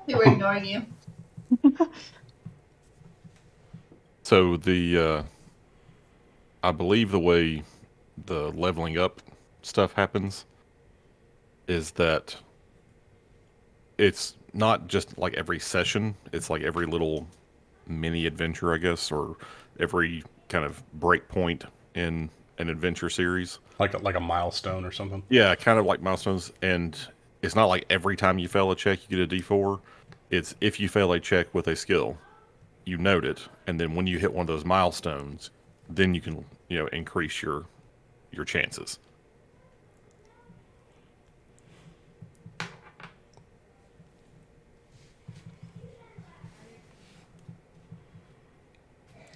We were ignoring you. So I believe the way the leveling up stuff happens is that it's not just like every session, it's like every little mini adventure, I guess, or every kind of break point in an adventure series. Like a milestone or something. Yeah, kind of like milestones. And it's not like every time you fail a check, you get a D4. It's if you fail a check with a skill, you note it. And then when you hit one of those milestones, then you can, increase your chances.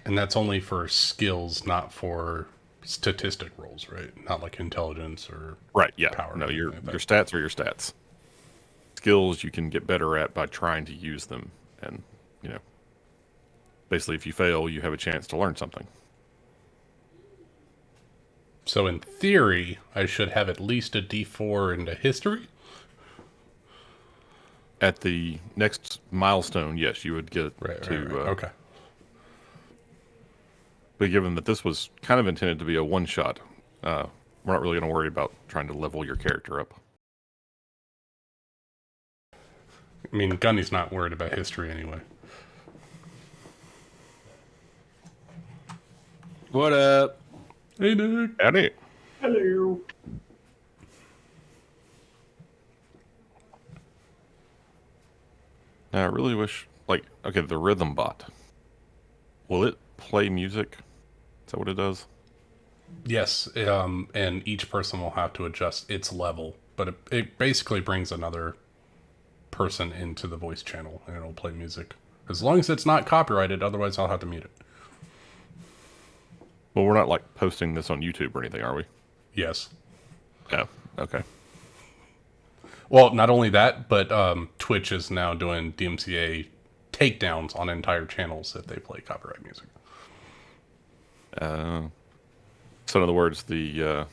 And that's only for skills, not for statistic rolls, right? Not like intelligence or Right, yeah. power. No, or your anything like your that. stats are your stats. Skills you can get better at by trying to use them. And, you know, basically if you fail, you have a chance to learn something. So in theory, I should have at least a D4 into history. At the next milestone, yes, you would get Right. to. Okay. But given that this was kind of intended to be a one shot, we're not really going to worry about trying to level your character up. I mean, Gunny's not worried about history anyway. What up? Hey, Nick. Howdy. Hello. Now, I really wish, okay, the rhythm bot. Will it play music? Is that what it does? Yes, and each person will have to adjust its level, but it basically brings another person into the voice channel and it'll play music. As long as it's not copyrighted, otherwise I'll have to mute it. Well, we're not like posting this on YouTube or anything, are we? Yes. No. Okay. Well, not only that, but Twitch is now doing DMCA takedowns on entire channels if they play copyright music. So in other words, the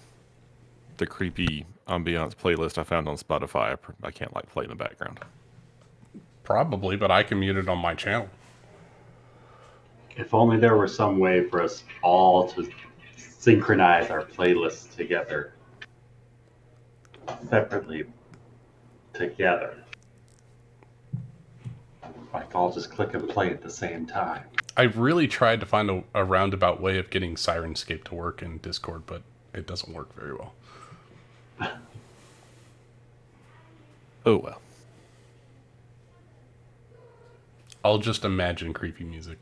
creepy ambiance playlist I found on Spotify, I can't play in the background. Probably, but I can mute it on my channel. If only there were some way for us all to synchronize our playlists together. Separately together. Like all just click and play at the same time. I've really tried to find a roundabout way of getting Sirenscape to work in Discord, but it doesn't work very well. Oh well. I'll just imagine creepy music.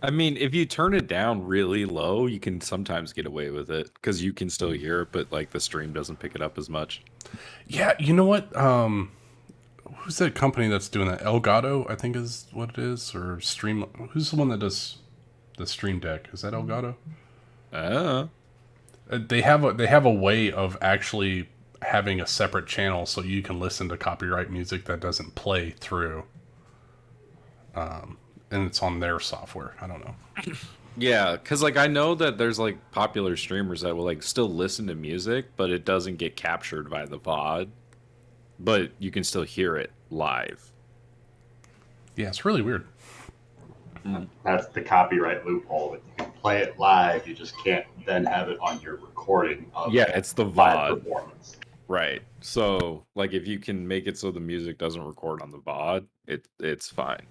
I mean, if you turn it down really low, you can sometimes get away with it because you can still hear it, but like the stream doesn't pick it up as much. Yeah, you know what? Who's that company that's doing that? Elgato, I think is what it is, or Stream. Who's the one that does the Stream Deck? Is that Elgato? They have a way of actually having a separate channel so you can listen to copyright music that doesn't play through. And it's on their software. I don't know. Yeah, because like I know that there's like popular streamers that will like still listen to music, but it doesn't get captured by the VOD, but you can still hear it live. Yeah, it's really weird. That's the copyright loophole. You can play it live, you just can't then have it on your recording of it's the live VOD. performance. Right. So like if you can make it so the music doesn't record on the VOD, it's fine.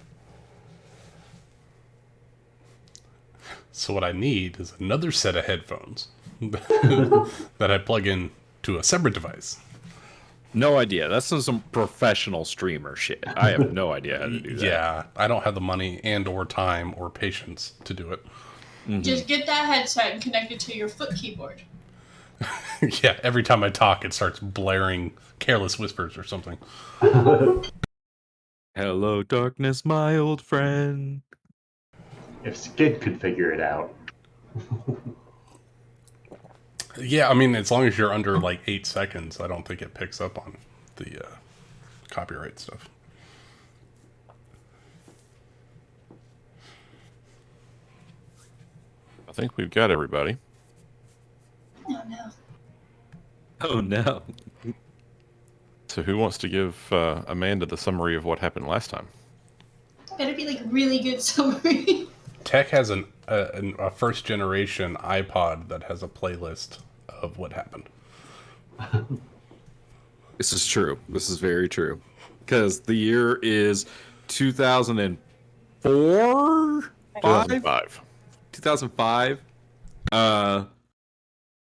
So what I need is another set of headphones that I plug in to a separate device. No idea. That's some professional streamer shit. I have no idea how to do that. Yeah, I don't have the money and or time or patience to do it. Just get that headset and connect it to your foot keyboard. Yeah, every time I talk, it starts blaring Careless Whispers or something. Hello, darkness, my old friend. If Skid could figure it out. Yeah, I mean, as long as you're under like 8 seconds, I don't think it picks up on the copyright stuff. I think we've got everybody. Oh no. Oh no. So who wants to give Amanda the summary of what happened last time? Better be like really good summary. Tech has a first generation iPod that has a playlist of what happened. This is true. This is very true. Because the year is 2004? 2005. 2005.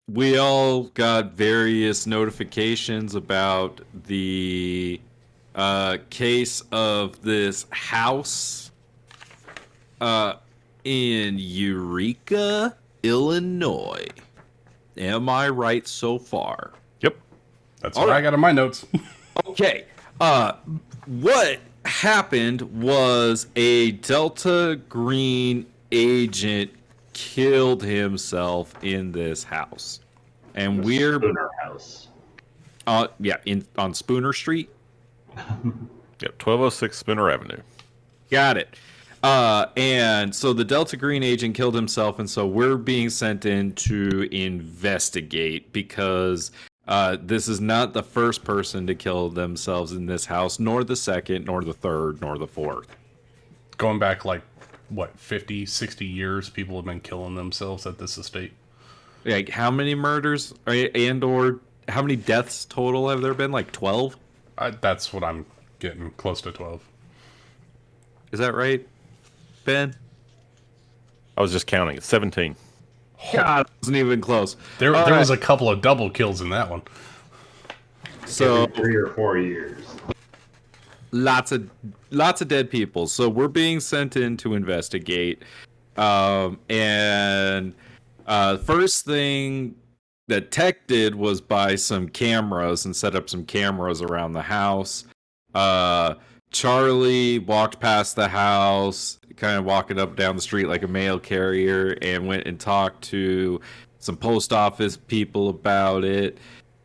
We all got various notifications about the case of this house in Eureka, Illinois. Am I right so far? Yep. That's All what I right. got in my notes. Okay. What happened was a Delta Green agent killed himself in this house. And we're Spooner House. on Spooner Street. Yep. 1206 Spinner Avenue. Got it. And so the Delta Green agent killed himself, and so we're being sent in to investigate because this is not the first person to kill themselves in this house, nor the second, nor the third, nor the fourth. Going back like, what, 50, 60 years, people have been killing themselves at this estate. Like, how many murders or how many deaths total have there been? Like 12? That's what I'm getting, close to 12. Is that right, Ben? I was just counting. It's 17. God, it wasn't even close. There All was right. a couple of double kills in that one. So Every 3 or 4 years. lots of dead people. So we're being sent in to investigate. And first thing that Tech did was buy some cameras and set up some cameras around the house. Charlie walked past the house, kind of walking up down the street like a mail carrier, and went and talked to some post office people about it.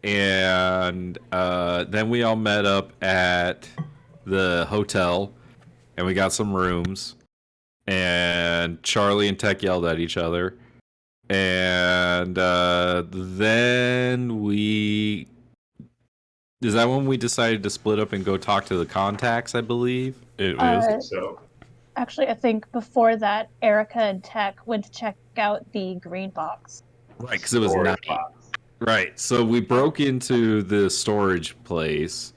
And then we all met up at the hotel, and we got some rooms. And Charlie and Tech yelled at each other. And then we... Is that when we decided to split up and go talk to the contacts, I believe? It Uh, is. So Actually, I think before that, Erica and Tech went to check out the green box. Right, because it was storage night. box. Right, so we broke into the storage place,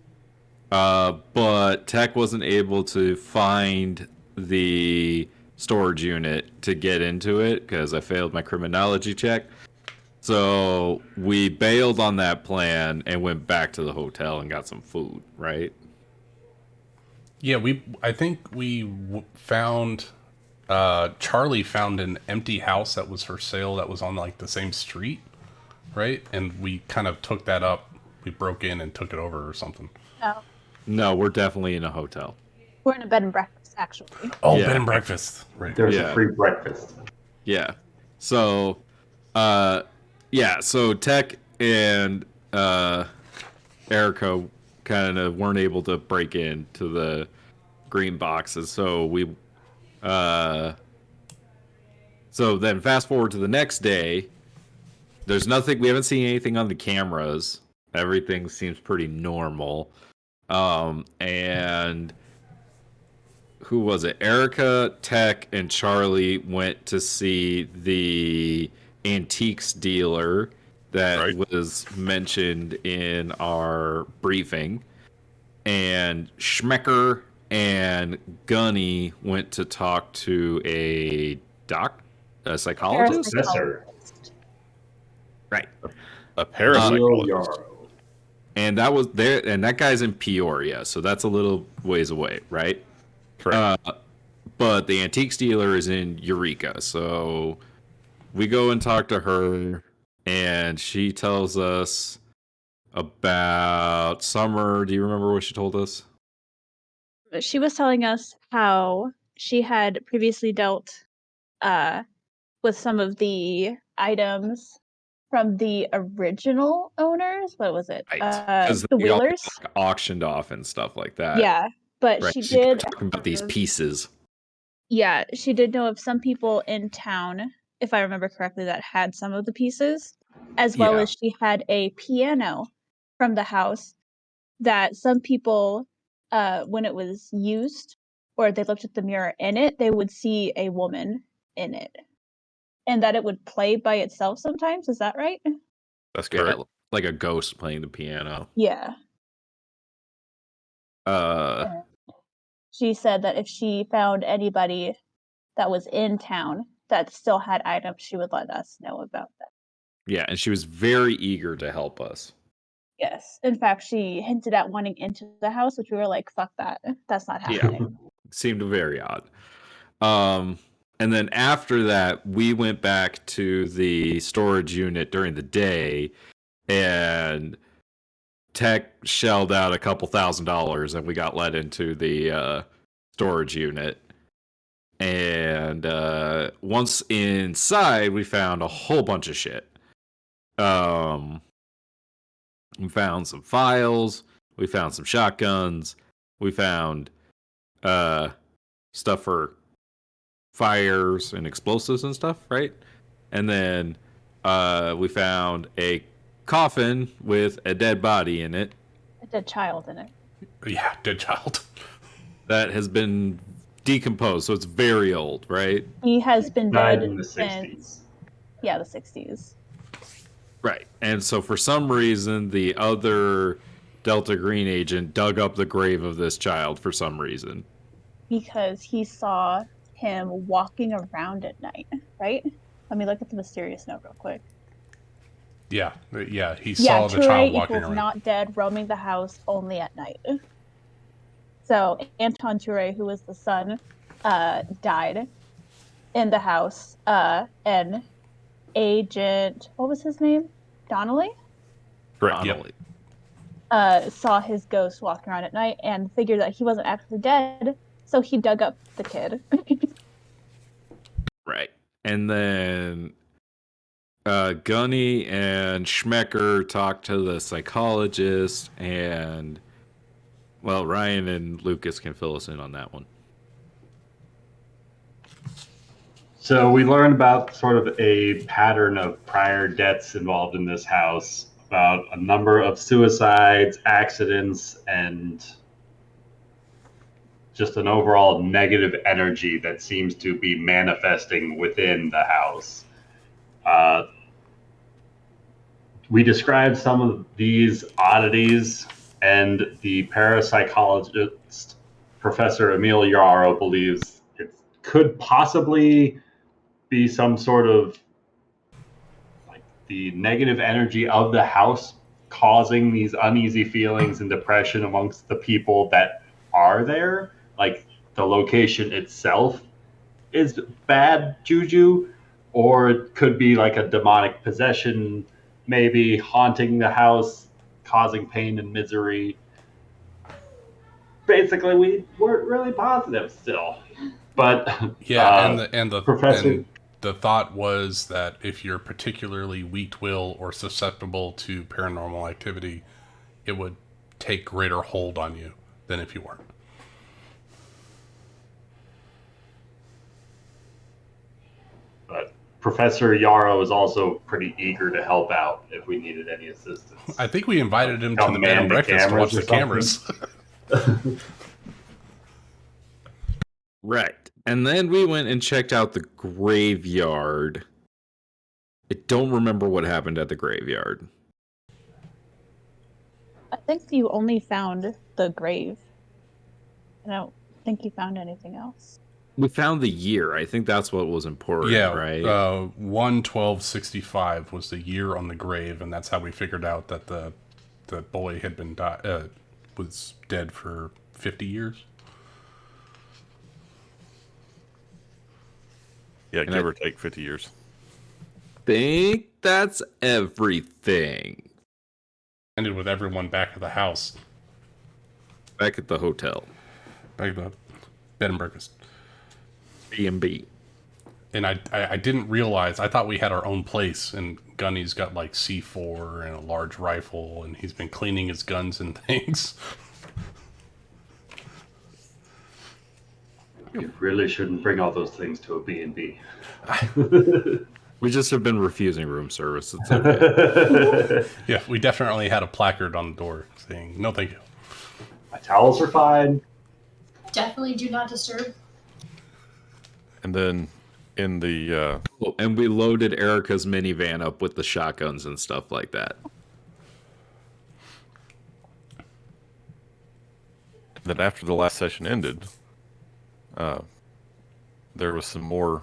but Tech wasn't able to find the storage unit to get into it because I failed my criminology check. So we bailed on that plan and went back to the hotel and got some food, right? Yeah, I think we found, Charlie found an empty house that was for sale that was on like the same street, right? And we kind of took that up. We broke in and took it over or something. No, No, we're definitely in a hotel. we're in a bed and breakfast, actually. Oh, Yeah. bed and breakfast. Right. There's Yeah. a free breakfast. Yeah. So, so Tech and Erica kind of weren't able to break into the green boxes, so so then fast forward to the next day. There's nothing. We haven't seen anything on the cameras. Everything seems pretty normal. And who was it? Erica, Tech, and Charlie went to see the antiques dealer that Right. was mentioned in our briefing. And Schmecker and Gunny went to talk to a psychologist? Professor. Right. A parapsychologist. Yarrow. And that was there, and that guy's in Peoria, so that's a little ways away, right? Correct. But the antiques dealer is in Eureka, so we go and talk to her, and she tells us about Summer. Do you remember what she told us? She was telling us how she had previously dealt with some of the items from the original owners. What was it? Right. 'Cause The they all, Wheelers. like, auctioned off and stuff like that. Yeah, but Right. she So you were did. talking about these pieces. Yeah, she did know of some people in town, if I remember correctly, that had some of the pieces, as well Yeah. as she had a piano from the house that some people, when it was used or they looked at the mirror in it, they would see a woman in it, and that it would play by itself sometimes. Is that right? That's Yeah, correct. like a ghost playing the piano. Yeah. Uh, She said that if she found anybody that was in town that still had items, she would let us know about that. yeah, and she was very eager to help us. Yes. In fact, she hinted at wanting into the house, which we were like, fuck that. That's not Yeah. happening. Seemed very odd. And then after that, we went back to the storage unit during the day, and Tech shelled out a couple $1,000s, and we got let into the storage unit. And once inside, we found a whole bunch of shit. We found some files. We found some shotguns. We found stuff for fires and explosives and stuff, right? And then we found a coffin with a dead body in it A dead child in it. Yeah, dead child. that has been decomposed, so it's very old, right? He has been Died dead in the since 60s. the 60s. Right. And so for some reason, the other Delta Green agent dug up the grave of this child for some reason. Because he saw him walking around at night, right? Let me look at the mysterious note real quick. Yeah, he saw the Ture child walking equals around. not dead, roaming the house only at night. So Anton Ture, who was the son, died in the house, and Agent, what was his name? Donnelly? Correct. Yep. Donnelly. Saw his ghost walking around at night and figured that he wasn't actually dead, so he dug up the kid. Right. And then Gunny and Schmecker talked to the psychologist, and, well, Ryan and Lucas can fill us in on that one. So we learned about sort of a pattern of prior deaths involved in this house, about a number of suicides, accidents, and just an overall negative energy that seems to be manifesting within the house. We described some of these oddities, and the parapsychologist, Professor Emil Yarrow, believes it could possibly be some sort of like the negative energy of the house causing these uneasy feelings and depression amongst the people that are there. Like the location itself is bad juju, or it could be like a demonic possession, maybe haunting the house, causing pain and misery. Basically, we weren't really positive still, but Yeah, and the Professor- and the thought was that if you're particularly weak-willed or susceptible to paranormal activity, it would take greater hold on you than if you weren't. but Professor Yarrow is also pretty eager to help out if we needed any assistance. I think we invited him Help to the bed and man the breakfast to watch cameras the or cameras. Right. And then we went and checked out the graveyard. I don't remember what happened at the graveyard. I think you only found the grave. I don't think you found anything else. We found the year. I think that's what was important, Yeah, right? 1/12/65 was the year on the grave, and that's how we figured out that the boy had been was dead for 50 years. Yeah, And give I- or take 50 years. Think that's everything. Ended with everyone back at the house, Back at the hotel. back at the bed and breakfast. B&B. And I didn't realize, I thought we had our own place, and Gunny's got like C4 and a large rifle, and he's been cleaning his guns and things. You really shouldn't bring all those things to a B&B. We just have been refusing room service. It's okay. Yeah, we definitely had a placard on the door saying, no thank you. My towels are fine. Definitely do not disturb. And then in the Oh, and we loaded Erica's minivan up with the shotguns and stuff like that. then after the last session ended, there was some more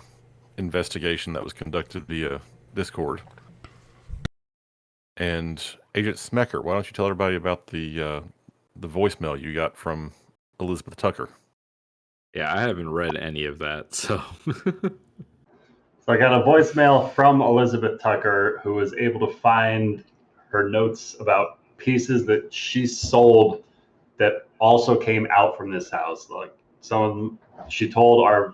investigation that was conducted via Discord. And Agent Smecker, why don't you tell everybody about the voicemail you got from Elizabeth Tucker? Yeah, I haven't read any of that, so. So I got a voicemail from Elizabeth Tucker, who was able to find her notes about pieces that she sold that also came out from this house. Like some of them, she told our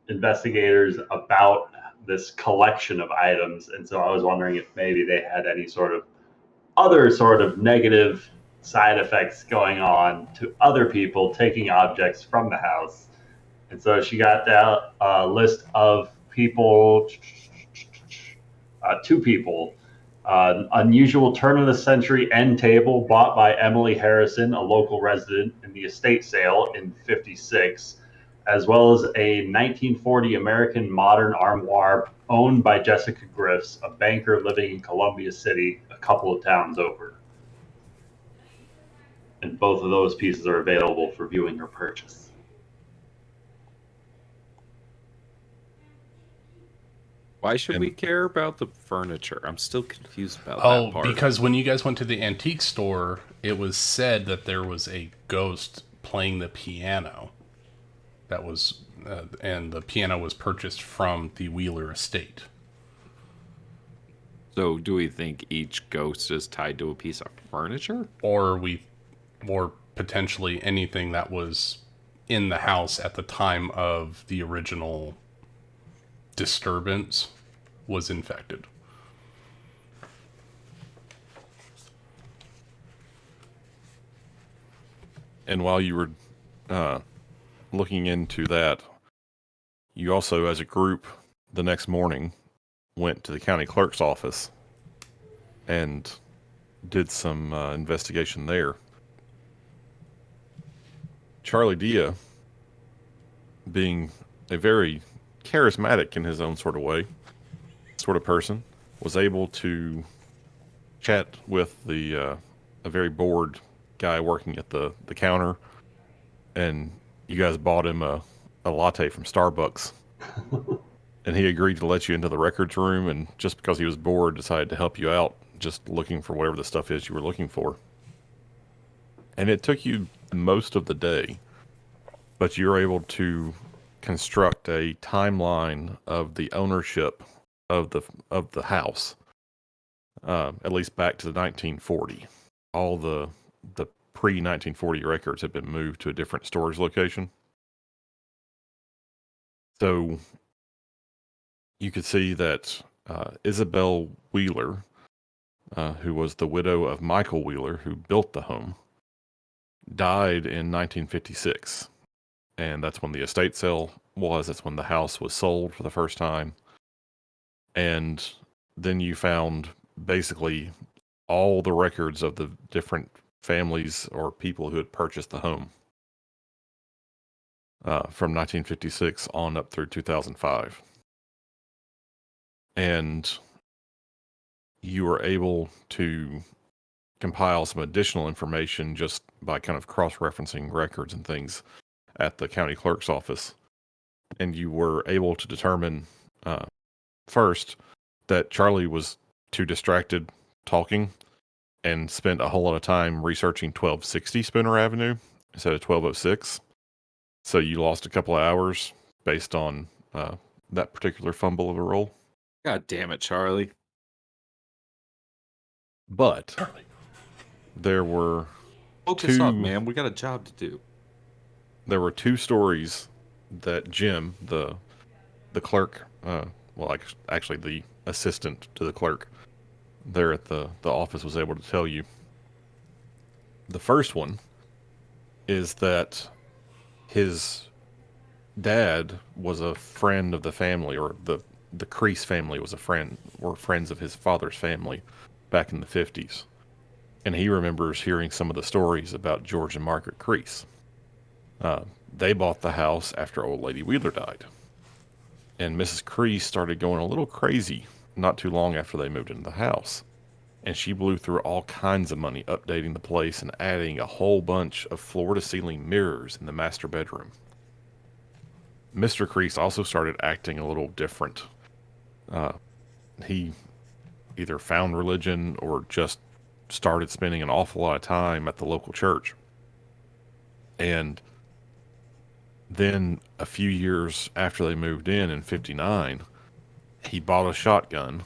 investigators about this collection of items, and so I was wondering if maybe they had any sort of other sort of negative side effects going on to other people taking objects from the house. And so she got that list of people, two people, unusual turn of the century end table bought by Emily Harrison, a local resident, in the estate sale in '56, as well as a 1940 American modern armoire owned by Jessica Griffiths, a banker living in Columbia City, a couple of towns over. And both of those pieces are available for viewing or purchase. Why should And- we care about the furniture? I'm still confused about Oh, that part. because when you guys went to the antique store, it was said that there was a ghost playing the piano. That was, and the piano was purchased from the Wheeler estate. So do we think each ghost is tied to a piece of furniture? Or potentially anything that was in the house at the time of the original disturbance was infected. And while you were looking into that, you also, as a group, the next morning, went to the county clerk's office and did some investigation there. Charlie Dia, being a very charismatic in his own sort of way, sort of person, was able to chat with a very bored guy working at the counter, and you guys bought him a latte from Starbucks. And he agreed to let you into the records room, and just because he was bored, decided to help you out, just looking for whatever the stuff is you were looking for. And it took you most of the day, but you were able to construct a timeline of the ownership of the house, at least back to the 1940. All the pre-1940 records have been moved to a different storage location. So you could see that Isabel Wheeler, who was the widow of Michael Wheeler, who built the home, died in 1956. And that's when the estate sale was. That's when the house was sold for the first time. And then you found basically all the records of the different families or people who had purchased the home from 1956 on up through 2005. And you were able to compile some additional information just by kind of cross-referencing records and things at the county clerk's office. And you were able to determine first that Charlie was too distracted talking and spent a whole lot of time researching 1260 Spooner Avenue instead of 1206. So you lost a couple of hours based on that particular fumble of a roll. God damn it, Charlie. But Charlie. there were Focus two- up, man. We got a job to do. there were two stories that Jim, the clerk, actually the assistant to the clerk there at the office, was able to tell you. The first one is that his dad was a friend of the family, or the Crease family was a friend, or friends of his father's family back in the 50s. And he remembers hearing some of the stories about George and Margaret Crease. They bought the house after old lady Wheeler died. And Mrs. Crease started going a little crazy not too long after they moved into the house. And she blew through all kinds of money updating the place and adding a whole bunch of floor-to-ceiling mirrors in the master bedroom. Mr. Crease also started acting a little different. He either found religion or just started spending an awful lot of time at the local church. And then a few years after they moved in 59, he bought a shotgun,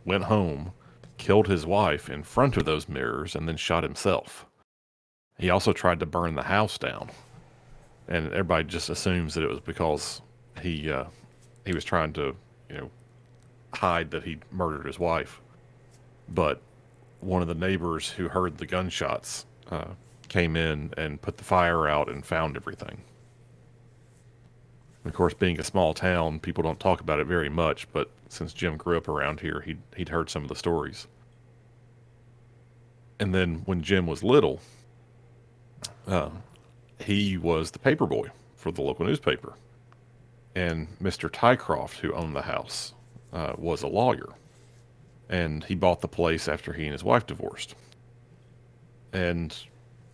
went home, killed his wife in front of those mirrors, and then shot himself. He also tried to burn the house down. And everybody just assumes that it was because he was trying to, hide that he murdered his wife. But one of the neighbors who heard the gunshots came in and put the fire out and found everything. Of course, being a small town, people don't talk about it very much, but since Jim grew up around here, he'd heard some of the stories. And then when Jim was little, he was the paper boy for the local newspaper. And Mr. Tycroft, who owned the house, was a lawyer. And he bought the place after he and his wife divorced. And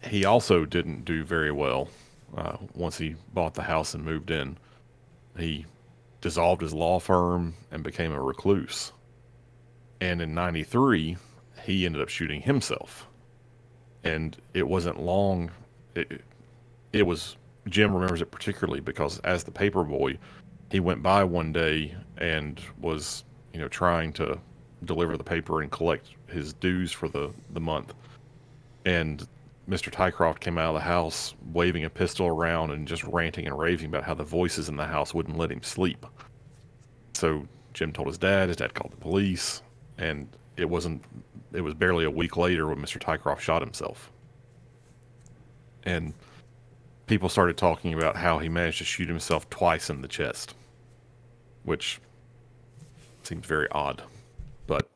he also didn't do very well once he bought the house and moved in. He dissolved his law firm and became a recluse. And in 93, he ended up shooting himself. And it wasn't long. It was, Jim remembers it particularly because as the paper boy, he went by one day and was, trying to deliver the paper and collect his dues for the month. And Mr. Tycroft came out of the house waving a pistol around and just ranting and raving about how the voices in the house wouldn't let him sleep. So Jim told his dad called the police, and it was barely a week later when Mr. Tycroft shot himself. And people started talking about how he managed to shoot himself twice in the chest, which seems very odd, but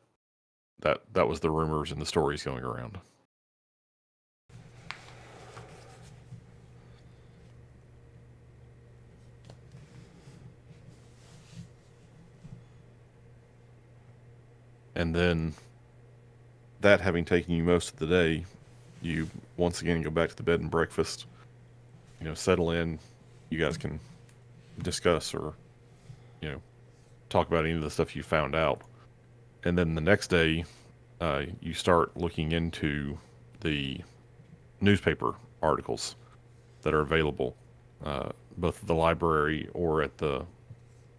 that was the rumors and the stories going around. And then, that having taken you most of the day, you once again go back to the bed and breakfast, settle in. You guys can discuss or, talk about any of the stuff you found out. And then the next day, you start looking into the newspaper articles that are available, both at the library or at the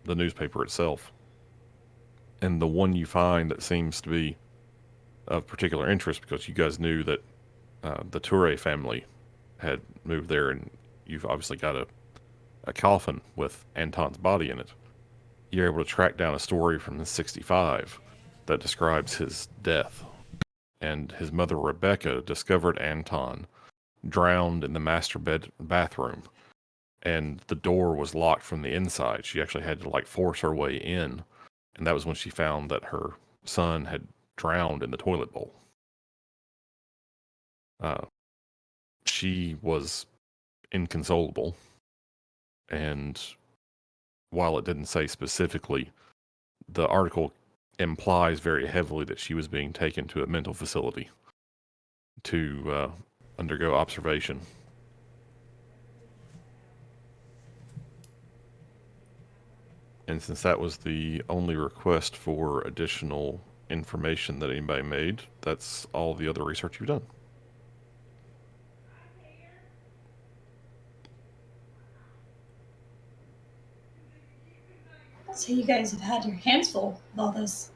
newspaper itself. And the one you find that seems to be of particular interest, because you guys knew that the Toure family had moved there, and you've obviously got a coffin with Anton's body in it. You're able to track down a story from the 65 that describes his death. And his mother, Rebecca, discovered Anton drowned in the master bathroom, and the door was locked from the inside. She actually had to force her way in. And that was when she found that her son had drowned in the toilet bowl. She was inconsolable. And while it didn't say specifically, the article implies very heavily that she was being taken to a mental facility to undergo observation. And since that was the only request for additional information that anybody made, that's all the other research you've done. So you guys have had your hands full with all this.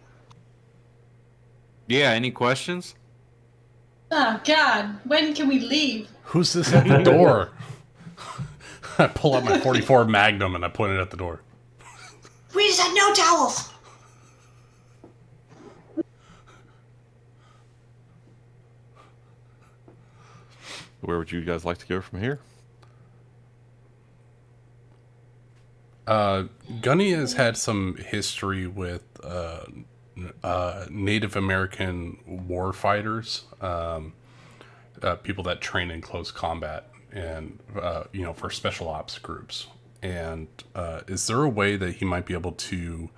Yeah, any questions? Oh, God. When can we leave? Who's this at the door? I pull out my 44 Magnum and I point it at the door. We just had no towels. Where would you guys like to go from here? Gunny has had some history with Native American war fighters. people that train in close combat and for special ops groups. And is there a way that he might be able to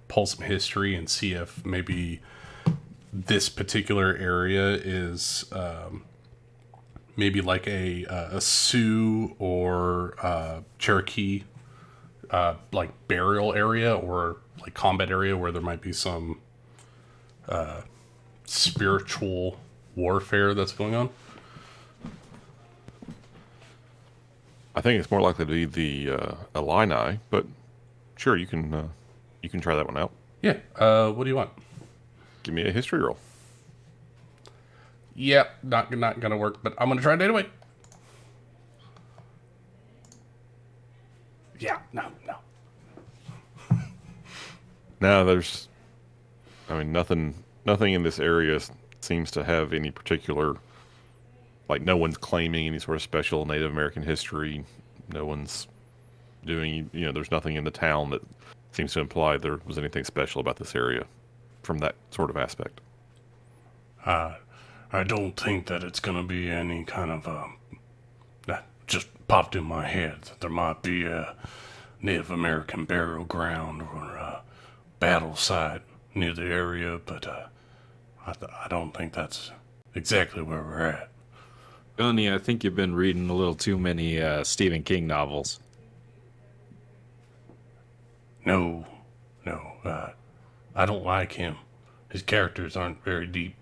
pull some history and see if maybe this particular area is maybe like a Sioux or Cherokee like burial area or like combat area where there might be some spiritual warfare that's going on? I think it's more likely to be the Illini, but sure, you can try that one out. Yeah. What do you want? Give me a history roll. Yeah, not gonna work, but I'm gonna try it anyway. Yeah, no. Now there's, nothing in this area seems to have any particular, like no one's claiming any sort of special Native American history. No one's doing, there's nothing in the town that seems to imply there was anything special about this area from that sort of aspect. I don't think that it's gonna be any kind of that just popped in my head that there might be a Native American burial ground or a battle site near the area, but I don't think that's exactly where we're at. Gunny, I think you've been reading a little too many Stephen King novels. No, I don't like him. His characters aren't very deep.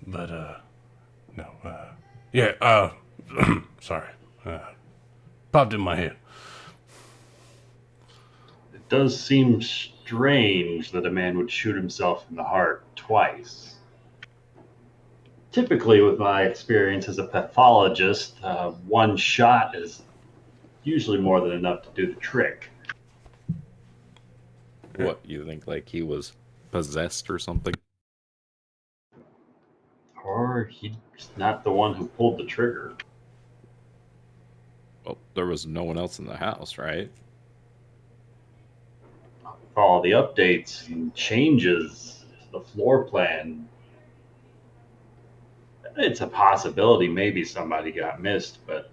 But, sorry. Popped in my head. It does seem strange that a man would shoot himself in the heart twice. Typically, with my experience as a pathologist, one shot is usually more than enough to do the trick. What, you think like he was possessed or something? Or he's not the one who pulled the trigger. Well, there was no one else in the house, right? With all the updates and changes, the floor plan, it's a possibility maybe somebody got missed, but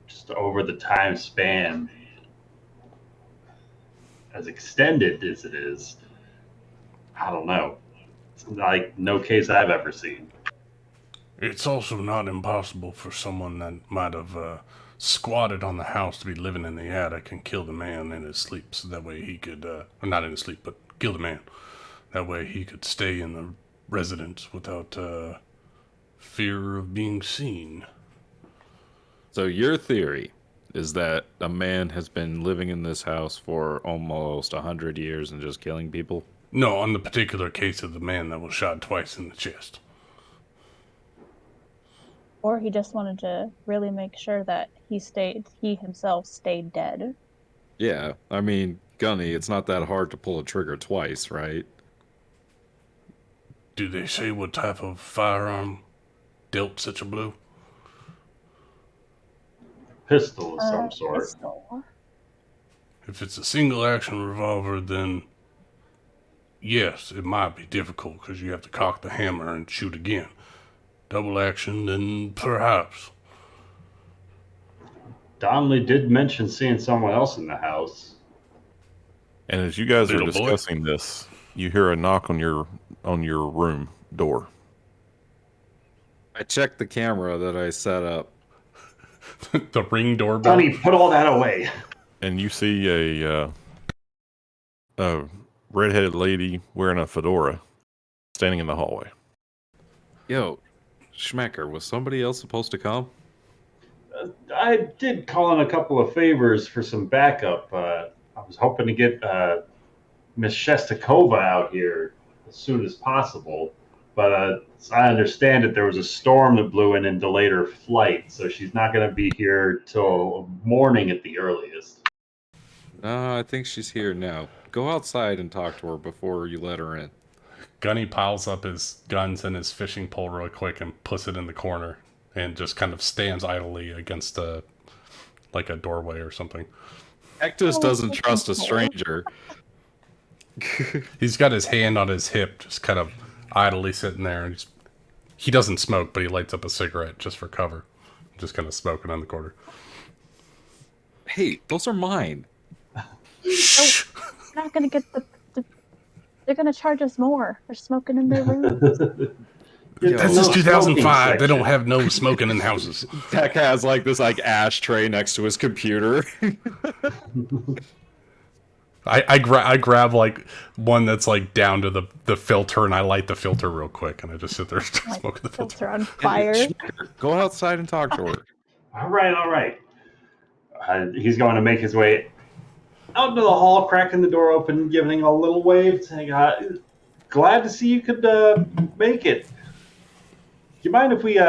just over the time span, as extended as it is, I don't know. It's like no case I've ever seen. It's also not impossible for someone that might have squatted on the house to be living in the attic and kill the man in his sleep, so that way he could, or not in his sleep, but kill the man. That way he could stay in the residence without fear of being seen. So your theory is that a man has been living in this house for almost 100 years and just killing people? No, on the particular case of the man that was shot twice in the chest. Or he just wanted to really make sure that he himself stayed dead. Yeah, I mean, Gunny, it's not that hard to pull a trigger twice, right? Do they say what type of firearm dealt such a blow? Pistol of some sort. Pistol. If it's a single action revolver, then yes, it might be difficult because you have to cock the hammer and shoot again. Double action, then perhaps. Donnelly did mention seeing someone else in the house. And as you guys are Little boy? discussing this, you hear a knock on your room door. I checked the camera that I set up. The ring doorbell. Donnie, put all that away. And you see a redheaded lady wearing a fedora standing in the hallway. Yo, Schmecker, was somebody else supposed to come? I did call in a couple of favors for some backup. I was hoping to get Miss Shestakova out here as soon as possible. But as I understand it, there was a storm that blew in and delayed her flight. So she's not going to be here till morning at the earliest. No, I think she's here now. Go outside and talk to her before you let her in. Gunny piles up his guns and his fishing pole real quick and puts it in the corner and just kind of stands idly against a doorway or something. Cactus doesn't trust a stranger. He's got his hand on his hip, just kind of idly sitting there, and He doesn't smoke, but he lights up a cigarette just for cover. Just kind of smoking on the corner. Hey, those are mine. We're not gonna get they're gonna charge us more for smoking in their room. This No is 2005. They smoking don't have no smoking in houses. Tech has like this like ashtray next to his computer. I grab like one that's like down to the filter, and I light the filter real quick, and I just sit there smoking the filter. Filter on fire. Go outside and talk to her. All right. He's going to make his way out into the hall, cracking the door open, giving a little wave, saying, glad to see you could make it. Do you mind if we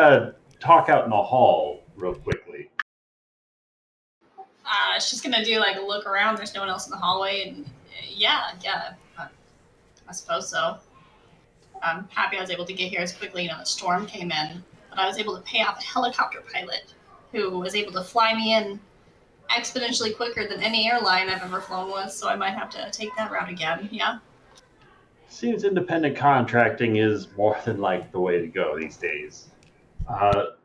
talk out in the hall real quickly? She's gonna do like a look around. There's no one else in the hallway, and yeah, I suppose so. I'm happy I was able to get here as quickly. The storm came in, but I was able to pay off a helicopter pilot who was able to fly me in exponentially quicker than any airline I've ever flown with. So I might have to take that route again. Yeah. Seems independent contracting is more than like the way to go these days. But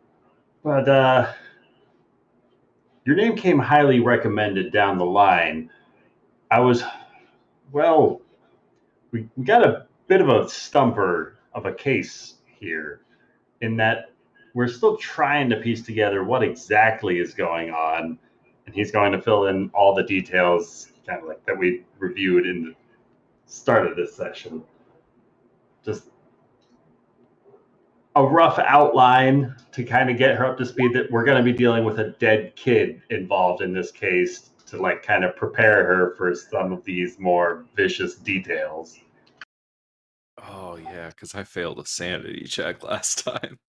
your name came highly recommended down the line. We got a bit of a stumper of a case here in that we're still trying to piece together what exactly is going on. And he's going to fill in all the details kind of like that we reviewed in the start of this session. Just a rough outline to kind of get her up to speed that we're going to be dealing with a dead kid involved in this case to like kind of prepare her for some of these more vicious details. Oh yeah, because I failed a sanity check last time.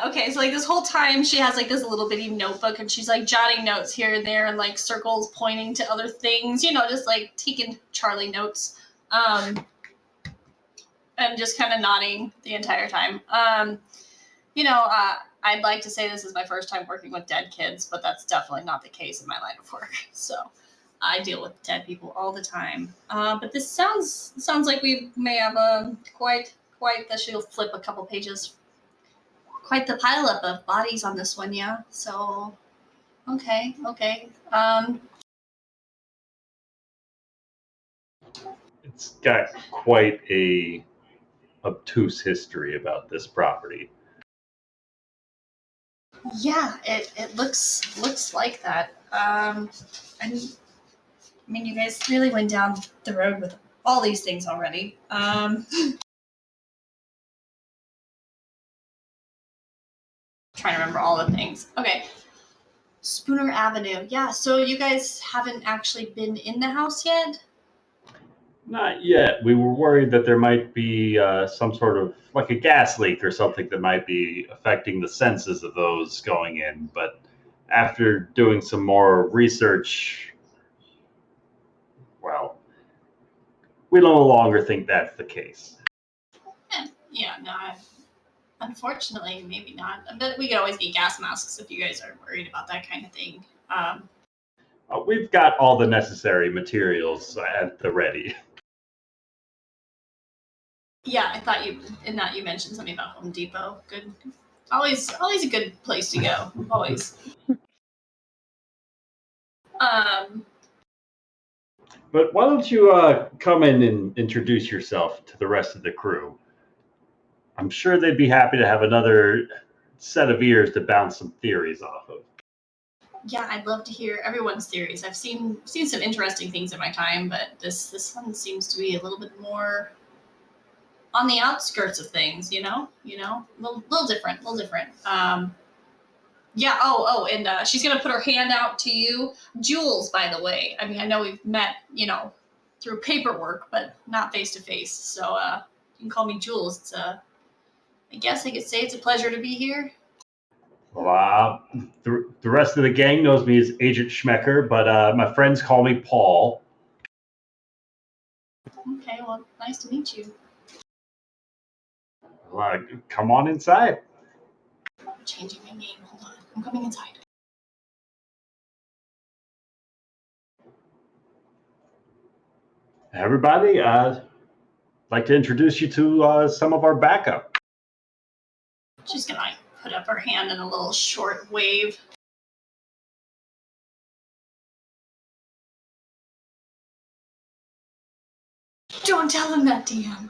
Okay, so like this whole time she has like this little bitty notebook and she's like jotting notes here and there and like circles pointing to other things, just like taking Charlie notes. And just kind of nodding the entire time. I'd like to say this is my first time working with dead kids, but that's definitely not the case in my line of work. So I deal with dead people all the time. But this sounds like we may have a quite that she'll flip a couple pages. Quite the pileup of bodies on this one, yeah. So, okay. It's got quite a obtuse history about this property. Yeah, it looks like that. I mean, you guys really went down the road with all these things already. Trying to remember all the things. Okay. Spooner Avenue. Yeah, so you guys haven't actually been in the house yet? Not yet. We were worried that there might be some sort of like a gas leak or something that might be affecting the senses of those going in. But after doing some more research, well, we no longer think that's the case. Yeah, no, unfortunately, maybe not. But we could always get gas masks if you guys are worried about that kind of thing. We've got all the necessary materials at the ready. Yeah, I thought you mentioned something about Home Depot. Good, always a good place to go. Always. But why don't you come in and introduce yourself to the rest of the crew? I'm sure they'd be happy to have another set of ears to bounce some theories off of. Yeah, I'd love to hear everyone's theories. I've seen some interesting things in my time, but this one seems to be a little bit more on the outskirts of things, little different. Yeah. Oh, and she's gonna put her hand out to you, Jules. By the way, I mean I know we've met, through paperwork, but not face to face. So you can call me Jules. It's I guess I could say it's a pleasure to be here. Well, the rest of the gang knows me as Agent Schmecker, but my friends call me Paul. Okay. Well, nice to meet you. Come on inside. I'm changing my name. Hold on. I'm coming inside. Everybody, I'd like to introduce you to some of our backup. She's gonna like put up her hand in a little short wave. Don't tell him that, DM.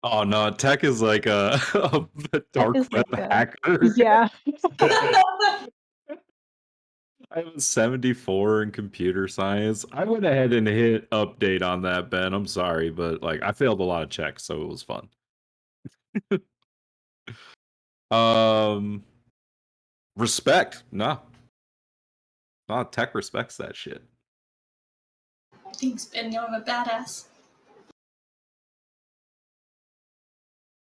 Oh no, Tech is like a dark is web like a- hacker. Yeah. I have a 74 in computer science. I went ahead and hit update on that, Ben. I'm sorry, but like I failed a lot of checks, so it was fun. Respect. No. Tech respects that shit. Thanks, Ben. I'm a badass.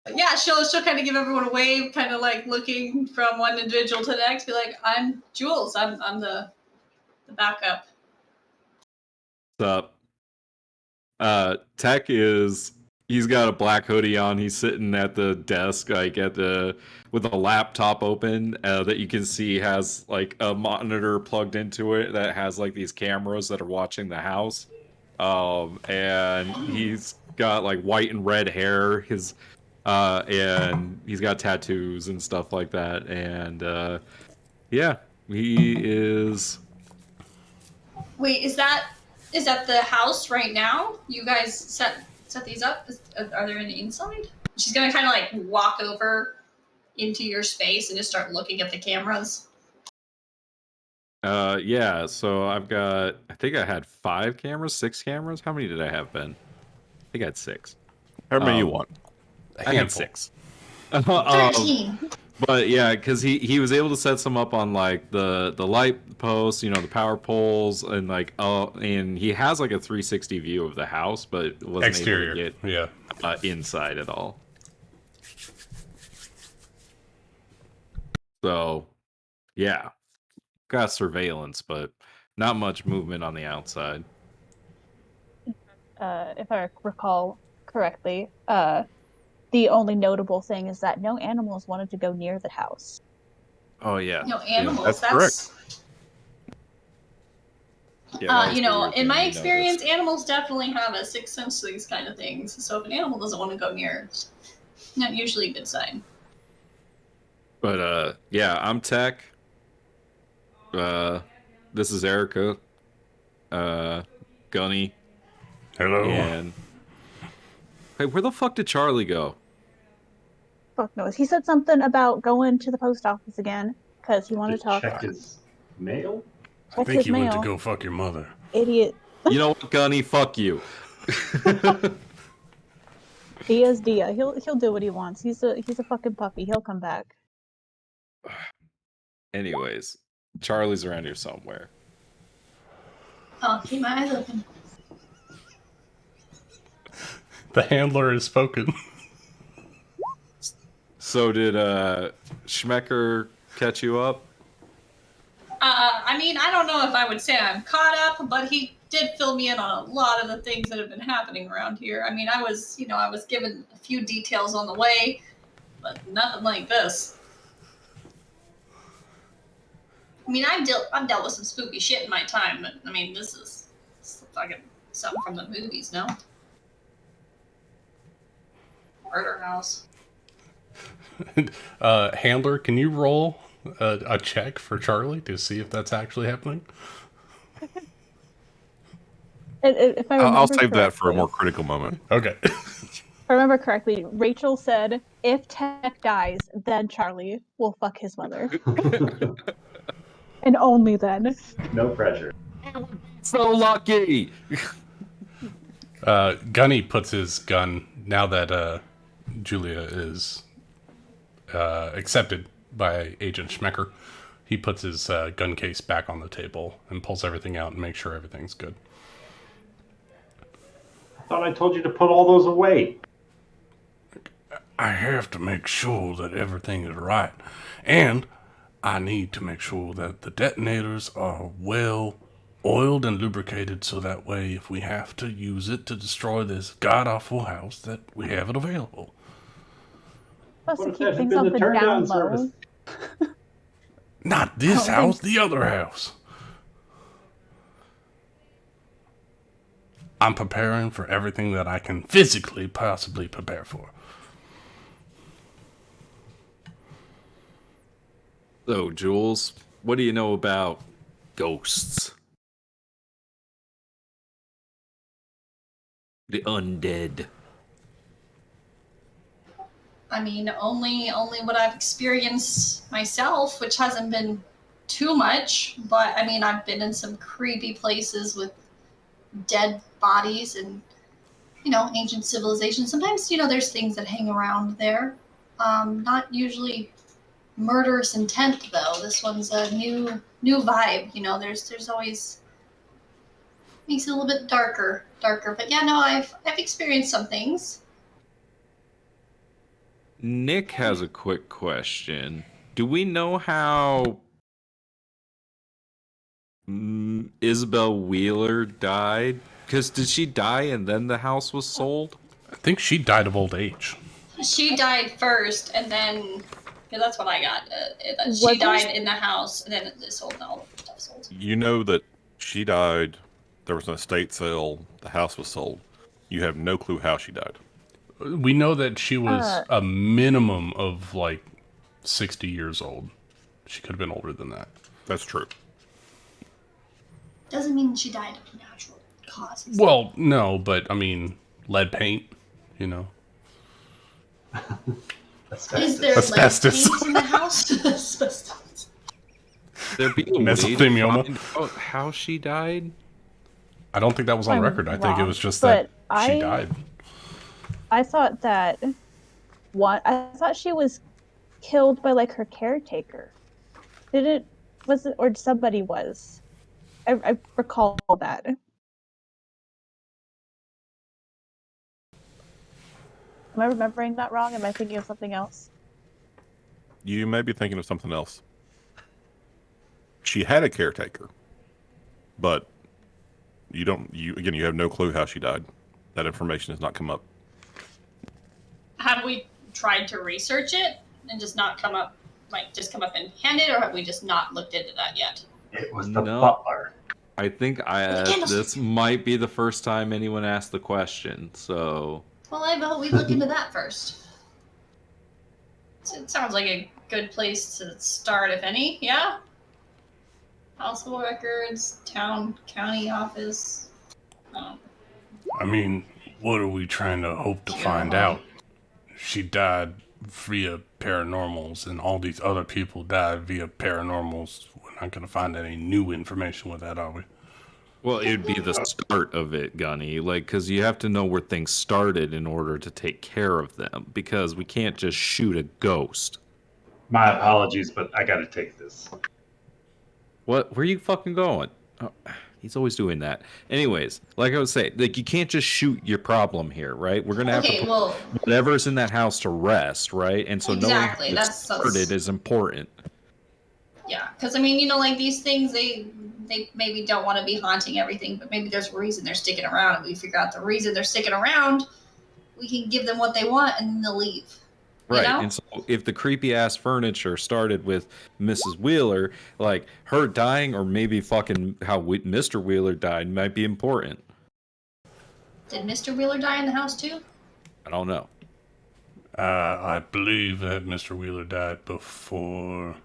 But yeah, she'll kind of give everyone a wave, kind of like looking from one individual to the next. Be like, "I'm Jules. I'm the backup." What's up? Tech he's got a black hoodie on. He's sitting at the desk, like with a laptop open that you can see has like a monitor plugged into it that has like these cameras that are watching the house. And he's got like white and red hair. And he's got tattoos and stuff like that. And yeah, he is. Wait, is that the house right now? You guys set these up? Are there any inside? She's gonna kind of like walk over into your space and just start looking at the cameras. Yeah, so I think I had 5 cameras, 6 cameras. How many did I have, Ben? I think I had 6. How many you Um, want? I had 6. 13. But yeah, because he was able to set some up on like the light posts, the power poles, and like and he has like a 360 view of the house, but wasn't Exterior. able to Yeah. get inside at all. So yeah, got surveillance, but not much movement on the outside. If I recall correctly, the only notable thing is that no animals wanted to go near the house. Oh yeah, No animals. that's That's yeah. that was you the know, weird in thing my we experience, noticed. animals definitely have a sixth sense to these kind of things. So if an animal doesn't want to go near, it's not usually a good sign. But yeah, I'm Tech. This is Erica. Gunny. Hello. And hey, where the fuck did Charlie go? Fuck knows. He said something about going to the post office again because he wanted Just to talk. check his mail. I Check think his you went to mail. go fuck your mother. Idiot. You know what, Gunny? Fuck you. Dia's Dia. He'll do what he wants. He's a fucking puppy. He'll come back. Anyways, Charlie's around here somewhere. I'll keep my eyes open. The handler has spoken. So did Schmecker catch you up? I mean, I don't know if I would say I'm caught up, but he did fill me in on a lot of the things that have been happening around here. I mean, I was given a few details on the way, but nothing like this. I mean, I've dealt with some spooky shit in my time, but I mean, this is fucking something from the movies, no? Murder house. Handler, can you roll a check for Charlie to see if that's actually happening? If I remember I'll save that for a correctly- more critical moment. Okay. If I remember correctly, Rachel said, if Tech dies, then Charlie will fuck his mother. And only then. No pressure. So lucky. Gunny puts his gun, now that Julia is accepted by Agent Schmecker, he puts his gun case back on the table and pulls everything out and makes sure everything's good. I thought I told you to put all those away. I have to make sure that everything is right. And I need to make sure that the detonators are well oiled and lubricated so that way if we have to use it to destroy this god-awful house, that we have it available. Supposed What to if keep that had things been up the and turn down down low. service? Not this Oh, house, the other house. I'm preparing for everything that I can physically possibly prepare for. So, Jules, what do you know about ghosts? The undead. I mean, only what I've experienced myself, which hasn't been too much. But I mean, I've been in some creepy places with dead bodies and ancient civilizations. Sometimes there's things that hang around there. Not usually murderous intent though. This one's a new vibe. There's always makes it a little bit darker. But yeah, no, I've experienced some things. Nick has a quick question. Do we know how Isabel Wheeler died? Because did she die and then the house was sold? I think she died of old age. She died first, and then that's what I got. She Was died there- in the house, and then it sold. And all the stuff sold. You know that she died. There was an estate sale. The house was sold. You have no clue how she died. We know that she was a minimum of like 60 years old. She could have been older than that. That's true. Doesn't mean she died of natural causes. Well, no, but I mean, lead paint, you know. Is there Asbestos. lead paint in the house? Asbestos. There be a way to Mesothelioma. find out how she died? I don't think that was on I'm record. I think it wrong, was just but that she died. I thought that I thought she was killed by like her caretaker. Was it, or somebody was? I recall that. Am I remembering that wrong? Am I thinking of something else? You may be thinking of something else. She had a caretaker, but you have no clue how she died. That information has not come up. Have we tried to research it and just not come up, just come up and hand it, or have we just not looked into that yet? It was the No. butler. I think this might be the first time anyone asked the question, so... Well, I vote we look into that first. It sounds like a good place to start, if any. Yeah. Household records, county office. I mean, what are we trying to hope to find out? She died via paranormals, and all these other people died via paranormals. We're not going to find any new information with that, are we? Well, it would be the start of it, Gunny. Like, because you have to know where things started in order to take care of them. Because we can't just shoot a ghost. My apologies, but I gotta take this. What? Where are you fucking going? Oh, he's always doing that. Anyways, like I was saying, like you can't just shoot your problem here, right? We're gonna have to put whatever's in that house to rest, right? And so exactly. knowing how it started is important. Yeah, because I mean, like these things, they maybe don't want to be haunting everything, but maybe there's a reason they're sticking around. And we figure out the reason they're sticking around, we can give them what they want, and then they'll leave. Right, You know? and so if the creepy ass furniture started with Mrs. Wheeler, like her dying, or maybe fucking how Mr. Wheeler died, might be important. Did Mr. Wheeler die in the house too? I don't know. I believe that Mr. Wheeler died before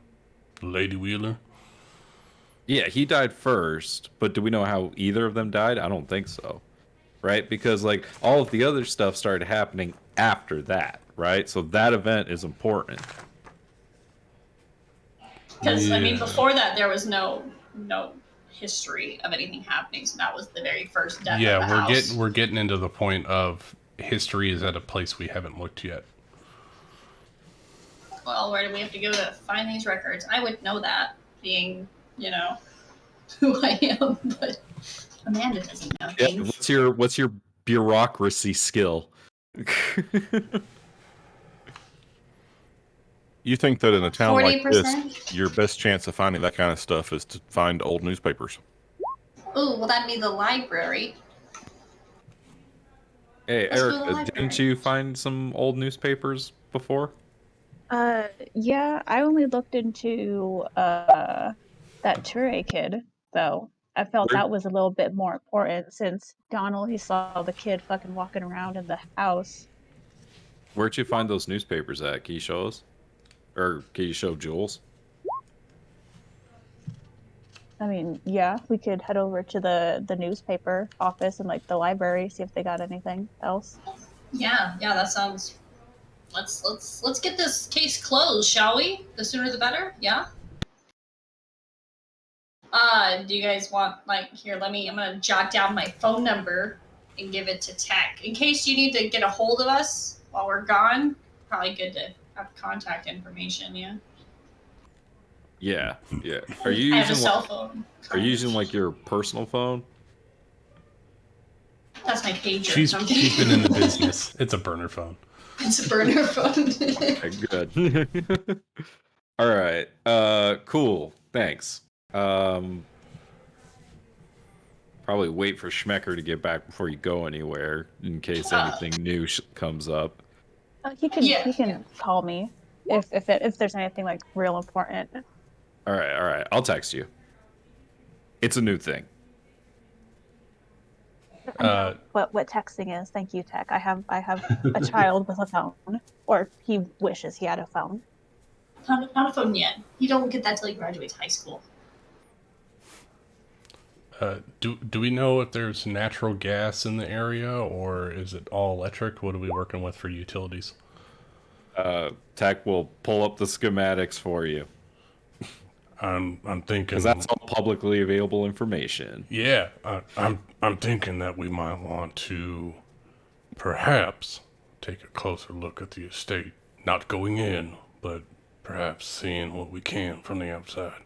Lady Wheeler. Yeah, he died first, but do we know how either of them died? I don't think so. Right? Because like all of the other stuff started happening after that, right? So that event is important. Because I mean, before that, there was no history of anything happening, so that was the very first death. Yeah, of the house. we're getting into the point of history is at a place we haven't looked yet. Well, where do we have to go to find these records? I would know that, being who I am, but Amanda doesn't know Yeah, things. what's your bureaucracy skill? You think that in a town like 40%? this, your best chance of finding that kind of stuff is to find old newspapers. Ooh, well, that'd be the library. Hey, Let's go to the Erica, library. didn't you find some old newspapers before? Yeah, I only looked into that Ture kid though. I felt Where- that was a little bit more important since Donnelly saw the kid fucking walking around in the house. Where'd you find those newspapers at? Can you show us? Or can you show Jules? I mean, yeah, we could head over to the newspaper office and like the library, see if they got anything else. Yeah, that sounds. Let's get this case closed, shall we? The sooner the better. Yeah. Do you guys want here? I'm gonna jot down my phone number and give it to Tech in case you need to get a hold of us while we're gone. Probably good to have contact information. Yeah. Yeah, yeah. Are you I have a using cell like, phone. are you using like your personal phone? That's my pager. She's I'm kidding. been in the business. It's a burner phone. It's a burner phone. Okay, good. All right. Cool. Thanks. Probably wait for Schmecker to get back before you go anywhere in case anything new comes up. He can Yeah. he can call me if there's anything like real important. All right. I'll text you. It's a new thing. What texting is? Thank you, Tech. I have a child with a phone, or he wishes he had a phone. Not a phone yet. You don't get that till he graduates high school. Do we know if there's natural gas in the area, or is it all electric? What are we working with for utilities? Tech will pull up the schematics for you I'm thinking because that's all publicly available information. Yeah, I'm thinking that we might want to perhaps take a closer look at the estate. Not going in, but perhaps seeing what we can from the outside.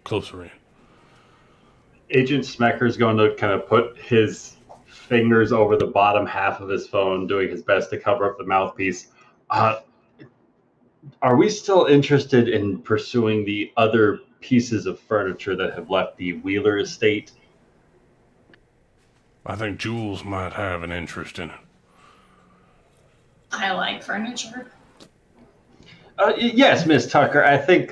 Closer in. Agent Smecker's going to kind of put his fingers over the bottom half of his phone, doing his best to cover up the mouthpiece. Are we still interested in pursuing the other pieces of furniture that have left the Wheeler estate? I think Jules might have an interest in it. I like furniture. Yes, Miss Tucker. I think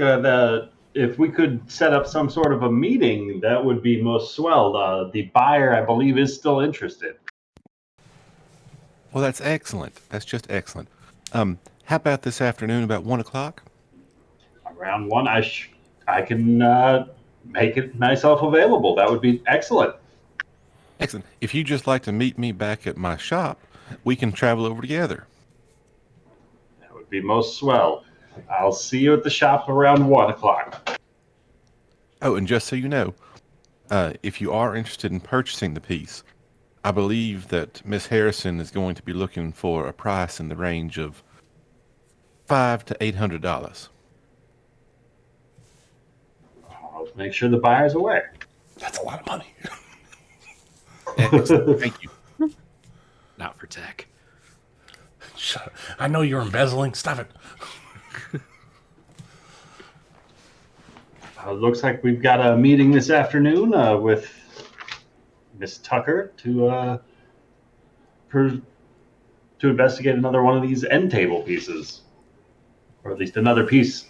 if we could set up some sort of a meeting, that would be most swell. The buyer, I believe, is still interested. Well, that's excellent. That's just excellent. How about this afternoon about 1 o'clock? Around one, I can make it myself available. That would be excellent. Excellent. If you just like to meet me back at my shop, we can travel over together. That would be most swell. I'll see you at the shop around 1 o'clock. Oh, and just so you know, if you are interested in purchasing the piece, I believe that Miss Harrison is going to be looking for a price in the range of $500 to $800. I'll make sure the buyer's aware. That's a lot of money. Excellent. Thank you. Not for Tech. Shut up. I know you're embezzling. Stop it. Looks like we've got a meeting this afternoon with Miss Tucker to investigate another one of these end table pieces, or at least another piece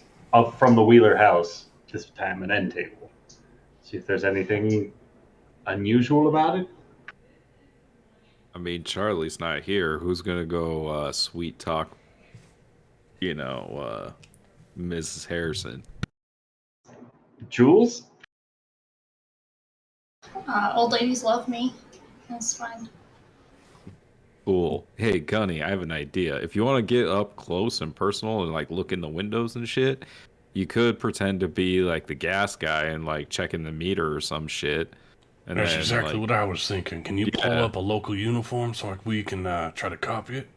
from the Wheeler house. This time, an end table. See if there's anything unusual about it. I mean, Charlie's not here. Who's gonna go sweet talk? Mrs. Harrison. Jules? Old ladies love me. That's fine. Cool. Hey, Gunny, I have an idea. If you want to get up close and personal and like look in the windows and shit, you could pretend to be like the gas guy and like checking the meter or some shit. And That's then, exactly like, what I was thinking. Can you pull Yeah. up a local uniform so we can try to copy it?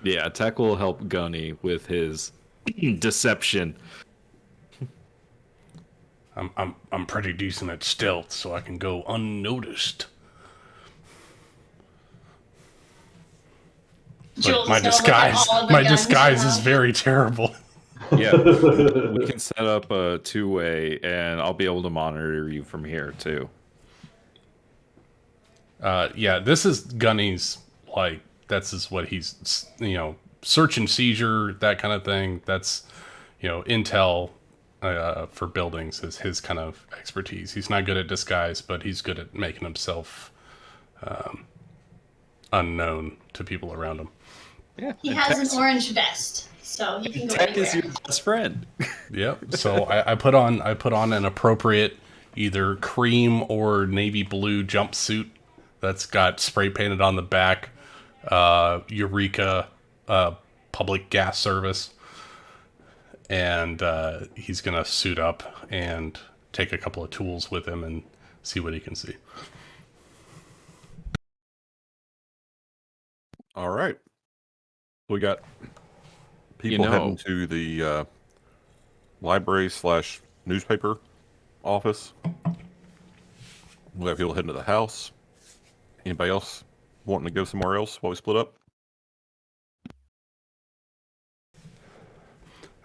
Yeah, Tech will help Gunny with his deception. I'm pretty decent at stealth, so I can go unnoticed. But Jules my is gonna look at disguise, all of the my guns disguise you is have. very terrible. Yeah, we can set up a two-way, and I'll be able to monitor you from here too. Yeah, this is Gunny's, like, that's just what he's, search and seizure, that kind of thing. That's, intel for buildings is his kind of expertise. He's not good at disguise, but he's good at making himself unknown to people around him. Yeah. He and has Tech's- an orange vest, so he can go Tech anywhere. is your best friend. Yep. So I put on an appropriate either cream or navy blue jumpsuit that's got spray painted on the back, Eureka, public gas service, and he's gonna suit up and take a couple of tools with him and see what he can see. All right. We got people know- heading to the library / newspaper office. We have people heading to the house. Anybody else wanting to go somewhere else while we split up?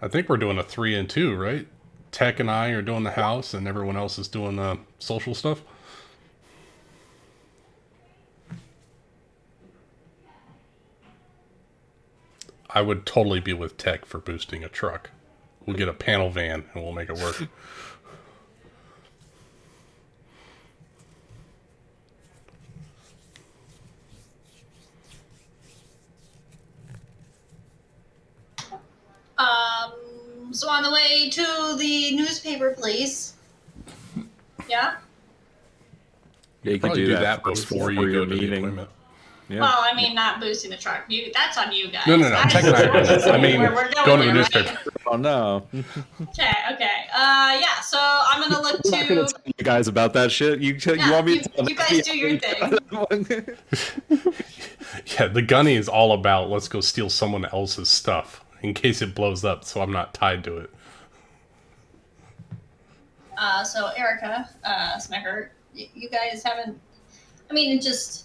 I think we're doing a 3 and 2, right? Tech and I are doing the house, and everyone else is doing the social stuff. I would totally be with Tech for boosting a truck. We'll get a panel van and we'll make it work. So on the way to the newspaper place. Yeah? Yeah, you can Probably do that before you your go to the meeting. appointment. Yeah. Well, I mean, not boosting the truck. That's on you guys. No. Tech and I are doing it. I mean, We're going to the there, newspaper. right? Oh no. Okay. Yeah. So I'm gonna look I'm not gonna to. tell you guys about that shit. You Yeah, want me to tell you them? guys do your thing. Yeah, the gunny is all about let's go steal someone else's stuff in case it blows up, so I'm not tied to it. So Erica, Smecker, you guys haven't. I mean, it just.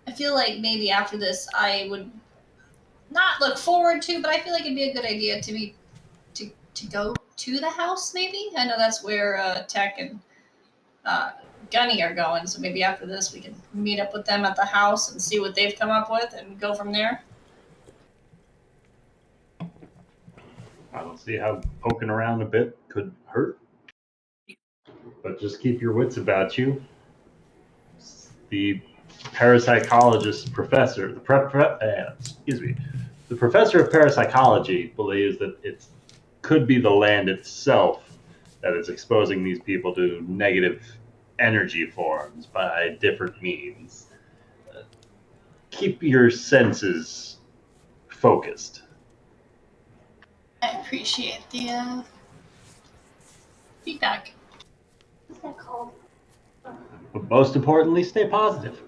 I feel like maybe after this, I would not look forward to, but I feel like it'd be a good idea to go to the house. Maybe I know that's where Tech and Gunny are going. So maybe after this, we can meet up with them at the house and see what they've come up with and go from there. I don't see how poking around a bit could hurt. But just keep your wits about you. The parapsychologist professor, the professor of parapsychology believes that it could be the land itself that is exposing these people to negative energy forms by different means. Keep your senses focused. I appreciate the feedback. What's that called? But most importantly, stay positive.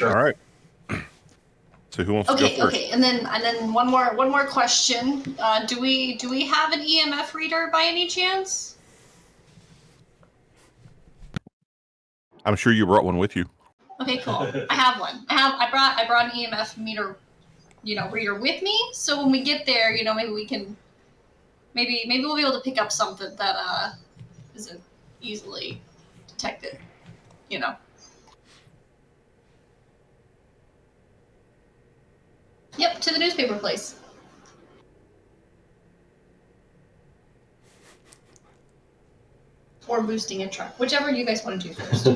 All right. So who wants to Okay, go first? okay, and then one more question. Do we have an EMF reader by any chance? I'm sure you brought one with you. Okay, cool. I have one. I brought an EMF meter, reader with me. So when we get there, maybe we can, maybe we'll be able to pick up something that isn't easily detected. Yep, to the newspaper place. Or boosting a truck, whichever you guys want to do first.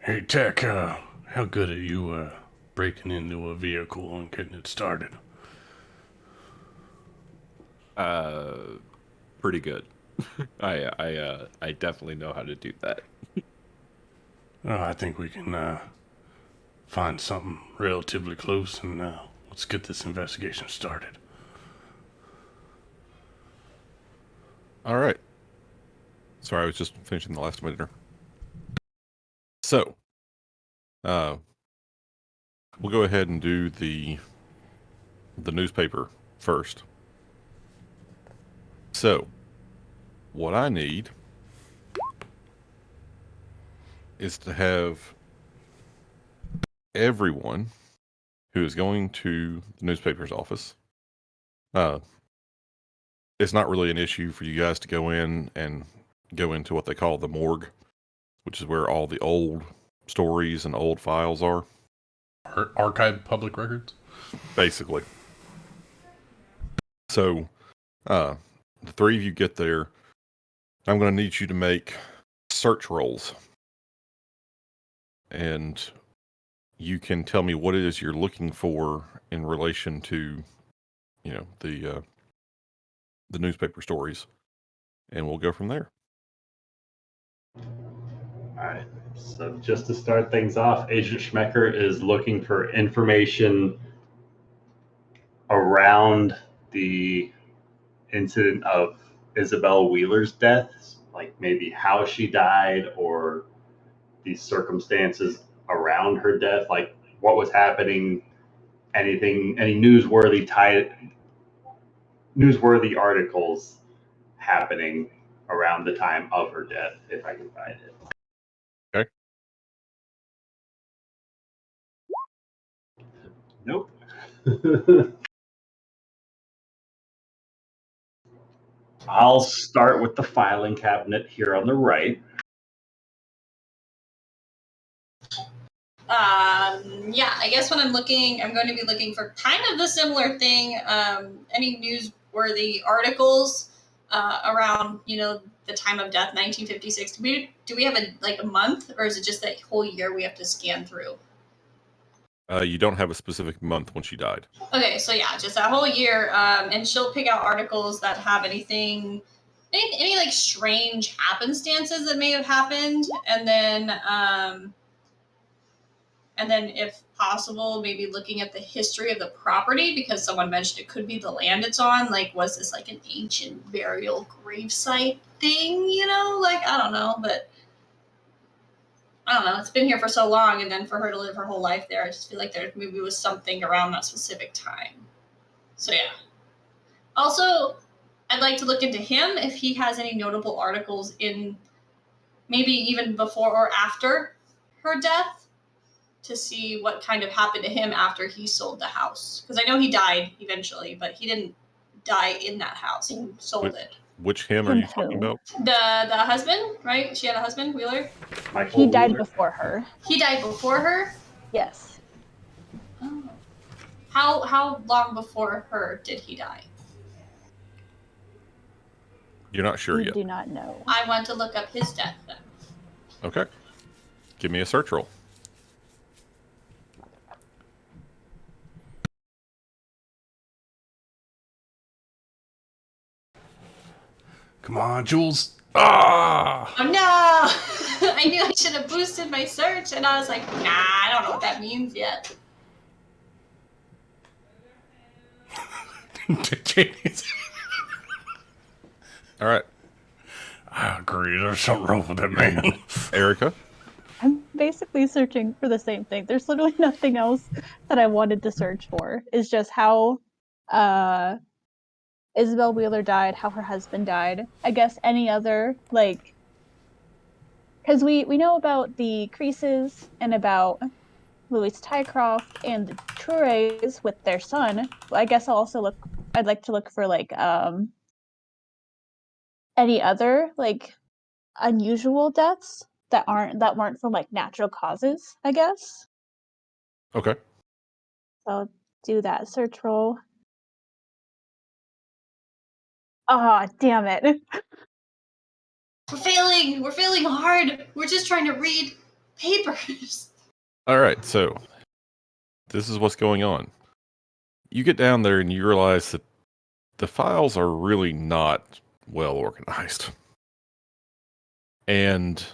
Hey, Tech, how good are you breaking into a vehicle and getting it started? Pretty good. I definitely know how to do that. Oh, I think we can find something relatively close and let's get this investigation started. All right. Sorry, I was just finishing the last minute. So, we'll go ahead and do the newspaper first. So, what I need is to have everyone who is going to the newspaper's office it's not really an issue for you guys to go in and go into what they call the morgue, which is where all the old stories and old files are, Archive public records. basically. So, the three of you get there. I'm going to need you to make search rolls, and you can tell me what it is you're looking for in relation to, the newspaper stories, and we'll go from there. All right. So just to start things off, Agent Schmecker is looking for information around the incident of Isabel Wheeler's death, like maybe how she died or the circumstances around her death, like what was happening, any newsworthy articles happening around the time of her death, if I can find it. Okay. Nope. I'll start with the filing cabinet here on the right. Yeah, I guess when I'm going to be looking for kind of the similar thing. Any newsworthy articles around, the time of death, 1956. Do we have a month, or is it just that whole year we have to scan through? You don't have a specific month when she died. Okay, so yeah, just that whole year, and she'll pick out articles that have any like strange happenstances that may have happened, and then if possible, maybe looking at the history of the property, because someone mentioned it could be the land it's on. Like, was this like an ancient burial gravesite thing? I don't know, but I don't know. It's been here for so long, and then for her to live her whole life there, I just feel like there maybe was something around that specific time. So yeah. Also, I'd like to look into him if he has any notable articles in maybe even before or after her death, to see what kind of happened to him after he sold the house. Because I know he died eventually, but he didn't die in that house. He sold it. Which him are Him you talking who? about? The husband, right? She had a husband, Wheeler. Michael He died Wheeler. before her. He died before her. Yes. Oh. How long before her did he die? You're not sure We yet. do not know. I want to look up his death then. Okay. Give me a search roll. Come on, Jules. Ah! Oh no! I knew I should have boosted my search, and I was like, nah, I don't know what that means yet. All right. I agree. There's something wrong with that man. Erica? I'm basically searching for the same thing. There's literally nothing else that I wanted to search for. It's just how Isabel Wheeler died, how her husband died. I guess any other, because we know about the Creases and about Louise Tycroft and the Toures with their son. I guess I'd like to look for any other unusual deaths that weren't from natural causes, I guess. Okay. So I'll do that search roll. Ah, oh, damn it. We're failing hard. We're just trying to read papers. All right. So this is what's going on. You get down there and you realize that the files are really not well organized. And,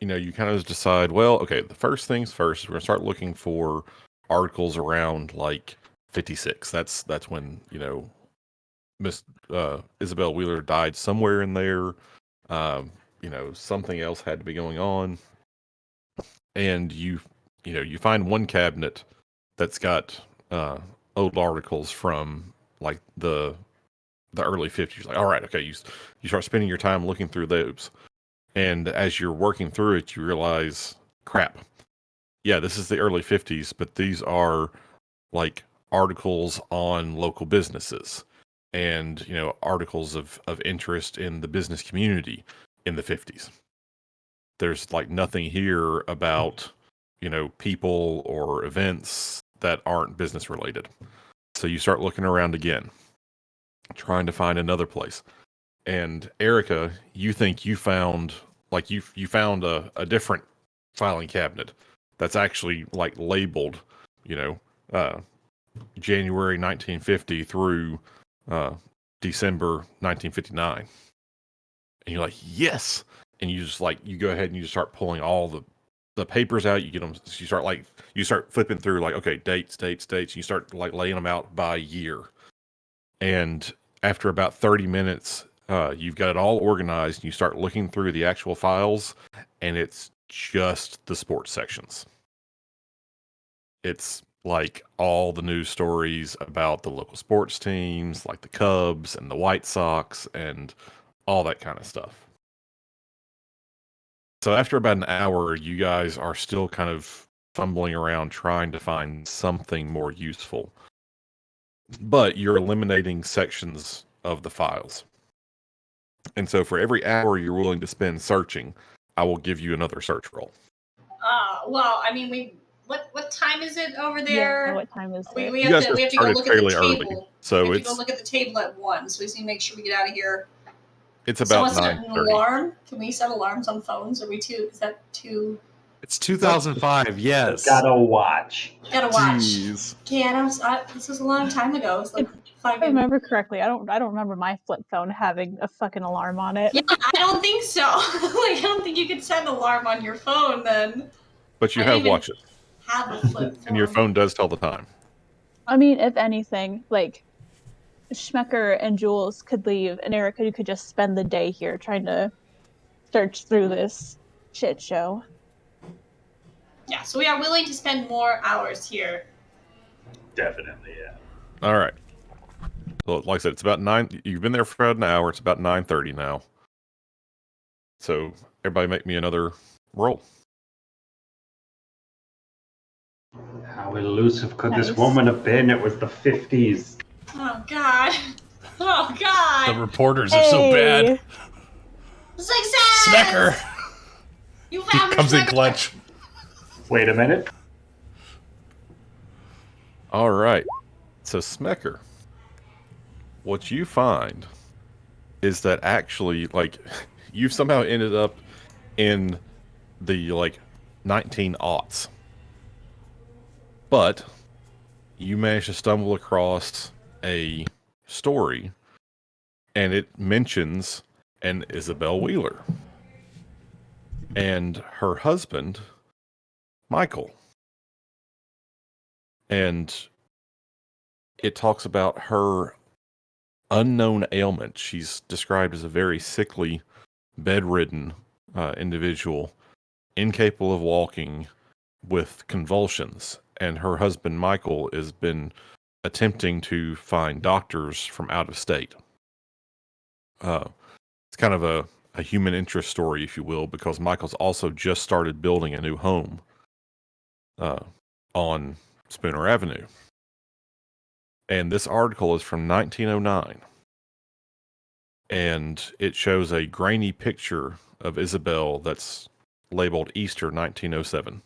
you kind of decide, well, okay, the first things first, we're going to start looking for articles around 56. That's when, Miss Isabel Wheeler died somewhere in there. Something else had to be going on. And you find one cabinet that's got old articles from the early 50s. All right, okay, you start spending your time looking through those. And as you're working through it, you realize, crap. Yeah, this is the early 50s, but these are articles on local businesses. and articles of interest in the business community in the 50s. There's like nothing here about people or events that aren't business related. So you start looking around again, trying to find another place. And Erica, you think you found you found a different filing cabinet that's actually like labeled, January 1950 through December 1959. And you're like, yes. And you just you go ahead and you just start pulling all the papers out. You get them. You start flipping through okay, dates. You start laying them out by year. And after about 30 minutes, you've got it all organized. And you start looking through the actual files, and it's just the sports sections. It's like all the news stories about the local sports teams, like the Cubs and the White Sox and all that kind of stuff. So after about an hour, you guys are still kind of fumbling around trying to find something more useful. But you're eliminating sections of the files. And so for every hour you're willing to spend searching, I will give you another search roll. Well, I mean, what time is it over there? Yeah, what time is it? We have to go started look at fairly the table. early, so we have it's to go look at the table at 1, so we need to make sure we get out of here. it's about Someone set an 9:30. alarm. Can we set alarms on phones? Is that too? It's 2005. Yes. Gotta watch. Gotta watch. Jeez. Yeah, this was a long time ago. It's like If I remember correctly, I don't remember my flip phone having a fucking alarm on it. Yeah, I don't think so. I don't think you could set an alarm on your phone then. But you I have didn't even watches, have a flip phone. and your phone does tell the time. I mean, if anything, Schmecker and Jules could leave, and Erica, you could just spend the day here trying to search through this shit show. Yeah, so we are willing to spend more hours here. Definitely, yeah. All right. So, like I said, it's about 9. You've been there for about an hour. It's about 9:30 now. So, everybody, make me another roll. How elusive could this Nice. woman have been? It was the 50s. Oh God. Oh God. The reporters are so bad. Success. Smecker You found comes in Smecker. clutch. Wait a minute. All right. So, Smecker, what you find is that actually, you've somehow ended up in the 1900s, but you managed to stumble across a story, and it mentions an Isabel Wheeler and her husband, Michael. And it talks about her unknown ailment. She's described as a very sickly, bedridden individual, incapable of walking, with convulsions. And her husband, Michael, has been attempting to find doctors from out of state. It's kind of a human interest story, if you will, because Michael's also just started building a new home on Spooner Avenue. And this article is from 1909. And it shows a grainy picture of Isabel that's labeled Easter 1907.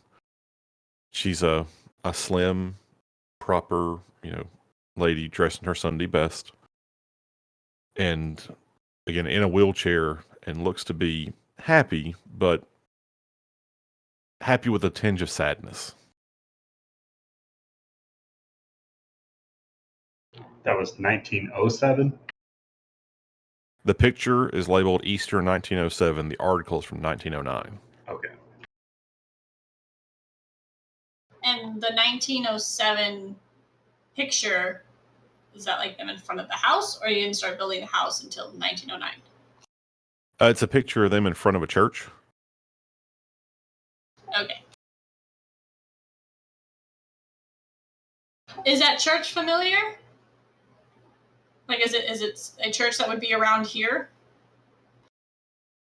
She's a slim, proper, lady dressed in her Sunday best. And again, in a wheelchair, and looks to be happy, but happy with a tinge of sadness. That was 1907. The picture is labeled Easter 1907. The article is from 1909. Okay. And the 1907 picture, is that them in front of the house, or you didn't start building the house until 1909? It's a picture of them in front of a church. Okay. Is that church familiar? Is it a church that would be around here?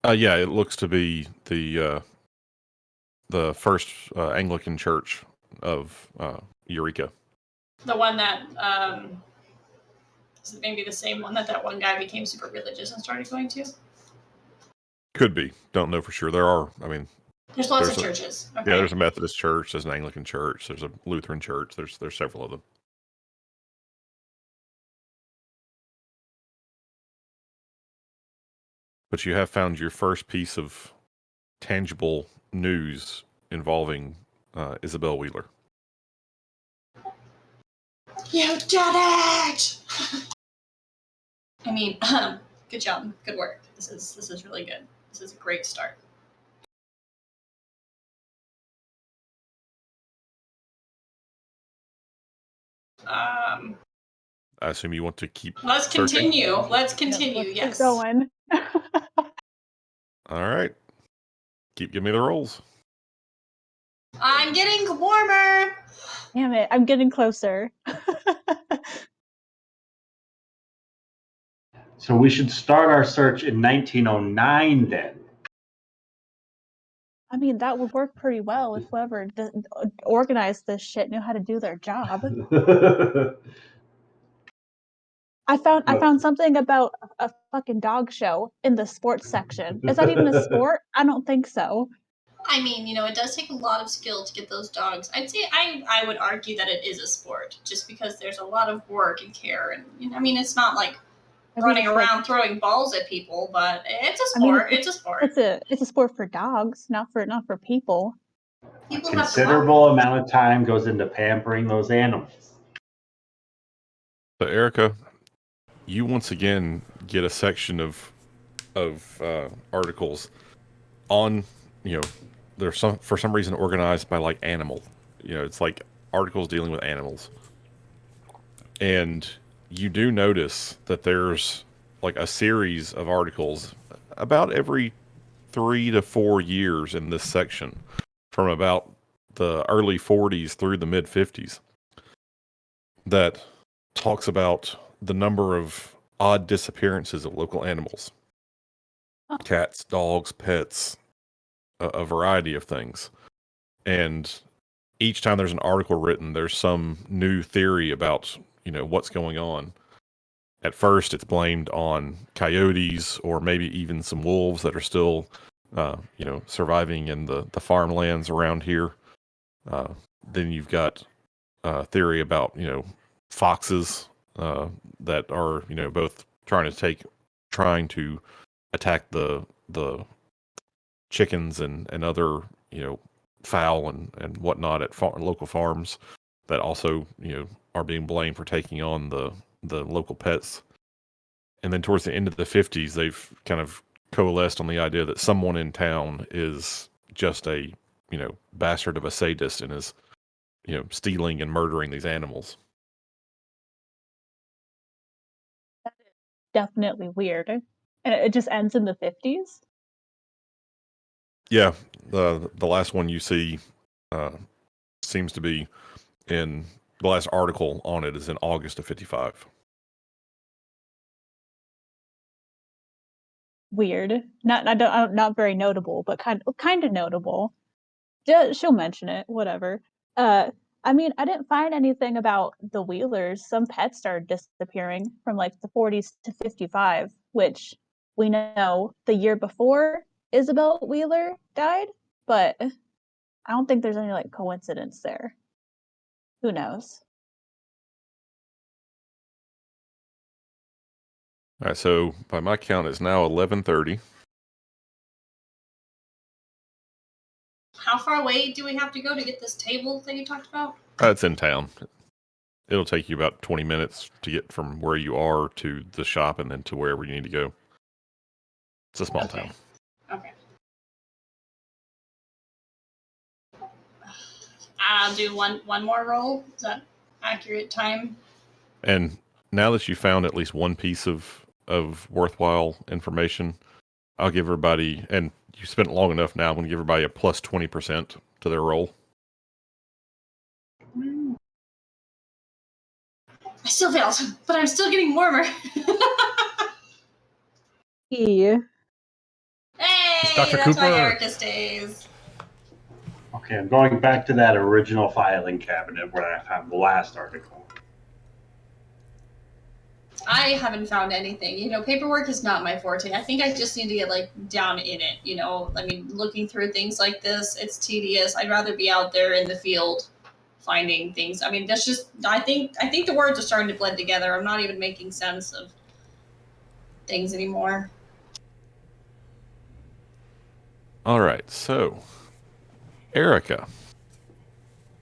Yeah, it looks to be the first Anglican church of Eureka. The one that Is it maybe the same one that one guy became super religious and started going to? Could be. Don't know for sure. There are. I mean, There's lots of There's a- churches. Okay. yeah. There's a Methodist church. There's an Anglican church. There's a Lutheran church. There's several of them. But you have found your first piece of tangible news involving Isabel Wheeler. You did it! I mean, good job, good work. This is really good. This is a great start. I assume you want to keep. Let's searching? continue. Let's continue. Let's Yes. keep going. All right. Keep giving me the rolls. I'm getting warmer. Damn it, I'm getting closer. So we should start our search in 1909 then. I mean, that would work pretty well if whoever organized this shit knew how to do their job. I found something about a fucking dog show in the sports section. Is that even a sport? I don't think so. I mean, it does take a lot of skill to get those dogs. I'd say I would argue that it is a sport, just because there's a lot of work and care, and I mean, it's not like running around throwing balls at people, but it's a sport. It's a sport. It's a sport for dogs, not for people. People A have to considerable amount of time goes into pampering those animals. So, Erica, you once again get a section of articles on, they're for some reason organized by like animal. It's like articles dealing with animals. And you do notice that there's like a series of articles about every 3 to 4 years in this section, from about the early 40s through the mid 50s, that talks about the number of odd disappearances of local animals. Cats, dogs, pets, a variety of things. And each time there's an article written, there's some new theory about, what's going on. At first, it's blamed on coyotes or maybe even some wolves that are still, surviving in the farmlands around here. Then you've got theory about, foxes that are, both trying to attack the chickens and other, fowl and whatnot at local farms that also, are being blamed for taking on the local pets. And then towards the end of the 50s, they've kind of coalesced on the idea that someone in town is just a, bastard of a sadist and is, stealing and murdering these animals. Definitely weird. And it just ends in the 50s? Yeah, the last one you see seems to be in the last article on it is in August of 55. Weird. Not very notable, but kind of notable. She'll mention it, whatever. I mean, I didn't find anything about the Wheelers. Some pets started disappearing from like the 40s to 55, which we know the year before Isabel Wheeler died, but I don't think there's any like coincidence there. Who knows? All right, so by my count, it's now 11:30. How far away do we have to go to get this table that you talked about? It's in town. It'll take you about 20 minutes to get from where you are to the shop and then to wherever you need to go. It's a small town. Okay. I'll do one more roll. Is that accurate time? And now that you found at least one piece of worthwhile information, I'll give everybody, and you spent long enough now, I'm going to give everybody a plus 20% to their roll. I still failed, but I'm still getting warmer. Yeah. Hey, Dr. that's why Cooper. Erica stays. Okay, I'm going back to that original filing cabinet where I found the last article. I haven't found anything. Paperwork is not my forte. I think I just need to get down in it. I mean, looking through things like this, it's tedious. I'd rather be out there in the field finding things. I mean, that's just. I think the words are starting to blend together. I'm not even making sense of things anymore. All right, so Erica,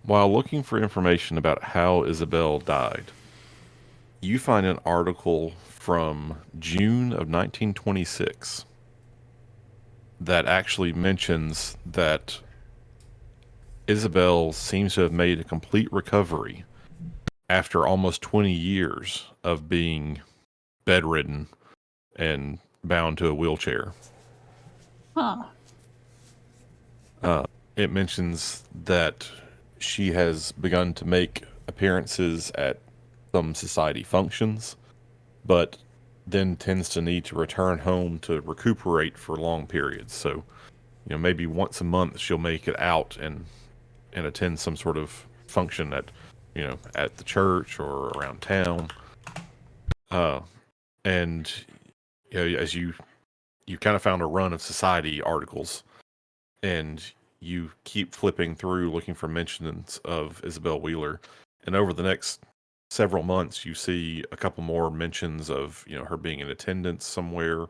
while looking for information about how Isabel died, you find an article from June of 1926 that actually mentions that Isabel seems to have made a complete recovery after almost 20 years of being bedridden and bound to a wheelchair. Huh. It mentions that she has begun to make appearances at some society functions, but then tends to need to return home to recuperate for long periods. So, maybe once a month she'll make it out and attend some sort of function at, at the church or around town. And as you kind of found a run of society articles, and you keep flipping through looking for mentions of Isabel Wheeler, and over the next several months you see a couple more mentions of her being in attendance somewhere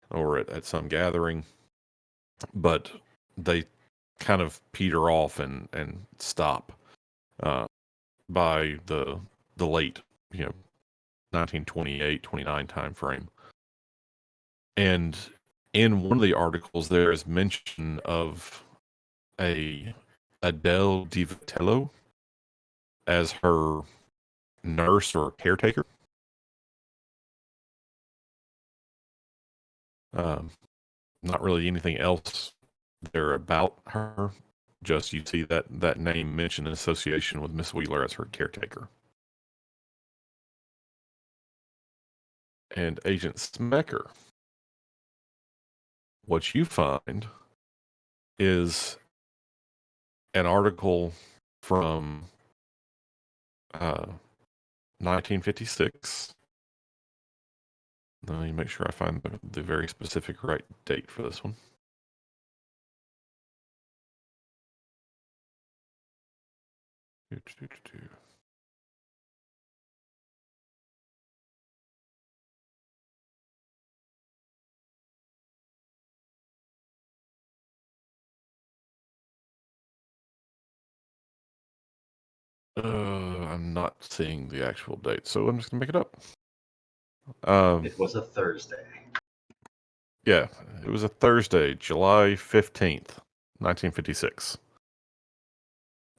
or at some gathering, but they kind of peter off and stop by the late 1928 29 time frame. And in one of the articles there is mention of a Adele Di Vitello as her nurse or caretaker. Not really anything else there about her. Just you see that name mentioned in association with Miss Wheeler as her caretaker. And Agent Smecker, what you find is an article from 1956. Let me make sure I find the very specific right date for this one. I'm not seeing the actual date, so I'm just gonna make it up. It was a Thursday. Yeah, it was a Thursday, July 15th, 1956,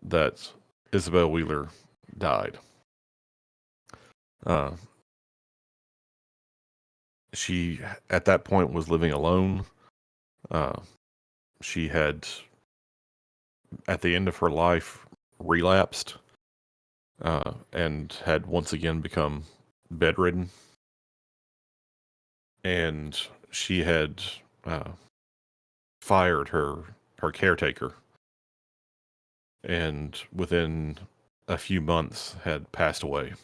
that Isabel Wheeler died. She, at that point, was living alone. She had, at the end of her life, relapsed and had once again become bedridden. And she had fired her caretaker, and within a few months had passed away.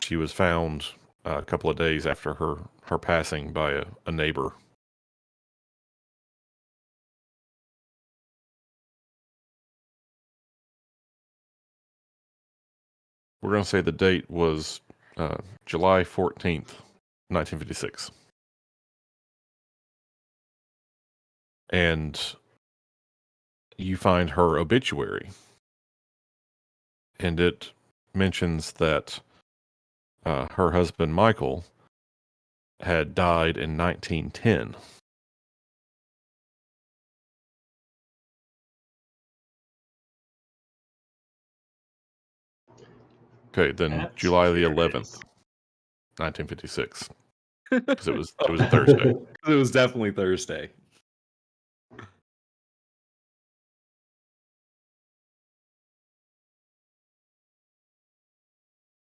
She was found a couple of days after her passing by a neighbor. We're going to say the date was July 14th, 1956. And you find her obituary, and it mentions that her husband, Michael, had died in 1910. Okay, then That's July the curious. 11th, 1956, because it was a Thursday. It was definitely Thursday. It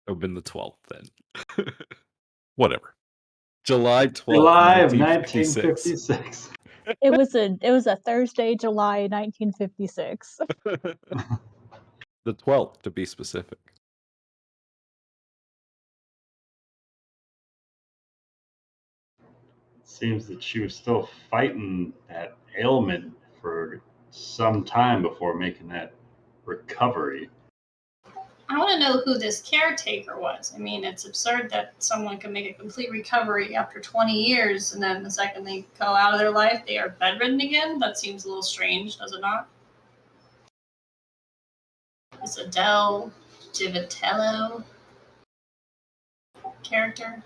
would have been the 12th then. Whatever. July 12th, July of 1956. 1956. It was a Thursday, July 1956. The 12th, to be specific. seems that she was still fighting that ailment for some time before making that recovery. I want to know who this caretaker was. I mean, it's absurd that someone can make a complete recovery after 20 years and then the second they go out of their life, they are bedridden again. That seems a little strange, does it not? Is Adele Divitello character?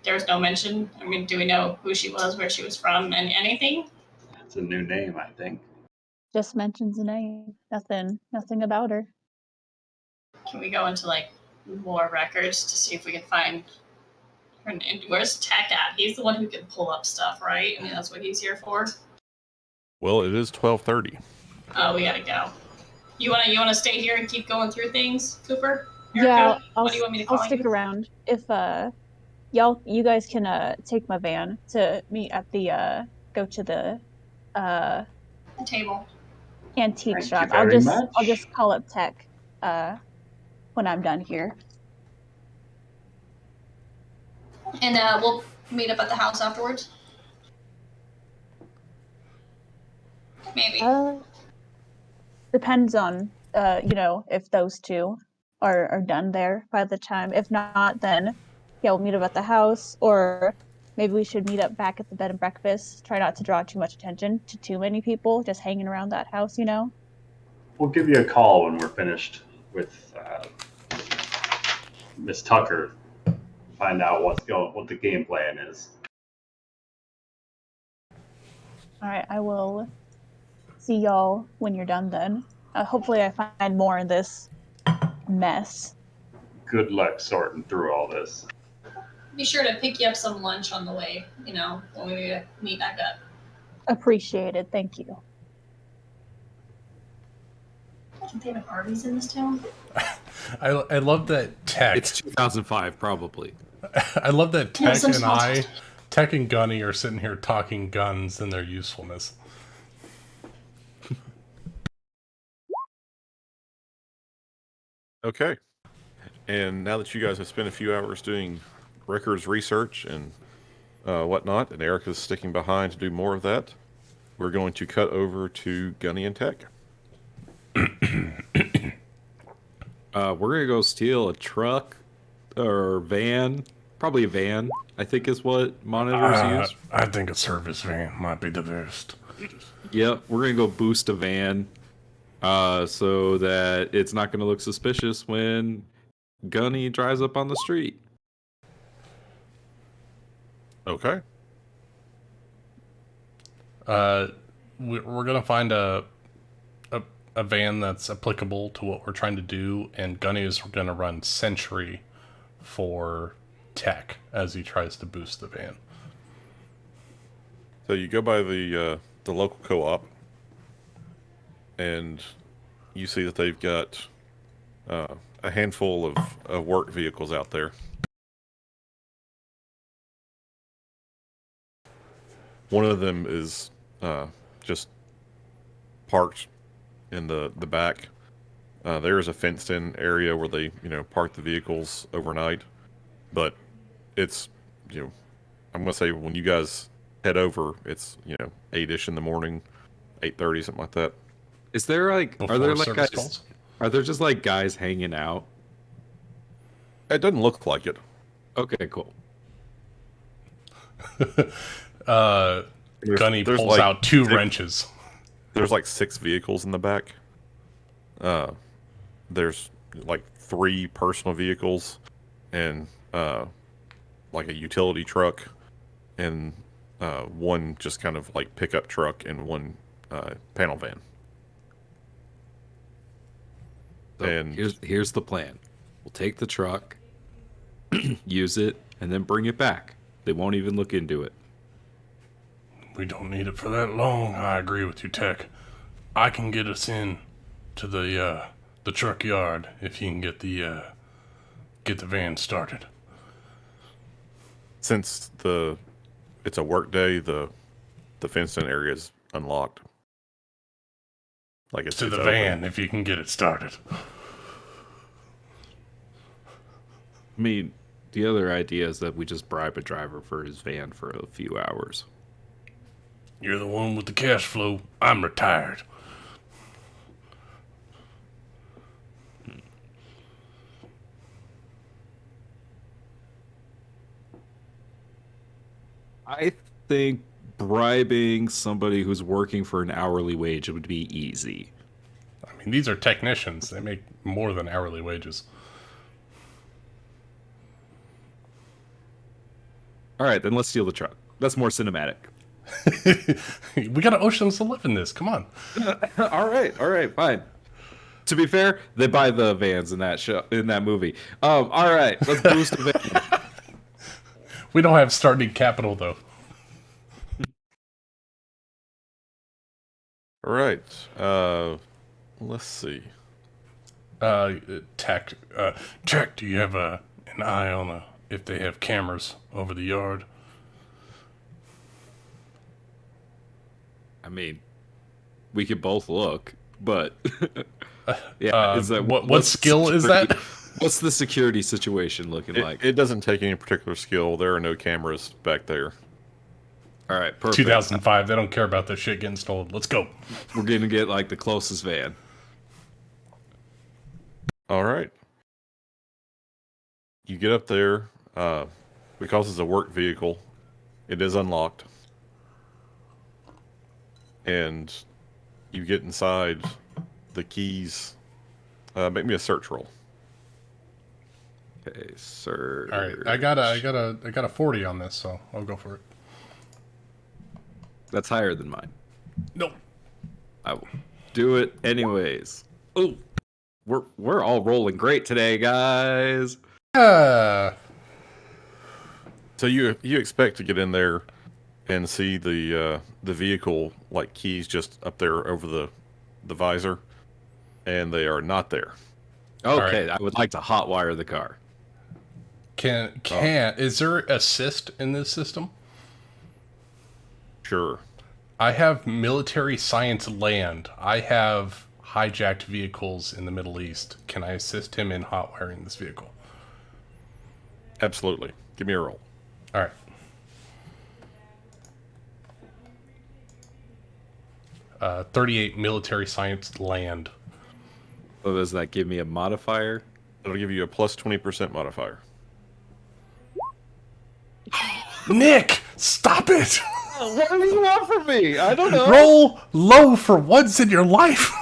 There's no mention? I mean, do we know who she was, where she was from, and anything? It's a new name, I think. Just mentions the name. Nothing about her. Can we go into like more records to see if we can find her name? Where's Tech at? He's the one who can pull up stuff, right? I mean, that's what he's here for. Well, it is 12:30. Oh, we gotta go. You wanna stay here and keep going through things, Cooper? Yeah, Erica? What do you want me to I'll call stick you? around. If you guys can take my van to meet at the go to the The table. antique Thank you shop. very I'll much. just call up Tech when I'm done here. And we'll meet up at the house afterwards. Maybe. Depends on if those two are done there by the time. If not, then yeah, we'll meet up at the house, or maybe we should meet up back at the bed and breakfast. Try not to draw too much attention to too many people just hanging around that house, you know. We'll give you a call when we're finished with Miss Tucker. Find out what the game plan is. All right, I will see y'all when you're done then. Hopefully I find more in this mess. Good luck sorting through all this. Be sure to pick you up some lunch on the way, when we meet back up. Appreciated, thank you. Can't they have Arby's in this town? I love that Tech. It's 2005, probably. I love that Yeah, Tech some and small town. Tech and Gunny are sitting here talking guns and their usefulness. Okay. And now that you guys have spent a few hours doing records research and whatnot, and Erica's sticking behind to do more of that, we're going to cut over to Gunny and Tech. We're gonna go steal a truck or van, probably a van. I think is what monitors use. I think a service van might be the best. Yep, we're gonna go boost a van, so that it's not gonna look suspicious when Gunny drives up on the street. Okay. We're gonna find a van that's applicable to what we're trying to do, and Gunny is gonna run sentry for Tech as he tries to boost the van. So you go by the local co-op, and you see that they've got a handful of work vehicles out there. One of them is just parked in the back. There is a fenced-in area where they park the vehicles overnight, but it's I'm gonna say when you guys head over, it's 8ish in the morning, 8:30, something like that. Is there are Before there like service guys? calls? Are there just like guys hanging out? It doesn't look like it. Okay, cool. Gunny there's pulls like out two 6 wrenches. There's like 6 vehicles in the back. There's like 3 personal vehicles and like a utility truck and one just kind of like pickup truck and one panel van. So And here's the plan. We'll take the truck, use it, and then bring it back. They won't even look into it. We don't need it for that long. I agree with you, Tech. I can get us in to the truck yard if you can get the van started. since it's a work day, the fenced-in area is unlocked. Like it's To it's the open. van if you can get it started. I mean, The other idea is that we just bribe a driver for his van for a few hours. You're the one with the cash flow. I'm retired. I think bribing somebody who's working for an hourly wage would be easy. I mean, these are technicians. They make more than hourly wages. All right, then let's steal the truck. That's more cinematic. We got an Ocean's 11 this. Come on. all right, fine. To be fair, they buy the vans in that show, in that movie. All right, let's boost the van. We don't have starting capital, though. All right. Let's see. Tech, do you have an eye on if they have cameras over the yard? I mean, we could both look, but yeah. Is that what skill is that? What's the security situation looking like? It doesn't take any particular skill. There are no cameras back there. All right, perfect. 2005. They don't care about this shit getting stolen. Let's go. We're gonna get like the closest van. All right. You get up there. Because it's a work vehicle, it is unlocked. And you get inside. The keys. Make me a search roll. Okay, sir. All right, I got a 40 on this, so I'll go for it. That's higher than mine. Nope. I will do it anyways. Oh, we're all rolling great today, guys. So you expect to get in there and see the vehicle like keys just up there over the visor, and they are not there. Okay, right. I would like to hotwire the car. Is there assist in this system? Sure. I have military science land. I have hijacked vehicles in the Middle East. Can I assist him in hotwiring this vehicle? Absolutely. Give me a roll. All right. 38 military science land. So does that give me a modifier? It'll give you a plus 20% modifier. Nick, stop it! What do you want from me? I don't know. Roll low for once in your life.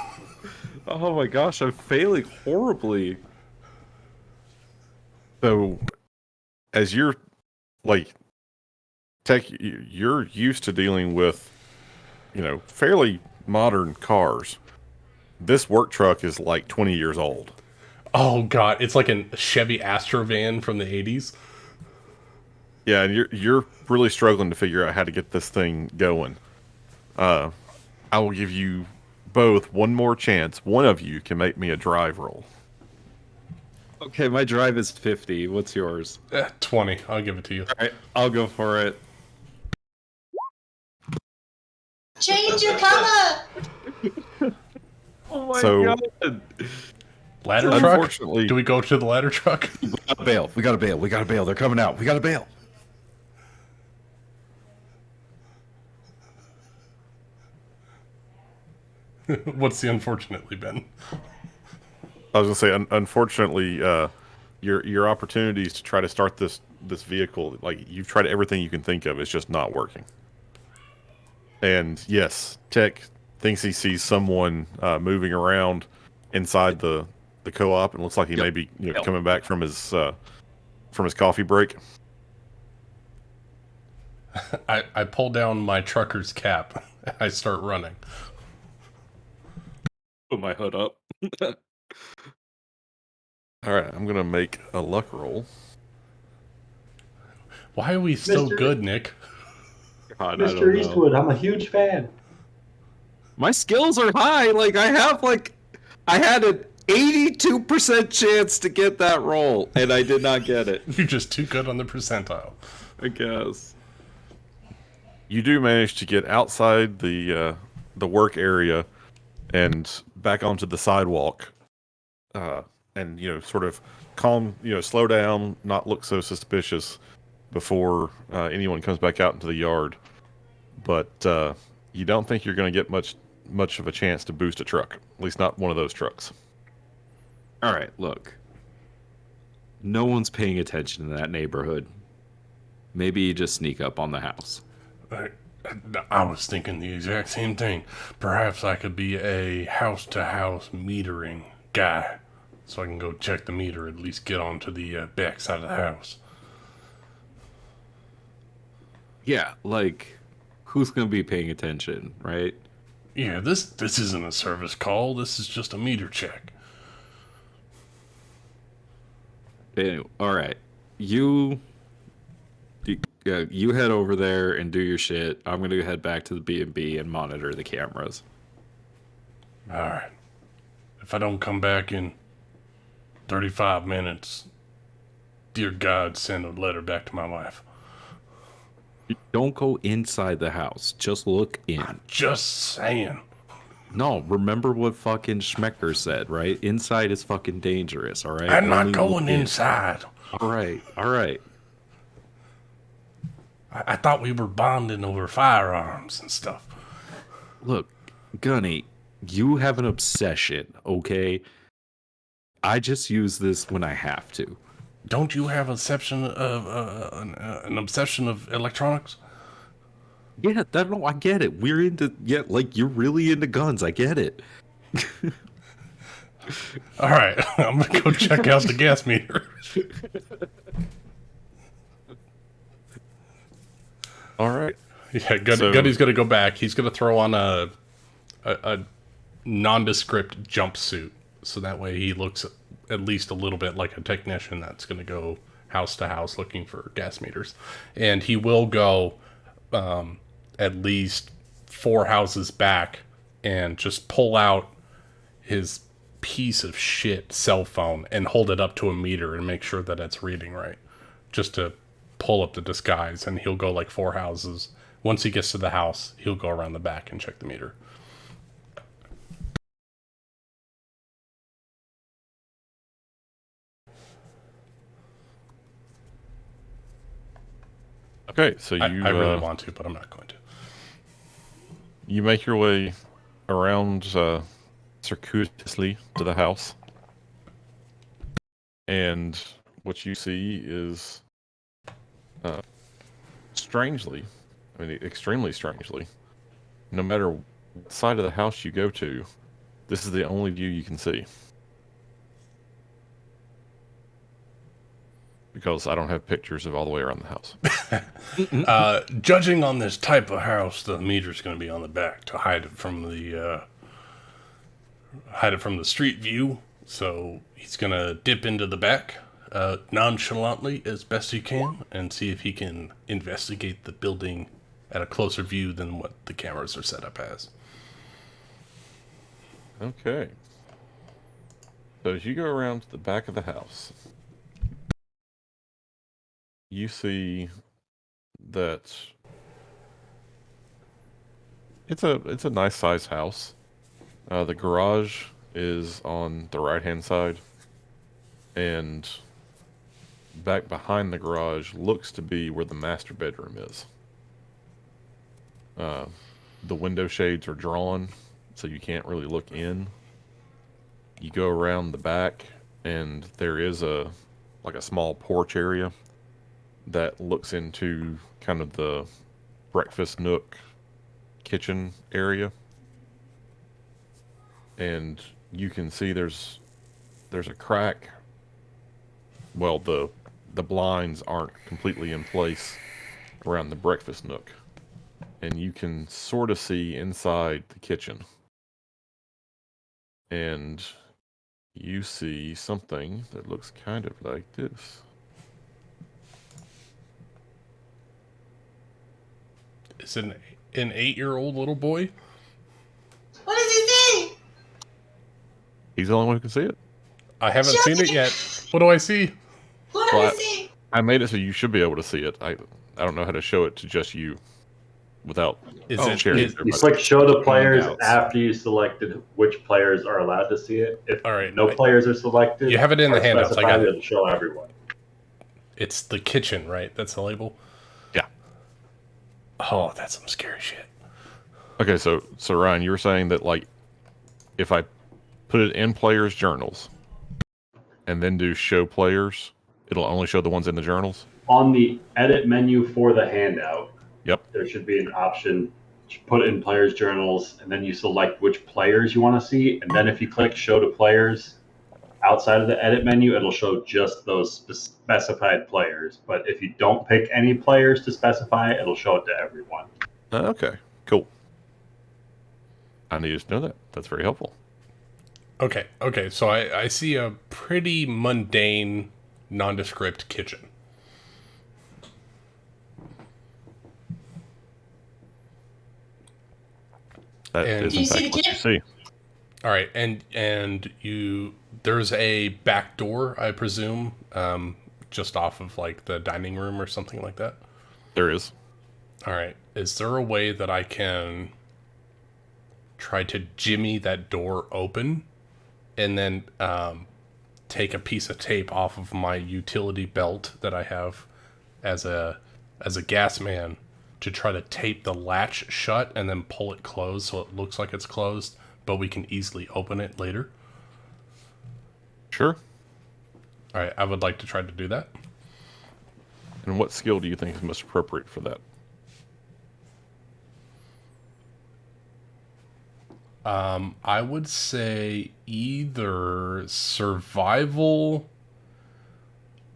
Oh my gosh, I'm failing horribly. So, as you're like tech, you're used to dealing with, fairly modern cars. This work truck is like 20 years old. Oh god, it's like a Chevy Astro van from the 80s. Yeah, and you're really struggling to figure out how to get this thing going. I will give you both one more chance. One of you can make me a drive roll. Okay, my drive is 50. What's yours? 20. I'll give it to you. All right, I'll go for it. Change your color. Oh my So- god. Ladder truck? Unfortunately, Do we go to the ladder truck? We gotta bail. We gotta bail. We gotta bail. They're coming out. We gotta bail. What's the unfortunately, Ben? I was gonna say, unfortunately, your opportunities to try to start this vehicle, like you've tried everything you can think of, it's just not working. And yes, Tech thinks he sees someone moving around inside the co-op, and looks like he may be coming back from his coffee break. I pull down my trucker's cap. I start running. Put my hood up. All right, I'm gonna make a luck roll. Why are we so Mr. good, Nick? God, I don't Mr. know. Eastwood, I'm a huge fan. My skills are high. I had an 82% chance to get that roll, and I did not get it. You're just too good on the percentile. I guess. You do manage to get outside the work area and back onto the sidewalk, and sort of calm, slow down, not look so suspicious before anyone comes back out into the yard. But you don't think you're going to get much of a chance to boost a truck, at least not one of those trucks. All right, look. No one's paying attention to that neighborhood. Maybe you just sneak up on the house. I was thinking the exact same thing. Perhaps I could be a house-to-house metering guy, so I can go check the meter, at least get onto the back side of the house. Yeah, like, who's going to be paying attention, right? Yeah, this isn't a service call. This is just a meter check. Anyway, all right. You head over there and do your shit. I'm going to head back to the B&B and monitor the cameras. All right. If I don't come back in 35 minutes, dear God, send a letter back to my wife. Don't go inside the house. Just look in. Just saying. No, remember what fucking Schmecker said, right? Inside is fucking dangerous, all right? I'm not Only going look in. inside. All right, all right. I thought we were bonding over firearms and stuff. Look, Gunny, you have an obsession, okay? I just use this when I have to. Don't you have an obsession of electronics? Yeah, no, I get it. We're into, like, you're really into guns. I get it. All right, I'm gonna go check out the gas meter. All right. Yeah, Gunny's gonna go back. He's gonna throw on a nondescript jumpsuit, so that way he looks at least a little bit like a technician that's gonna go house to house looking for gas meters, and he will go at least 4 houses back and just pull out his piece of shit cell phone and hold it up to a meter and make sure that it's reading right, just to pull up the disguise. And he'll go like 4 houses. Once he gets to the house, he'll go around the back and check the meter. Okay, so you I really want to, but I'm not going to. You make your way around circuitously to the house, and what you see is, strangely, I mean, extremely strangely, no matter what side of the house you go to, this is the only view you can see. Because I don't have pictures of all the way around the house. Judging on this type of house, the meter's going to be on the back to hide it from the street view. So he's going to dip into the back nonchalantly as best he can and see if he can investigate the building at a closer view than what the cameras are set up as. Okay. So as you go around to the back of the house, you see that it's a nice sized house. The garage is on the right hand side, and back behind the garage looks to be where the master bedroom is. The window shades are drawn, so you can't really look in. You go around the back, and there is a small porch area that looks into kind of the breakfast nook kitchen area. And you can see there's a crack. Well, the blinds aren't completely in place around the breakfast nook. And you can sort of see inside the kitchen. And you see something that looks kind of like this. Is it an 8-year-old little boy? What does he see? He's the only one who can see it. I haven't seen it yet. What do I see? What do Well, I see? I made it so you should be able to see it. I don't know how to show it to just you. without Is Oh, it sharing. is- You click show to players Hangouts. after you selected which players are allowed to see it. If All right. no players are selected, You have it in the or handouts, I got specified, it. it'll show everyone. It's the kitchen, right? That's the label. Yeah. Oh, that's some scary shit. Okay, so Ryan, you were saying that like if I put it in players' journals and then do show players, it'll only show the ones in the journals? On the edit menu for the handout, Yep. there should be an option to put in players' journals, and then you select which players you want to see. And then if you click show to players outside of the edit menu, it'll show just those specified players. But if you don't pick any players to specify, it'll show it to everyone. Okay, cool. I needed to know that. That's very helpful. Okay. So I see a pretty mundane, nondescript kitchen. That And- is Do in you see fact the what you kid? see. All right, and you there's a back door, I presume, just off of like the dining room or something like that. There is. All right, is there a way that I can try to jimmy that door open, and then take a piece of tape off of my utility belt that I have as a gas man to try to tape the latch shut and then pull it closed so it looks like it's closed, but we can easily open it later? Sure. All right, I would like to try to do that. And what skill do you think is most appropriate for that? I would say either survival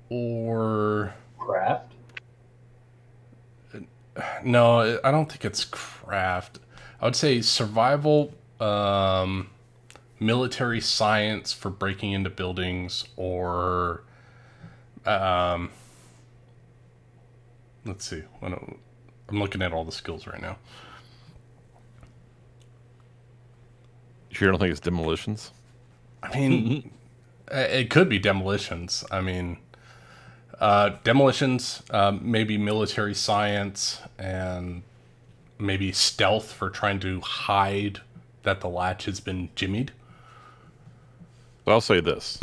or... Craft. No, I don't think it's craft. I would say survival, military science for breaking into buildings, or let's see. I'm looking at all the skills right now. You sure don't think it's demolitions? I mean, it could be demolitions. I mean, demolitions, maybe military science, and maybe stealth for trying to hide that the latch has been jimmied. But I'll say this,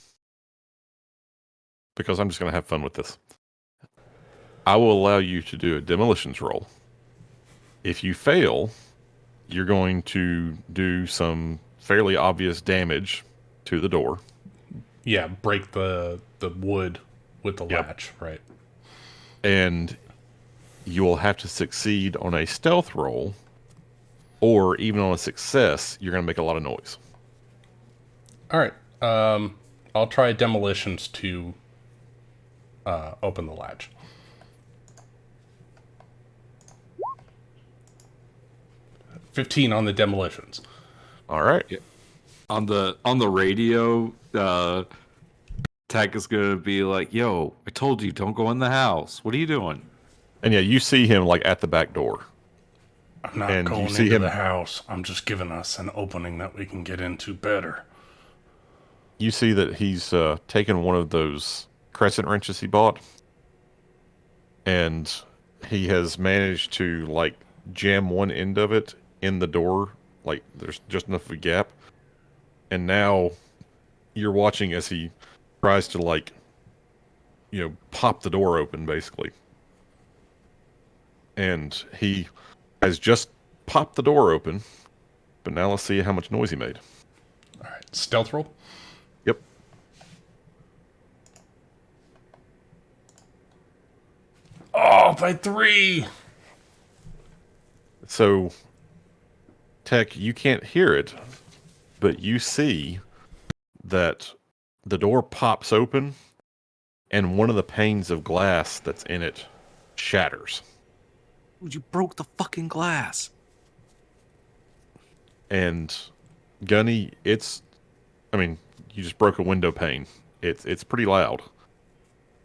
because I'm just going to have fun with this. I will allow you to do a demolitions roll. If you fail, you're going to do some fairly obvious damage to the door. Yeah, break the wood with the Yep. latch, right? And you will have to succeed on a stealth roll, or even on a success, you're going to make a lot of noise. All right. I'll try demolitions to open the latch. $15 on the demolitions. All right. On the radio, Tech is gonna be like, "Yo, I told you, don't go in the house. What are you doing?" And yeah, you see him like at the back door. I'm not And you going see into him- the house. I'm just giving us an opening that we can get into better. You see that he's taken one of those crescent wrenches he bought, and he has managed to like jam one end of it in the door, like there's just enough of a gap. And now you're watching as he tries to like, pop the door open basically. And he has just popped the door open, but now let's see how much noise he made. All right. Stealth roll. Yep. Oh, by 3. So, Tech, you can't hear it, but you see that the door pops open and one of the panes of glass that's in it shatters. Dude, you broke the fucking glass. And Gunny, you just broke a window pane. It's pretty loud.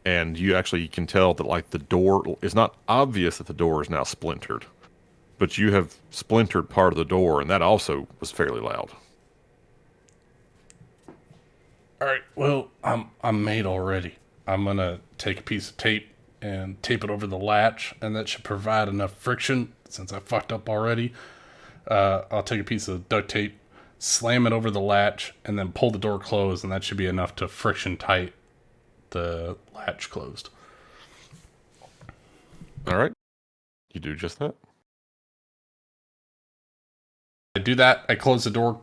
And you actually can tell that like the door is not obvious that the door is now splintered. But you have splintered part of the door, and that also was fairly loud. All right. Well, I'm made already. I'm gonna take a piece of tape and tape it over the latch, and that should provide enough friction. Since I fucked up already, I'll take a piece of duct tape, slam it over the latch, and then pull the door closed, and that should be enough to friction tight the latch closed. All right. You do just that. I do that, I close the door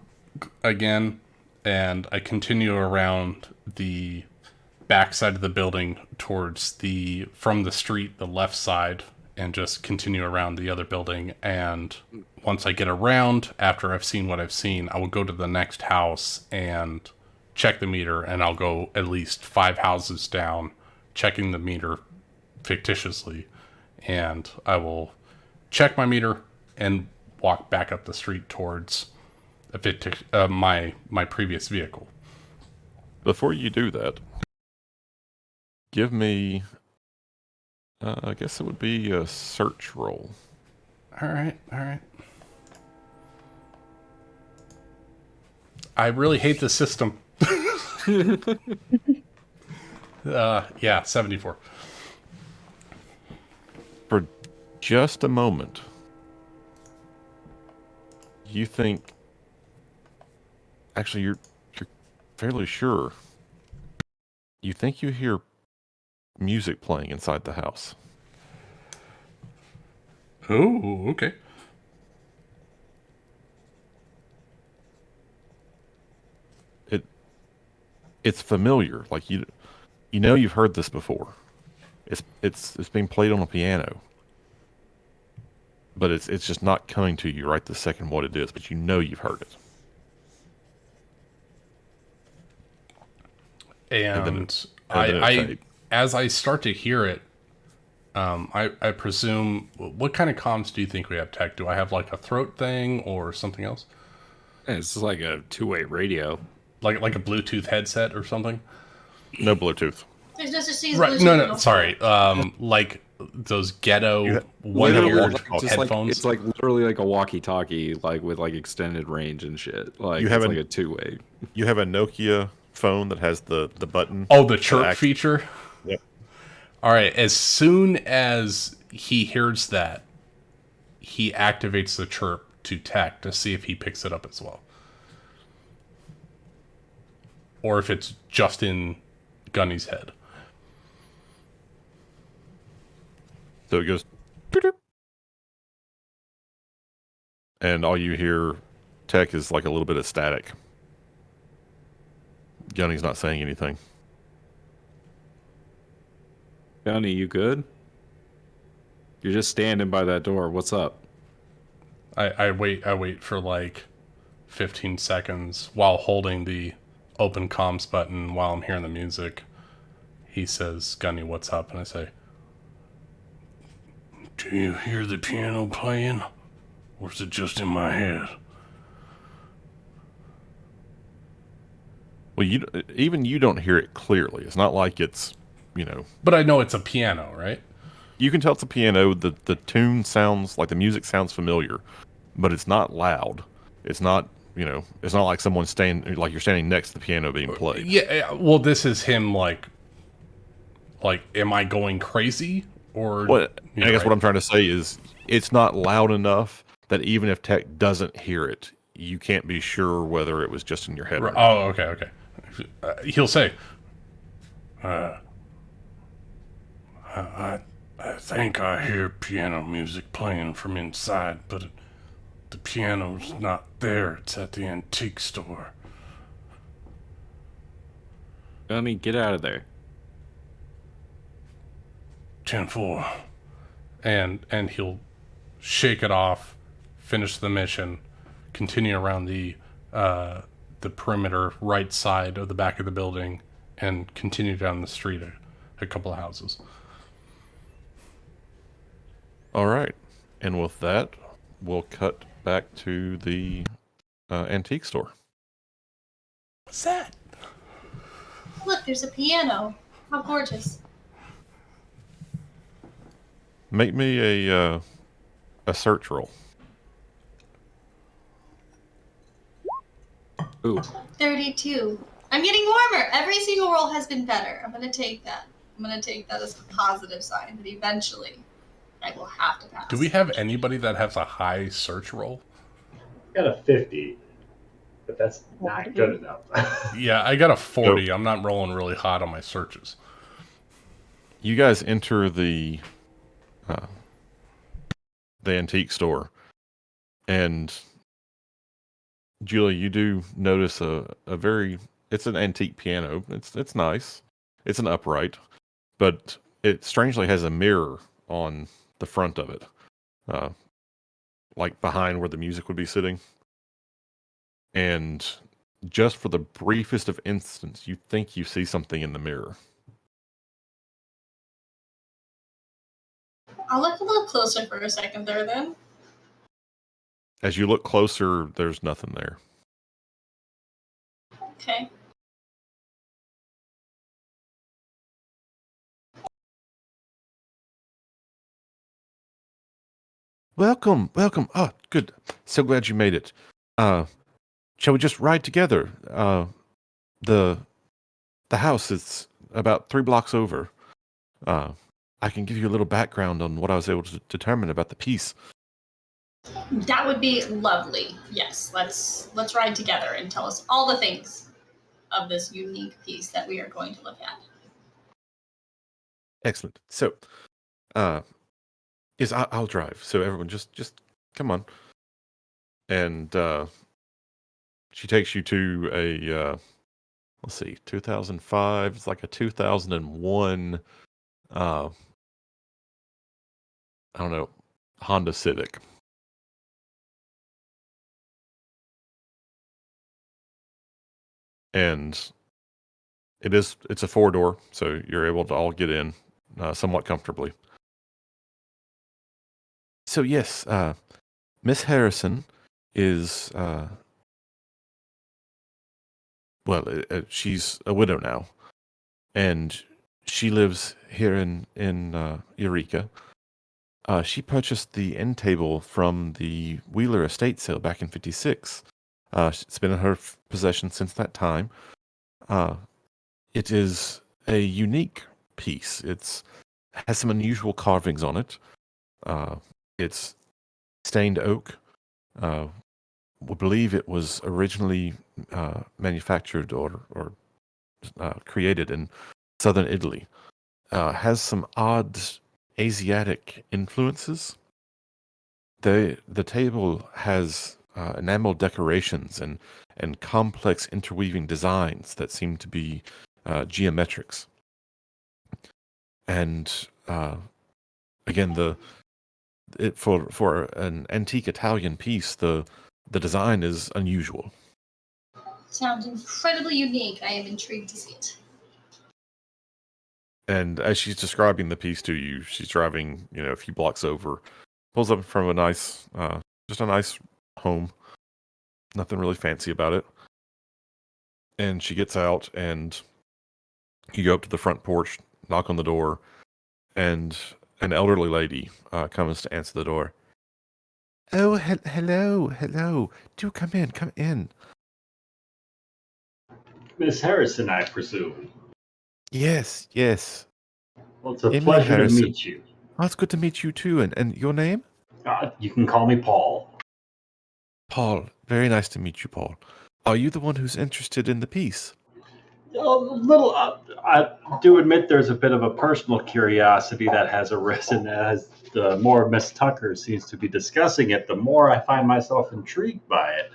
again, and I continue around the back side of the building towards from the street, the left side, and just continue around the other building. And once I get around, after I've seen what I've seen, I will go to the next house and check the meter, and I'll go at least 5 houses down, checking the meter fictitiously, and I will check my meter and walk back up the street towards my previous vehicle. Before you do that, give me, I guess it would be a search roll. All right. I really hate this system. Yeah, 74. For just a moment, you think, actually, you're fairly sure. You think you hear music playing inside the house. Oh, okay. It's familiar. Like you know you've heard this before. It's being played on a piano. But it's just not coming to you right this second what it is, but you know you've heard it. And then I as I start to hear it, I presume, what kind of comms do you think we have, Tech? Do I have like a throat thing or something else? It's like a two-way radio. Like a Bluetooth headset or something? No Bluetooth. There's no such thing as Right? Bluetooth. No, sorry. Like those ghetto one-eared Just headphones. it's like literally like a walkie-talkie, like with like extended range and shit. Like You have it's an- like a two-way. You have a Nokia phone that has the button. Oh, the chirp act- feature? Yep. All right. As soon as he hears that, he activates the chirp to Tech to see if he picks it up as well. Or if it's just in Gunny's head. So it goes, "Doo-doo." And all you hear, Tech, is like a little bit of static. Gunny's not saying anything. Gunny, you good? You're just standing by that door. What's up? I wait for like 15 seconds while holding the open comms button while I'm hearing the music. He says, Gunny, what's up? And I say, do you hear the piano playing? Or is it just in my head? Well, even you don't hear it clearly. It's not like it's, But I know it's a piano, right? you can tell it's a piano. The tune sounds like the music sounds familiar, but it's not loud. It's not, it's not like someone's like you're standing next to the piano being played. Yeah, well, this is him like, am I going crazy? Or What I guess what I'm trying to say is it's not loud enough that even if Tech doesn't hear it, you can't be sure whether it was just in your head or not. Oh, okay. He'll say, I think I hear piano music playing from inside, but the piano's not there. It's at the antique store. Gunny, get out of there. 10-4. And he'll shake it off, finish the mission, continue around the perimeter right side of the back of the building, and continue down the street a couple of houses. All right. And with that, we'll cut back to the antique store. What's that? Look, there's a piano. How gorgeous. Make me a search roll. Ooh. 32. I'm getting warmer. Every single roll has been better. I'm going to take that. I'm gonna take that as a positive sign that eventually I will have to pass. Do we have anybody that has a high search roll? Got a 50, but that's not good enough. Yeah, I got a 40. I'm not rolling really hot on my searches. You guys enter the antique store, and Julie, you do notice a very, it's an antique piano. It's nice. It's an upright, but it strangely has a mirror on the front of it, like behind where the music would be sitting. And just for the briefest of instants, you think you see something in the mirror. I'll look a little closer for a second there then. As you look closer, there's nothing there. Okay. Welcome. Oh, good. So glad you made it. Shall we just ride together? The house is about 3 blocks over. I can give you a little background on what I was able to determine about the piece. That would be lovely. Yes, let's ride together and tell us all the things of this unique piece that we are going to look at. Excellent. So, yes, I'll drive. So everyone, just come on. And she takes you to a let's see, 2005. It's like a 2001. I don't know, Honda Civic. And it's a 4-door, so you're able to all get in somewhat comfortably. So yes, Miss Harrison is she's a widow now, and she lives here in Eureka. She purchased the end table from the Wheeler estate sale back in '56. It's been in her possession since that time. It is a unique piece. It has some unusual carvings on it. It's stained oak. We believe it was originally manufactured or created in southern Italy. Has some odd Asiatic influences. The table has enamel decorations and complex interweaving designs that seem to be geometrics. And again, for an antique Italian piece, the design is unusual. Sounds incredibly unique. I am intrigued to see it. And as she's describing the piece to you, she's driving, a few blocks over, pulls up from a nice, just a nice home. Nothing really fancy about it. And she gets out, and you go up to the front porch, knock on the door, and an elderly lady comes to answer the door. Oh, hello. Do come in. Miss Harrison, I presume. Yes. Well, it's a Emily pleasure Harrison. to meet you. Oh, it's good to meet you too. And your name? You can call me Paul. Paul. Very nice to meet you, Paul. Are you the one who's interested in the piece? I do admit there's a bit of a personal curiosity that has arisen as the more Miss Tucker seems to be discussing it, the more I find myself intrigued by it.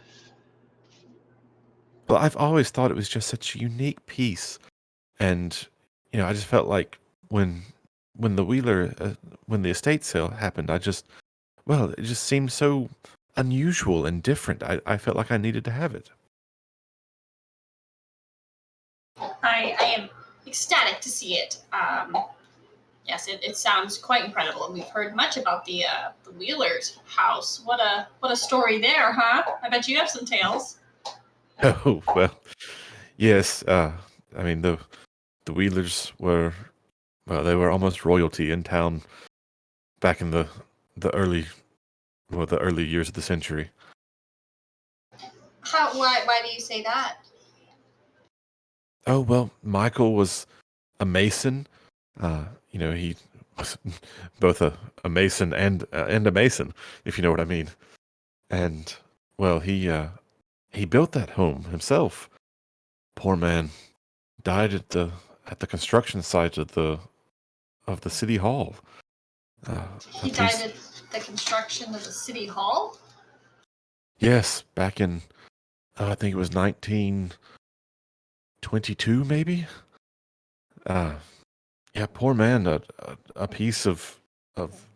Well, I've always thought it was just such a unique piece. And, I just felt like when the estate sale happened, it just seemed so unusual and different. I felt like I needed to have it. I am ecstatic to see it. Yes, it sounds quite incredible, and we've heard much about the Wheelers' house. What a story there, huh? I bet you have some tales. Oh, well, yes. I mean, the Wheelers were, they were almost royalty in town back in the early years of the century. Why do you say that? Oh, well, Michael was a mason, He was both a mason and a mason, if you know what I mean. And well, he built that home himself. Poor man died at the construction site of the city hall. He a died piece, at the construction of the city hall. yes, back in I think it was 1922, maybe. Uh, yeah, poor man. A piece of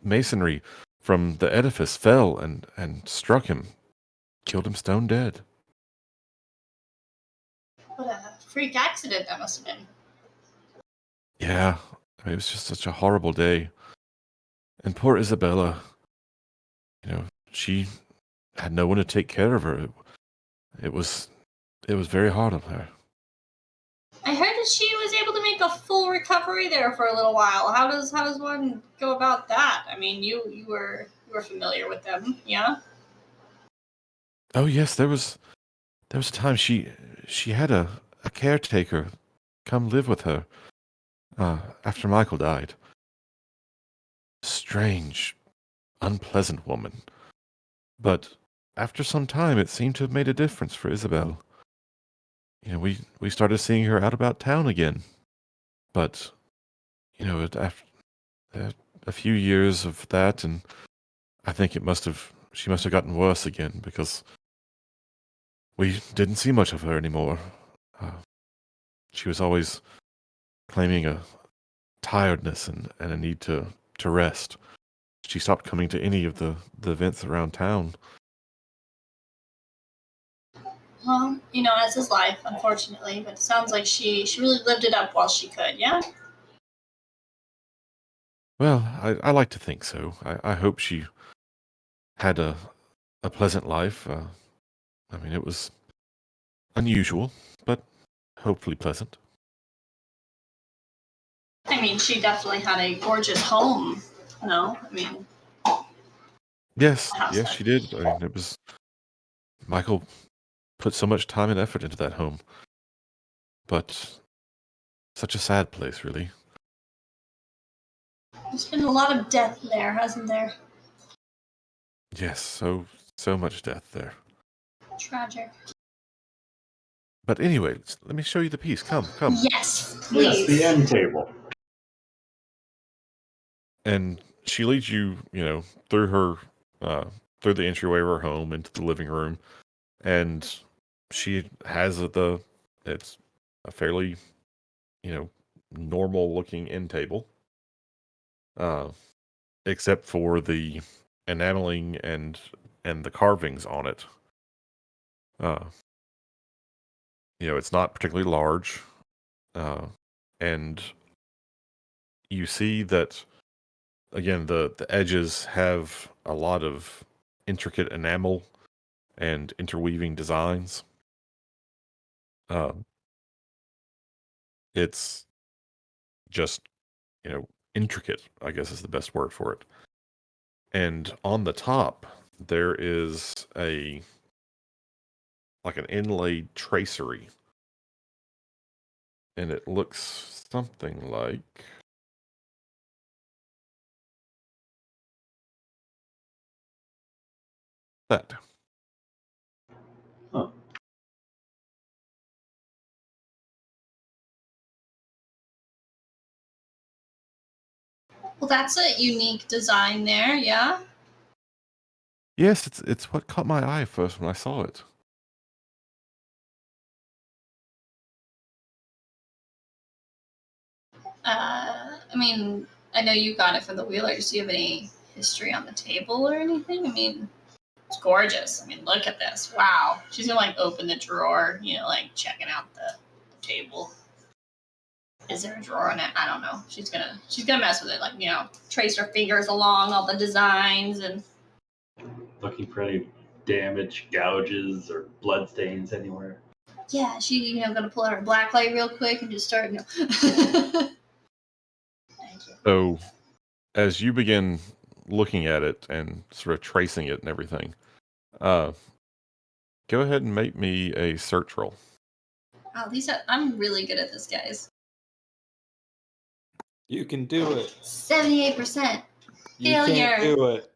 masonry from the edifice fell and struck him, killed him stone dead. What a freak accident that must have been. Yeah, I mean, it was just such a horrible day. And poor Isabella, she had no one to take care of her. It was it was very hard on her. I heard that she was able to make a full recovery there for a little while. How does one go about that? I mean, you were familiar with them, yeah? Oh yes, there was a time she had a caretaker come live with her after Michael died. Strange, unpleasant woman. But after some time, it seemed to have made a difference for Isabel. We started seeing her out about town again. But after a few years of that, and I think she must have gotten worse again because we didn't see much of her anymore. Uh, she was always claiming a tiredness and a need to rest. She stopped coming to any of the events around town. Well, as is life, unfortunately. But it sounds like she really lived it up while she could, yeah? Well, I like to think so. I hope she had a pleasant life. I mean, it was unusual, but hopefully pleasant. I mean, she definitely had a gorgeous home. No, I mean, Yes, house yes, that. she did. I mean, it was Michael put so much time and effort into that home, but such a sad place, really. There's been a lot of death there, hasn't there? Yes, so much death there. Tragic. But anyway, let me show you the piece. Come. Yes, Yes, please. the end table. And she leads you, through her, through the entryway of her home into the living room, and she has it's a fairly, normal looking end table, uh, except for the enameling and the carvings on it. Uh, it's not particularly large, and you see that again the edges have a lot of intricate enamel and interweaving designs. Um, it's just, intricate, I guess is the best word for it. And on the top, there is like an inlaid tracery. And it looks something like that. Huh. Well, that's a unique design there, yeah? Yes, it's what caught my eye first when I saw it. I mean, I know you got it from the Wheelers. Do you have any history on the table or anything? I mean, it's gorgeous. I mean, look at this. Wow. She's gonna open the drawer, checking out the table. Is there a drawer in it? I don't know. She's gonna mess with it, trace her fingers along all the designs and Looking for any damage, gouges, or blood stains anywhere. yeah, gonna pull out her black light real quick and just start. Thank you. So as you begin looking at it and sort of tracing it and everything, uh, go ahead and make me a search roll. Wow, I'm really good at this, guys. You can do it. 78%. You Failure. can't do it.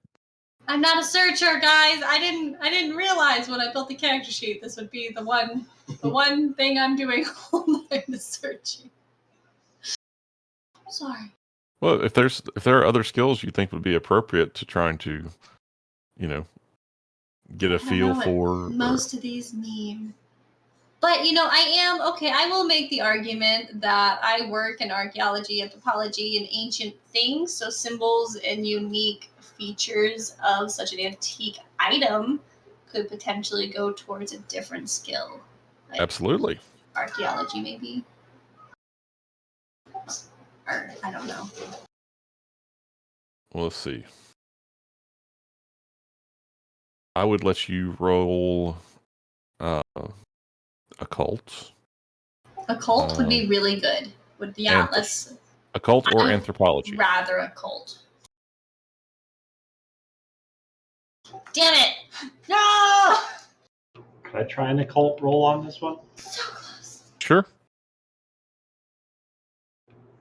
I'm not a searcher, guys. I didn't realize when I built the character sheet this would be the one thing I'm doing all night is searching. Sorry. Well, if there are other skills you think would be appropriate to trying to, you know, get a I don't feel know what for. most of these mean. But I will make the argument that I work in archaeology, anthropology, and ancient things, so symbols and unique features of such an antique item could potentially go towards a different skill. Like Absolutely. archaeology, maybe. Or I don't know. Well, let's see. I would let you roll occult. Occult would be really good. Let's Occult or I would anthropology. rather occult. Damn it! No! Could I try an occult roll on this one? So close. Sure.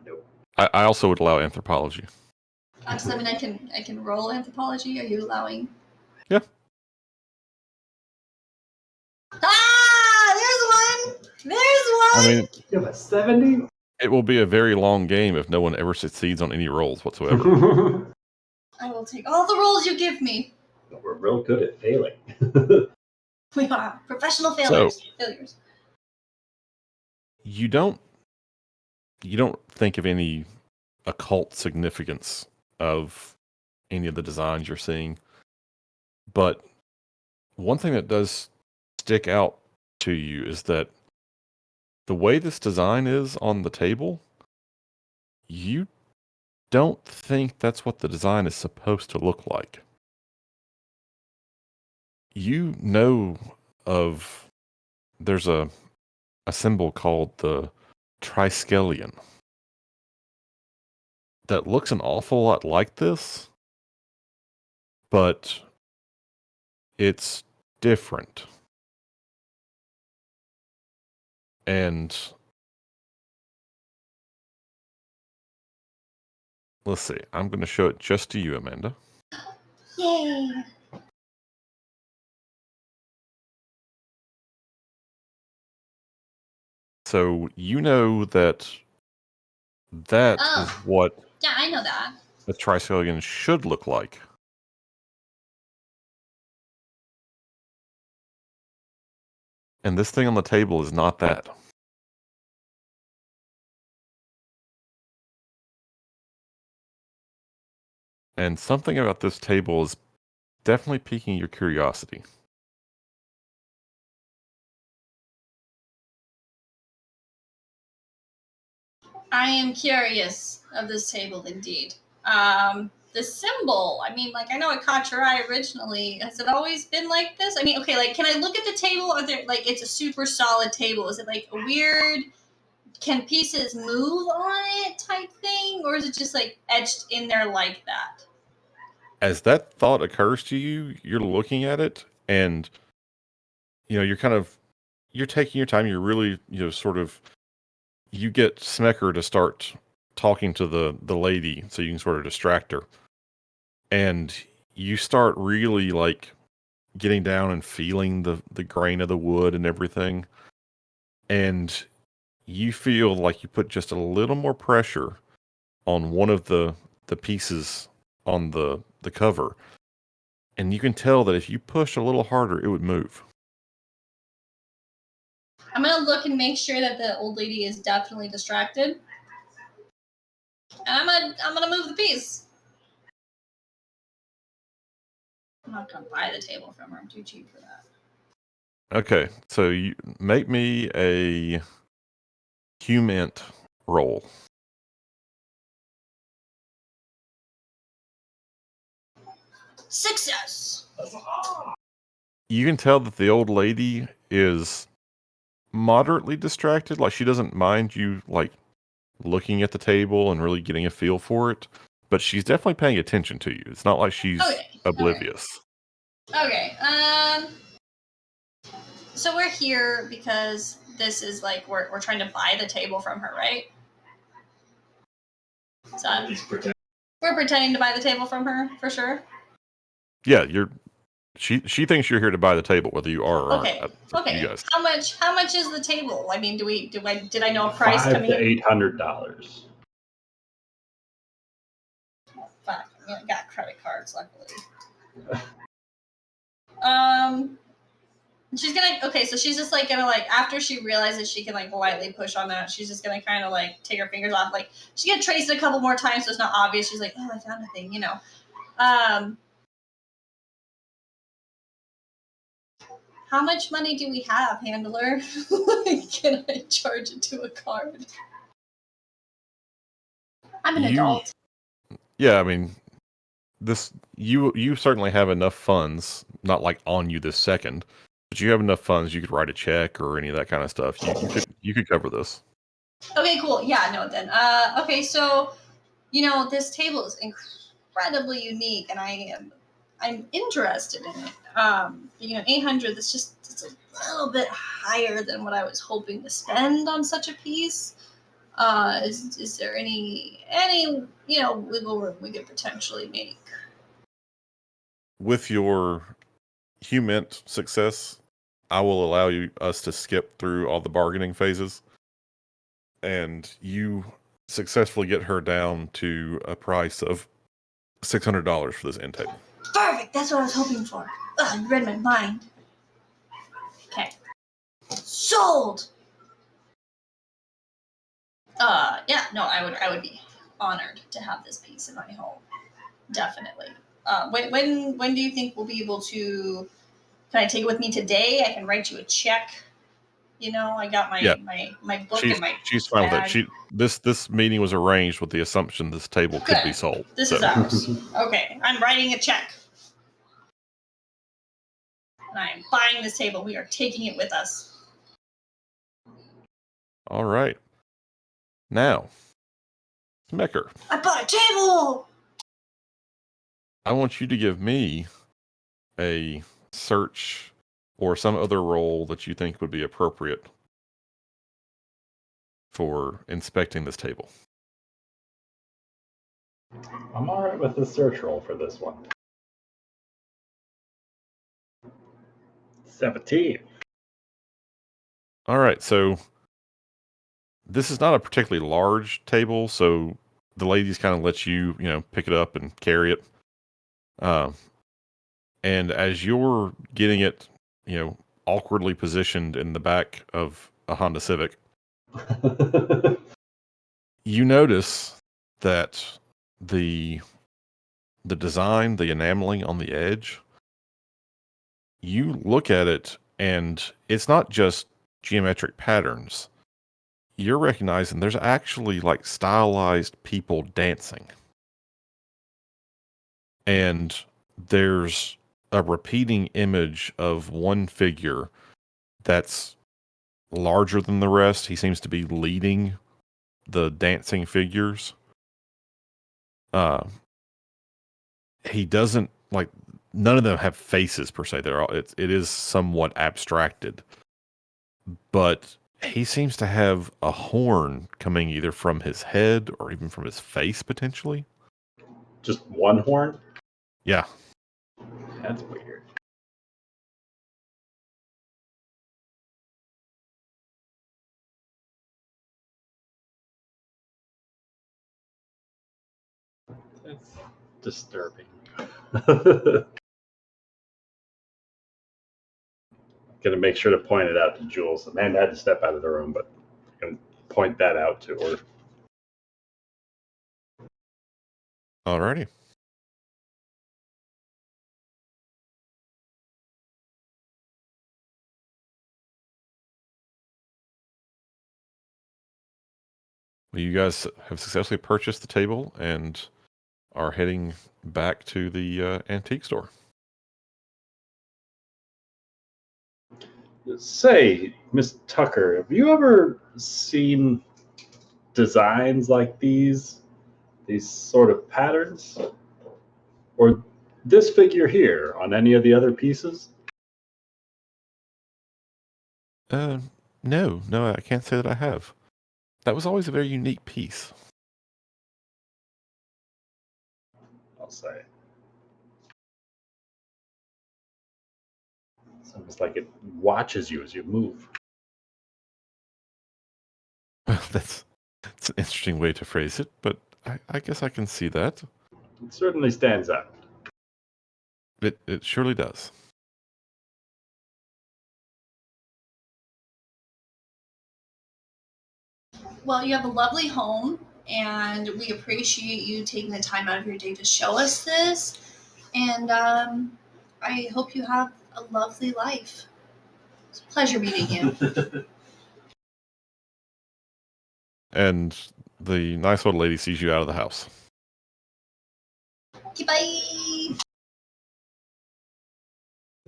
Nope. I also would allow anthropology. Does that mean I can roll anthropology? Are you allowing? Yeah. Ah! There's one! There's one! I mean, You have a 70? it will be a very long game if no one ever succeeds on any rolls whatsoever. I will take all the rolls you give me. We're real good at failing. We are professional failures. You don't think of any occult significance of any of the designs you're seeing, but one thing that does stick out to you is that the way this design is on the table, you don't think that's what the design is supposed to look like. You know there's a symbol called the Triskelion that looks an awful lot like this, but it's different. And let's see, I'm going to show it just to you, Amanda. Yay! So you know that is Oh. what Yeah, I know that. a Triskelion should look like. And this thing on the table is not that. And something about this table is definitely piquing your curiosity. I am curious of this table indeed. The symbol, I know it caught your eye originally. Has it always been like this? Can I look at the table? Are there, it's a super solid table. Is it like a weird, can pieces move on it type thing? Or is it just like etched in there like that? As that thought occurs to you, you're looking at it and, you're taking your time. You're really, you get Smecker to start talking to the lady so you can sort of distract her. And you start really getting down and feeling the grain of the wood and everything. And you feel like you put just a little more pressure on one of the pieces on the cover. And you can tell that if you push a little harder, it would move. I'm gonna look and make sure that the old lady is definitely distracted. And I'm gonna move the piece. I'm not gonna buy the table from her. I'm too cheap for that. Okay, so you make me a Humint roll. Success! You can tell that the old lady is moderately distracted. Like, she doesn't mind you, looking at the table and really getting a feel for it. But she's definitely paying attention to you. It's not like she's oblivious. Okay, so we're here because this is we're trying to buy the table from her, right? So we're pretending to buy the table from her for sure. Yeah, she thinks you're here to buy the table, whether you are or Okay. aren't. It's up to Okay. you guys. How much is the table? I mean, did I know a price $500 coming to in? $800. Fuck, I got credit cards, luckily. She's gonna so she's just like gonna like after she realizes she can like lightly push on that, she's just gonna kind of like take her fingers off. Like she gonna trace it a couple more times so it's not obvious. She's like, oh, I found a thing, you know. How much money do we have, handler? Can I charge it to a card? I'm an adult. Yeah, I mean, you certainly have enough funds, not like on you this second, but you have enough funds you could write a check or any of that kind of stuff. You could cover this. Okay, cool. Yeah, no, then. Okay, so this table is incredibly unique, and I'm interested in it. 800. It's a little bit higher than what I was hoping to spend on such a piece. Is there any wiggle room we could potentially make? With your HUMINT success, I will allow us to skip through all the bargaining phases, and you successfully get her down to a price of $600 for this end table. Perfect. That's what I was hoping for. Ugh, you read my mind. Okay. Sold. Yeah. No, I would be honored to have this piece in my home. Definitely. When do you think we'll be able to? Can I take it with me today? I can write you a check. I got my book and my she's fine bag. with that. This meeting was arranged with the assumption this table could be sold. This is ours. Okay, I'm writing a check. And I'm buying this table. We are taking it with us. All right. Now, Smecker, I bought a table! I want you to give me a search or some other role that you think would be appropriate for inspecting this table. I'm all right with the search roll for this one. 17. All right, so this is not a particularly large table, so the ladies kind of let you, pick it up and carry it. And as you're getting it, awkwardly positioned in the back of a Honda Civic, you notice that the design, the enameling on the edge, you look at it and it's not just geometric patterns. You're recognizing there's actually like stylized people dancing. And there's a repeating image of one figure that's larger than the rest. He seems to be leading the dancing figures. He doesn't like none of them have faces per se. It is somewhat abstracted, but he seems to have a horn coming either from his head or even from his face potentially. Just one horn? Yeah. That's weird. That's disturbing. Gonna make sure to point it out to Jules. Amanda had to step out of the room, but I can point that out to her. Alrighty. Well, you guys have successfully purchased the table and are heading back to the antique store. Say, Miss Tucker, have you ever seen designs like these sort of patterns? Or this figure here on any of the other pieces? No, I can't say that I have. That was always a very unique piece. say. It's almost like it watches you as you move. That's an interesting way to phrase it, but I guess I can see that. It certainly stands out. It surely does. Well, you have a lovely home, and we appreciate you taking the time out of your day to show us this. And I hope you have a lovely life. It's a pleasure meeting you. And the nice old lady sees you out of the house. Okay, bye.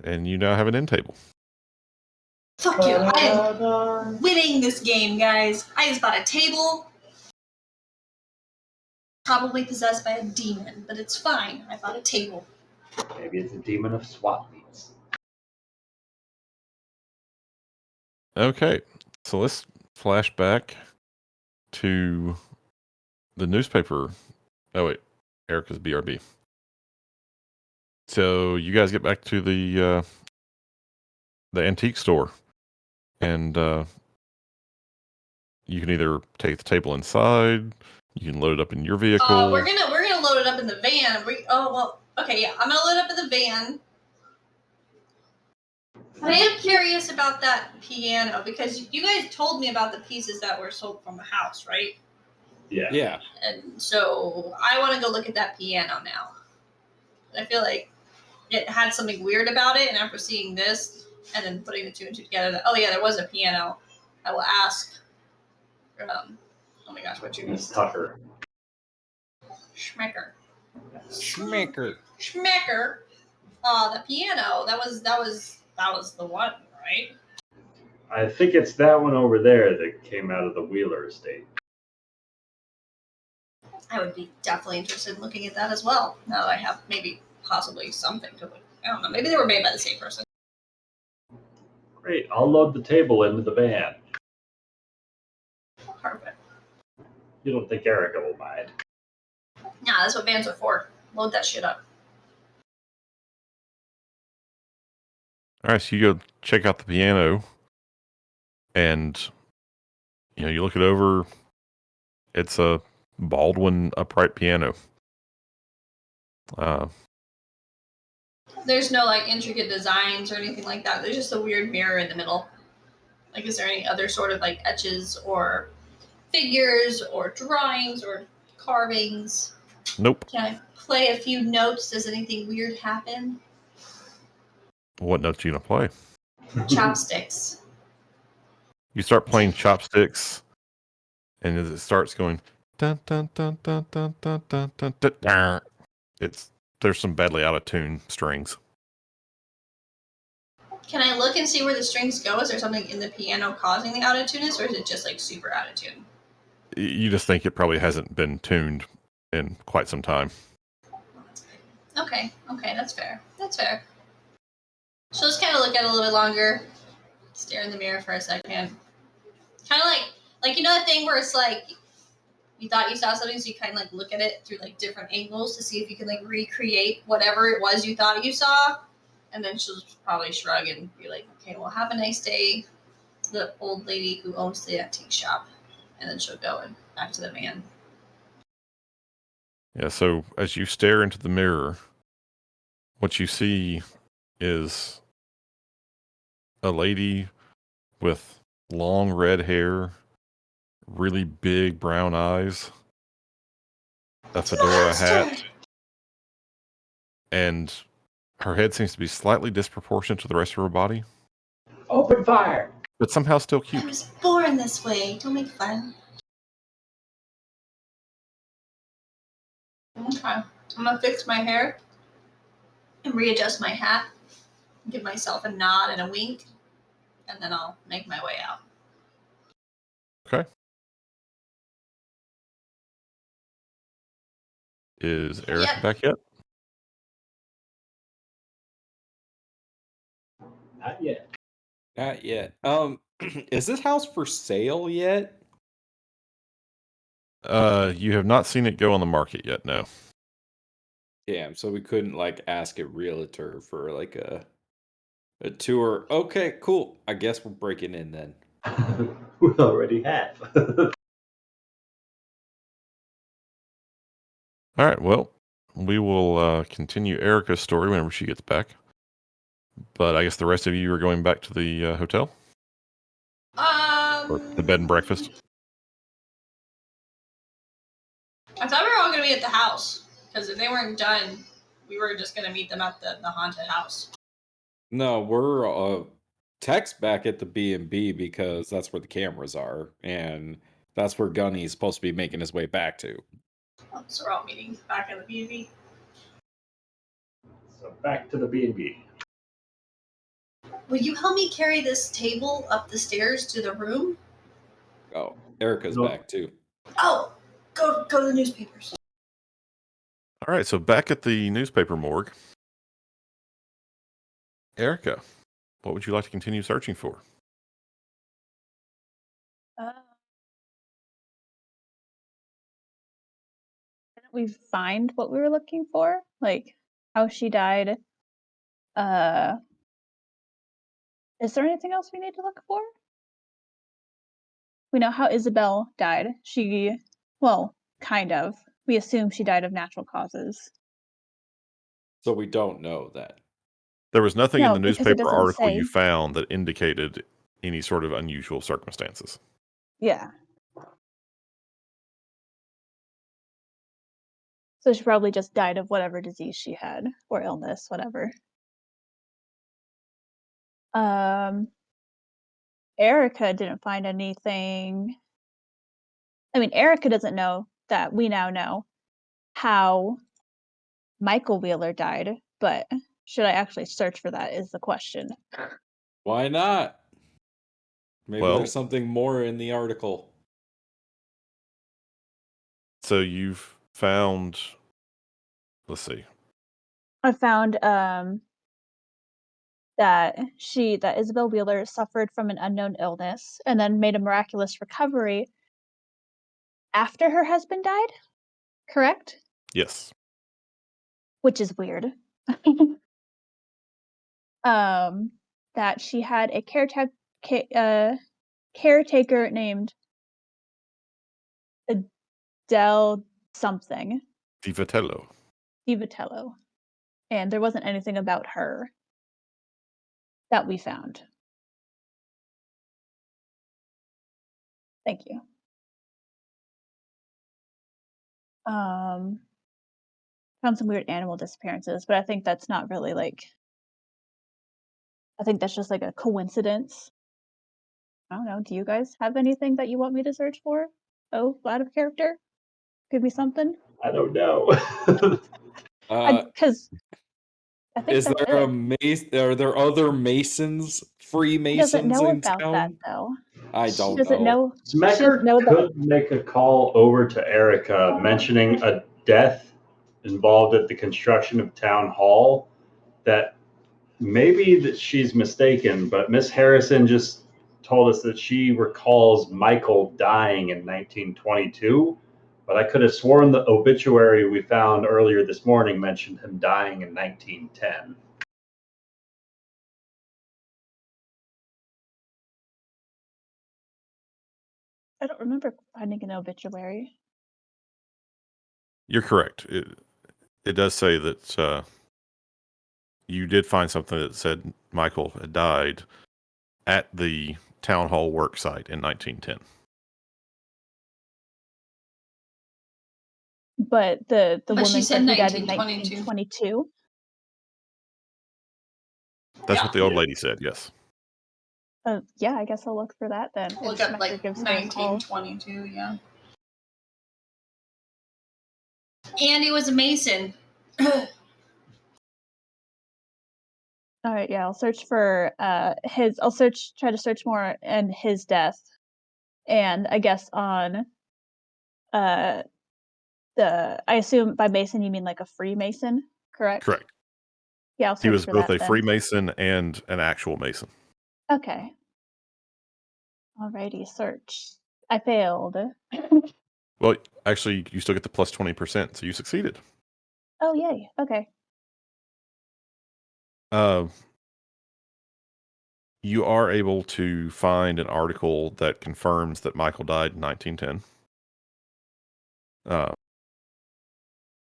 And you now have an end table. Fuck you. I am winning this game, guys. I just bought a table. Probably possessed by a demon, but it's fine. I bought a table. Maybe it's a demon of swap meets. Okay, so let's flash back to the newspaper. Oh wait, Erica's BRB. So you guys get back to the antique store, and you can either take the table inside, you can load it up in your vehicle. We're gonna load it up in the van. Okay, yeah, I'm gonna load it up in the van. But I am curious about that piano because you guys told me about the pieces that were sold from the house, right? Yeah. Yeah. And so I want to go look at that piano now. I feel like it had something weird about it, and after seeing this and then putting the two and two together, oh yeah, there was a piano. I will ask. Oh my gosh, what's your name? Miss Tucker. Schmecker. Schmaker. Schmecker. The piano. That was the one, right? I think it's that one over there that came out of the Wheeler estate. I would be definitely interested in looking at that as well. Now that I have maybe possibly something to look. I don't know. Maybe they were made by the same person. Great. I'll load the table into the van. Perfect. You don't think Erica will mind? Nah, that's what vans are for. Load that shit up. All right, so you go check out the piano, and you look it over. It's a Baldwin upright piano. There's no like intricate designs or anything like that. There's just a weird mirror in the middle. Like, is there any other sort of like etches or figures or drawings or carvings? Nope. Can I play a few notes? Does anything weird happen? What notes you gonna play? Chopsticks. You start playing chopsticks, and as it starts going dun dun dun dun dun dun dun dun dun, dun there's some badly out of tune strings. Can I look and see where the strings go? Is there something in the piano causing the out of tuneness, or is it just like super out of tune? You just think it probably hasn't been tuned in quite some time. Okay, that's fair. That's fair. So just kind of look at it a little bit longer, stare in the mirror for a second. Kind of like that thing where it's like you thought you saw something, so you kind of like look at it through like different angles to see if you can like recreate whatever it was you thought you saw. And then she'll probably shrug and be like, okay, well, have a nice day, the old lady who owns the antique shop. And then she'll go and back to the van. Yeah, so as you stare into the mirror, what you see is a lady with long red hair, really big brown eyes, a fedora hat, and her head seems to be slightly disproportionate to the rest of her body, Open fire! but somehow still I cute. was born this way. Don't make fun. Okay. I'm going to fix my hair and readjust my hat, give myself a nod and a wink, and then I'll make my way out. Okay. Is Eric Yep. back yet? Not yet. Not yet. Is this house for sale yet? You have not seen it go on the market yet, no. Yeah, so we couldn't like ask a realtor for like a tour. Okay, cool. I guess we're breaking in then. We already have. All right. Well, we will continue Erica's story whenever she gets back. But I guess the rest of you are going back to the hotel or the bed and breakfast. I thought we were all gonna be at the house because if they weren't done, we were just gonna meet them at the haunted house. No, we're text back at the B&B because that's where the cameras are, and that's where Gunny's supposed to be making his way back to. So we're all meeting back in the B&B. So back to the B&B. Will you help me carry this table up the stairs to the room? Oh, Erica's No. back too. Oh, go to the newspapers. All right. So back at the newspaper morgue, Erica, what would you like to continue searching for? Didn't we find what we were looking for? Like how she died? Is there anything else we need to look for? We know how Isabel died. Well, kind of. We assume she died of natural causes. So we don't know that. There was nothing in No, the because it newspaper doesn't article say. you found that indicated any sort of unusual circumstances. Yeah. So she probably just died of whatever disease she had or illness, whatever. Erica didn't find anything. I mean, Erica doesn't know that we now know how Michael Wheeler died, but should I actually search for that is the question. Why not? Maybe Well- there's something more in the article. So you've found, let's see. I found that Isabel Wheeler suffered from an unknown illness and then made a miraculous recovery after her husband died, correct? Yes. Which is weird. That she had a caretaker named Adele something, DiVitello. DiVitello, and there wasn't anything about her that we found. Thank you. Found some weird animal disappearances, but I think that's not really I think that's just like a coincidence. I don't know. Do you guys have anything that you want me to search for? Oh, out of character? Give me something. I don't know. Because I think Is that's there a it. mace? Are there other Masons, He doesn't Freemasons know in about town? that though. I She don't doesn't know. She Smecker doesn't know that. could make a call over to Erica mentioning a death involved at the construction of town hall. That maybe that she's mistaken, but Miss Harrison just told us that she recalls Michael dying in 1922. But I could have sworn the obituary we found earlier this morning mentioned him dying in 1910. I don't remember finding an obituary. You're correct. It does say that you did find something that said Michael had died at the town hall work site in 1910. But the But woman she said said he died in 1922. 1922. That's Yeah. what the old lady said, yes. Yeah, I guess I'll look for that then. Look if up Smecker like gives her a call. 1922, yeah. And he was a Mason. All right, yeah, I'll search for I'll try to search more in his death, and I guess on I assume by Mason you mean like a Freemason, correct? Correct. Yeah, I'll He search was for both that a then. Freemason and an actual Mason. Okay. Alrighty, search. I failed. Well, actually, you still get the plus 20%, so you succeeded. Oh, yay. Okay. Uh, you are able to find an article that confirms that Michael died in 1910.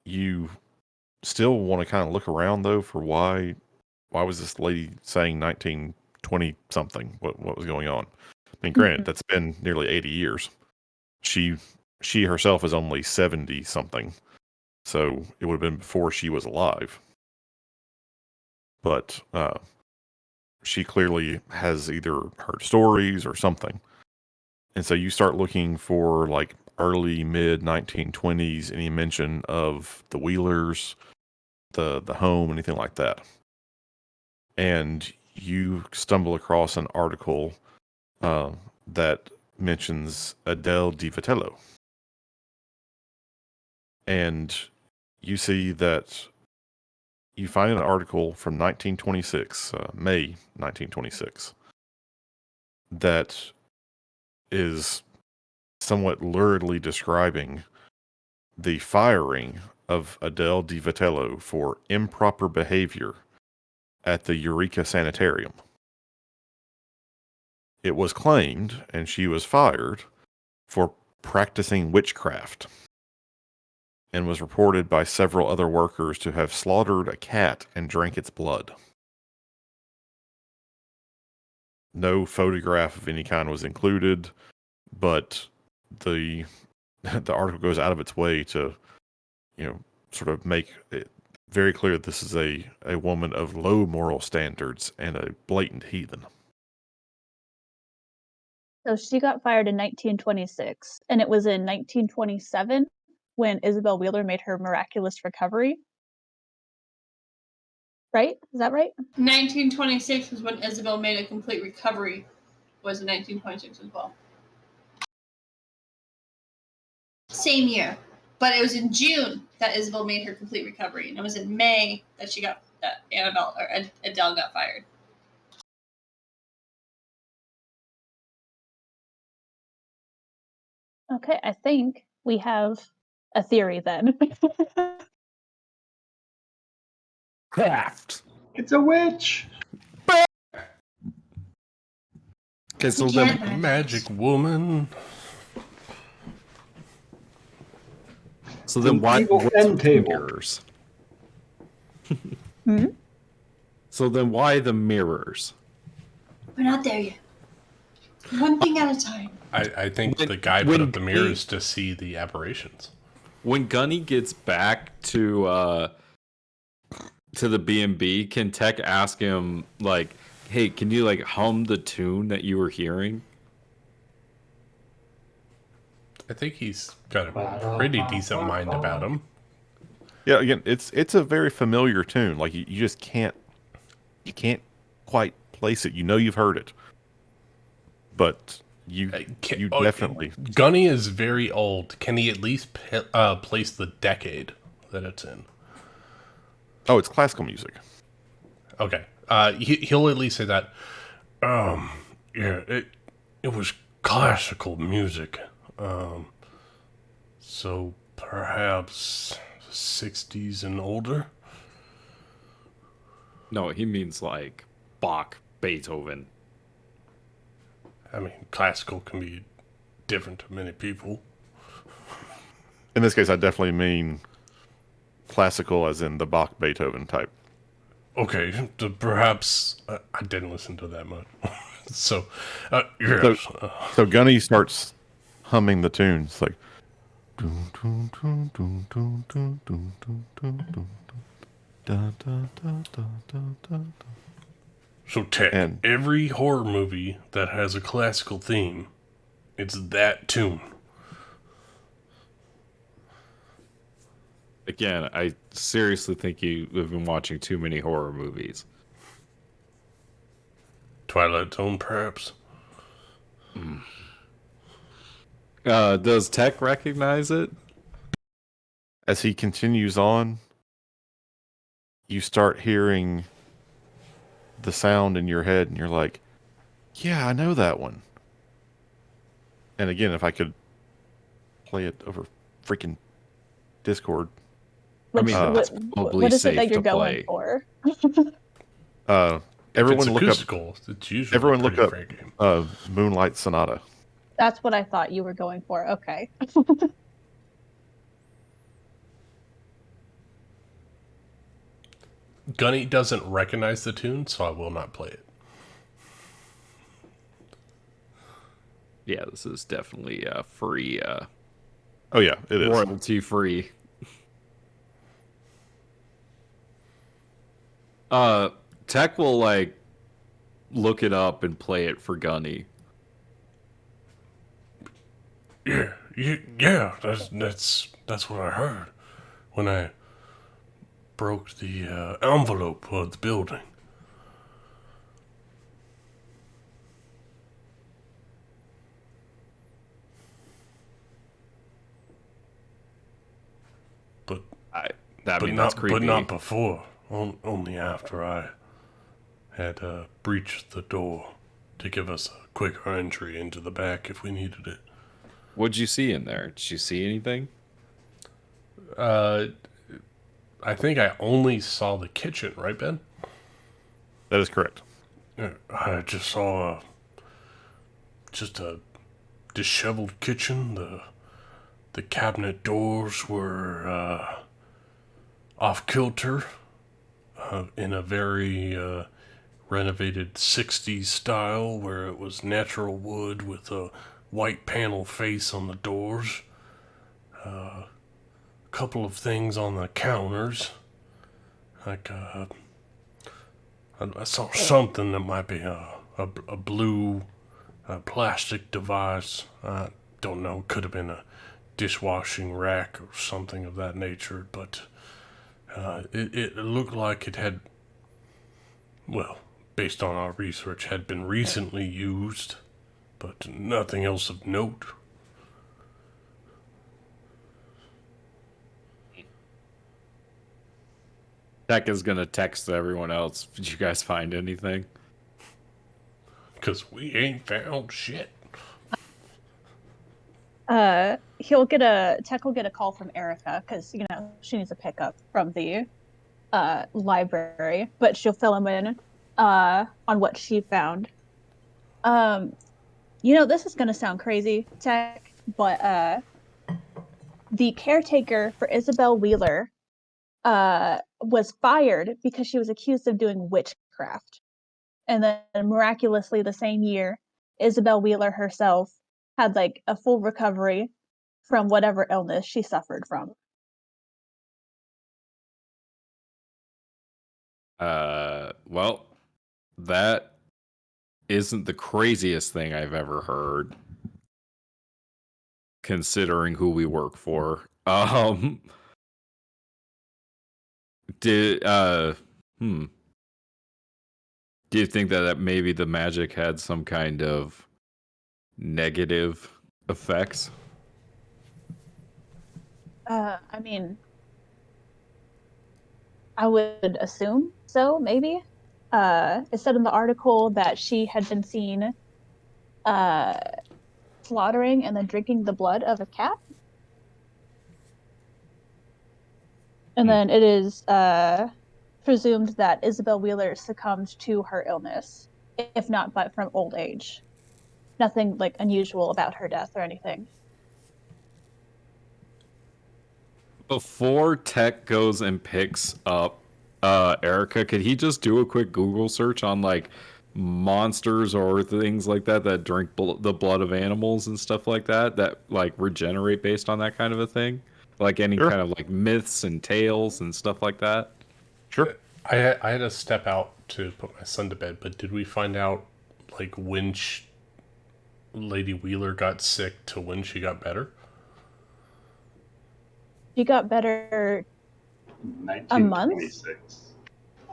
You still want to kind of look around though for why was this lady saying 1920 something? What was going on? I mean, granted, that's been nearly 80 years. She herself is only 70 something, so it would have been before she was alive. But she clearly has either heard stories or something. And so you start looking for like early mid 1920s, any mention of the Wheelers, the home, anything like that. And you stumble across an article that mentions Adele Di Vitello. And you see that you find an article from 1926, May 1926, that is somewhat luridly describing the firing of Adele Di Vitello for improper behavior at the Eureka Sanitarium. It was claimed, and she was fired for practicing witchcraft, and was reported by several other workers to have slaughtered a cat and drank its blood. No photograph of any kind was included, but the article goes out of its way to, sort of make it very clear that this is a woman of low moral standards and a blatant heathen. So she got fired in 1926, and it was in 1927 when Isabel Wheeler made her miraculous recovery. Right? Is that right? 1926 was when Isabel made a complete recovery. Was in 1926 as well. Same year, but it was in June that Isabel made her complete recovery, and it was in May that Adele got fired. Okay, I think we have a theory then. Craft. It's a witch. Okay, so Yeah. then, Magic woman. why Evil what's end with table. mirrors? Hmm? So then why the mirrors? We're not there yet. One thing at a time. I think When- the guy when put up the Gunny- mirrors to see the aberrations. When Gunny gets back to the B&B, can Tech ask him like, "Hey, can you like hum the tune that you were hearing?" I think he's got a pretty decent mind about him. Yeah, again, it's a very familiar tune. Like you just can't quite place it. You know you've heard it, but you definitely. Gunny is very old. Can he at least place the decade that it's in? Oh, it's classical music. Okay. He'll at least say that. Yeah, it was classical music. So perhaps 60s and older. No, he means like Bach, Beethoven. I mean, classical can be different to many people. In this case, I definitely mean classical, as in the Bach, Beethoven type. Okay, perhaps I didn't listen to that much. So, yes. So Gunny starts humming the tunes like. So, Tech, And- every horror movie that has a classical theme, it's that tune. Again, I seriously think you have been watching too many horror movies. Twilight Zone, perhaps. Does Tech recognize it? As he continues on, you start hearing the sound in your head, and you're like, yeah, I know that one. And again, if I could play it over freaking Discord, Which, mean, that's what, probably what is it safe that you're to going play. for? Everyone if it's look up. acoustical, it's usually Everyone a look pretty up fair game. Moonlight Sonata. That's what I thought you were going for. Okay. Gunny doesn't recognize the tune, so I will not play it. Yeah, this is definitely free, Oh yeah, it is. royalty free. Tech will like look it up and play it for Gunny. Yeah, that's what I heard when I broke the envelope of the building. But That's not creepy. but not before. Only after I had breached the door to give us a quicker entry into the back if we needed it. What'd you see in there? Did you see anything? I think I only saw the kitchen, right, Ben? That is correct. Yeah, I just saw just a disheveled kitchen. The cabinet doors were off kilter in a very renovated 60s style where it was natural wood with a white panel face on the doors. A couple of things on the counters. Like, I saw something that might be a blue plastic device. I don't know, could have been a dishwashing rack or something of that nature, but it looked like it had, well, based on our research, had been recently used, but nothing else of note. Tech is gonna text everyone else. Did you guys find anything? Because we ain't found shit. Tech will get a call from Erica because she needs a pickup from the library, but she'll fill him in on what she found. This is gonna sound crazy, Tech, but the caretaker for Isabel Wheeler was fired because she was accused of doing witchcraft. And then miraculously the same year, Isabel Wheeler herself had like a full recovery from whatever illness she suffered from. Well, that isn't the craziest thing I've ever heard, considering who we work for. Do you think that maybe the magic had some kind of negative effects? I mean, I would assume so, maybe. It said in the article that she had been seen slaughtering and then drinking the blood of a cat. And then it is presumed that Isabel Wheeler succumbed to her illness, if not but from old age. Nothing like unusual about her death or anything. Before Tech goes and picks up Erica, could he just do a quick Google search on like monsters or things like that drink the blood of animals and stuff like that like regenerate based on that kind of a thing? Like any Sure. kind of like myths and tales and stuff like that? Sure. I had to step out to put my son to bed, but did we find out like when Lady Wheeler got sick to when she got better? She got better a month? 1926.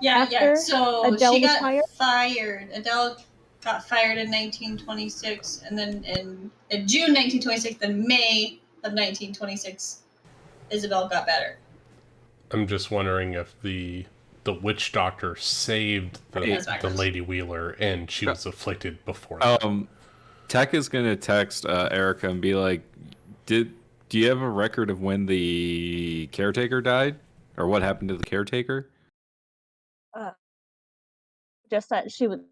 Yeah, After So Adele she was got fired? Adele got fired in 1926, and then in June 1926, then May of 1926, Isabel got better. I'm just wondering if the witch doctor saved the Lady Wheeler and she was afflicted before that. Tech is gonna text Erica and be like, do you have a record of when the caretaker died? Or what happened to the caretaker? Just that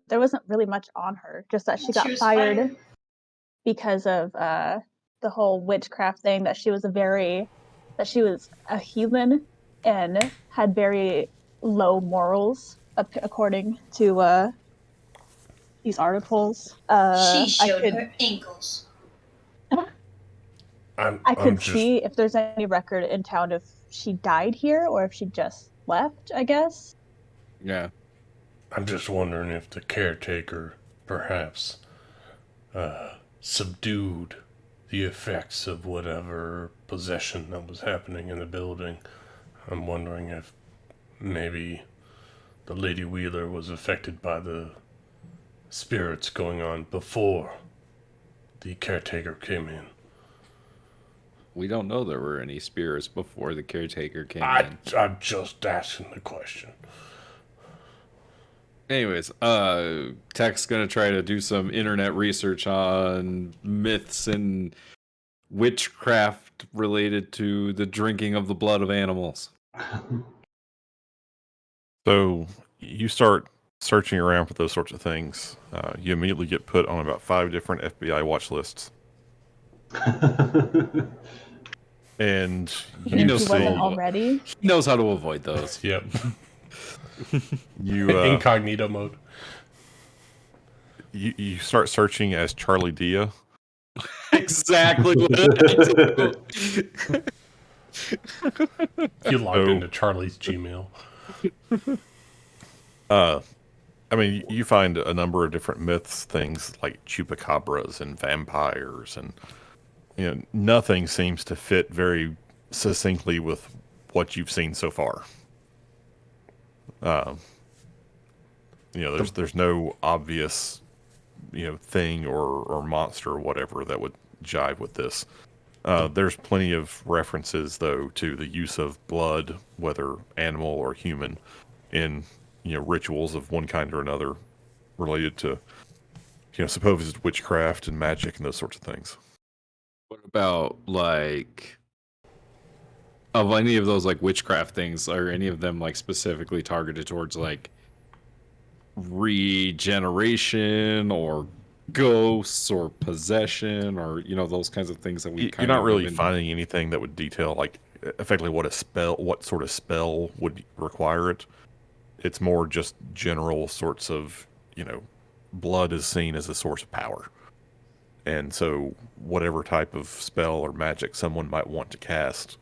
there wasn't really much on her. Just that she got was fired because of the whole witchcraft thing. That she was a human and had very low morals, according to these articles. She showed her ankles. I could see if there's any record in town if she died here or if she just left, I guess. Yeah. I'm just wondering if the caretaker perhaps subdued the effects of whatever possession that was happening in the building. I'm wondering if maybe the Lady Wheeler was affected by the spirits going on before the caretaker came in. We don't know there were any spirits before the caretaker came in. I'm just asking the question. Anyways, Tech's gonna try to do some internet research on myths and witchcraft related to the drinking of the blood of animals. So you start searching around for those sorts of things. You immediately get put on about 5 different FBI watch lists. And He knows wasn't see- already. He knows how to avoid those. Yep. you Incognito mode. you start searching as Charlie Dia. Exactly what I You logged Oh. into Charlie's Gmail. I mean, you find a number of different myths, things like chupacabras and vampires, and nothing seems to fit very succinctly with what you've seen so far. There's no obvious, thing or monster or whatever that would jive with this. There's plenty of references, though, to the use of blood, whether animal or human, in rituals of one kind or another, related to supposed witchcraft and magic and those sorts of things. What about of any of those witchcraft things? Are any of them specifically targeted towards regeneration or ghosts or possession or those kinds of things that we You're not really finding anything that would detail effectively what sort of spell would require it. It's more just general sorts of blood is seen as a source of power, and so whatever type of spell or magic someone might want to cast,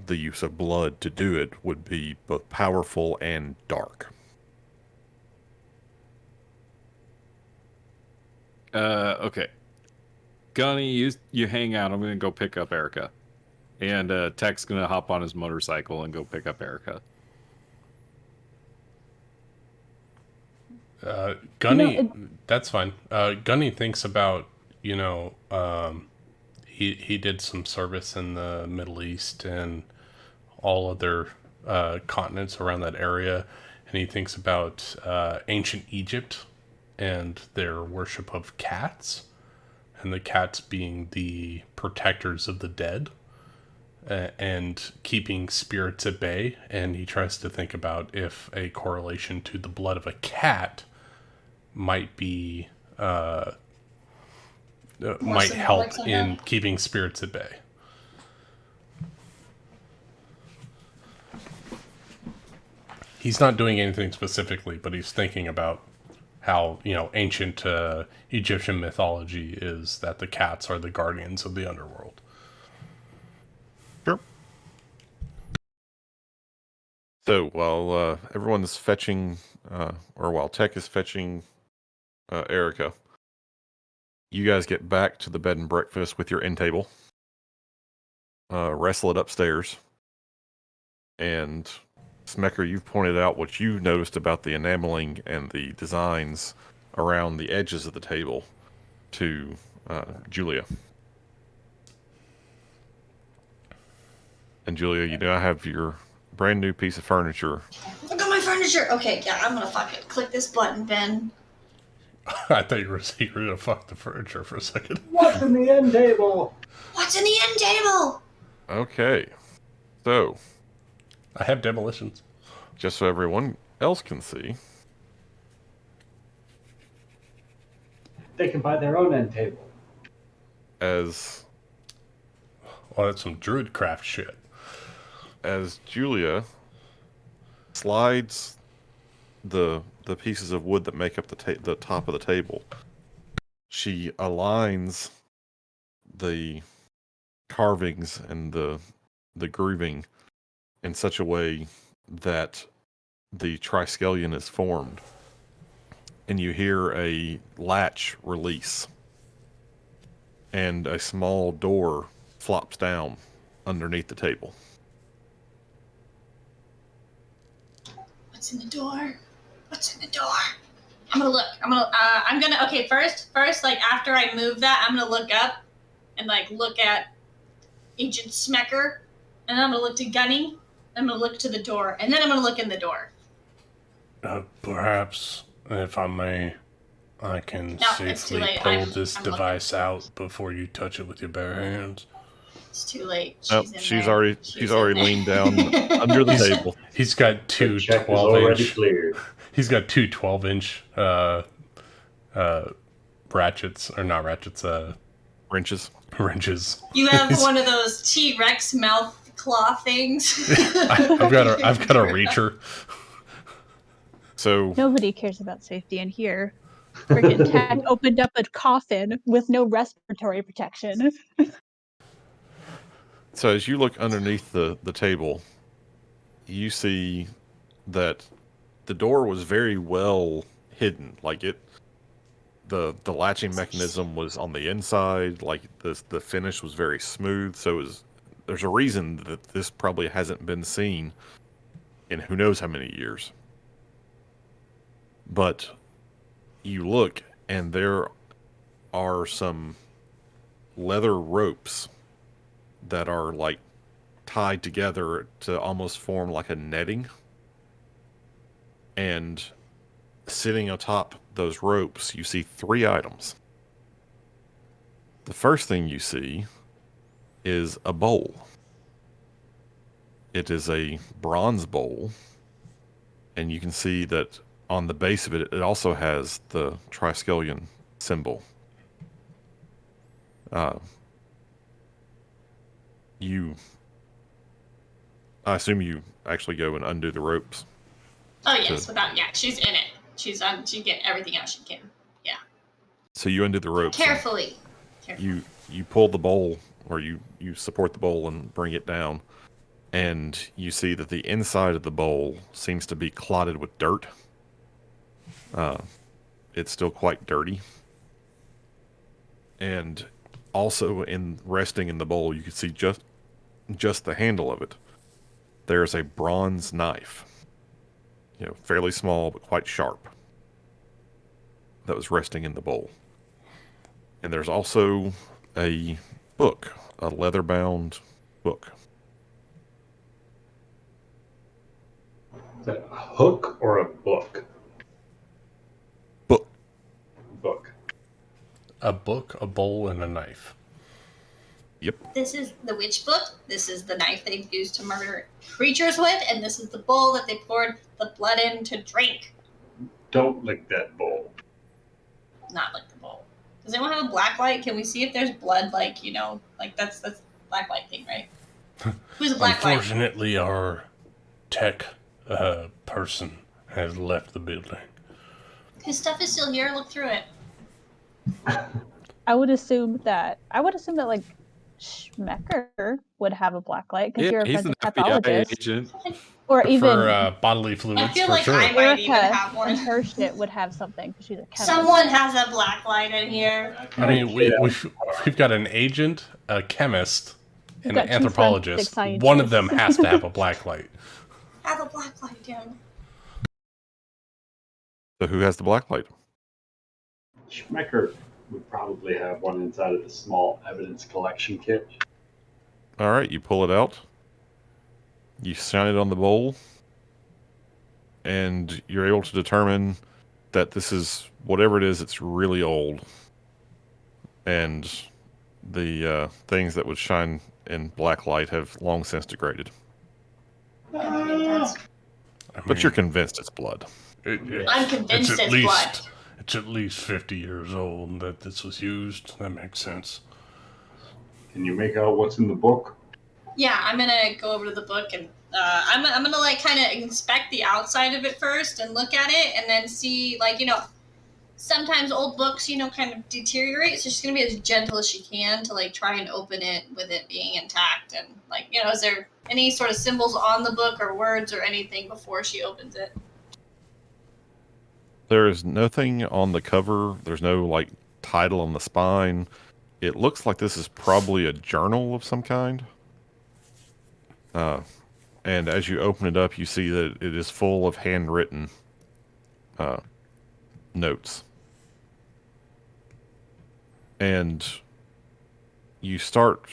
the use of blood to do it would be both powerful and dark. Okay. Gunny, you hang out. I'm gonna go pick up Erica, and Tech's gonna hop on his motorcycle and go pick up Erica. Gunny, that's fine. Gunny thinks about he did some service in the Middle East and all other continents around that area, and he thinks about ancient Egypt and their worship of cats, and the cats being the protectors of the dead and keeping spirits at bay. And he tries to think about if a correlation to the blood of a cat might be might help in keeping spirits at bay. He's not doing anything specifically, but he's thinking about how ancient Egyptian mythology is that the cats are the guardians of the underworld. Sure. So while everyone's fetching, or while Tech is fetching Erica, you guys get back to the bed and breakfast with your end table, wrestle it upstairs, and Smecker, you've pointed out what you noticed about the enameling and the designs around the edges of the table to Julia. And Julia, you now have your brand new piece of furniture. Look at my furniture. Okay, yeah, I'm gonna fucking click this button, Ben. I thought you were gonna fuck the furniture for a second. What's in the end table? What's in the end table? Okay. So, I have demolitions. Just so everyone else can see, They can buy their own end table. as Well, that's some druid craft shit. Julia slides the pieces of wood that make up the top of the table, she aligns the carvings and the grooving in such a way that the triskelion is formed, and you hear a latch release, and a small door flops down underneath the table. What's in the door? What's in the door? I'm gonna look. Okay, first, like after I move that, I'm gonna look up and like look at Agent Smecker, and then I'm gonna look to Gunny. I'm gonna look to the door, and then I'm gonna look in the door. Perhaps, if I may, I can No, it's too safely late. pull I'm this looking. device out before you touch it with your bare hands. It's too late. Oh, She's in she's there. already She's already in leaned there. down under the table. He's got The two check is 12 already inch. cleared. He's got two 12-inch ratchets, or not ratchets, Wrenches. wrenches. You have one of those T-Rex mouth claw things. I've got a reacher. So Nobody cares about safety in here. Friggin' Tag opened up a coffin with no respiratory protection. So as you look underneath the table, you see that the door was very well hidden. Like the latching mechanism was on the inside. Like the finish was very smooth. So there's a reason that this probably hasn't been seen in who knows how many years. But you look, and there are some leather ropes that are like tied together to almost form like a netting. And sitting atop those ropes, you see 3 items. The first thing you see is a bowl. It is a bronze bowl, and you can see that on the base of it, it also has the triskelion symbol. I assume you actually go and undo the ropes. Oh yes, she's in it. She's get everything out she can. Yeah. So you undo the ropes. Carefully. You pull the bowl, or you support the bowl and bring it down, and you see that the inside of the bowl seems to be clotted with dirt. It's still quite dirty. And also resting in the bowl, you can see just the handle of it. There's a bronze knife. Fairly small but quite sharp. That was resting in the bowl. And there's also a book, a leather-bound book. Is that a hook or a book? Book. Book. A book, a bowl, and a knife. Yep. This is the witch book. This is the knife they used to murder creatures with, and this is the bowl that they poured the blood in to drink. Don't lick that bowl. Not like the bowl. Does anyone have a black light? Can we see if there's blood? Like that's black light thing, right? Who's a black light? Unfortunately, our tech person has left the building. His stuff is still here. Look through it. I would assume that like Schmecker would have a black light because you're a he's an forensic FBI pathologist, agent. or even For bodily fluids, I feel for like sure. I might even Erica have one. and her shit would have something because she's a chemist. Someone has a black light in here. I mean, we've got an agent, a chemist, and got an two anthropologist. forensic One of scientists. them has to have a black light. Have a black light down. So who has the black light? Schmecker would probably have one inside of the small evidence collection kit. All right, you pull it out. You shine it on the bowl, and you're able to determine that this is whatever it is. It's really old, and the things that would shine in black light have long since degraded. And But you're convinced it's blood. I'm convinced it's blood. It's at least 50 years old that this was used. That makes sense. Can you make out what's in the book? Yeah, I'm gonna go over to the book and I'm gonna like kind of inspect the outside of it first and look at it and then see, like, sometimes old books, kind of deteriorate. So she's gonna be as gentle as she can to like try and open it with it being intact. And like, is there any sort of symbols on the book or words or anything before she opens it? There is nothing on the cover. There's no like title on the spine. It looks like this is probably a journal of some kind. And as you open it up, you see that it is full of handwritten notes. And you start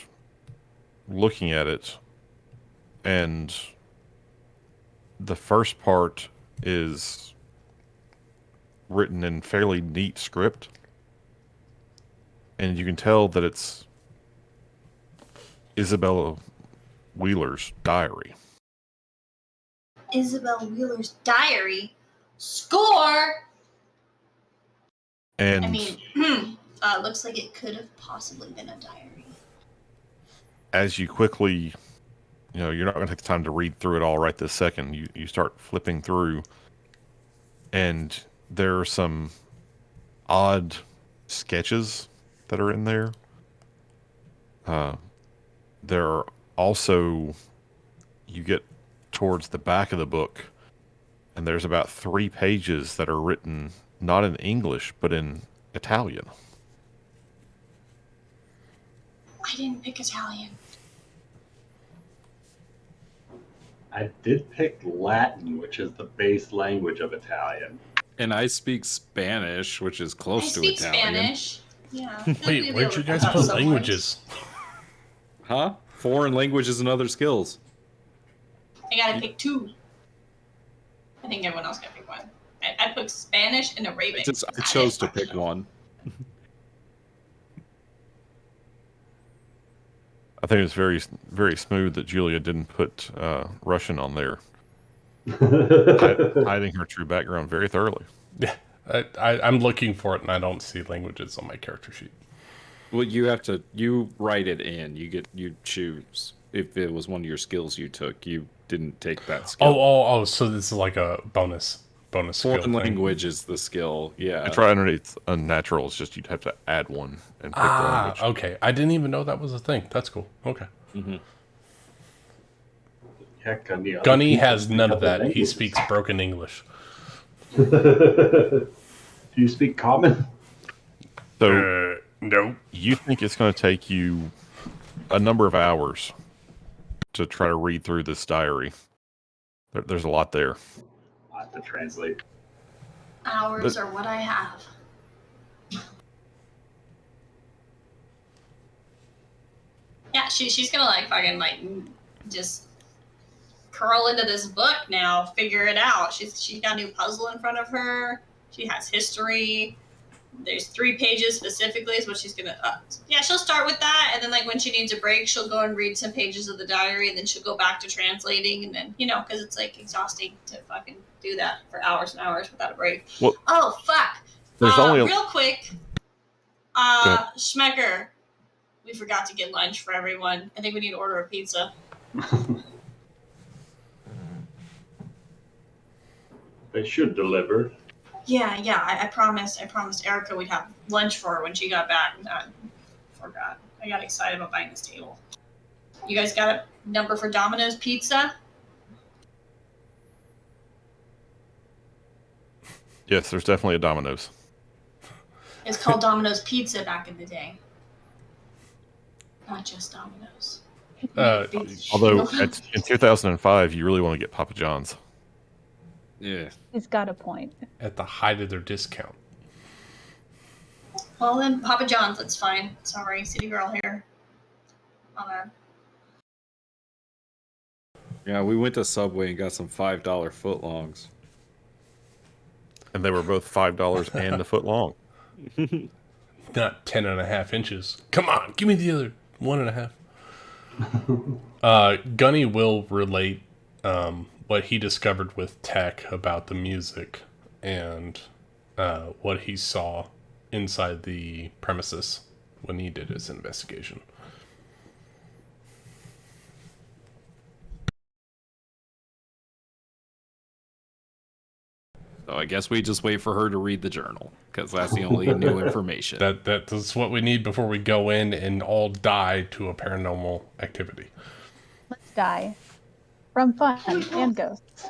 looking at it, and the first part is written in fairly neat script. And you can tell that it's Isabella Wheeler's diary. Isabel Wheeler's diary? Score! And I mean, looks like it could have possibly been a diary. as you quickly, you're not going to take the time to read through it all right this second. You start flipping through, and there are some odd sketches that are in there. There are also, you get towards the back of the book, and there's about 3 pages that are written not in English, but in Italian. I didn't pick Italian. I did pick Latin, which is the base language of Italian. And I speak Spanish, which is I close to speak Italian. Spanish. Yeah. Wait, where'd you guys put languages? Huh? Foreign languages and other skills. I gotta pick 2. I think everyone else got to pick 1. I put Spanish and Arabic. I chose to pick one. I think it's very, very smooth that Julia didn't put Russian on there, hiding her true background very thoroughly. Yeah, I'm looking for it and I don't see languages on my character sheet. Well, you write it in. You choose if it was one of your skills you took. You didn't take that skill. Oh! So this is like a bonus skill. Foreign language is the skill. Yeah. It's right underneath unnatural. It's just you'd have to add one and pick the language. Okay. I didn't even know that was a thing. That's cool. Okay. Mm-hmm. Heck, on the other Gunny people has speak none of other that. He languages. speaks broken English. Do you speak common? So Nope. you think it's going to take you a number of hours to try to read through this diary. There's a lot there. I have to translate. Hours are what I have. Yeah, she's gonna like fucking like just curl into this book now, figure it out. She's got a new puzzle in front of her. She has history. There's 3 pages specifically is what she's gonna. Yeah, she'll start with that, and then like when she needs a break, she'll go and read some pages of the diary, and then she'll go back to translating, and then because it's like exhausting to fucking do that for hours and hours without a break. Well, Oh fuck! there's only real quick. ahead. Schmecker, we forgot to get lunch for everyone. I think we need to order a pizza. They should deliver. Yeah, I promised Erica we'd have lunch for her when she got back. I forgot. I got excited about buying this table. You guys got a number for Domino's Pizza? Yes, there's definitely a Domino's. It's called Domino's Pizza back in the day. Not just Domino's. Although in 2005, you really want to get Papa John's. Yeah. He's got a point. At the height of their discount. Well, then Papa John's, that's fine. Sorry, city girl here. My bad. Yeah, we went to Subway and got some $5 footlongs. And they were both $5 and a foot long. Not 10.5 inches. Come on, give me the other 1.5. Gunny will relate what he discovered with Tech about the music and what he saw inside the premises when he did his investigation. So I guess we just wait for her to read the journal, because that's the only new information. That's what we need before we go in and all die to a paranormal activity. Let's die from fun and ghosts.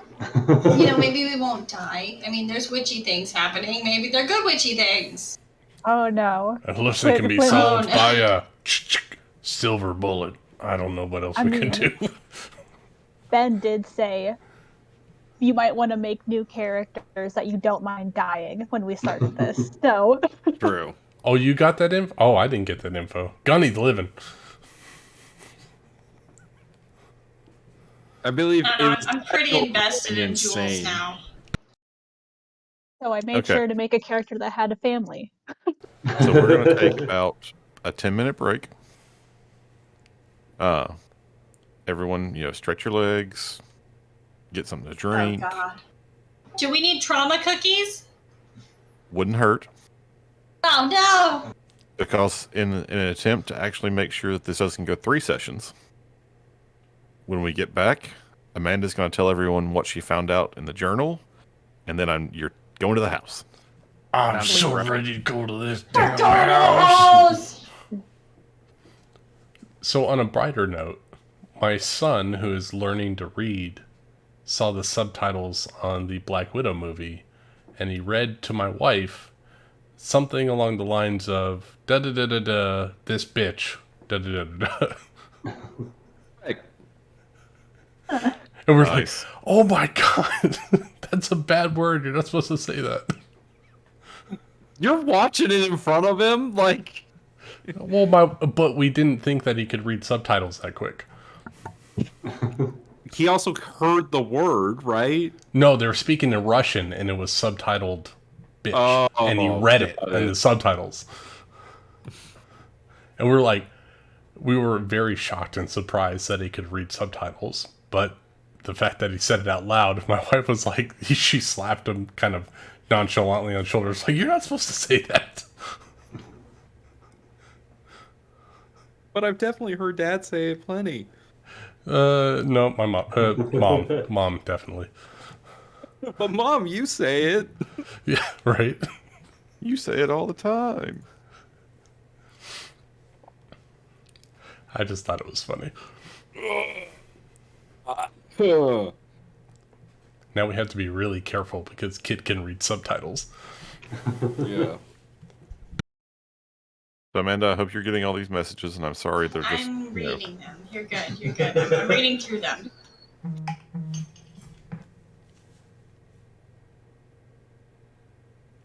Maybe we won't die. I mean, there's witchy things happening. Maybe they're good witchy things. Oh no. Unless they can be Wait, solved oh, no. by a silver bullet. I don't know what else we can do. Ben did say you might want to make new characters that you don't mind dying when we started this. So True. Oh, you got that info? Oh, I didn't get that info. Gunny's living. I believe I don't know, I'm pretty invested in Jules insane. now. so I made Okay. sure to make a character that had a family. So we're going to take about a 10-minute break. Everyone, stretch your legs, get something to drink. Oh God. Do we need trauma cookies? Wouldn't hurt, Oh no! because in an attempt to actually make sure that this doesn't go 3 sessions, when we get back, Amanda's going to tell everyone what she found out in the journal, and then you're going to the house. I'm so ready to go to this We're damn going to the house. house! So on a brighter note, my son, who is learning to read, saw the subtitles on the Black Widow movie, and he read to my wife something along the lines of da da da da da this bitch da da da da. And we're Nice. like, oh my god, that's a bad word. You're not supposed to say that. You're watching it in front of him, like. Well, but we didn't think that he could read subtitles that quick. He also heard the word, right? No, they were speaking in Russian, and it was subtitled bitch. Oh, and he read it got in it. the subtitles. And we were very shocked and surprised that he could read subtitles. But the fact that he said it out loud, my wife was like, she slapped him kind of nonchalantly on the shoulder. It's like, you're not supposed to say that. But I've definitely heard Dad say it plenty. No, my mom, definitely. But Mom, you say it. Yeah, right. You say it all the time. I just thought it was funny. Now we have to be really careful because Kid can read subtitles. Yeah. So Amanda, I hope you're getting all these messages, and I'm sorry they're just. I'm reading them. You're good. You're good. I'm reading through them.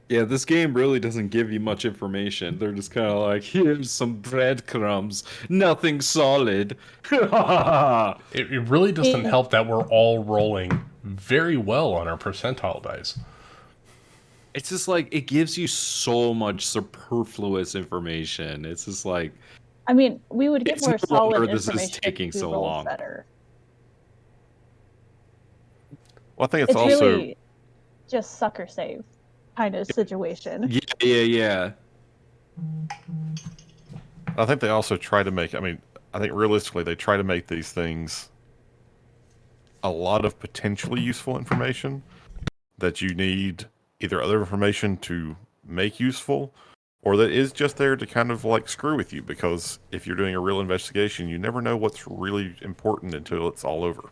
Yeah, this game really doesn't give you much information. They're just kind of like, here's some breadcrumbs. Nothing solid. It really doesn't help that we're all rolling very well on our percentile dice. It's just like, it gives you so much superfluous information. It's just like, I mean, we would get It's more no wonder solid this is information taking if we so rolled long. better. Well, I think it's It's also. really just sucker save kind of situation. yeah. I think they also try to make. I mean, I think realistically, they try to make these things a lot of potentially useful information that you need either other information to make useful, or that is just there to kind of like screw with you. Because if you're doing a real investigation, you never know what's really important until it's all over.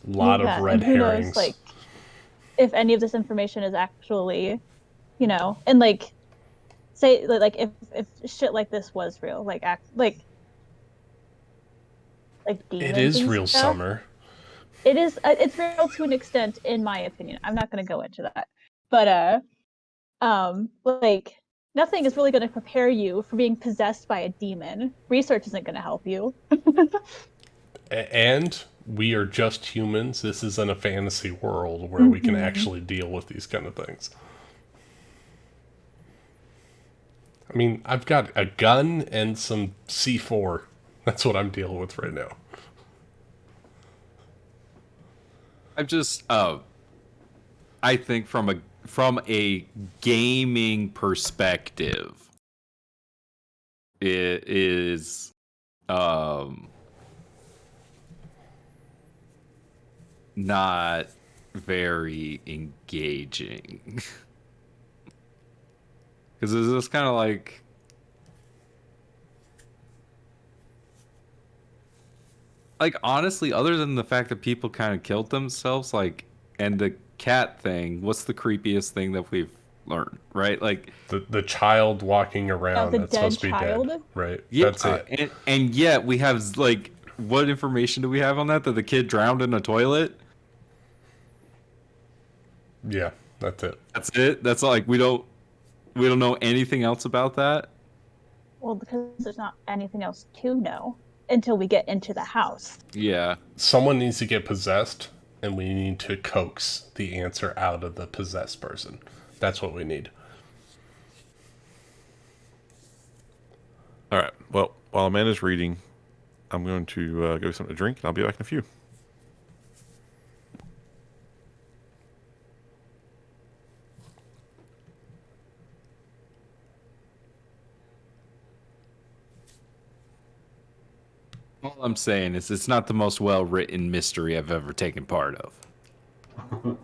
A lot Yeah, of red and who herrings. knows, like, if any of this information is actually, and like, say, like, if shit like this was real, like demons It is and real stuff, summer. It is. It's real to an extent, in my opinion. I'm not going to go into that, but like, nothing is really going to prepare you for being possessed by a demon. Research isn't going to help you. And we are just humans. This isn't a fantasy world where we can actually deal with these kind of things. I mean, I've got a gun and some C4. That's what I'm dealing with right now. I'm just I think from a gaming perspective, it is not very engaging. Because it's just kind of like honestly, other than the fact that people kind of killed themselves, like, and the cat thing, what's the creepiest thing that we've learned, right? Like, The child walking around the that's dead supposed to be child? dead, right? yeah, That's it. and yet we have like, what information do we have on that? That the kid drowned in a toilet? Yeah, that's it. That's it. That's like we don't know anything else about that. Well, because there's not anything else to know until we get into the house. Yeah. Someone needs to get possessed, and we need to coax the answer out of the possessed person. That's what we need. All right. Well, while Amanda's reading, I'm going to go get something to drink, and I'll be back in a few. All I'm saying is it's not the most well-written mystery I've ever taken part of.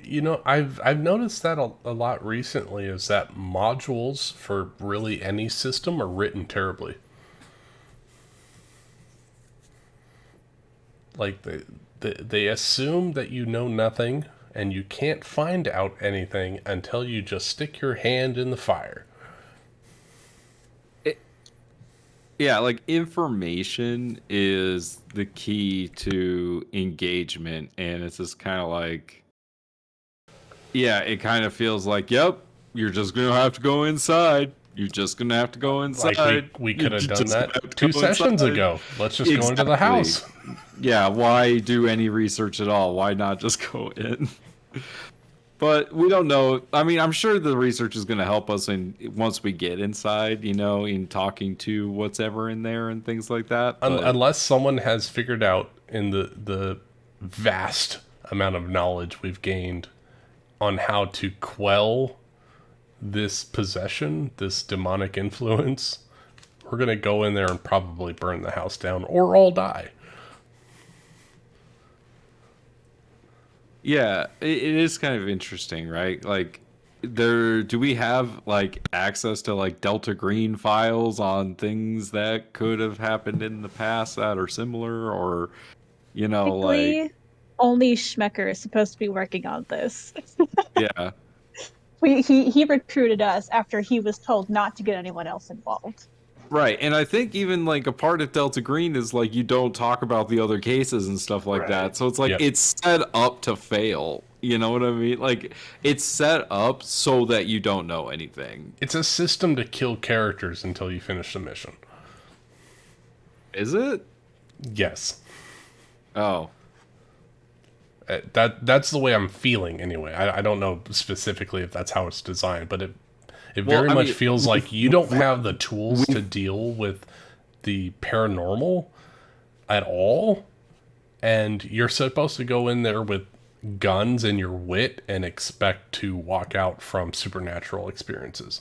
You know, I've noticed that a lot recently, is that modules for really any system are written terribly. Like they assume that you know nothing, and you can't find out anything until you just stick your hand in the fire. Yeah, like information is the key to engagement, and it's just kind of like, yeah, it kind of feels like, yep, you're just gonna have to go inside. You're just gonna have to go inside. Like we could have You're done just gonna that have to 2 go sessions inside. ago. Let's just go into the Exactly. house. Yeah, why do any research at all? Why not just go in? But we don't know. I mean, I'm sure the research is going to help us once we get inside, you know, in talking to what's ever in there and things like that. But Unless someone has figured out in the vast amount of knowledge we've gained on how to quell this possession, this demonic influence, we're going to go in there and probably burn the house down or all die. yeah, it is kind of interesting, right? Like, do we have like access to like Delta Green files on things that could have happened in the past that are similar, or you know, Technically, like, only Schmecker is supposed to be working on this. yeah. He recruited us after he was told not to get anyone else involved. Right, and I think even like a part of Delta Green is like you don't talk about the other cases and stuff like Right. that. So it's like Yep. it's set up to fail. You know what I mean? Like it's set up so that you don't know anything. It's a system to kill characters until you finish the mission. Is it? Yes. Oh. That's the way I'm feeling anyway. I don't know specifically if that's how it's designed, but it Well, very I much mean, feels like you don't have the tools to deal with the paranormal at all, and you're supposed to go in there with guns and your wit and expect to walk out from supernatural experiences.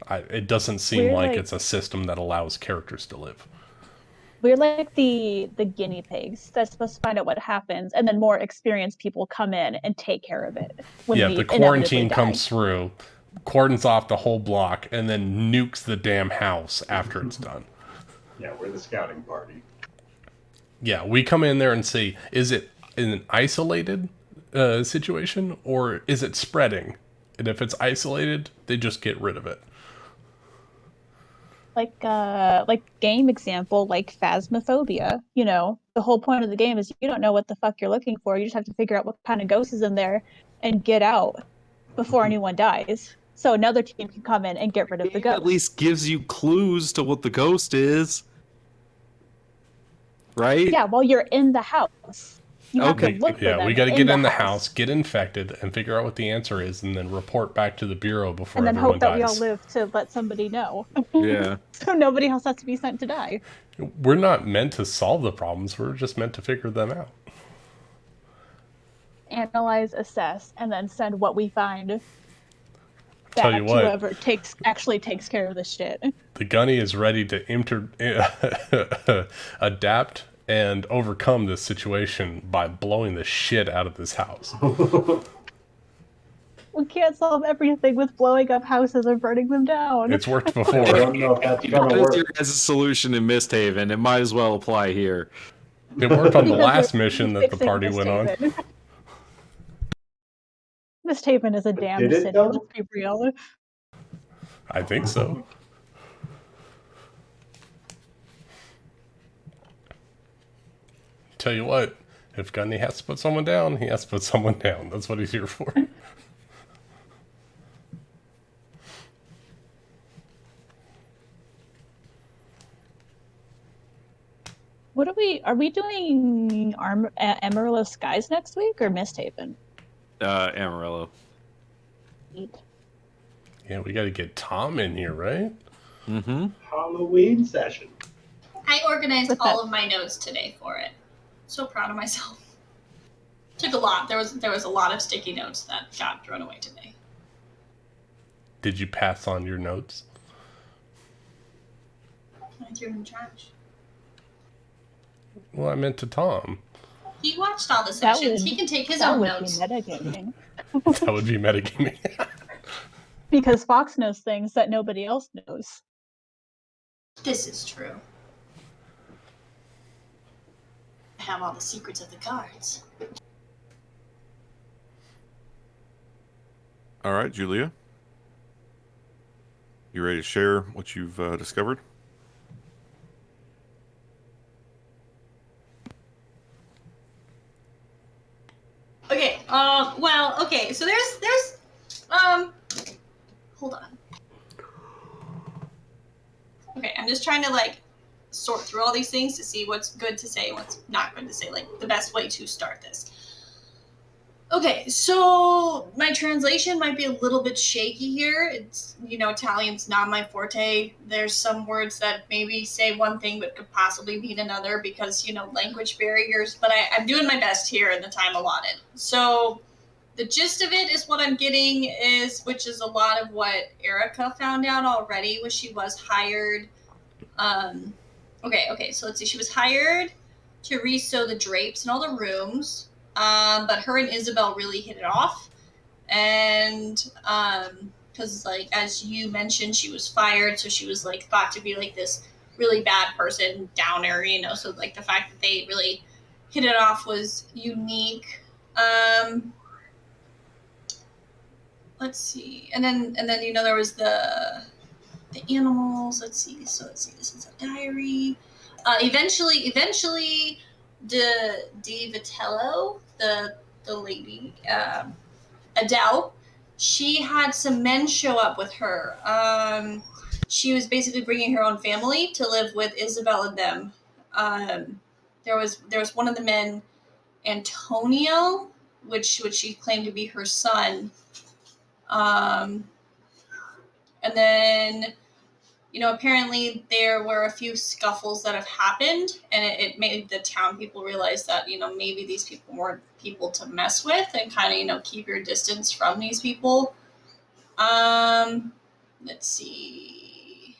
It doesn't seem We're like like- it's a system that allows characters to live. We're like the guinea pigs that's supposed to find out what happens, and then more experienced people come in and take care of it. When Yeah, we the quarantine inevitably die. comes through, cordons off the whole block, and then nukes the damn house after it's done. Yeah, we're the scouting party. Yeah, we come in there and see, is it in an isolated situation, or is it spreading? And if it's isolated, they just get rid of it. Like game example, like Phasmophobia. You know, the whole point of the game is you don't know what the fuck you're looking for. You just have to figure out what kind of ghost is in there and get out before anyone dies. So another team can come in and get rid of the It ghost. at least gives you clues to what the ghost is. Right? Yeah, while you're in the house. You have Okay, to look for Yeah, them we got to get in the house, get infected, and figure out what the answer is, and then report back to the bureau before and then everyone hope that dies. we all live to let somebody know. Yeah. So nobody else has to be sent to die. We're not meant to solve the problems. We're just meant to figure them out. analyze, assess, and then send what we find Tell back you to what, whoever actually takes care of this shit. the gunny is ready to adapt and overcome this situation by blowing the shit out of this house. We can't solve everything with blowing up houses or burning them down. It's worked I before. don't know if that's gonna What is work. your guys' solution in Misthaven? It might as well apply here. It worked on the Because last we're mission that the fixing party went on. Misthaven. Misthaven is a damn Did it, city, though? let's be real. I think so. Tell you what, if Gunny has to put someone down, he has to put someone down. That's what he's here for. What are we doing Amarillo Skies next week or Misthaven? Amarillo. Yeah, we got to get Tom in here, right? Mm-hmm. Halloween session. I organized With all that- of my notes today for it. So proud of myself. Took a lot. There was a lot of sticky notes that got thrown away today. Did you pass on your notes? I threw them in the trash. Well, I meant to Tom. He watched all the That sessions. would- He can take his That own would notes. be metagaming. That would be metagaming. Because Fox knows things that nobody else knows. This is true. I have all the secrets of the cards. All right, Julia. You ready to share what you've discovered? Okay. Okay. So there's hold on. Okay, I'm just trying to like sort through all these things to see what's good to say and what's not good to say, like the best way to start this. Okay, so my translation might be a little bit shaky here. It's, Italian's not my forte. There's some words that maybe say one thing but could possibly mean another because, language barriers. But I'm doing my best here in the time allotted. So the gist of it is what I'm getting which is a lot of what Erica found out already, was she was hired. Okay, so let's see. She was hired to resew the drapes in all the rooms. But her and Isabel really hit it off. And, because, as you mentioned, she was fired, so she was, thought to be, this really bad person, downer, so, the fact that they really hit it off was unique. Let's see. And then, there was the animals. Let's see, this is a diary. Eventually, Di Vitello, the lady, Adele, she had some men show up with her. She was basically bringing her own family to live with Isabel and them. There was one of the men, Antonio, which she claimed to be her son. And then, apparently there were a few scuffles that have happened, and it made the town people realize that, maybe these people weren't people to mess with, and kind of, keep your distance from these people. Let's see.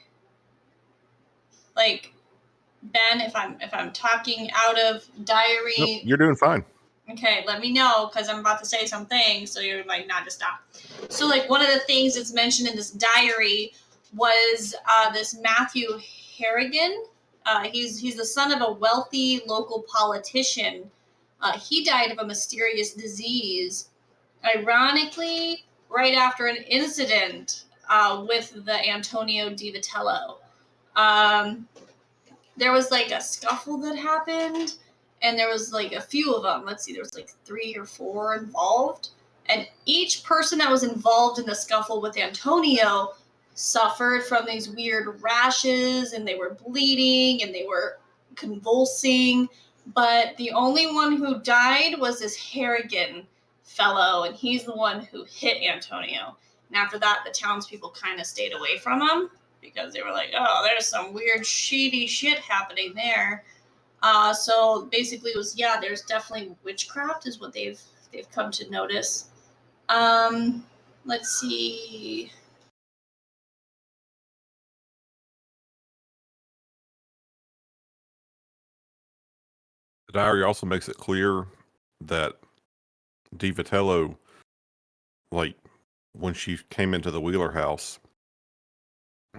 Ben, if I'm talking out of diary. Nope, you're doing fine. Okay, let me know, because I'm about to say something, so you're not to stop. So one of the things that's mentioned in this diary was this Matthew Harrigan. He's the son of a wealthy local politician. He died of a mysterious disease, ironically, right after an incident with the Antonio Di Vitello. There was a scuffle that happened, and there was a few of them. Let's see, there was 3 or 4 involved. And each person that was involved in the scuffle with Antonio suffered from these weird rashes, and they were bleeding, and they were convulsing. But the only one who died was this Harrigan fellow, and he's the one who hit Antonio. And after that, the townspeople kind of stayed away from him, because they were like, oh, there's some weird shady shit happening there. So basically it was, there's definitely witchcraft is what they've they've come to notice. Let's see. The diary also makes it clear that DiVitello, like, when she came into the Wheeler house,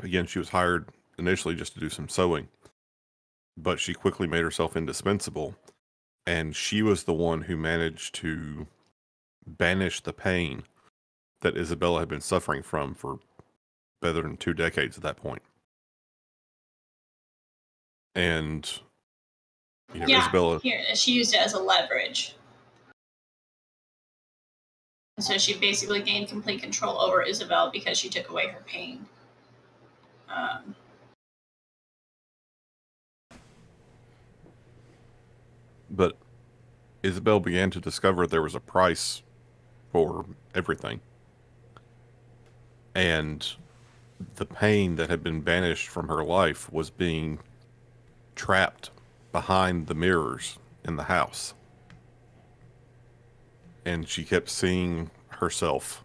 again, she was hired initially just to do some sewing, but she quickly made herself indispensable, and she was the one who managed to banish the pain that Isabella had been suffering from for better than 2 decades at that point. And, you know, Yeah, Isabella, here she used it as a leverage. And so she basically gained complete control over Isabel because she took away her pain. but Isabel began to discover there was a price for everything. And the pain that had been banished from her life was being trapped behind the mirrors in the house. And she kept seeing herself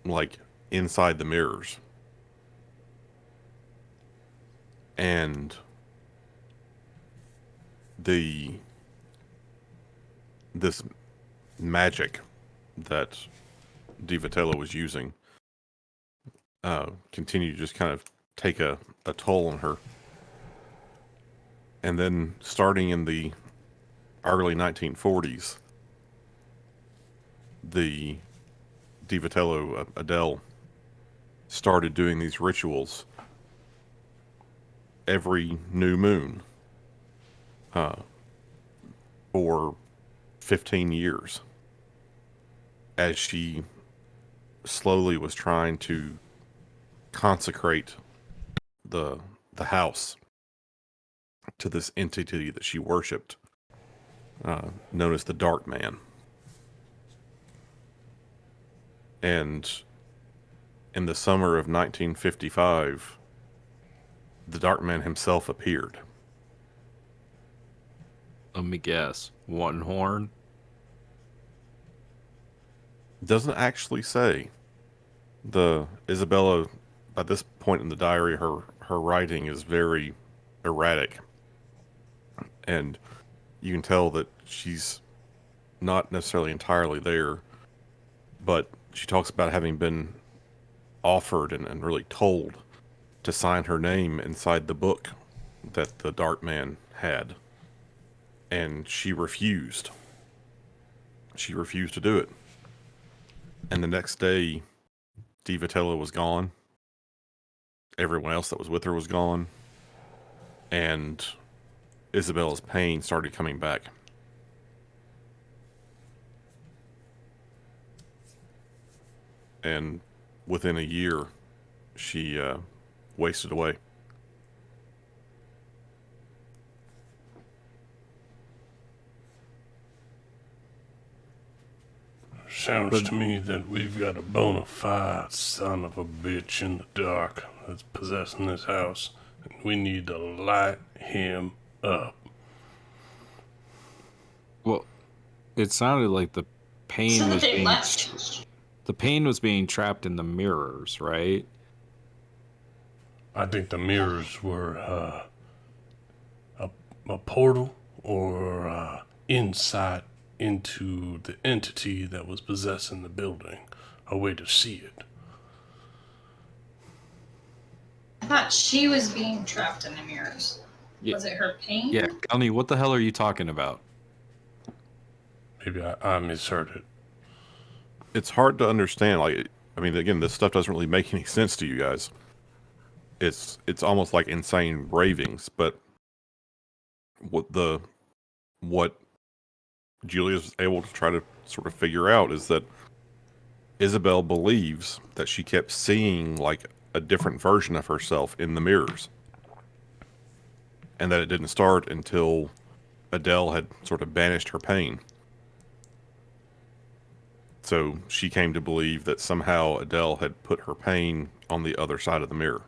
like inside the mirrors. And this magic that DiVitello was using continued to just kind of take a toll on her. And then starting in the early 1940s, the DiVitello, Adele, started doing these rituals every new moon for 15 years as she slowly was trying to consecrate the house to this entity that she worshipped, known as the Dark Man. And in the summer of 1955, the Dark Man himself appeared. Let me guess. One horn? Doesn't actually say. The Isabella, at this point in the diary, her writing is very erratic. And you can tell that she's not necessarily entirely there, but she talks about having been offered and really told to sign her name inside the book that the Dark Man had. And she refused. She refused to do it. And the next day, DiVitello was gone. Everyone else that was with her was gone. And Isabella's pain started coming back. And within a year, she wasted away. Sounds to me that we've got a bona fide son of a bitch in the dark that's possessing this house, and we need to light him up. Well, it sounded like the pain So that was they being left. the pain was being trapped in the mirrors, right? I think the mirrors were a portal or insight into the entity that was possessing the building, a way to see it. I thought she was being trapped in the mirrors. Yeah. Was it her pain? Yeah, Kelly, what the hell are you talking about? Maybe I misheard it. It's hard to understand. Like, I mean, again, this stuff doesn't really make any sense to you guys. It's almost like insane ravings, but what Julia's able to try to sort of figure out is that Isabel believes that she kept seeing like a different version of herself in the mirrors, and that it didn't start until Adele had sort of banished her pain. So she came to believe that somehow Adele had put her pain on the other side of the mirror.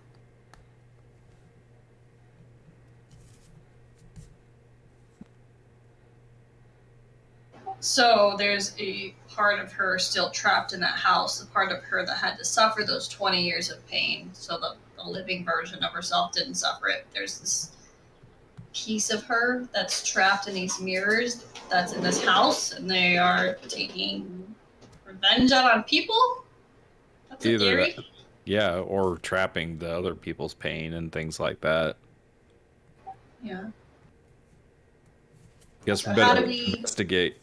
So there's a part of her still trapped in that house, the part of her that had to suffer those 20 years of pain. So the living version of herself didn't suffer it. There's this piece of her that's trapped in these mirrors that's in this house, and they are taking revenge out on people. That's a Either theory. that, yeah, or trapping the other people's pain and things like that. Yeah. Guess So we how better do we- investigate.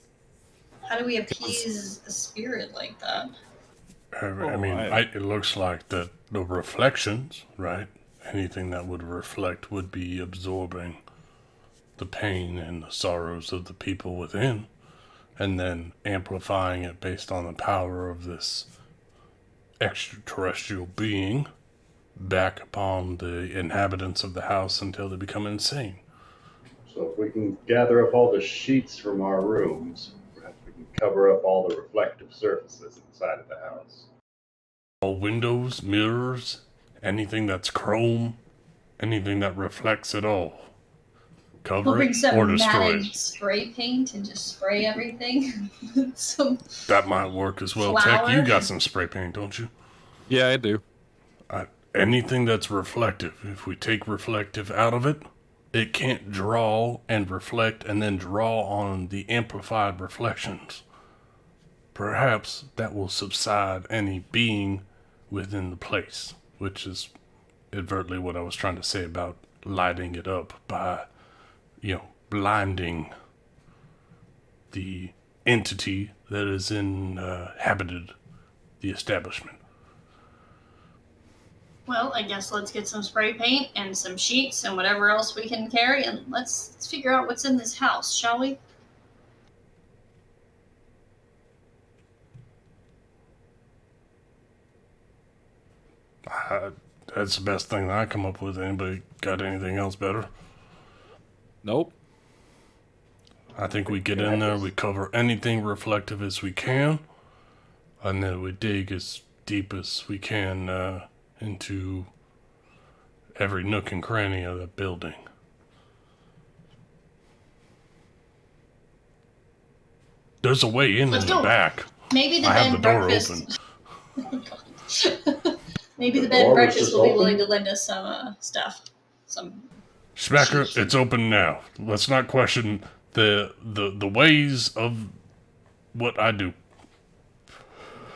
How do we appease a spirit like that? I mean, it looks like that the reflections, right? Anything that would reflect would be absorbing the pain and the sorrows of the people within, and then amplifying it based on the power of this extraterrestrial being back upon the inhabitants of the house until they become insane. So if we can gather up all the sheets from our rooms, perhaps we can cover up all the reflective surfaces inside of the house. All windows, mirrors, anything that's chrome, anything that reflects at all. We'll Cover bring it some or destroy matted it. spray paint and just spray everything. Some That might work as well. Tech, you flour. got some spray paint, don't you? Yeah, I do. Anything that's reflective, if we take reflective out of it, it can't draw and reflect and then draw on the amplified reflections. Perhaps that will subside any being within the place, which is overtly what I was trying to say about lighting it up by, blinding the entity that is inhabited the establishment. Well, I guess let's get some spray paint and some sheets and whatever else we can carry, and let's figure out what's in this house, shall we? That's the best thing that I come up with. Anybody got anything else better? Nope. I think we get in there, we cover anything reflective as we can, and then we dig as deep as we can into every nook and cranny of the building. There's a way in Let's the go. back. Maybe the I bed have and the door breakfast. open. Maybe the The bed and door was breakfast just will be open? willing to lend us some stuff. Some. Smacker, it's open now. Let's not question the ways of what I do.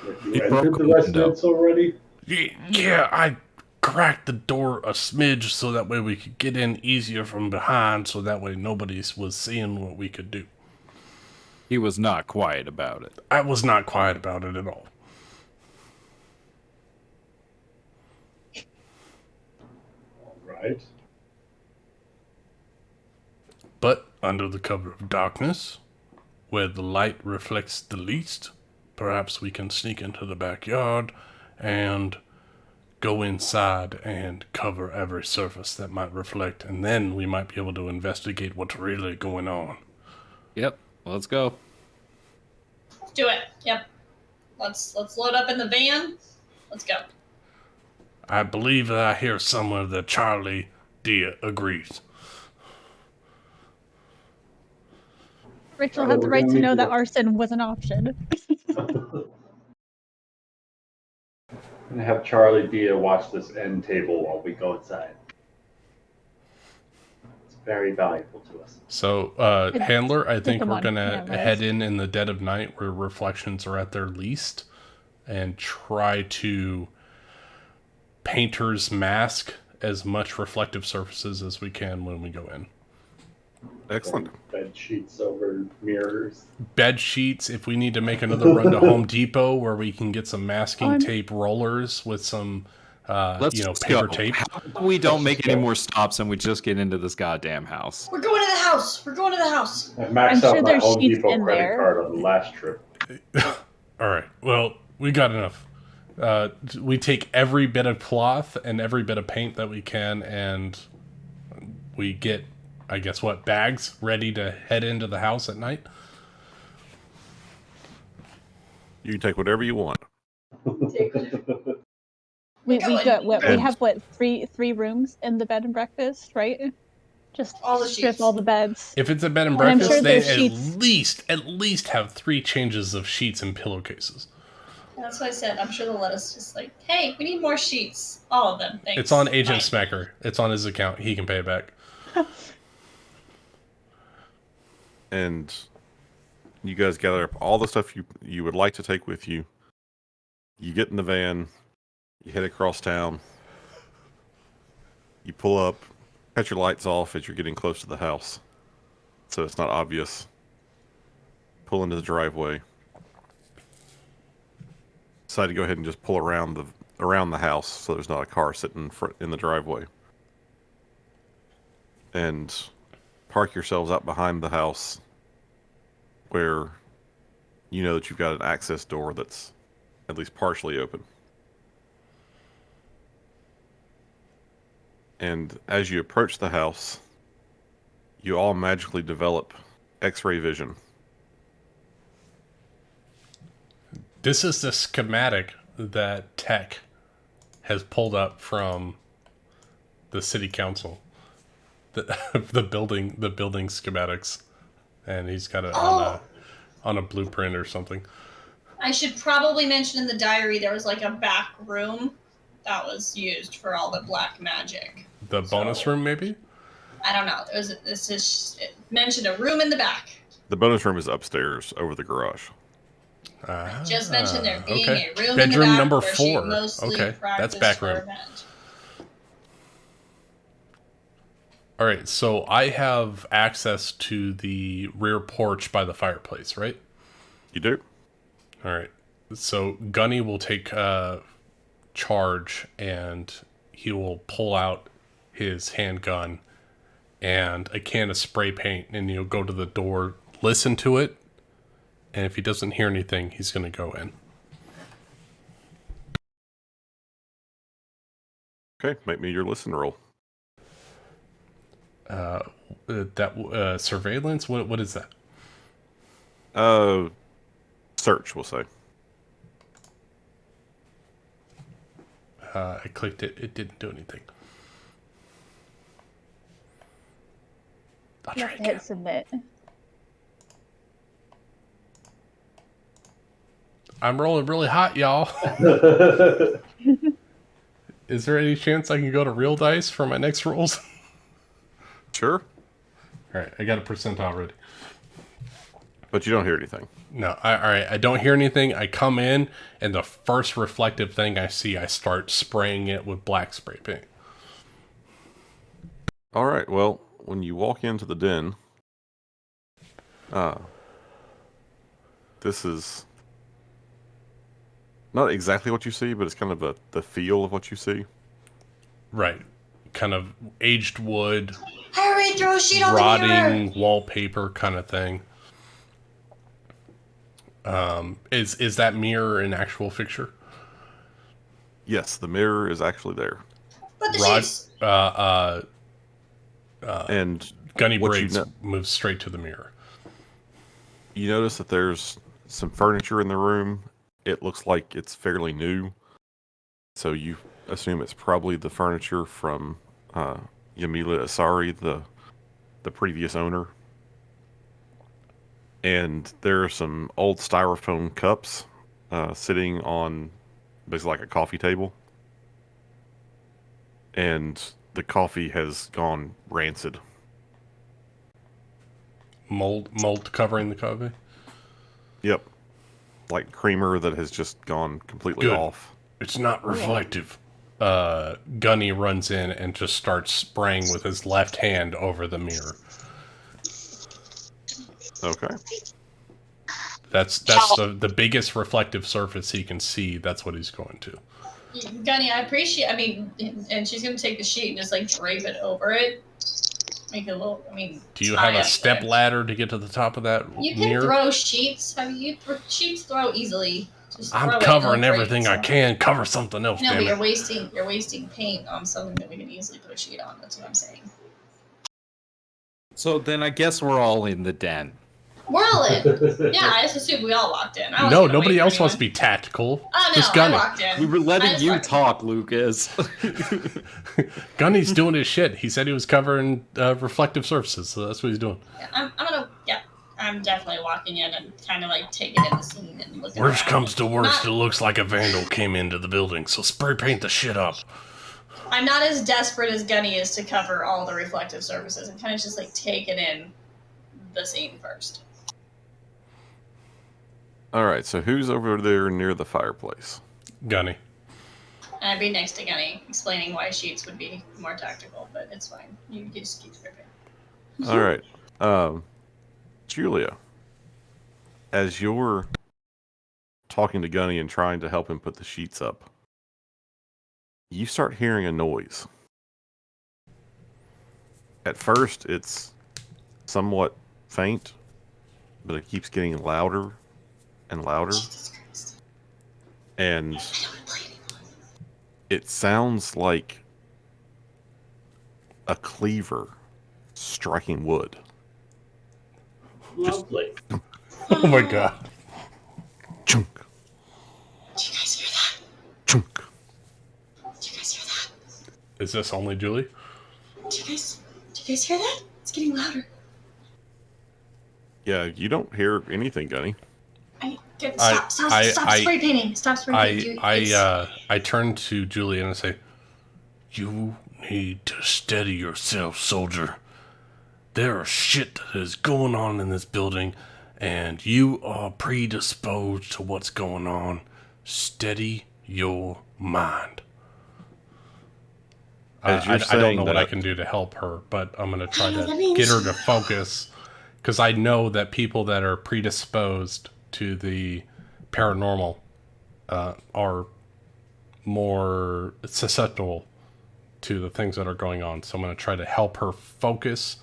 If you He entered broke the the window. residence already, Yeah, I cracked the door a smidge so that way we could get in easier from behind, so that way nobody was seeing what we could do. He was not quiet about it. I was not quiet about it at all. right? But under the cover of darkness, where the light reflects the least, perhaps we can sneak into the backyard and go inside and cover every surface that might reflect, and then we might be able to investigate what's really going on. Yep. Let's go. Let's do it. Yep. Let's load up in the van. Let's go. I believe that I hear somewhere that Charlie Dia agrees. Rachel Oh, had the we're right gonna to know need that to- arson was an option. And have Charlie Dia watch this end table while we go inside. It's very valuable to us. So, Handler, I think them we're on gonna cameras. head in the dead of night where reflections are at their least and try to painter's mask as much reflective surfaces as we can when we go in. Excellent. Bed sheets over mirrors. Bed sheets, if we need to make another run to Home Depot where we can get some masking I'm- tape rollers with some, Let's just paper go. tape. How about we don't make any more stops and we just get into this goddamn house. We're going to the house. We're going to the house. I maxed I'm sure out my there's Home sheets Depot in credit there. card on the last trip. All right. Well, we got enough. We take every bit of cloth and every bit of paint that we can, and we get, I guess, bags ready to head into the house at night. You can take whatever you want. We Go got in. what we And- have three rooms in the bed and breakfast, right? Just All the strip sheets. all the beds. If it's a bed and And I'm breakfast, sure they there's sheets. at least have 3 changes of sheets and pillowcases. That's what I said. I'm sure they'll let us just like, hey, we need more sheets. All of them. Thanks. It's on Agent Bye. Smacker. It's on his account. He can pay it back. And you guys gather up all the stuff you would like to take with you. You get in the van. You head across town. You pull up, cut your lights off as you're getting close to the house, so it's not obvious. Pull into the driveway. Decide to go ahead and just pull around the house, so there's not a car sitting in the driveway. And park yourselves out behind the house, where you know that you've got an access door that's at least partially open. And as you approach the house, you all magically develop X-ray vision. This is the schematic that Tech has pulled up from the city council. The building schematics, and he's got it on a blueprint or something. I should probably mention in the diary there was like a back room that was used for all the black magic. The bonus room, maybe? I don't know. It mentioned a room in the back. The bonus room is upstairs over the garage. Just mentioned there being okay. a room Bedroom in the back number where she 4. mostly Okay, that's practiced back her room. event. All right, so I have access to the rear porch by the fireplace, right? You do? All right. So Gunny will take charge, and he will pull out his handgun and a can of spray paint, and he'll go to the door, listen to it, and if he doesn't hear anything, he's going to go in. Okay, make me your listen roll. Surveillance? What is that? Search, we'll say. I clicked it. It didn't do anything. I'll You try have to again. hit submit. I'm rolling really hot, y'all. Is there any chance I can go to real dice for my next rolls? Sure, All right, I got a percent already. but you don't hear anything. No, all right, I don't hear anything. I come in, and the first reflective thing I see, I start spraying it with black spray paint. All right, well, when you walk into the den, this is not exactly what you see, but it's kind of the feel of what you see. Right. Kind of aged wood, Hurry, throw a sheet on the mirror. rotting wallpaper kind of thing. Is that mirror an actual fixture? Yes, the mirror is actually there. But the Rod, sheets. And Gunny what you Braids know- moves straight to the mirror. you notice that there's some furniture in the room. It looks like it's fairly new, so you assume it's probably the furniture from Yamila Asari, the previous owner. And there are some old styrofoam cups sitting on basically like a coffee table, and the coffee has gone rancid. Mold covering the coffee. Yep, like creamer that has just gone completely Good. off. It's not reflective. Gunny runs in and just starts spraying with his left hand over the mirror. Okay. That's the biggest reflective surface he can see. That's what he's going to. Gunny, I appreciate. I mean, and she's gonna take the sheet and just like drape it over it. Make it a little. I mean, Do you tie have a up step there. ladder to get to the top of that You can mirror? throw sheets. I mean, sheets throw easily. Just throw I'm it, covering don't break everything I something. can. Cover something else, No, damn but it. you're wasting paint on something that we can easily put a sheet on. That's what I'm saying. So then I guess we're all in the den. We're all in. Yeah, I just assumed we all walked in. I wasn't No, gonna nobody wait for else wants to anyone. be tactical. Oh no, Just I Gunny. walked in. We were I letting just you walked in. talk, Lucas. Gunny's doing his shit. He said he was covering reflective surfaces, so that's what he's doing. Yeah, I'm definitely walking in and kind of like taking in the scene and looking Worst around. comes to worst, Not- it looks like a vandal came into the building, so spray paint the shit up. I'm not as desperate as Gunny is to cover all the reflective surfaces. I'm kind of just like taking in the scene first. All right, so who's over there near the fireplace? Gunny. And I'd be next to Gunny explaining why sheets would be more tactical, but it's fine. You just keep scripting. All right, Julia, as you're talking to Gunny and trying to help him put the sheets up, you start hearing a noise. At first, it's somewhat faint, but it keeps getting louder and louder. Jesus Christ. And I don't want to play anymore. it sounds like a cleaver striking wood. Lovely. Oh my god. Chunk, Do you guys hear that? chunk. Do you guys hear that? Is this only Julie? Do you guys hear that? It's getting louder. Yeah, you don't hear anything, Gunny. Stop spray painting. Stop spray painting. I turn to Julie and I say, "You need to steady yourself, soldier. There are shit that is going on in this building, and you are predisposed to what's going on. Steady your mind." As you're I don't saying know what I that- can do to help her, but I'm going to try That to means- get her to focus, because I know that people that are predisposed to the paranormal are more susceptible to the things that are going on. So I'm going to try to help her focus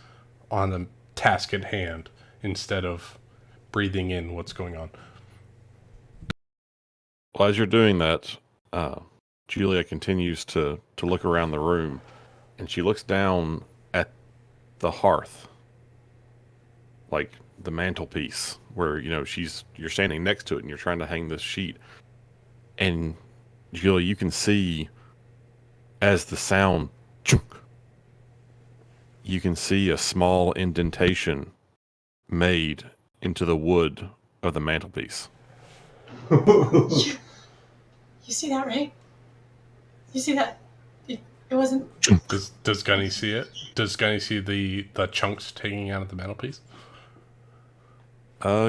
on the task at hand instead of breathing in what's going on. Well, as you're doing that, Julia continues to look around the room, and she looks down at the hearth, like the mantelpiece, where you're standing next to it, and you're trying to hang this sheet. And Julia, you can see as the sound, chunk, you can see a small indentation made into the wood of the mantelpiece. You see that, right? You see that? It wasn't. Does Gunny see it? Does Gunny see the chunks taking out of the mantelpiece?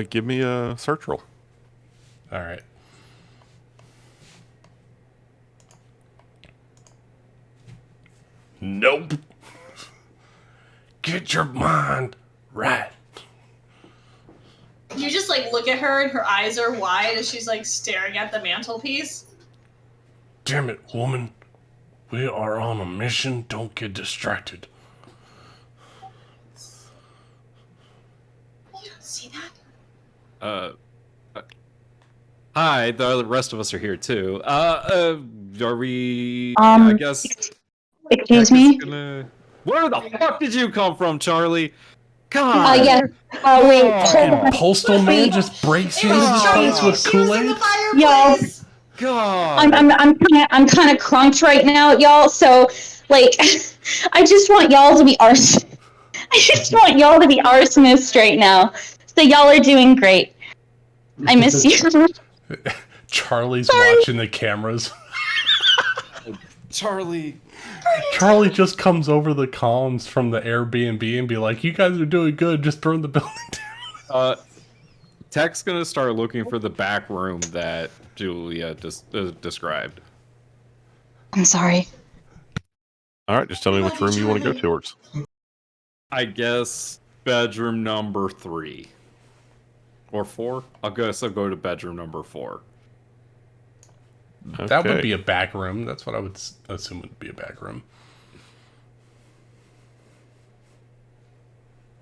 Give me a search roll. All right. Nope. Get your mind right. You just like look at her and her eyes are wide as she's like staring at the mantelpiece. Damn it, woman. We are on a mission. Don't get distracted. You don't see that? Hi, the rest of us are here too. Are we? Um, I guess. Excuse Heck is me? Where the fuck did you come from, Charlie? God. Yeah. Wait. hold on. Postal man just breaks into this place with She was in the Kool-Aid? fireplace. God. I'm kind of crunked right now, y'all. So, like, I just want y'all to be I just want y'all to be arsonists right now. So y'all are doing great. I miss you. Charlie's Sorry. watching the cameras. Charlie. Charlie just comes over the columns from the Airbnb and be like, "You guys are doing good. Just burn the building down." Tech's gonna start looking for the back room that Julia described. I'm sorry. All right, just tell me which room you want to go towards. I guess bedroom number 3 or 4. I'll go to bedroom number 4. That would Okay. be a back room. That's what I would assume would be a back room.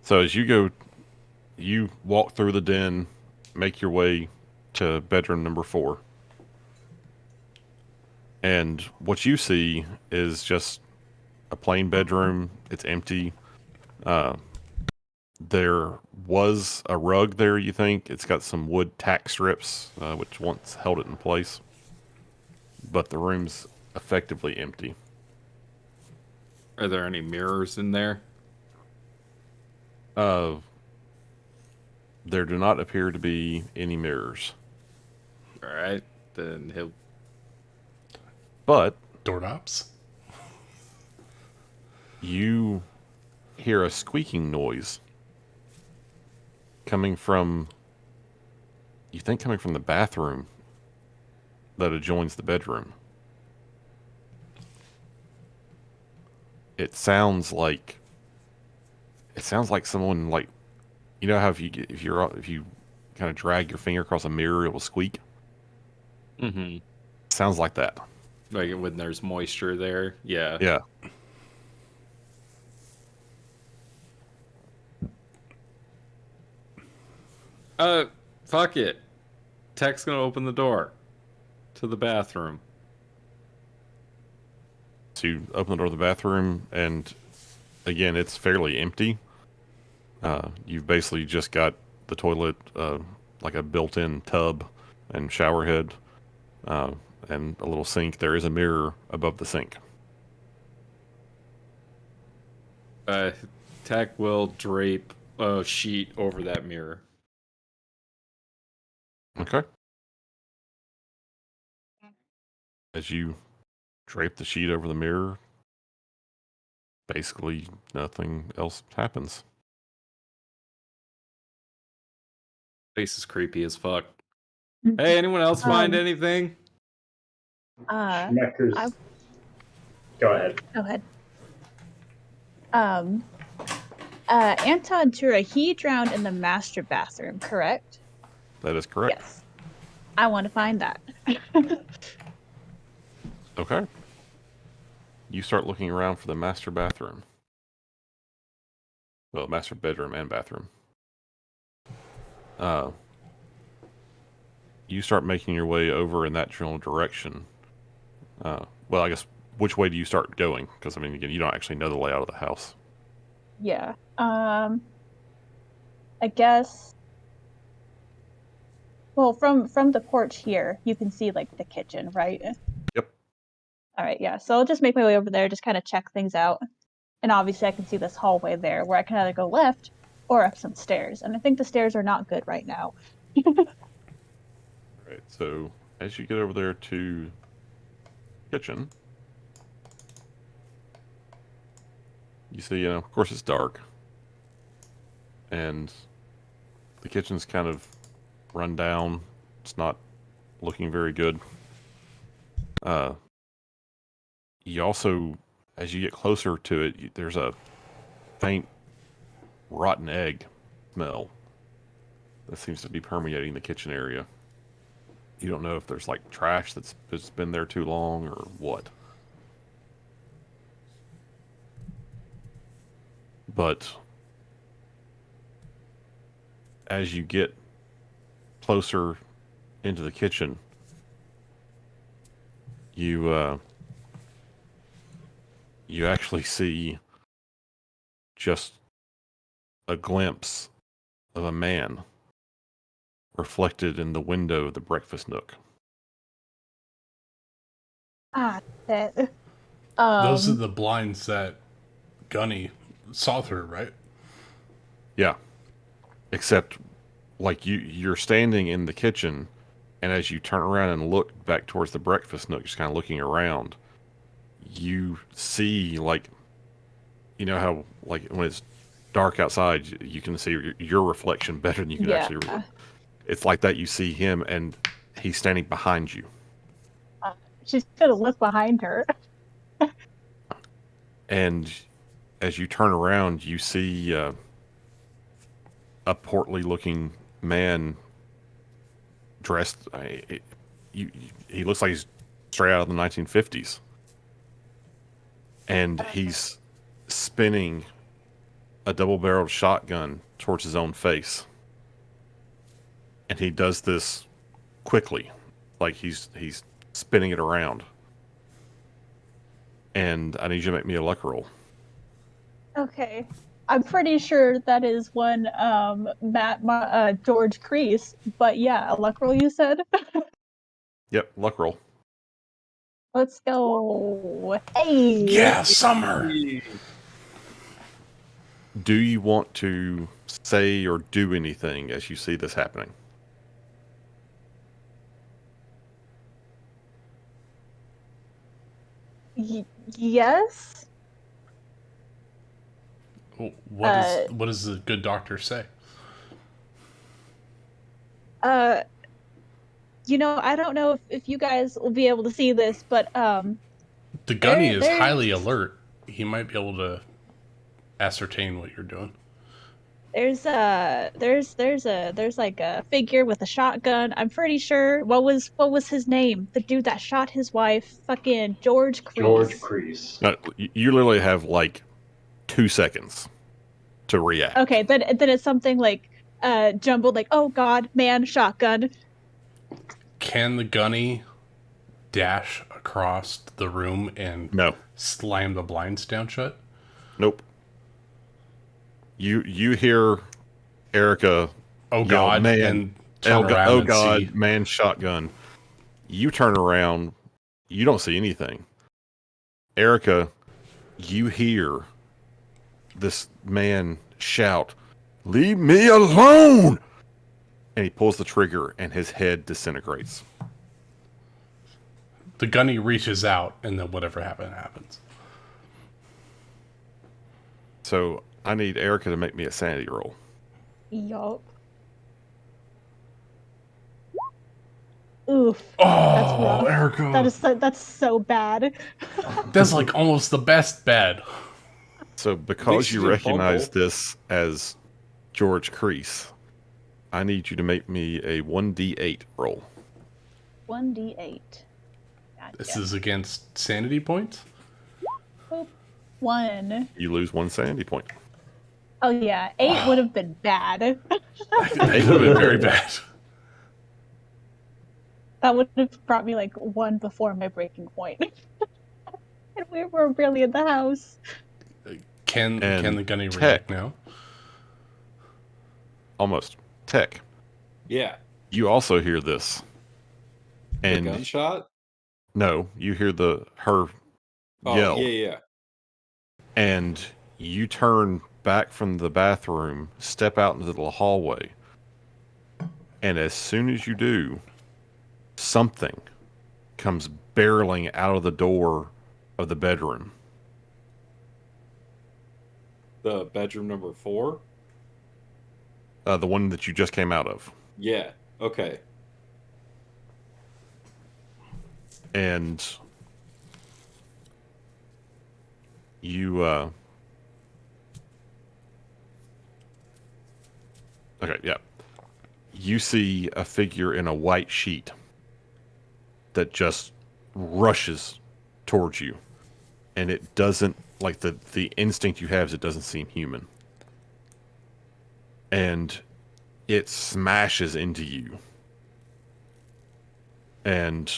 So as you walk through the den, make your way to bedroom number 4. And what you see is just a plain bedroom. It's empty. There was a rug there, you think. It's got some wood tack strips, which once held it in place. But the room's effectively empty. Are there any mirrors in there? There do not appear to be any mirrors. All right, then he'll. But Doorknobs? you hear a squeaking noise coming from, you think coming from the bathroom that adjoins the bedroom. It sounds like someone, like, you know how if you kind of drag your finger across a mirror, it will squeak. Mm-hmm. Sounds like that. Like when there's moisture there. Yeah. Yeah. Fuck it. Tech's gonna open the door to the bathroom. So you open the door to the bathroom, and again, it's fairly empty. You've basically just got the toilet, like a built-in tub and shower head, and a little sink. There is a mirror above the sink. Tech will drape a sheet over that mirror. Okay. As you drape the sheet over the mirror, basically nothing else happens. Face is creepy as fuck. Hey, anyone else find anything? Schmecker's. I- Go ahead. Go ahead. Anton Tura, he drowned in the master bathroom, correct? That is correct. Yes. I want to find that. Okay. You start looking around for the master bathroom. Well, master bedroom and bathroom. You start making your way over in that general direction. Well, I guess, which way do you start going? Because, I mean, again, you don't actually know the layout of the house. Yeah. I guess. Well, from the porch here, you can see like the kitchen, right? Yep. All right, yeah. So I'll just make my way over there, just kind of check things out. And obviously I can see this hallway there where I can either go left or up some stairs. And I think the stairs are not good right now. Right. So as you get over there to kitchen, you see, of course it's dark. And the kitchen's kind of run down. It's not looking very good. You also, as you get closer to it, there's a faint rotten egg smell that seems to be permeating the kitchen area. You don't know if there's like trash that's been there too long or what. But as you get closer into the kitchen, you actually see just a glimpse of a man reflected in the window of the breakfast nook. Ah, that. Those are the blinds that Gunny saw through, right? Yeah. Except, like, you're standing in the kitchen, and as you turn around and look back towards the breakfast nook, just kind of looking around, you see, like, you know how, like, when it's dark outside, you can see your reflection better than you can actually read. It's like that. You see him, and he's standing behind you. She's gonna look behind her. And as you turn around, you see a portly-looking man dressed. He looks like he's straight out of the 1950s, and he's spinning a double-barreled shotgun towards his own face. And he does this quickly, like he's spinning it around. And I need you to make me a luck roll. Okay. I'm pretty sure that is one George Crease, but yeah, a luck roll you said. Yep, luck roll. Let's go. Hey. Yeah, summer. Do you want to say or do anything as you see this happening? Yes. What does the good doctor say? I don't know if you guys will be able to see this, but The gunny is there's- highly alert. He might be able to ascertain what you're doing. there's like a figure with a shotgun. I'm pretty sure what was his name? The dude that shot his wife, fucking George Crease. George Crease. No, you literally have like 2 seconds to react. Okay, then it's something like jumbled like, oh god, man, shotgun. Can the gunny dash across the room and No. slam the blinds down shut? Nope. You hear Erica Oh yell, god, man, and turn around oh and god, see. man, shotgun. You turn around, you don't see anything. Erica, you hear this man shout, "Leave me alone!" And he pulls the trigger and his head disintegrates. The gunny reaches out, and then whatever happens. So I need Erica to make me a sanity roll. Yup. Oof. Oh, rough. Erica. That's so bad. That's like almost the best bed. So because you you did recognize fumble. this as George Crease, I need you to make me a 1d8 roll. 1d8. This is against sanity points? 1. You lose 1 sanity point. Oh yeah, 8 would have been bad. It would have been very bad. That would have brought me like 1 before my breaking point. And we were really in the house. Can the gunny Tech. react now? Almost. Tech. Yeah. You also hear this. The And gunshot? no, you hear her Oh, yell. yeah. And you turn back from the bathroom, step out into the hallway. And as soon as you do, something comes barreling out of the door of the bedroom. The bedroom number 4? The one that you just came out of. Yeah. Okay. And you okay, yeah. You see a figure in a white sheet that just rushes towards you. And it doesn't, like, the instinct you have is it doesn't seem human. And it smashes into you and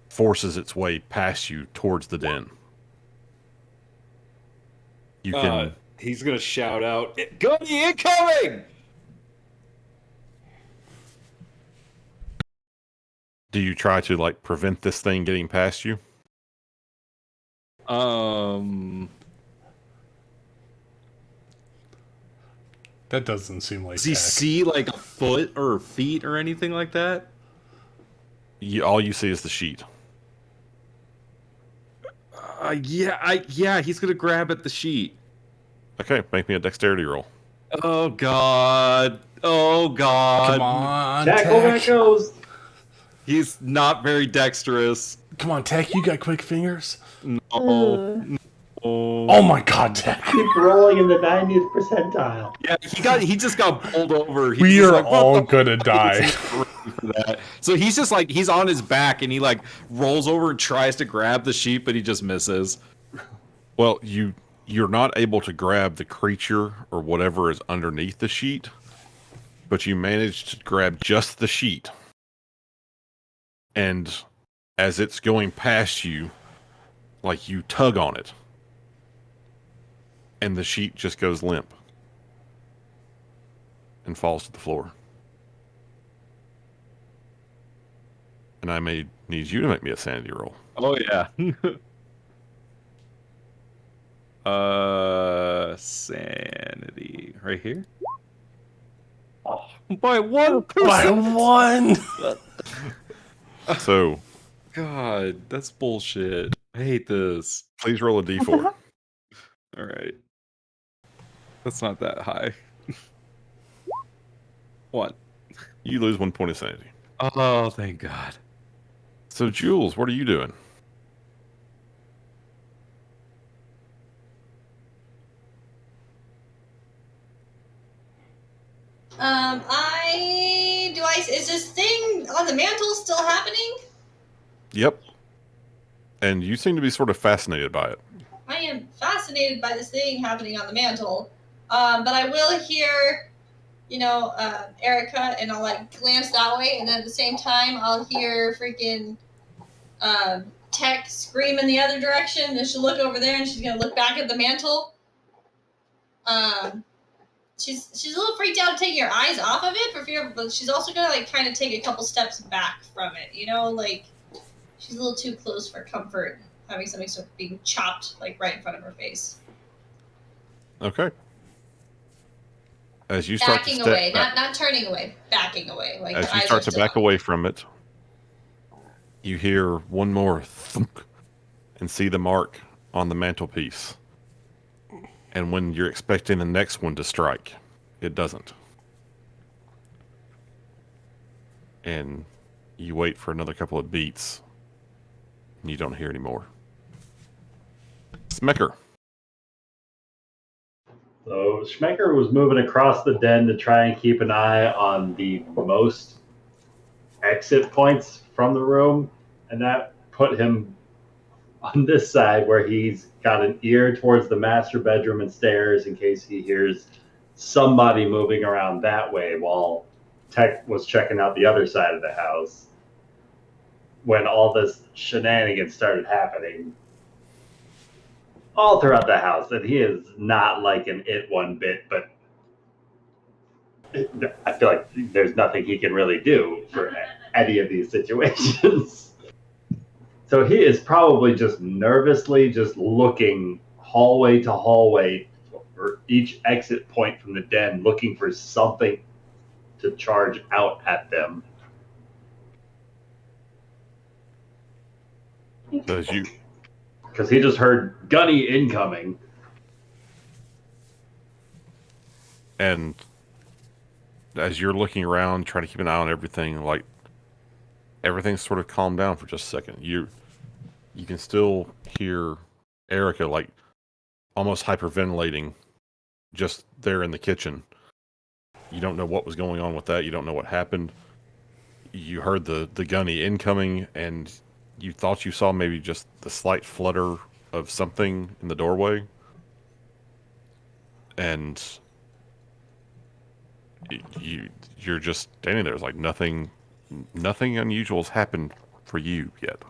forces its way past you towards the den. You can He's gonna shout out, "Gunny incoming!" do you try to like prevent this thing getting past you? That doesn't seem like Does he tech. see like a foot or feet or anything like that? All you see is the sheet. Yeah, he's gonna grab at the sheet. Okay, make me a dexterity roll. Oh god. Oh god. Come on, Tackle that Tech. goes. He's not very dexterous. Come on, Tech. You got quick fingers. No. Ugh. Oh my god, Tech. Keep rolling in the 90th percentile. Yeah, he just got pulled over. He's We just are like, what all the gonna die. for that. So he's just like, he's on his back and he like rolls over and tries to grab the sheep, but he just misses. Well, you're not able to grab the creature or whatever is underneath the sheet, but you manage to grab just the sheet. And as it's going past you, like you tug on it. and the sheet just goes limp and falls to the floor. And I may need you to make me a sanity roll. Oh yeah. Sanity right here. Oh, by 1%. By one. So God, that's bullshit. I hate this. please roll a d4. All right. That's not that high. 1. You lose 1 point of sanity. Oh, thank God. So Jules, what are you doing? Is this thing on the mantle still happening? Yep. And you seem to be sort of fascinated by it. I am fascinated by this thing happening on the mantle. But I will hear, Erica, and I'll like glance that way, and then at the same time I'll hear freaking Tech scream in the other direction, and she'll look over there and she's gonna look back at the mantle. She's a little freaked out taking her eyes off of it for fear, but she's also gonna like kind of take a couple steps back from it. Like she's a little too close for comfort, having something sort of being chopped like right in front of her face. Okay. As you start Backing to step away, back, not turning away, backing away. Like as the you eyes start are to still back on. away from it, you hear one more thunk and see the mark on the mantelpiece. And when you're expecting the next one to strike, it doesn't. And you wait for another couple of beats, and you don't hear any more. Smecker. So Schmecker was moving across the den to try and keep an eye on the most exit points from the room, and that put him on this side where he's got an ear towards the master bedroom and stairs in case he hears somebody moving around that way while Tech was checking out the other side of the house when all this shenanigans started happening all throughout the house. And he is not liking it one bit, but I feel like there's nothing he can really do for any of these situations. So he is probably just nervously just looking hallway to hallway for each exit point from the den, looking for something to charge out at them. As you Because he just heard Gunny incoming. And as you're looking around, trying to keep an eye on everything, like everything's sort of calmed down for just a second. You can still hear Erica like almost hyperventilating just there in the kitchen. You don't know what was going on with that. You don't know what happened. You heard the Gunny incoming, and you thought you saw maybe just the slight flutter of something in the doorway. And you're just standing there. It's like nothing unusual's happened for you yet.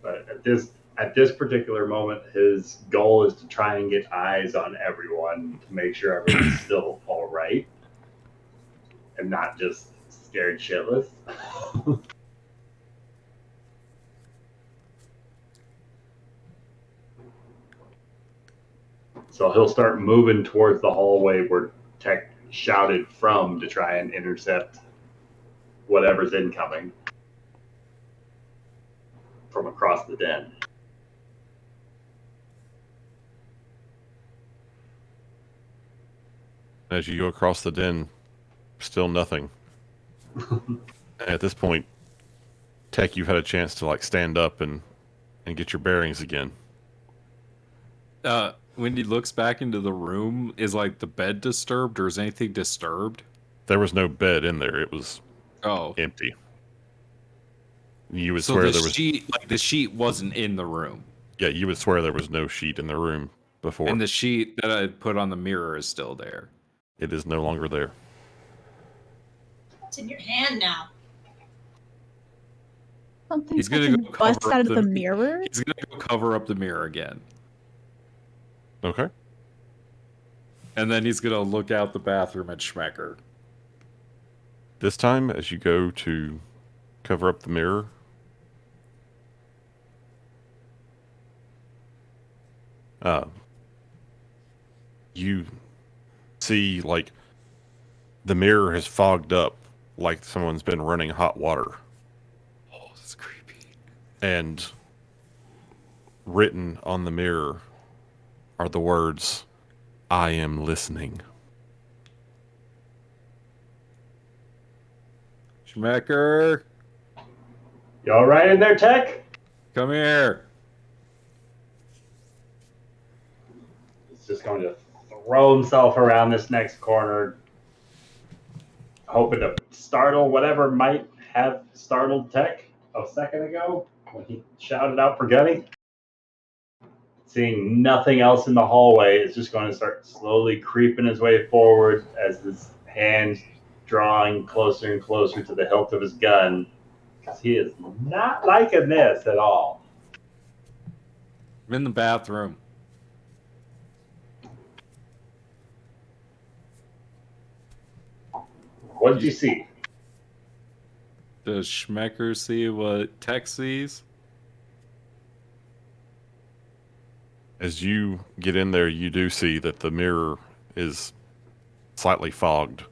But at this particular moment, his goal is to try and get eyes on everyone to make sure everyone's still all right and not just scared shitless. So he'll start moving towards the hallway where Tech shouted from to try and intercept whatever's incoming from across the den. As you go across the den, still nothing. At this point, Tech, you've had a chance to like stand up and get your bearings again. When he looks back into the room, is like the bed disturbed or is anything disturbed? There was no bed in there. It was empty. You would So swear the there was sheet, like the sheet wasn't in the room. Yeah, you would swear there was no sheet in the room before. And the sheet that I put on the mirror is still there. It is no longer there. It's in your hand now. Something He's gonna fucking go busts cover out up of the mirror. He's gonna go cover up the mirror again. Okay. And then he's gonna look out the bathroom at Schmecker. This time, as you go to cover up the mirror, you see, like, the mirror has fogged up like someone's been running hot water. Oh, that's creepy. And written on the mirror are the words, "I am listening." Schmecker, You all right in there, Tech? come here. He's just going to throw himself around this next corner, hoping to startle whatever might have startled Tech a second ago when he shouted out for Gunny. Seeing nothing else in the hallway, is just going to start slowly creeping his way forward as his hand drawing closer and closer to the hilt of his gun, because he is not liking this at all. I'm in the bathroom. What did you see? Does Schmecker see what Tech sees? As you get in there, you do see that the mirror is slightly fogged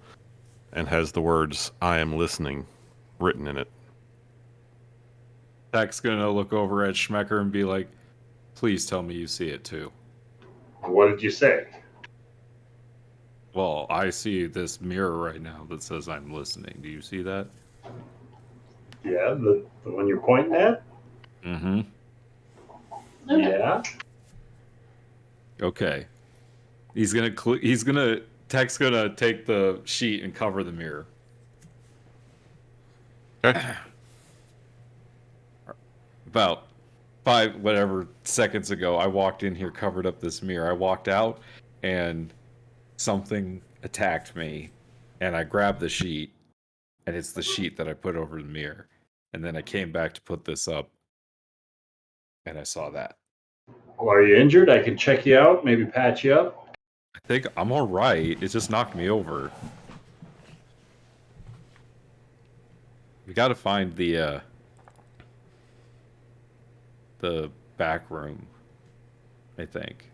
and has the words, "I am listening," written in it. Tech's gonna look over at Schmecker and be like, please tell me you see it too. What did you say? Well, I see this mirror right now that says I'm listening. Do you see that? Yeah, the one you're pointing at? Mm-hmm. Yeah. Okay. Tech's gonna take the sheet and cover the mirror. Okay. About 5 whatever seconds ago, I walked in here, covered up this mirror. I walked out and something attacked me, and I grabbed the sheet, and it's the sheet that I put over the mirror. And then I came back to put this up, and I saw that. Well, are you injured? I can check you out, maybe patch you up. I think I'm all right. It just knocked me over. We got to find the back room, I think.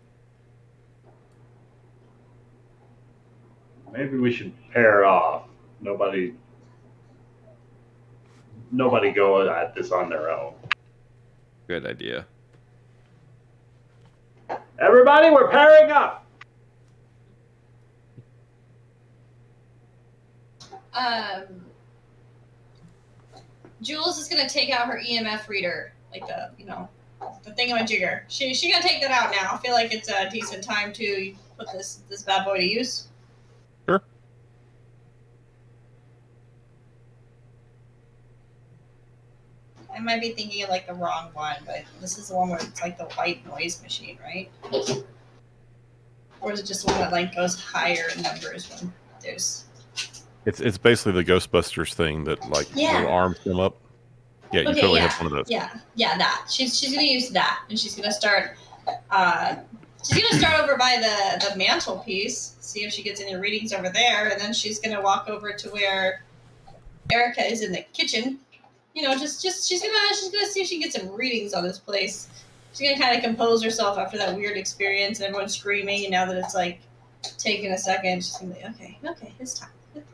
Maybe we should pair off. Nobody go at this on their own. Good idea. Everybody, we're pairing up. Jules is gonna take out her EMF reader, like the thingamajigger. She gonna take that out now. I feel like it's a decent time to put this bad boy to use. Sure. I might be thinking of like the wrong one, but this is the one where it's like the white noise machine, right? Or is it just one that like goes higher in numbers when there's? It's basically the Ghostbusters thing that, like, Yeah. little arms come up. Yeah, you Okay, totally yeah. have one of those. Yeah, that. She's gonna use that, and she's gonna start. She's gonna start over by the mantelpiece, see if she gets any readings over there, and then she's gonna walk over to where Erica is in the kitchen. You know, just she's gonna see if she can get some readings on this place. She's gonna kind of compose herself after that weird experience, and everyone's screaming. And now that it's like taking a second, she's gonna be okay, it's time.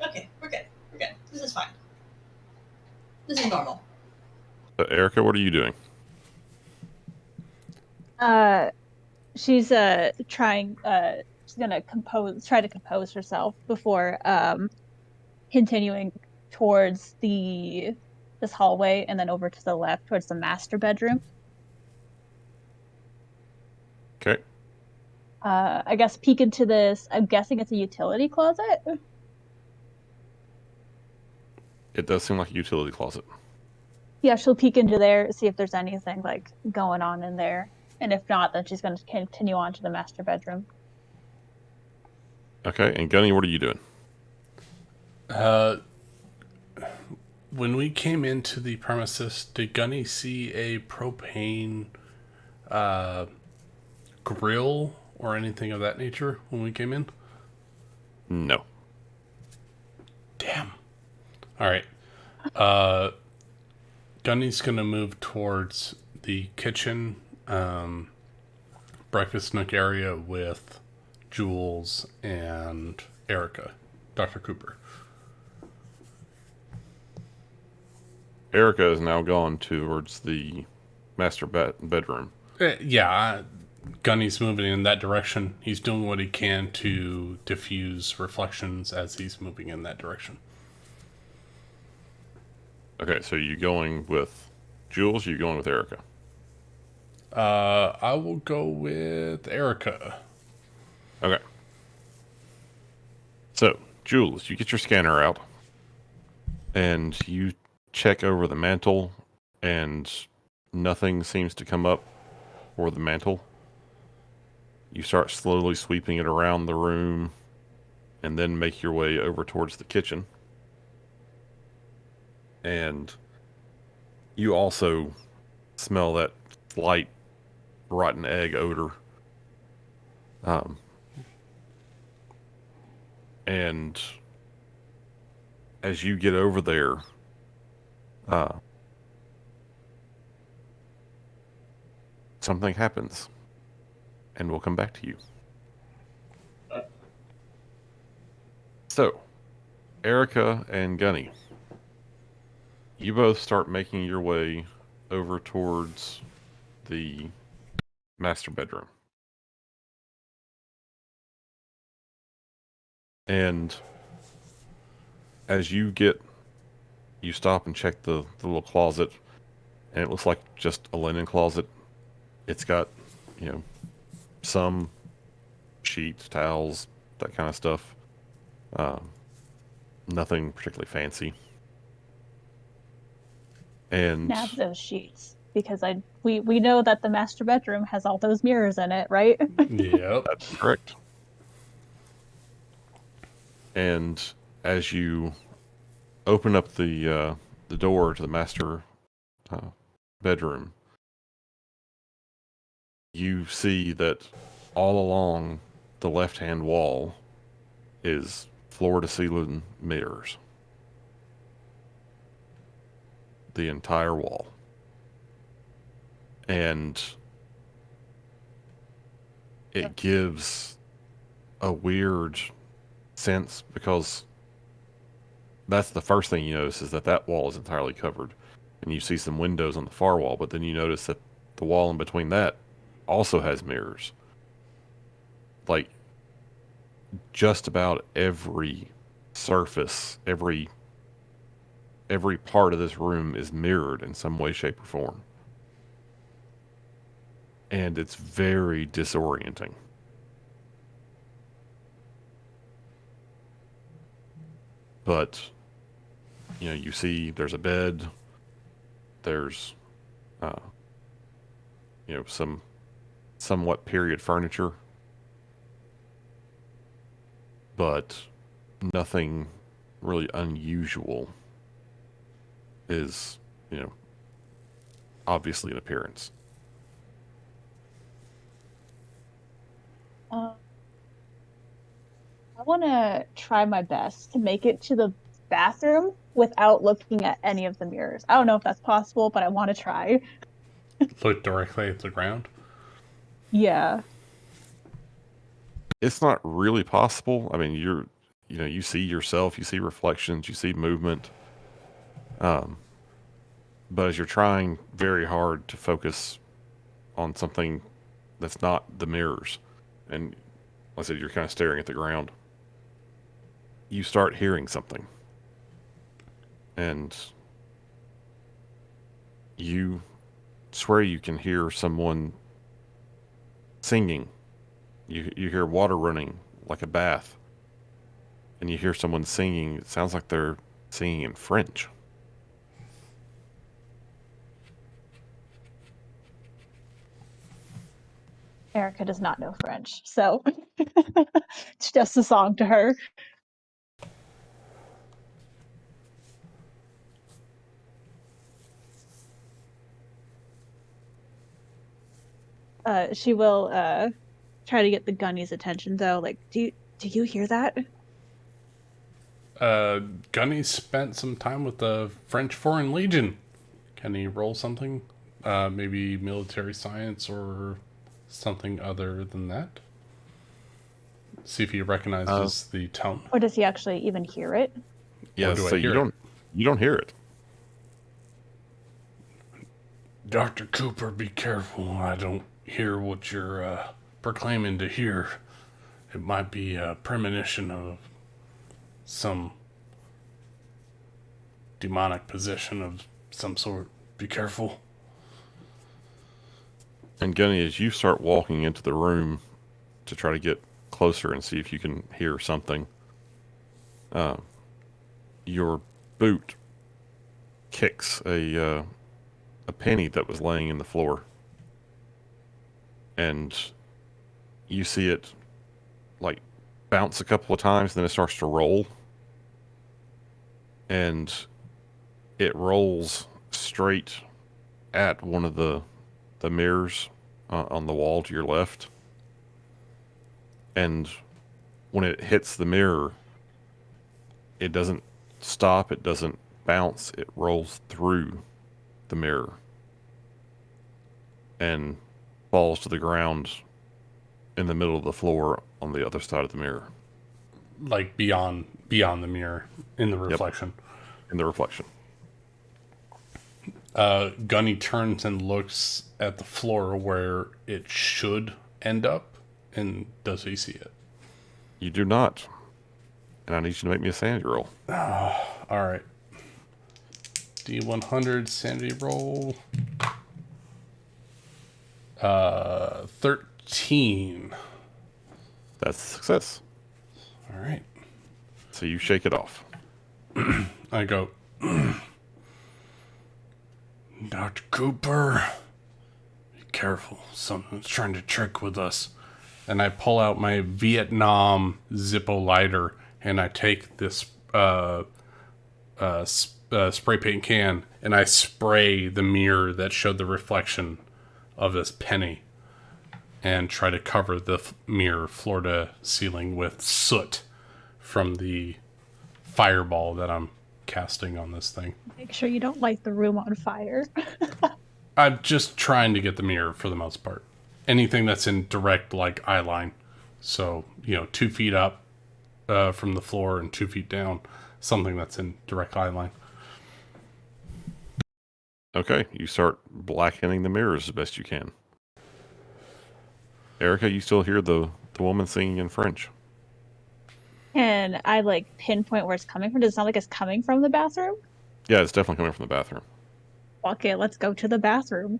Okay, we're good. This is fine. This is normal. So, Erica, what are you doing? She's trying she's gonna try to compose herself before continuing towards this hallway and then over to the left towards the master bedroom. Okay. I guess peek into this. I'm guessing it's a utility closet. It does seem like a utility closet. Yeah, she'll peek into there, see if there's anything like going on in there. And if not, then she's going to continue on to the master bedroom. Okay, and Gunny, what are you doing? When we came into the premises, did Gunny see a propane grill or anything of that nature when we came in? No. Damn. All right. Gunny's gonna move towards the kitchen, breakfast nook area with Jules and Erica, Dr. Cooper. Erica is now gone towards the master bedroom. Gunny's moving in that direction. He's doing what he can to diffuse reflections as he's moving in that direction. Okay, so you going with Jules? Or you going with Erica? I will go with Erica. Okay. So, Jules, you get your scanner out, and you check over the mantle, and nothing seems to come up for the mantle. You start slowly sweeping it around the room, and then make your way over towards the kitchen. And you also smell that slight rotten egg odor. And as you get over there, something happens, and we'll come back to you. So, Erica and Gunny, you both start making your way over towards the master bedroom. And as you stop and check the little closet, and it looks like just a linen closet. It's got, some sheets, towels, that kind of stuff. Nothing particularly fancy. And Nab those sheets because we know that the master bedroom has all those mirrors in it, right? Yep. that's correct. And as you open up the door to the master bedroom, you see that all along the left-hand wall is floor-to-ceiling mirrors. The entire wall. And it gives a weird sense because that's the first thing you notice is that wall is entirely covered. And you see some windows on the far wall, but then you notice that the wall in between that also has mirrors. Like, just about every surface, every part of this room is mirrored in some way, shape, or form. And it's very disorienting. But, you see there's a bed, there's, some somewhat period furniture, but nothing really unusual is, obviously in appearance. I want to try my best to make it to the bathroom without looking at any of the mirrors. I don't know if that's possible, but I want to try. Look directly at the ground. Yeah. It's not really possible. I mean, you see yourself, you see reflections, you see movement. But as you're trying very hard to focus on something that's not the mirrors, and like I said, you're kind of staring at the ground, you start hearing something. And you swear you can hear someone singing. You hear water running like a bath. And you hear someone singing. It sounds like they're singing in French. Erica does not know French, so it's just a song to her. She will try to get the Gunny's attention though. Like, do you hear that? Gunny spent some time with the French Foreign Legion. Can he roll something? Maybe military science or something other than that? See if he recognizes the tone. Or does he actually even hear it? Yeah, do I so hear you don't hear it. Dr. Cooper, be careful. I don't hear what you're proclaiming to hear. It might be a premonition of some demonic possession of some sort. Be careful. And Gunny, as you start walking into the room to try to get closer and see if you can hear something, your boot kicks a penny that was laying in the floor, and you see it like bounce a couple of times, then it starts to roll, and it rolls straight at one of the mirrors on the wall to your left. And when it hits the mirror, it doesn't stop, it doesn't bounce, it rolls through the mirror and falls to the ground in the middle of the floor on the other side of the mirror. Like beyond the mirror, in the reflection. In the reflection. Gunny turns and looks at the floor where it should end up, and does he see it? You do not. And I need you to make me a sanity roll. Alright. D100 sanity roll. 13. That's a success. Alright. So you shake it off. I go, Dr. Cooper, be careful. Someone's trying to trick with us. And I pull out my Vietnam Zippo lighter and I take this spray paint can and I spray the mirror that showed the reflection of this penny and try to cover the mirror floor to ceiling with soot from the fireball that I'm casting on this thing. Make sure you don't light the room on fire. I'm just trying to get the mirror for the most part. Anything that's in direct like eye line. So, 2 feet up from the floor and 2 feet down. Something that's in direct eye line. Okay, you start blackening the mirrors as best you can. Erica, you still hear the woman singing in French. And I pinpoint where it's coming from. Does it sound like it's coming from the bathroom? Yeah, it's definitely coming from the bathroom. Okay, let's go to the bathroom.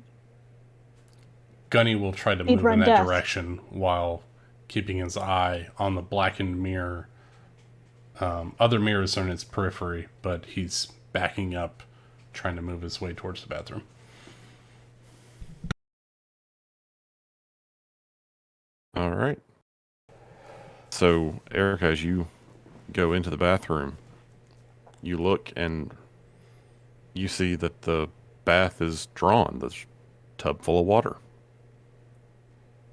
Gunny will try to move in that death. direction while keeping his eye on the blackened mirror. Other mirrors are in its periphery, but he's backing up, trying to move his way towards the bathroom. All right. So, Erica, as you go into the bathroom, you look and you see that the bath is drawn. There's a tub full of water.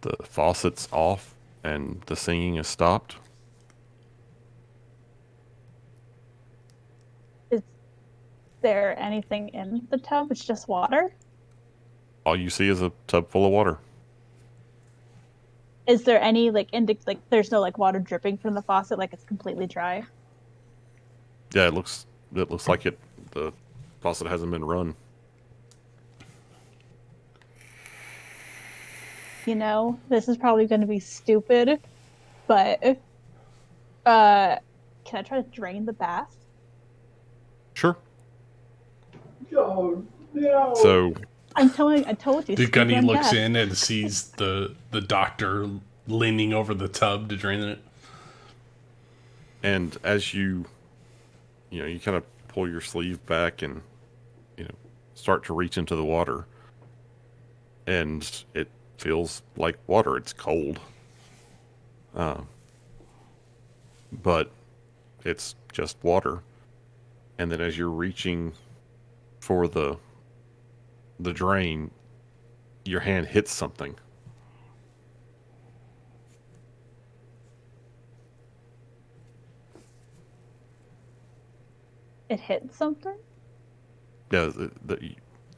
The faucet's off and the singing is stopped. Is there anything in the tub? It's just water? All you see is a tub full of water. Is there any there's no water dripping from the faucet, it's completely dry? Yeah, it looks like the faucet hasn't been run. This is probably going to be stupid, but can I try to drain the bath? Sure. Oh, no. So I told you. The Gunny speedrun looks death. in and sees the doctor leaning over the tub to drain it. and as you kind of pull your sleeve back and start to reach into the water, and it feels like water. It's cold. But it's just water. And then as you're reaching for the drain, your hand hits something. It hit something? Yeah,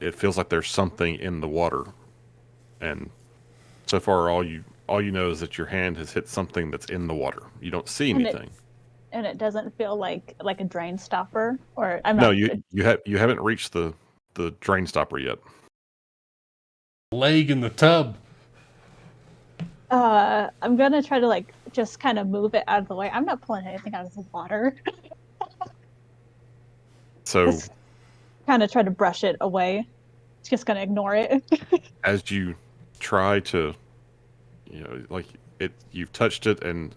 it feels like there's something in the water, and so far all you know is that your hand has hit something that's in the water. You don't see And anything. And it doesn't feel like a drain stopper, or I'm No, not. you haven't reached the drain stopper yet. Leg in the tub. I'm gonna try to like just kind of move it out of the way. I'm not pulling anything out of the water. So Just kind of try to brush it away. Just gonna ignore it. as you try to, like you've touched it and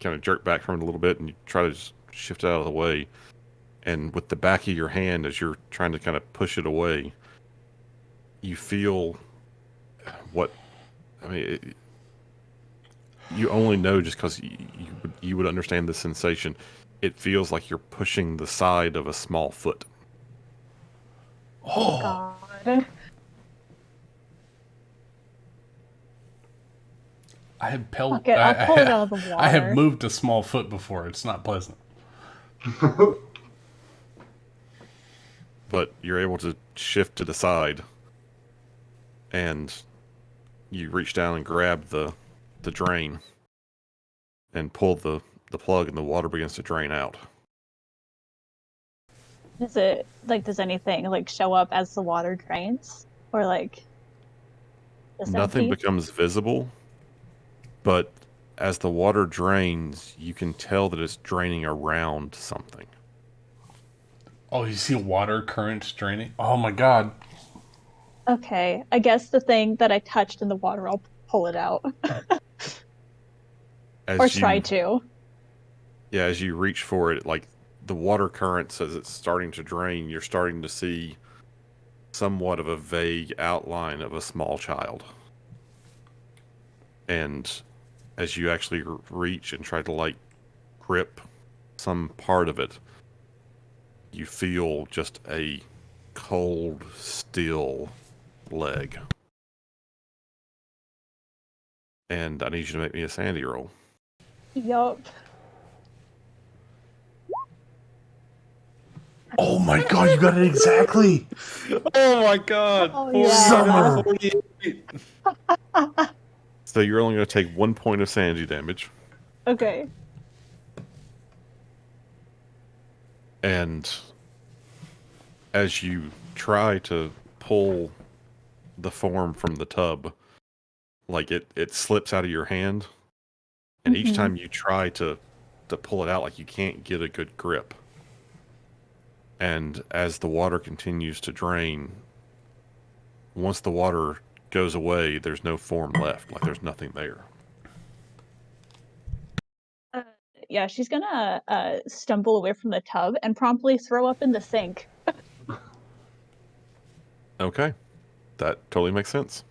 kind of jerk back from it a little bit, and you try to just shift it out of the way. And with the back of your hand, as you're trying to kind of push it away, you feel what, I mean, you only know just because you would understand the sensation. It feels like you're pushing the side of a small foot. Oh, God. I have Fuck it, I'll pull it out of the water. I have moved a small foot before. It's not pleasant. But you're able to shift to the side, and you reach down and grab the drain and pull the plug, and the water begins to drain out. Is it like, does anything like show up as the water drains, or like is Nothing empty? becomes visible, but as the water drains, you can tell that it's draining around something. Oh, you see water currents draining? Oh my god. Okay, I guess the thing that I touched in the water, I'll pull it out. As Or you, try to. Yeah, as you reach for it, like the water currents, as it's starting to drain, you're starting to see somewhat of a vague outline of a small child. And as you actually reach and try to like grip some part of it, you feel just a cold, still leg. And I need you to make me a sanity roll. Yup. Oh my god, you got it exactly. Oh my god! Oh, 40 yeah. Summer. 48. So you're only going to take 1 point of sanity damage. Okay. And as you try to pull the form from the tub, like it slips out of your hand. And each Mhm. time you try to pull it out, like you can't get a good grip. And as the water continues to drain, once the water goes away, there's no form left. Like there's nothing there. Yeah, she's gonna stumble away from the tub and promptly throw up in the sink. Okay. That totally makes sense.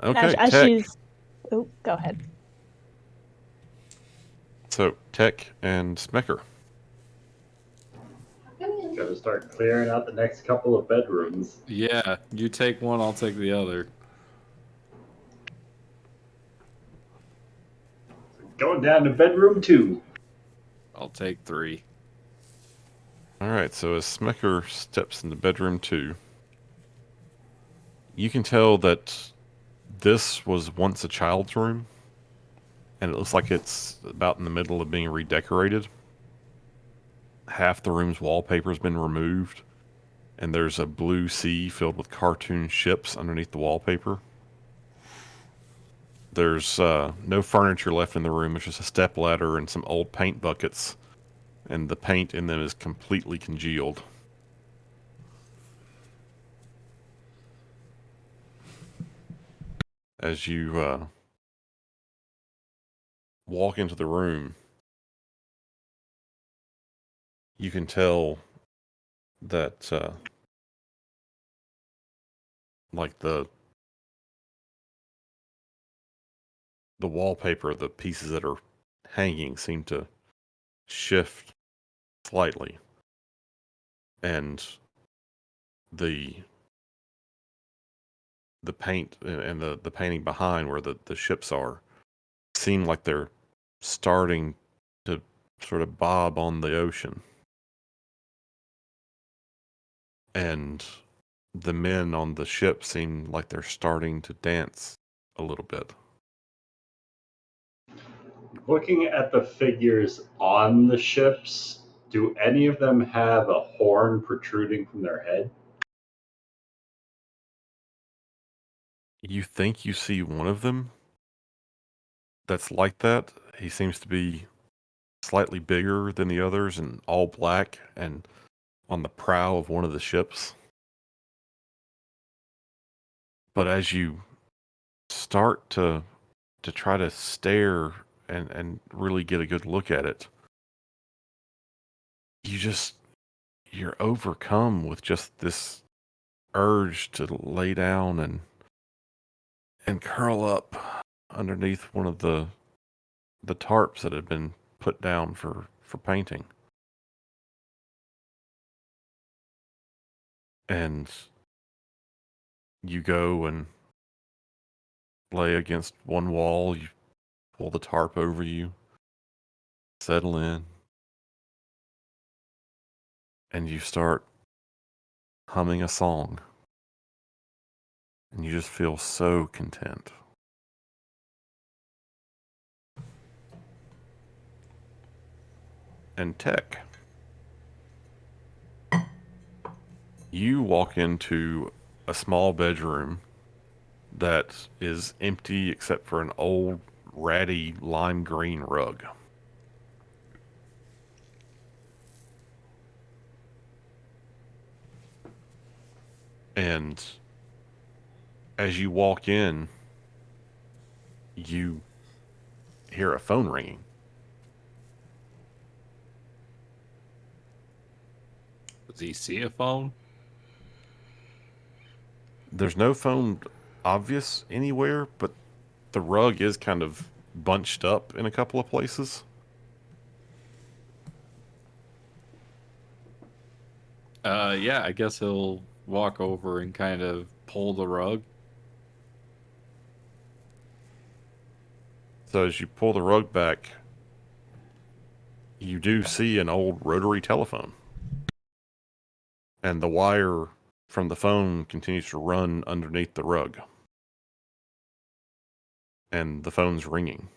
Okay, As Tech. she's. Oh, go ahead. So, Tech and Smecker. Gotta start clearing out the next couple of bedrooms. Yeah, you take one, I'll take the other. Going down to bedroom 2. I'll take 3. Alright, so as Smecker steps into bedroom 2, you can tell that this was once a child's room, and it looks like it's about in the middle of being redecorated. Half the room's wallpaper has been removed, and there's a blue sea filled with cartoon ships underneath the wallpaper. There's no furniture left in the room. It's just a stepladder and some old paint buckets, and the paint in them is completely congealed. As you walk into the room, you can tell that like the wallpaper, the pieces that are hanging seem to shift slightly, and the paint and the painting behind where the ships are seem like they're starting to sort of bob on the ocean. And the men on the ship seem like they're starting to dance a little bit. Looking at the figures on the ships, do any of them have a horn protruding from their head? You think you see one of them that's like that. He seems to be slightly bigger than the others and all black and on the prow of one of the ships. But as you start to try to stare and really get a good look at it, you're overcome with just this urge to lay down and curl up underneath one of the tarps that had been put down for painting. And you go and lay against one wall, you pull the tarp over you, settle in, and you start humming a song. And you just feel so content. And Tech, you walk into a small bedroom that is empty except for an old ratty lime green rug. And as you walk in, you hear a phone ringing. Does he see a phone? There's no phone obvious anywhere, but the rug is kind of bunched up in a couple of places. Yeah, I guess he'll walk over and kind of pull the rug. So as you pull the rug back, you do see an old rotary telephone. And the wire from the phone continues to run underneath the rug. And the phone's ringing.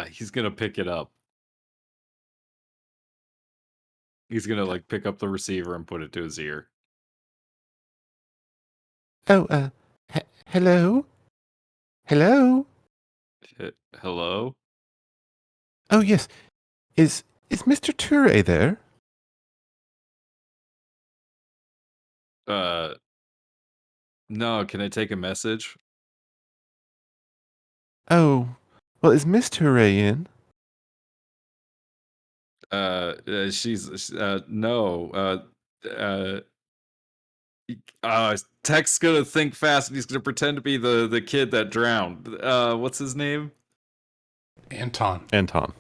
He's gonna pick it up. He's gonna like pick up the receiver and put it to his ear. Oh, hello? Hello? Hello? Oh, yes. Is Mr. Ture there? No, can I take a message? Oh, well, is Miss Ture in? She's no. Tech's gonna think fast and he's gonna pretend to be the kid that drowned. What's his name? Anton. Anton.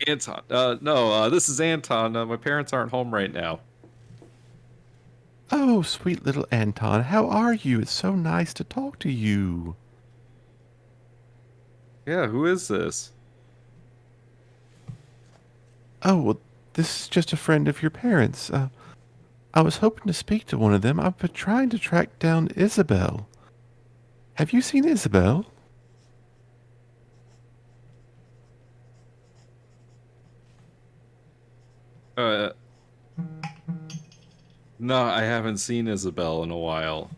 Anton. No, this is Anton. My parents aren't home right now. Oh, sweet little Anton, how are you? It's so nice to talk to you. Yeah, who is this? Oh, well, this is just a friend of your parents. I was hoping to speak to one of them. I've been trying to track down Isabel. Have you seen Isabel? No, I haven't seen Isabel in a while.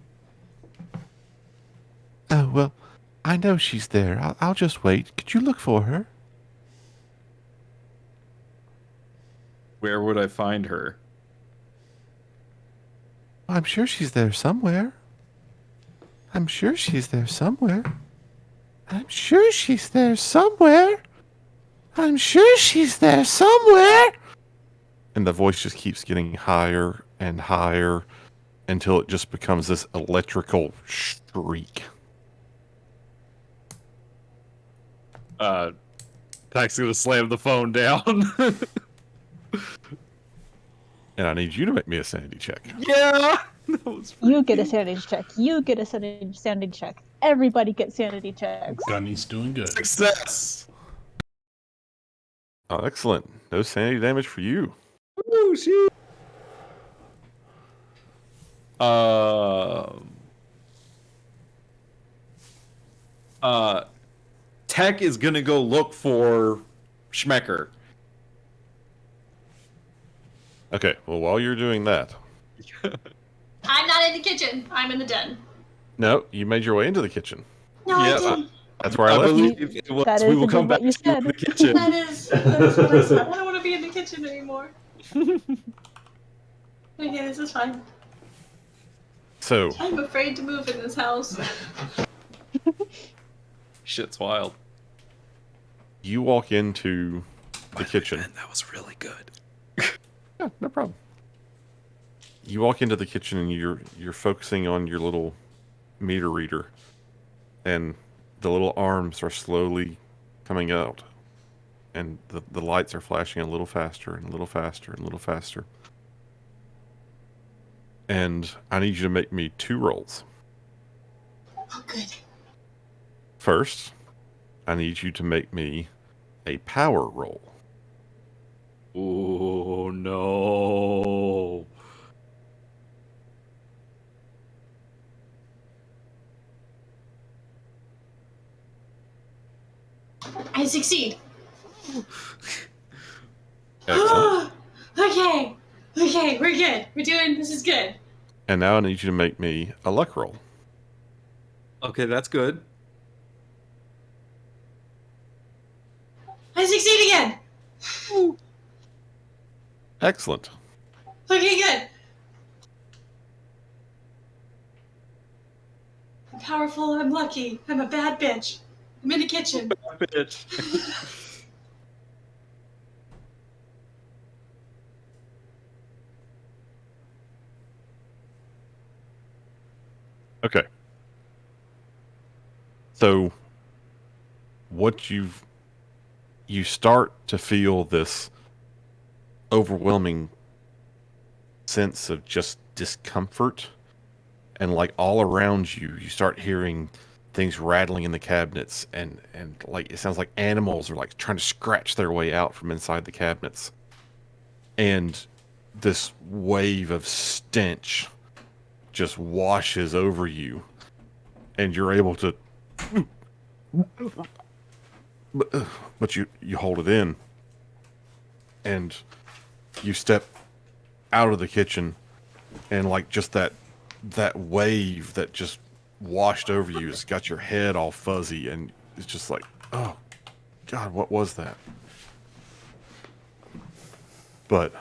Oh, well, I know she's there. I'll just wait. Could you look for her? Where would I find her? I'm sure she's there somewhere. I'm sure she's there somewhere. I'm sure she's there somewhere. I'm sure she's there somewhere. And the voice just keeps getting higher and higher until it just becomes this electrical shriek. Tech's gonna slam the phone down. And I need you to make me a sanity check. Yeah. That was You get a sanity check. You get a sanity check. Everybody gets sanity checks. Gunny's doing good. success. Oh, excellent. No sanity damage for you. Woo, shoot. Tech is gonna go look for Schmecker. Okay, well, while you're doing that, I'm not in the kitchen. I'm in the den. no, you made your way into the kitchen. No, Yeah, I didn't. That's where I left you. believe it was. That We is will come back indeed to what you the said. kitchen. That's what I said. I don't want to be in the kitchen anymore. Okay, this is fine. So, I'm afraid to move in this house. Shit's wild. you walk into the kitchen. Man, that was really good. Yeah, no problem. You walk into the kitchen and you're focusing on your little meter reader, and the little arms are slowly coming out, and the lights are flashing a little faster and a little faster and a little faster. And I need you to make me 2 rolls. Oh, good. First, I need you to make me a power roll. Oh no. I succeed. Excellent. Okay. Okay, we're good. We're doing this is good. And now I need you to make me a luck roll. Okay, that's good. I succeed again. Excellent. Okay, good. I'm powerful, I'm lucky. I'm a bad bitch. I'm in the kitchen. Bitch. Okay. So what you start to feel this overwhelming sense of just discomfort, and like all around you you start hearing things rattling in the cabinets, and like it sounds like animals are like trying to scratch their way out from inside the cabinets, and this wave of stench just washes over you, and you're able to but you hold it in, and you step out of the kitchen, and like just that wave that just washed over you has got your head all fuzzy, and it's just like, oh god, what was that? But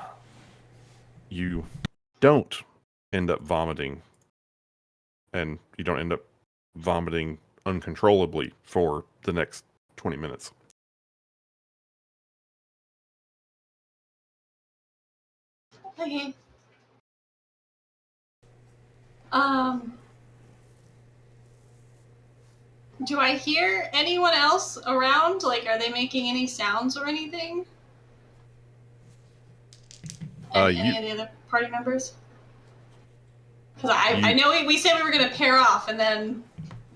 you don't end up vomiting, and you don't end up vomiting uncontrollably for the next 20 minutes. Okay. Do I hear anyone else around? Like, are they making any sounds or anything? Any of the other party members? Because I know we said we were going to pair off, and then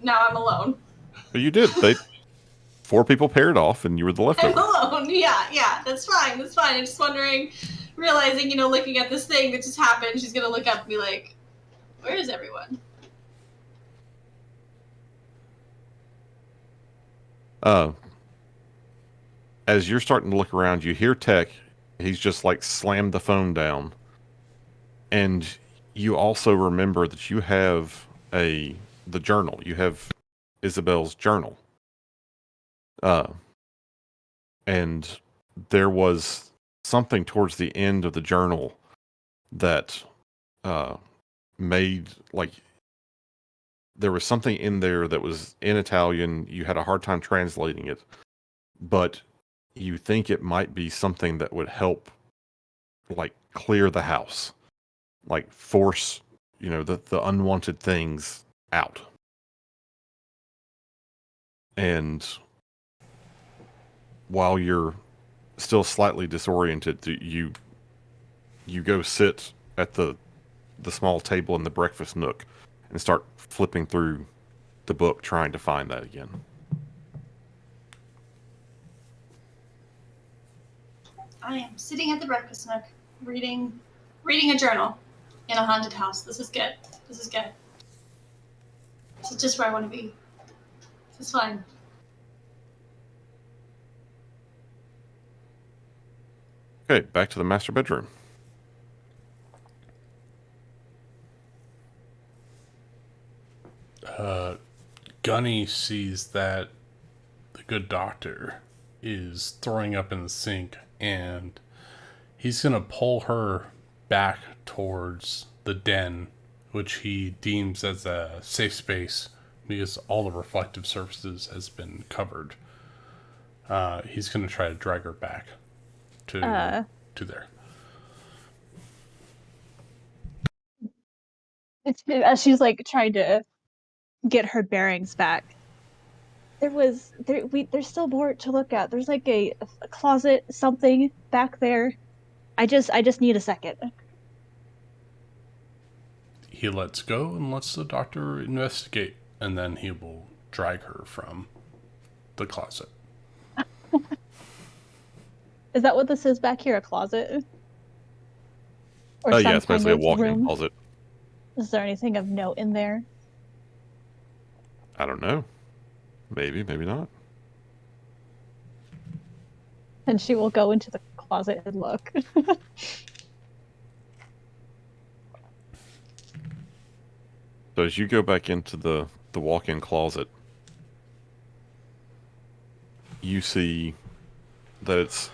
now I'm alone. But you did. 4 people paired off, and you were the I'm leftover. alone. Yeah, that's fine. That's fine. I'm just wondering, realizing, looking at this thing that just happened, she's going to look up and be like, where is everyone? As you're starting to look around, you hear Tech. He's just like slammed the phone down, and you also remember that you have the journal. You have Isabel's journal, and there was something towards the end of the journal that made like there was something in there that was in Italian. You had a hard time translating it, but you think it might be something that would help, like, clear the house, like force, the unwanted things out. And while you're still slightly disoriented, you go sit at the small table in the breakfast nook and start flipping through the book trying to find that again. I am sitting at the breakfast nook, reading a journal in a haunted house. This is good. This is good. This is just where I want to be. This is fine. Okay, back to the master bedroom. Gunny sees that the good doctor is throwing up in the sink, and he's going to pull her back towards the den, which he deems as a safe space because all the reflective surfaces has been covered. He's going to try to drag her back to there. As she's like trying to get her bearings back, there's still more to look at. There's like a closet, something back there. I just need a second. He lets go and lets the doctor investigate, and then he will drag her from the closet. Is that what this is back here? A closet? Or Yeah, it's basically a walk-in room? closet. Is there anything of note in there? I don't know. Maybe, maybe not. And she will go into the closet and look. So as you go back into the walk-in closet, you see that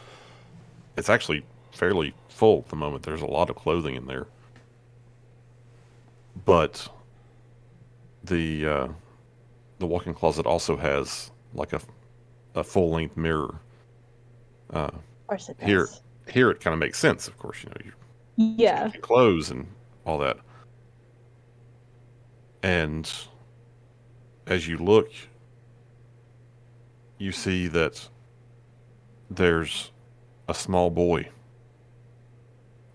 it's actually fairly full at the moment. There's a lot of clothing in there. But the walk-in closet also has like a full-length mirror. Of course it does. Here it kind of makes sense, of course, you're Yeah. changing clothes and all that. And as you look, you see that there's a small boy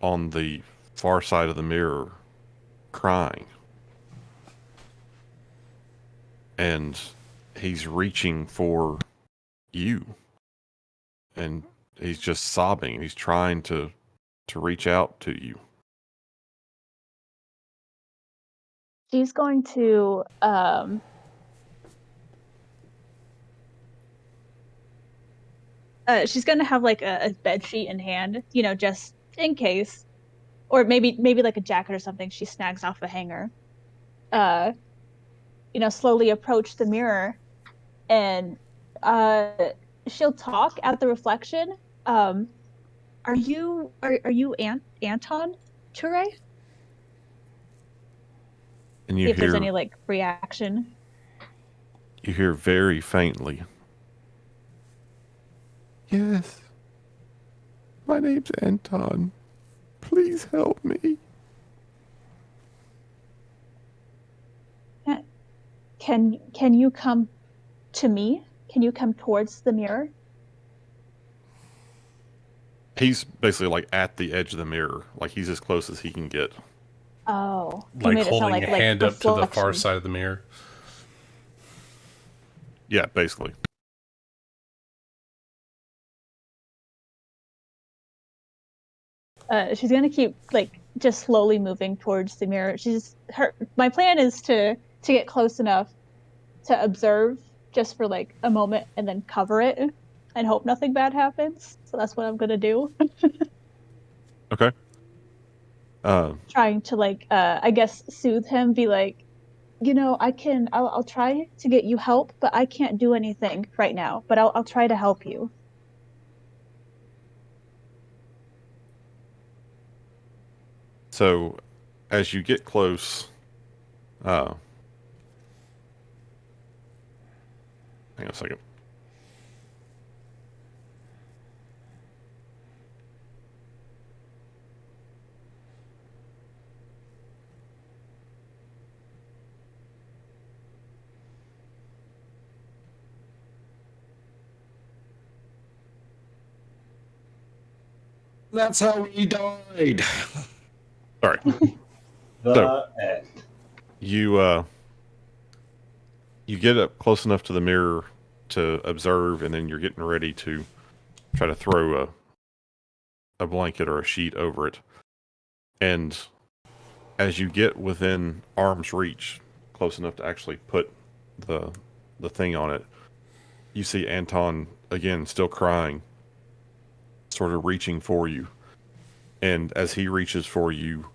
on the far side of the mirror crying. And he's reaching for you. And he's just sobbing. He's trying to reach out to you. She's going to she's gonna have like a bed sheet in hand, just in case, or maybe like a jacket or something she snags off a hanger. Slowly approach the mirror, and she'll talk at the reflection. Are you Anton Ture? And See you if there's hear any like reaction. you hear very faintly, Yes. My name's Anton. Please help me. Can you come to me? Can you come towards the mirror? he's basically like at the edge of the mirror. Like he's as close as he can get. Oh, you Like made it sound holding a hand up to the far reflection. side of the mirror. Yeah, basically. She's gonna keep like just slowly moving towards the mirror. My plan is to get close enough to observe just for like a moment and then cover it and hope nothing bad happens. So that's what I'm gonna do. Okay. Trying to like I guess soothe him, be like, I'll try to get you help, but I can't do anything right now. But I'll try to help you. So, as you get close, Hang on a second. That's how he died. Sorry. The So- end. You get up close enough to the mirror to observe, and then you're getting ready to try to throw a blanket or a sheet over it. And as you get within arm's reach, close enough to actually put the thing on it, you see Anton again, still crying, sort of reaching for you. And as he reaches for you,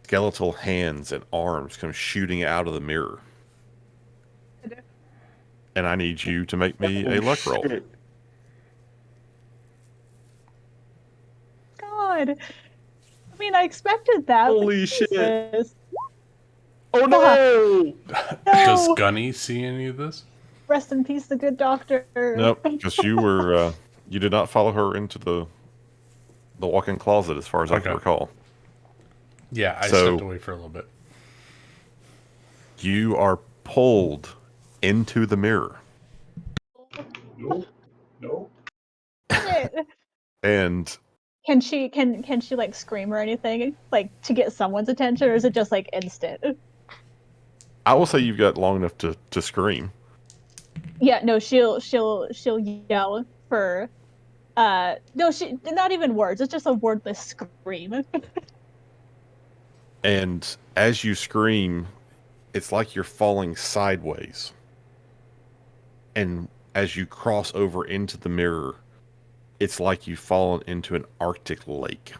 skeletal hands and arms come shooting out of the mirror. And I need you to make me a luck roll. God. I mean, I expected that. but Holy shit. Jesus. Oh no! Does No. Gunny see any of this? Rest in peace, the good doctor. Nope, because you were you did not follow her into the walk-in closet, as far as I can Okay. recall. Yeah, I So- stepped away for a little bit. You are pulled into the mirror, Nope. Nope. Shit. and Can she like scream or anything like to get someone's attention, or is it just like instant? I will say you've got long enough to scream. Yeah, no, she'll yell for no, she not even words, it's just a wordless scream. And as you scream, it's like you're falling sideways. And as you cross over into the mirror, it's like you've fallen into an Arctic lake.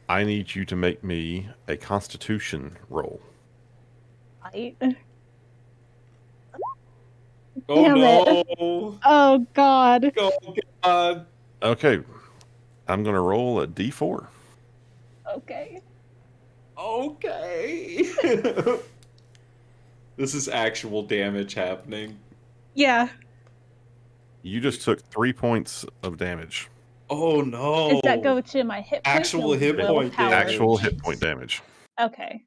I need you to make me a Constitution roll. Right? Oh Damn it. no! Oh god. Oh god! Okay, I'm going to roll a d4. Okay. Okay. This is actual damage happening. Yeah. You just took 3 points of damage. Oh no! Does that go to my hit points? Actual or hit point willpower? damage. Actual hit point damage. Okay.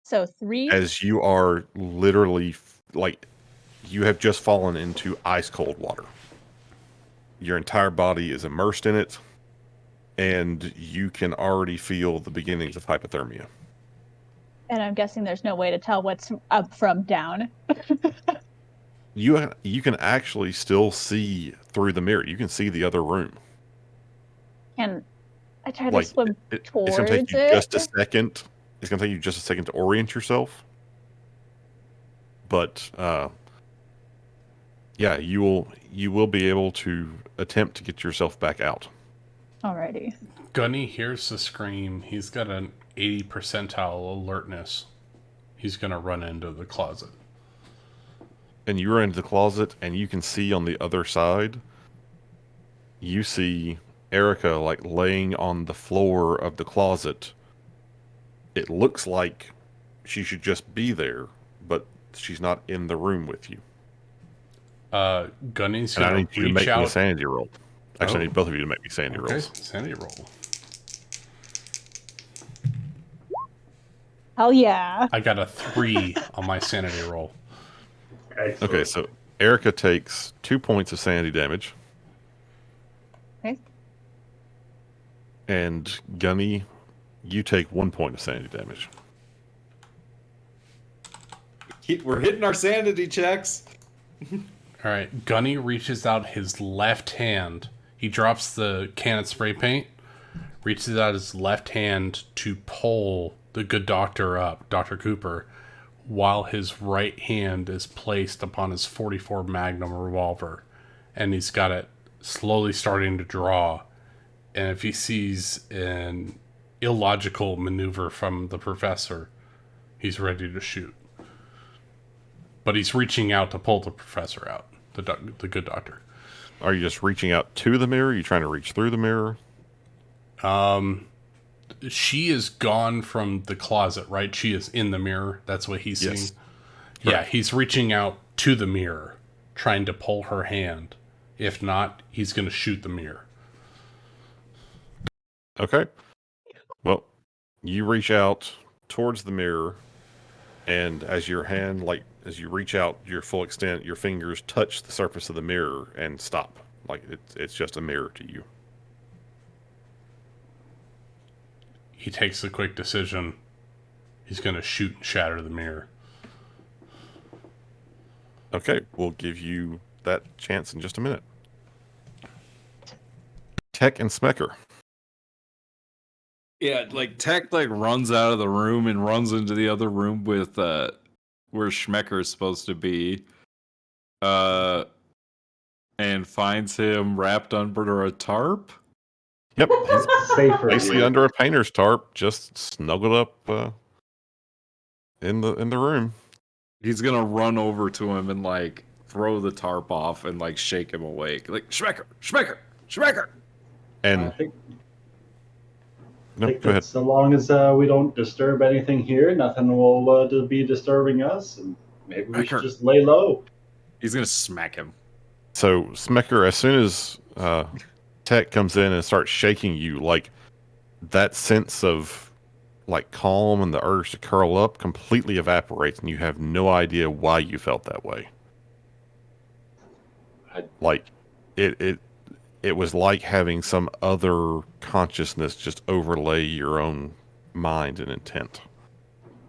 So 3. As you are literally, like, you have just fallen into ice cold water. Your entire body is immersed in it, and you can already feel the beginnings of hypothermia. And I'm guessing there's no way to tell what's up from down. You can actually still see through the mirror. You can see the other room. And I try to Like, swim it's going to take towards you it. just a second. It's going to take you just a second to orient yourself. But yeah, you will be able to attempt to get yourself back out. Alrighty. Gunny hears the scream. He's got an 80 percentile alertness. He's going to run into the closet. And you run into the closet, and you can see on the other side, you see Erica like laying on the floor of the closet. It looks like she should just be there, but she's not in the room with you. Gunny's And I going need to you to reach make me a out. sanity roll. Actually, I Oh. need both of you to make me sanity Okay, rolls. sanity roll. Hell yeah. I got a 3 on my sanity roll. Excellent. Okay, so Erica takes 2 points of sanity damage. Okay. And Gunny, you take 1 point of sanity damage. We're hitting our sanity checks. All right, Gunny reaches out his left hand. He drops the can of spray paint, reaches out his left hand to pull the good doctor up, Dr. Cooper, while his right hand is placed upon his .44 Magnum revolver, and he's got it slowly starting to draw. And if he sees an illogical maneuver from the professor, he's ready to shoot. But he's reaching out to pull the professor out, the good doctor. Are you just reaching out to the mirror? Are you trying to reach through the mirror? She is gone from the closet, right? She is in the mirror. That's what he's Yes. seeing. Yeah, he's reaching out to the mirror, trying to pull her hand. If not, he's going to shoot the mirror. Okay. Well, you reach out towards the mirror, and as your hand, like as you reach out your full extent, your fingers touch the surface of the mirror and stop. Like it's just a mirror to you. He takes a quick decision. He's going to shoot and shatter the mirror. Okay, we'll give you that chance in just a minute. Tech and Smecker. Yeah, like Tech like runs out of the room and runs into the other room with where Schmecker is supposed to be. And finds him wrapped under a tarp. Yep, he's Safer basically here. under a painter's tarp, just snuggled up in the room. He's gonna run over to him and like throw the tarp off and like shake him awake. Like Schmecker, Schmecker, Schmecker. And I think no, think go ahead. that so long as we don't disturb anything here, nothing will be disturbing us, and maybe we should just lay low. He's gonna smack him. So Smecker, as soon as Tech comes in and starts shaking you, like that sense of like calm and the urge to curl up completely evaporates, and you have no idea why you felt that way. Like it was like having some other consciousness just overlay your own mind and intent.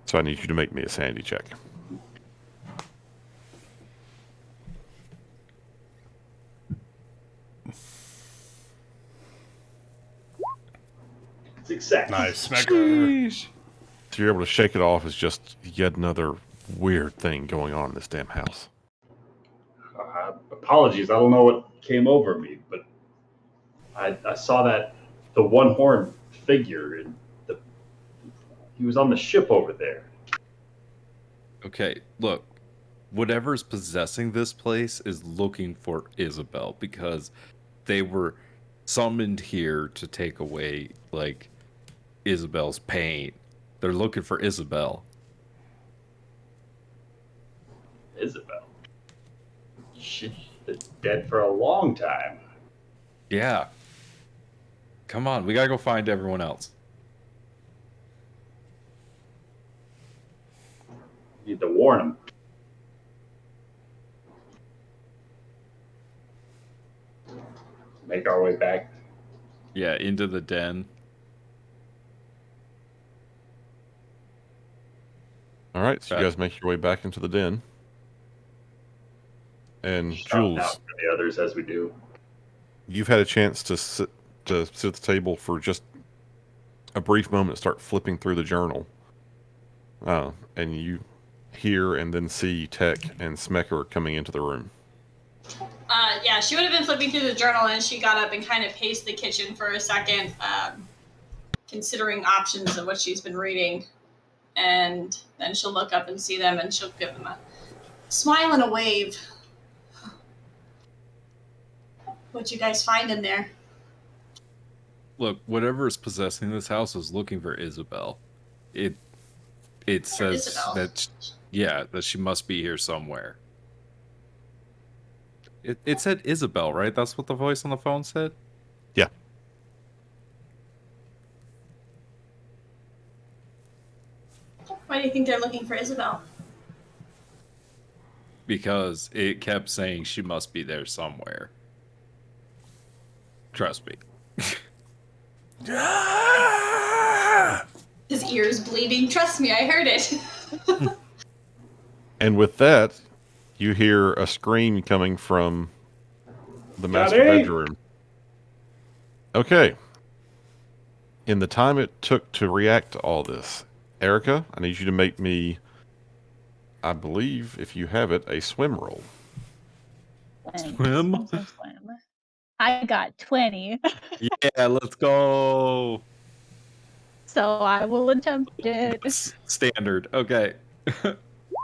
So I need you to make me a sanity check. Success. Nice, Smecker. So you're able to shake it off as just yet another weird thing going on in this damn house. Apologies, I don't know what came over me, but I saw that the one horned figure, and he was on the ship over there. Okay, look. Whatever's possessing this place is looking for Isabel because they were summoned here to take away, like, Isabel's pain. They're looking for Isabel. Isabel. She's been dead for a long time. Yeah. Come on, we gotta go find everyone else. Need to warn him. Make our way back. Yeah, into the den. All right, so you guys make your way back into the den. And Shout out Jules, for the others as we do. you've had a chance to sit at the table for just a brief moment, start flipping through the journal. And you hear and then see Tech and Smecker coming into the room. Yeah, she would have been flipping through the journal, and she got up and kind of paced the kitchen for a second, considering options of what she's been reading. And then she'll look up and see them, and she'll give them a smile and a wave. What'd you guys find in there? Look, whatever is possessing this house is looking for Isabel. It says Isabel? that she must be here somewhere. It said Isabel, right? That's what the voice on the phone said? Yeah. Why do you think they're looking for Isabel? Because it kept saying she must be there somewhere. Trust me. His ear's bleeding. Trust me, I heard it. And with that, you hear a scream coming from the master Johnny! bedroom. Okay. In the time it took to react to all this, Erica, I need you to make me, I believe, if you have it, a swim roll. Swim? Swim. I got 20, Yeah, let's go. so I will attempt it. Standard. Okay.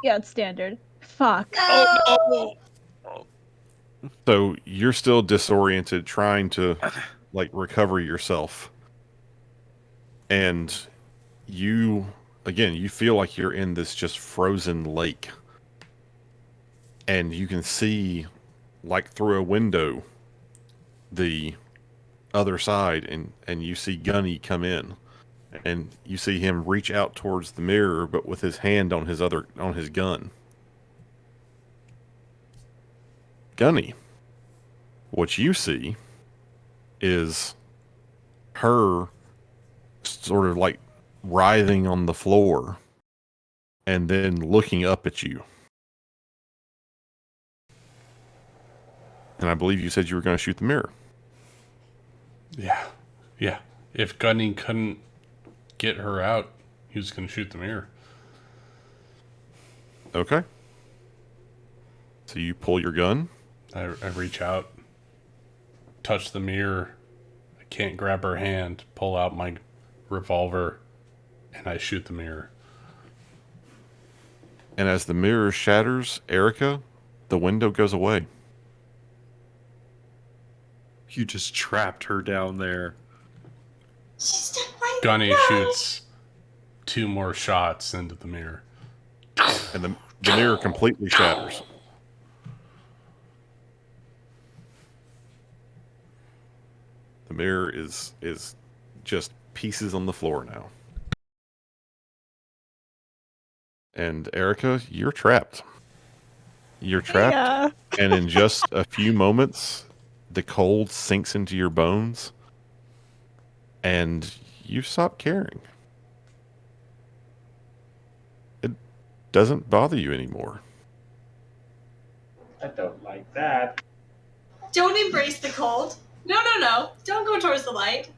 Yeah, it's standard. Fuck. Oh no! So you're still disoriented, trying to like recover yourself. And you feel like you're in this just frozen lake. and you can see, like through a window, the other side, and you see Gunny come in, and you see him reach out towards the mirror, but with his hand on his gun. Gunny, what you see is her sort of like writhing on the floor and then looking up at you. And I believe you said you were going to shoot the mirror. Yeah. Yeah. If Gunny couldn't get her out, he was going to shoot the mirror. Okay. So you pull your gun. I reach out, touch the mirror. I can't grab her hand, pull out my revolver, and I shoot the mirror. And as the mirror shatters, Erica, the window goes away. You just trapped her down there. She's dead right Gunny now. shoots 2 more shots into the mirror. And the mirror completely shatters. The mirror is just pieces on the floor now. And Erica, you're trapped. You're trapped, Yeah. and in just a few moments, the cold sinks into your bones, and you stop caring. It doesn't bother you anymore. I don't like that. Don't embrace the cold. No. Don't go towards the light.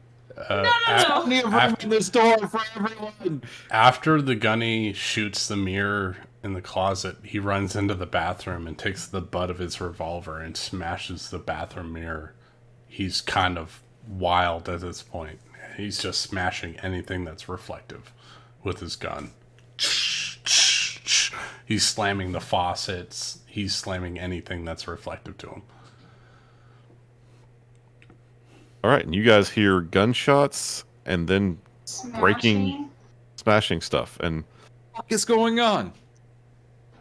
No. After, this door for everyone. after the Gunny shoots the mirror in the closet, he runs into the bathroom and takes the butt of his revolver and smashes the bathroom mirror. He's kind of wild at this point. He's just smashing anything that's reflective with his gun. He's slamming the faucets. He's slamming anything that's reflective to him. All right, and you guys hear gunshots and then Smashing. smashing stuff. And What is going on?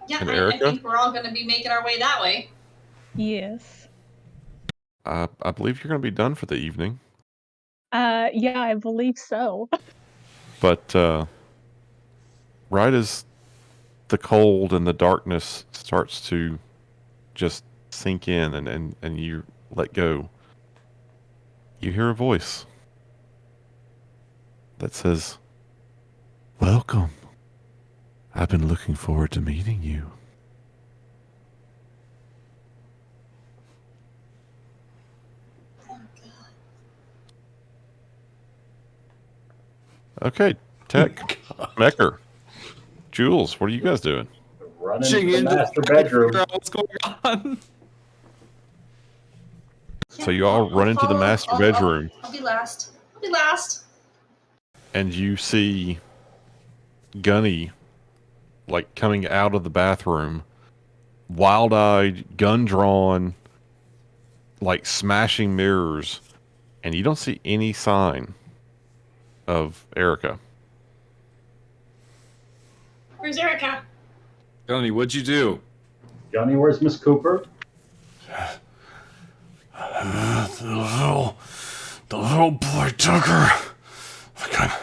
Yeah, And I Erica? think we're all going to be making our way that way. Yes. I believe you're going to be done for the evening. Yeah, I believe so. But right as the cold and the darkness starts to just sink in and you let go, you hear a voice that says, "Welcome. I've been looking forward to meeting you." Okay, Tech, Mecker, Jules, what are you guys doing? Run into the master bedroom. Figure out what's going on. So you all run into the master bedroom. I'll be last. I'll be last. And you see Gunny, like, coming out of the bathroom, wild-eyed, gun drawn, like, smashing mirrors, and you don't see any sign of Erica. Where's Erica? Gunny, what'd you do? Johnny, where's Miss Cooper? The little boy took her. I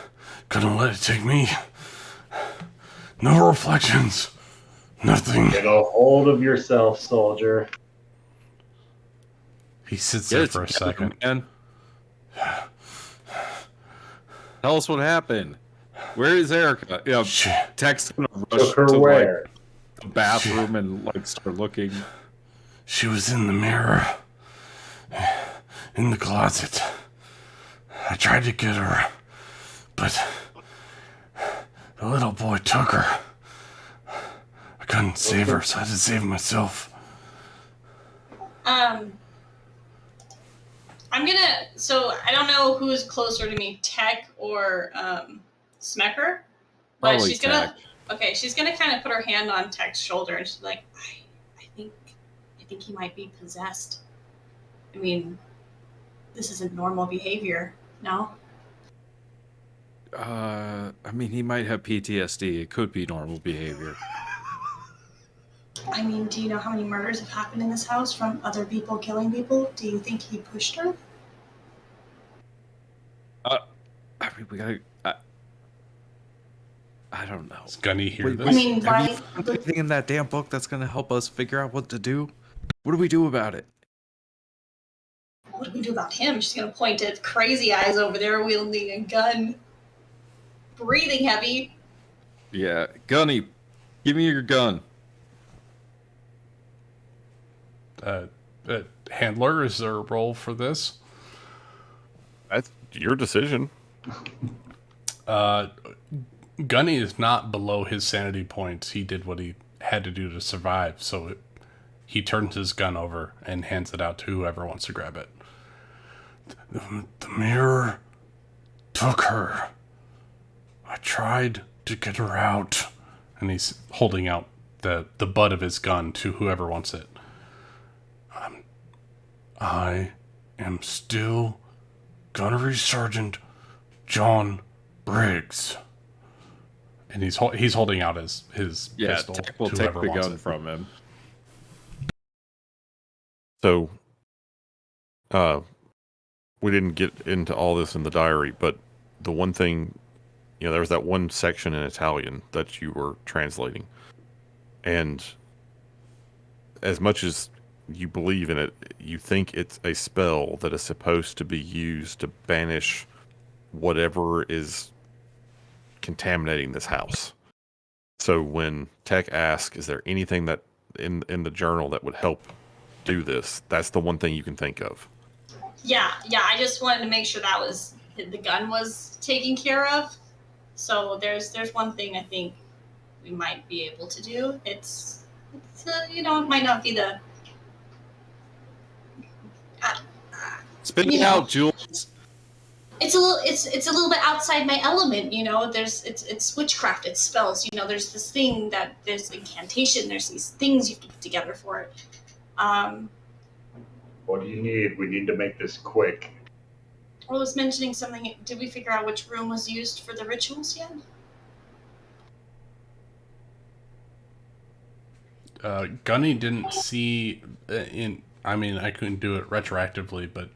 couldn't let it take me. No reflections. Nothing. Get a hold of yourself, soldier. He sits Get there it for a together, second. man. Tell us what happened. Where is Erica? Yeah, Shit. Tech's gonna rush Took her to where? like the bathroom and like start looking. She was in the mirror. In the closet. I tried to get her, but the little boy took her. I couldn't save her, so I had to save myself. I'm gonna. So I don't know who's closer to me, Tech or Smecker. But Probably she's gonna. Tech. Okay, she's gonna kind of put her hand on Tech's shoulder, and she's like, I think he might be possessed. I mean, this isn't normal behavior, no? I mean, he might have PTSD. It could be normal behavior. I mean, do you know how many murders have happened in this house from other people killing people? Do you think he pushed her? I mean, we gotta. I don't know. Does Gunny hear Wait, this? I mean, have you why? found anything in that damn book that's gonna help us figure out what to do? What do we do about it? What do we do about him? She's gonna point at Crazy Eyes over there wielding a gun, breathing heavy. Yeah, Gunny, give me your gun. Handler, is there a role for this? That's your decision. Gunny is not below his sanity points. He did what he had to do to survive, so he turns his gun over and hands it out to whoever wants to grab it. The mirror took her. I tried to get her out. And he's holding out the butt of his gun to whoever wants it. I am still Gunnery Sergeant John Briggs. And he's holding out his Yeah, pistol Tech will to take whoever the wants gun it. from him. So, we didn't get into all this in the diary, but the one thing, there was that one section in Italian that you were translating. And as much as you believe in it, you think it's a spell that is supposed to be used to banish whatever is contaminating this house. So when Tech asks, is there anything that in the journal that would help do this, that's the one thing you can think of. Yeah. I just wanted to make sure that the gun was taken care of. So there's one thing I think we might be able to do. It's it might not be the. Spit it out, Jules. It's a little bit outside my element, it's witchcraft, it's spells, there's this thing that there's incantation, there's these things you have to put together for it. What do you need? We need to make this quick. I was mentioning something. Did we figure out which room was used for the rituals yet? Gunny didn't see I couldn't do it retroactively, but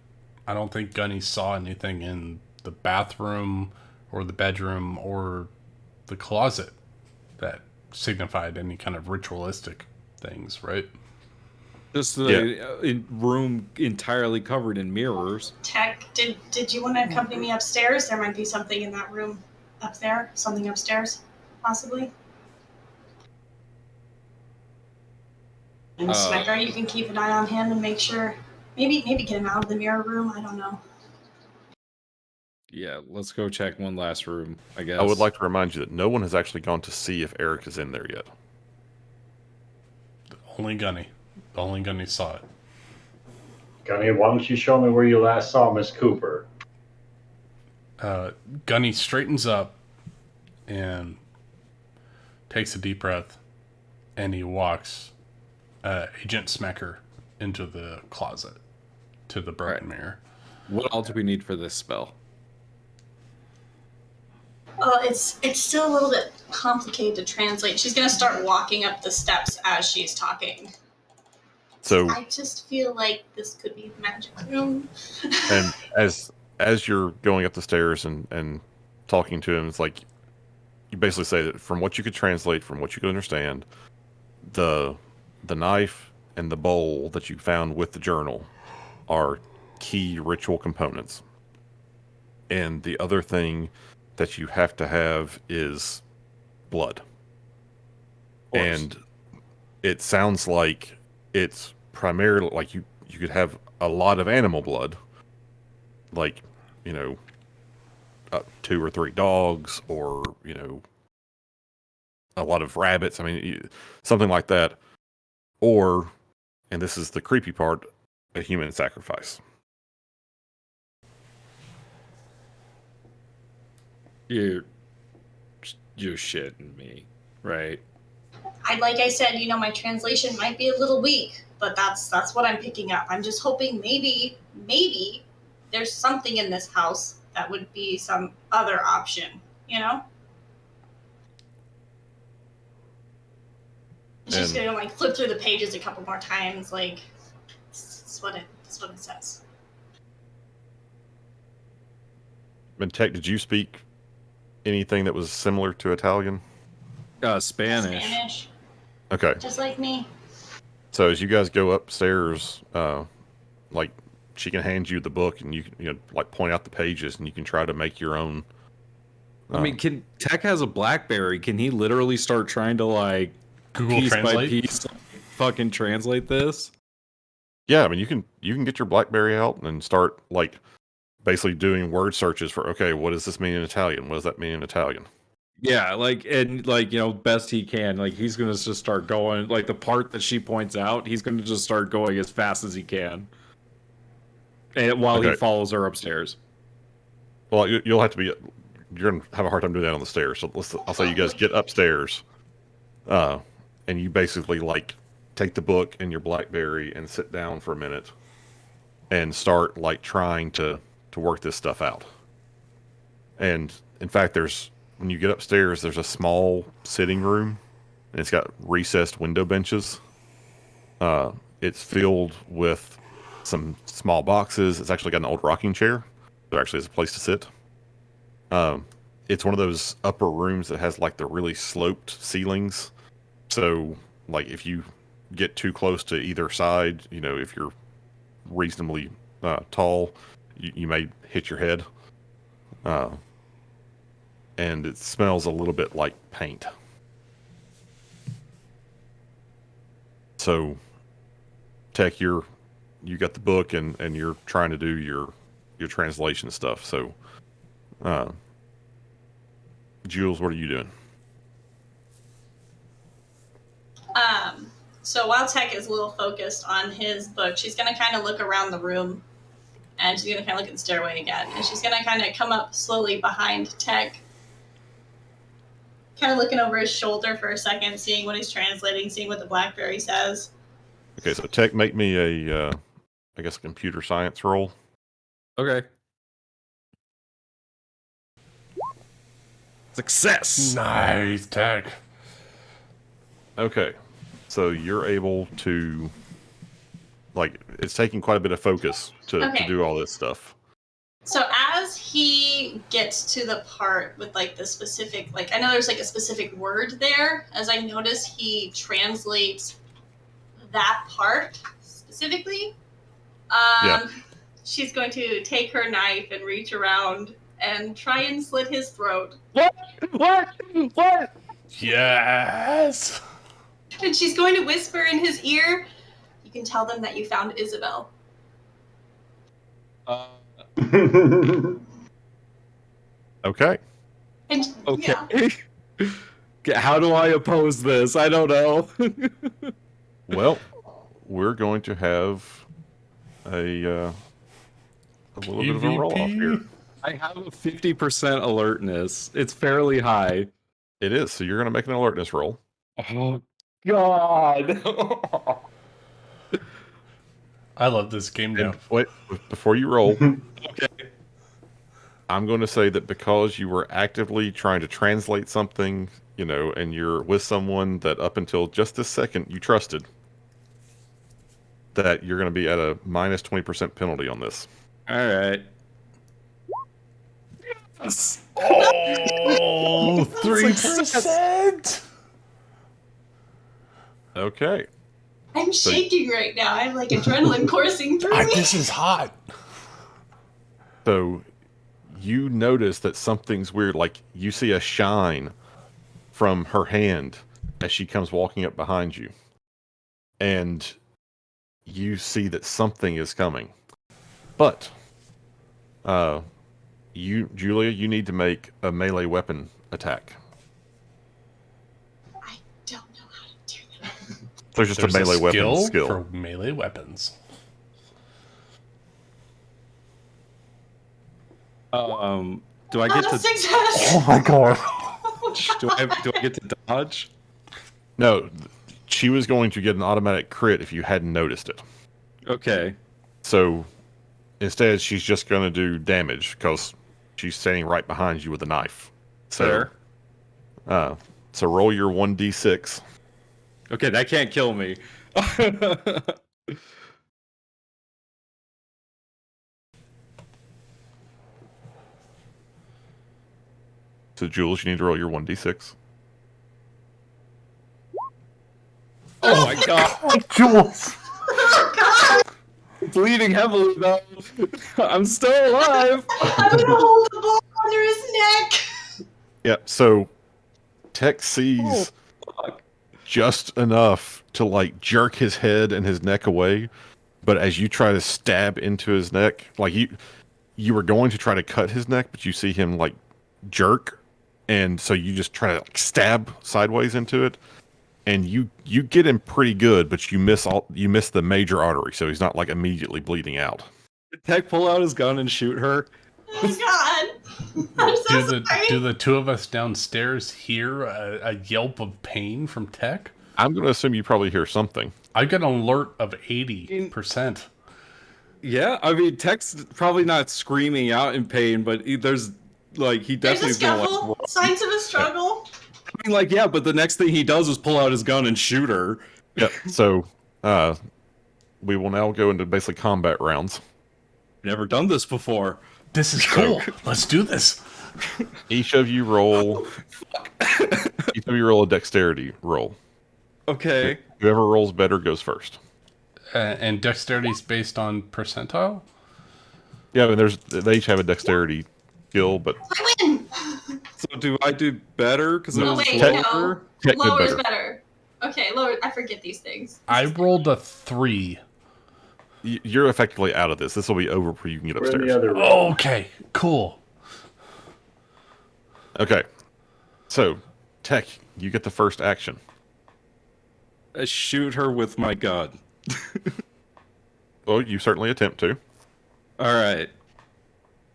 I don't think Gunny saw anything in the bathroom or the bedroom or the closet that signified any kind of ritualistic things, right? Just the room entirely covered in mirrors. Tech, did you want to accompany me upstairs? There might be something in that room up there. Something upstairs, possibly. And Smecker, you can keep an eye on him and make sure. Maybe get him out of the mirror room. I don't know. Yeah, let's go check one last room, I guess. I would like to remind you that no one has actually gone to see if Eric is in there yet. Only Gunny. Only Gunny saw it. Gunny, why don't you show me where you last saw Miss Cooper? Gunny straightens up and takes a deep breath, and he walks Agent Smecker into the closet to the broken mirror. What all do we need for this spell? It's still a little bit complicated to translate. She's gonna start walking up the steps as she's talking. So I just feel like this could be the magic room. and as you're going up the stairs and talking to him, it's like you basically say that from what you could translate, from what you could understand, the knife and the bowl that you found with the journal are key ritual components. And the other thing that you have to have is blood. And it sounds like it's primarily like you could have a lot of animal blood, like 2 or 3 dogs, or a lot of rabbits. I mean, something like that. Or, and this is the creepy part, a human sacrifice. You're shitting me, right? Like I said, my translation might be a little weak, but that's what I'm picking up. I'm just hoping maybe there's something in this house that would be some other option, She's And- gonna like flip through the pages a couple more times. Like, that's what it says. And Tech, did you speak anything that was similar to Italian? Spanish. Spanish, Okay. just like me. So as you guys go upstairs, like she can hand you the book and you know like point out the pages and you can try to make your own. I mean, Tech has a BlackBerry. Can he literally start trying to like Google piece Translate. by piece fucking translate this? Yeah, I mean you can get your BlackBerry out and start like basically doing word searches for okay, what does this mean in Italian? What does that mean in Italian? Yeah, like and like best he can. Like he's gonna just start going. Like the part that she points out, he's gonna just start going as fast as he can, and while he Okay. follows her upstairs. Well, you'll have to be. You're gonna have a hard time doing that on the stairs. So I'll say you guys get upstairs, and you basically like take the book and your BlackBerry and sit down for a minute, and start like trying to work this stuff out. And in fact, when you get upstairs, there's a small sitting room, and it's got recessed window benches. It's filled with some small boxes. It's actually got an old rocking chair. There actually is a place to sit. It's one of those upper rooms that has like the really sloped ceilings. So like if you get too close to either side, if you're reasonably tall, you may hit your head. And it smells a little bit like paint. So Tech, you got the book and you're trying to do your translation stuff. So Jules, what are you doing? So while Tech is a little focused on his book, she's gonna kind of look around the room, and she's gonna kind of look at the stairway again, and she's gonna kind of come up slowly behind Tech, kind of looking over his shoulder for a second, seeing what he's translating, seeing what the BlackBerry says. Okay, so Tech, make me a computer science roll. Okay. Success. Nice, Tech. Okay, so you're able to, like, it's taking quite a bit of focus to do all this stuff. So as he gets to the part with like the specific, like I know there's like a specific word there, as I notice he translates that part specifically. Yeah. She's going to take her knife and reach around and try and slit his throat. What? Yes. And she's going to whisper in his ear, "You can tell them that you found Isabel." Okay. And Okay. yeah. How do I oppose this? I don't know. Well, we're going to have a little bit of a roll off here. I have a 50% alertness. It's fairly high. It is. So you're going to make an alertness roll. Oh, God. I love this game now. And wait, before you roll, Okay. I'm going to say that because you were actively trying to translate something, and you're with someone that up until just this second you trusted, that you're going to be at a minus 20% penalty on this. All right. Oh, 3%. Okay. I'm So- shaking right now. I have like adrenaline coursing through me. This is hot. So you notice that something's weird. Like you see a shine from her hand as she comes walking up behind you. And you see that something is coming. But Julia, you need to make a melee weapon attack. I don't know how to do that. There's just There's a melee weapon skill. for melee weapons. Do I get Not a to success. my god. do I get to dodge? No, she was going to get an automatic crit if you hadn't noticed it. Okay. So instead, she's just going to do damage because she's standing right behind you with a knife. So, Fair. so roll your 1d6. Okay, that can't kill me. So, Jules, you need to roll your 1d6. Oh my god. Jules! Bleeding heavily though. I'm still alive. I'm gonna hold the ball under his neck. Yeah, so Tech sees just enough to like jerk his head and his neck away, but as you try to stab into his neck, like you were going to try to cut his neck, but you see him like jerk, and so you just try to like stab sideways into it, and you get him pretty good, but you miss the major artery, so he's not like immediately bleeding out. Did Tech pull out his gun and shoot her? Oh god. I'm so sorry. Do the two of us downstairs hear a yelp of pain from Tech? I'm going to assume you probably hear something. I got an alert of 80%. Yeah, I mean, Tech's probably not screaming out in pain, but there's like he There's definitely a scuffle. Signs of a struggle. I mean, like, yeah, but the next thing he does is pull out his gun and shoot her. Yep. So we will now go into basically combat rounds. Never done this before. This is cool. Let's do this. Each of you roll. Each of you roll a dexterity roll. Okay. Whoever rolls better goes first. And dexterity is based on percentile? Yeah, I mean, they each have a dexterity skill, but I win. So do I do better because it No, was wait, lower? Tech did Lower is better. better. Okay, lower. I forget these things. I rolled a 3. You're effectively out of this. This will be over before you can get We're in upstairs. the other room. Oh, okay, cool. Okay. So, Tech, you get the first action. I shoot her with my gun. Well, you certainly attempt to. All right.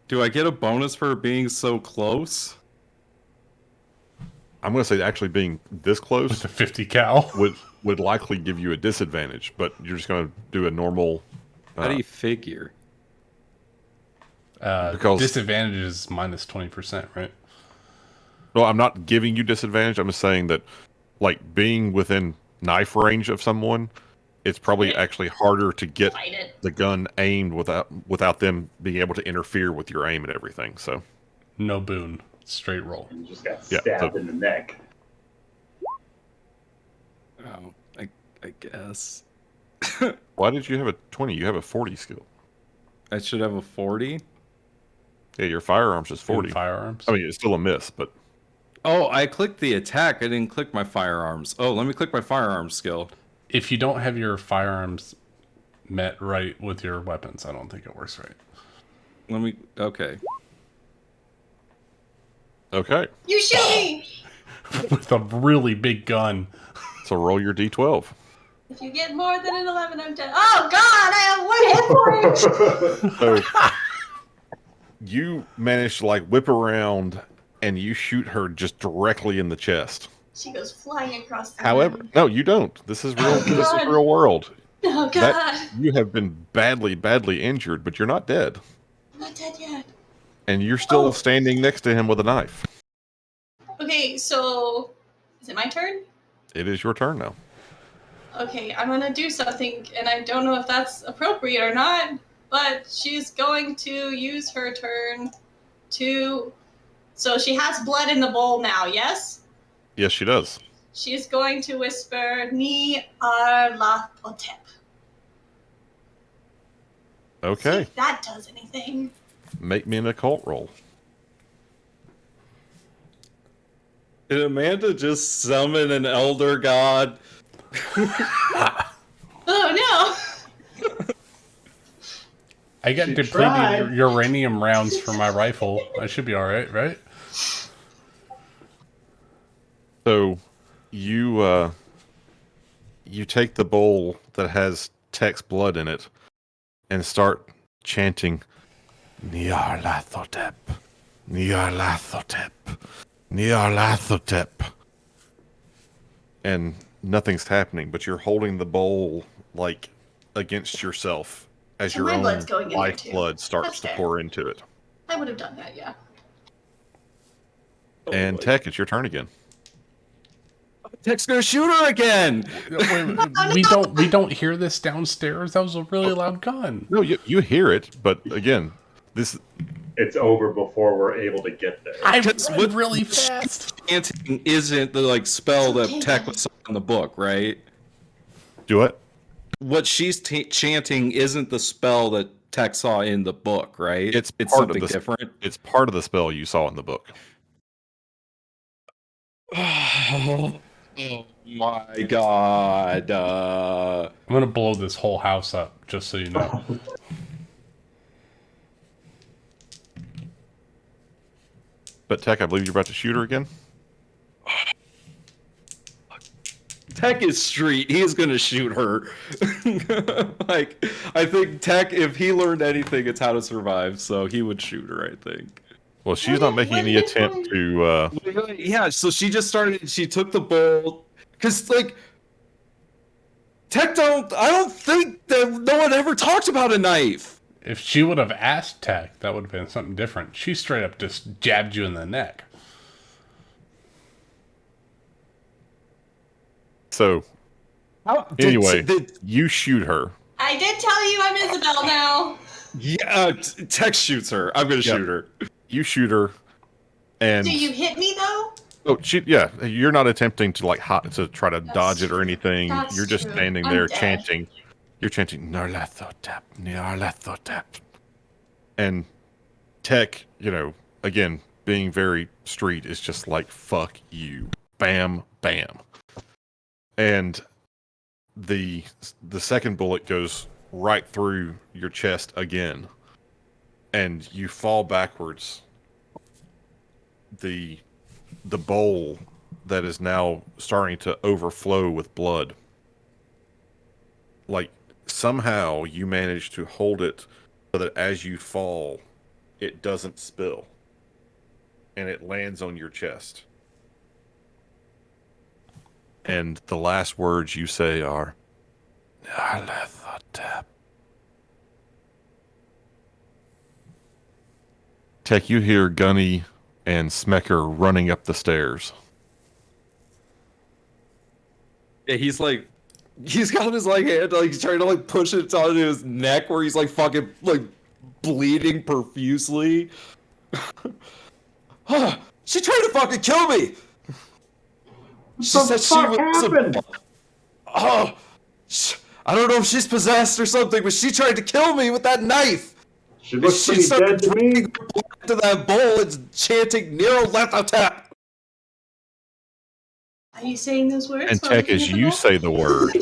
Do I get a bonus for being so close? I'm going to say actually being this With close the 50 cal. would likely give you a disadvantage, but you're just going to do a normal. How do you figure? Because- Disadvantage is minus 20%, right? No, I'm not giving you disadvantage. I'm just saying that, like, being within knife range of someone, it's probably actually harder to get Fight it. the gun aimed without them being able to interfere with your aim and everything. So, No boon. Straight roll. You just got Yeah, stabbed so- in the neck. Oh, I guess. why did you have a 20? You have a 40 skill. I should have a 40. Yeah, your firearms is 40. In firearms. I mean, it's still a miss, but Oh, I clicked the attack. I didn't click my firearms. Oh, let me click my firearms skill. If you don't have your firearms met right with your weapons, I don't think it works right. Let me. Okay. okay. You shoot me. With a really big gun. So roll your d12. If you get more than an 11, I'm dead. Oh god, I have one hit point. So you manage to like whip around and you shoot her just directly in the chest. She goes flying across the However, room. no, you don't. This is real. Oh, This is God. real world. Oh god. That, you have been badly injured, but you're not dead, I'm not dead yet. and you're still Oh. standing next to him with a knife. Okay, so is it my turn? It is your turn now. Okay, I'm gonna do something, and I don't know if that's appropriate or not, but she's going to use her turn to. So she has blood in the bowl now, yes? Yes, she does. She's going to whisper, Ni Arlathotep. Okay, See if that does anything. make me an occult roll. Did Amanda just summon an elder god? Oh I got She depleted tried. uranium rounds for my rifle. I should be alright, right? So you take the bowl that has Tech's blood in it and start chanting Nyarlathotep, Nyarlathotep, Nyarlathotep. And nothing's happening, but you're holding the bowl like against yourself as So your my own blood's going in there, too. lifeblood starts That's to fair. pour into it. no! I would have done that, yeah. And Tech, it's your turn again. Tech's gonna shoot her again. We don't hear this downstairs. That was a really loud gun. No, you hear it, but again, this It's over before we're able to get there. I Because run really fast. Chanting isn't the like spell that Tech was in the book, right? do it. What she's chanting isn't the spell that Tech saw in the book, right? It's part of something the- different. It's part of the spell you saw in the book. Oh my god. I'm gonna blow this whole house up, just so you know. But Tech, I believe you're about to shoot her again. Tech is street. He is gonna shoot her. Like, I think Tech, if he learned anything, it's how to survive. So he would shoot her, I think. Well, she's not making any attempt to. Yeah, so she just started. She took the bolt because, like, Tech I don't think that no one ever talked about a knife. If she would have asked Tech, that would have been something different. She straight up just jabbed you in the neck. So anyway, you shoot her. I did tell you I'm Isabel now. Yeah, Tech shoots her. I'm gonna shoot her. You shoot her, and Do you hit me though? oh, yeah, you're not attempting to like to try to That's dodge it or true. anything. That's You're just true. standing I'm there dead. chanting. You're chanting Nyarlathotep, Nyarlathotep, and Tech, again being very street, is just like fuck you, bam, bam, and the second bullet goes right through your chest again, and you fall backwards. The bowl that is now starting to overflow with blood. Like, somehow you manage to hold it so that as you fall, it doesn't spill. And it lands on your chest. And the last words you say are, Nyarlathotep. Tech, you hear Gunny and Smecker running up the stairs. Yeah, he's got his like hand, like he's trying to like push it onto his neck, where he's like fucking like bleeding profusely. She tried to fucking kill me. She What the said she fuck was happened? I don't know if she's possessed or something, but she tried to kill me with that knife. She looks pretty dead to me. drinking blood to that bowl and chanting Nyarlathotep. Are you saying those words? And while Tech, looking as at the you bowl? say the word,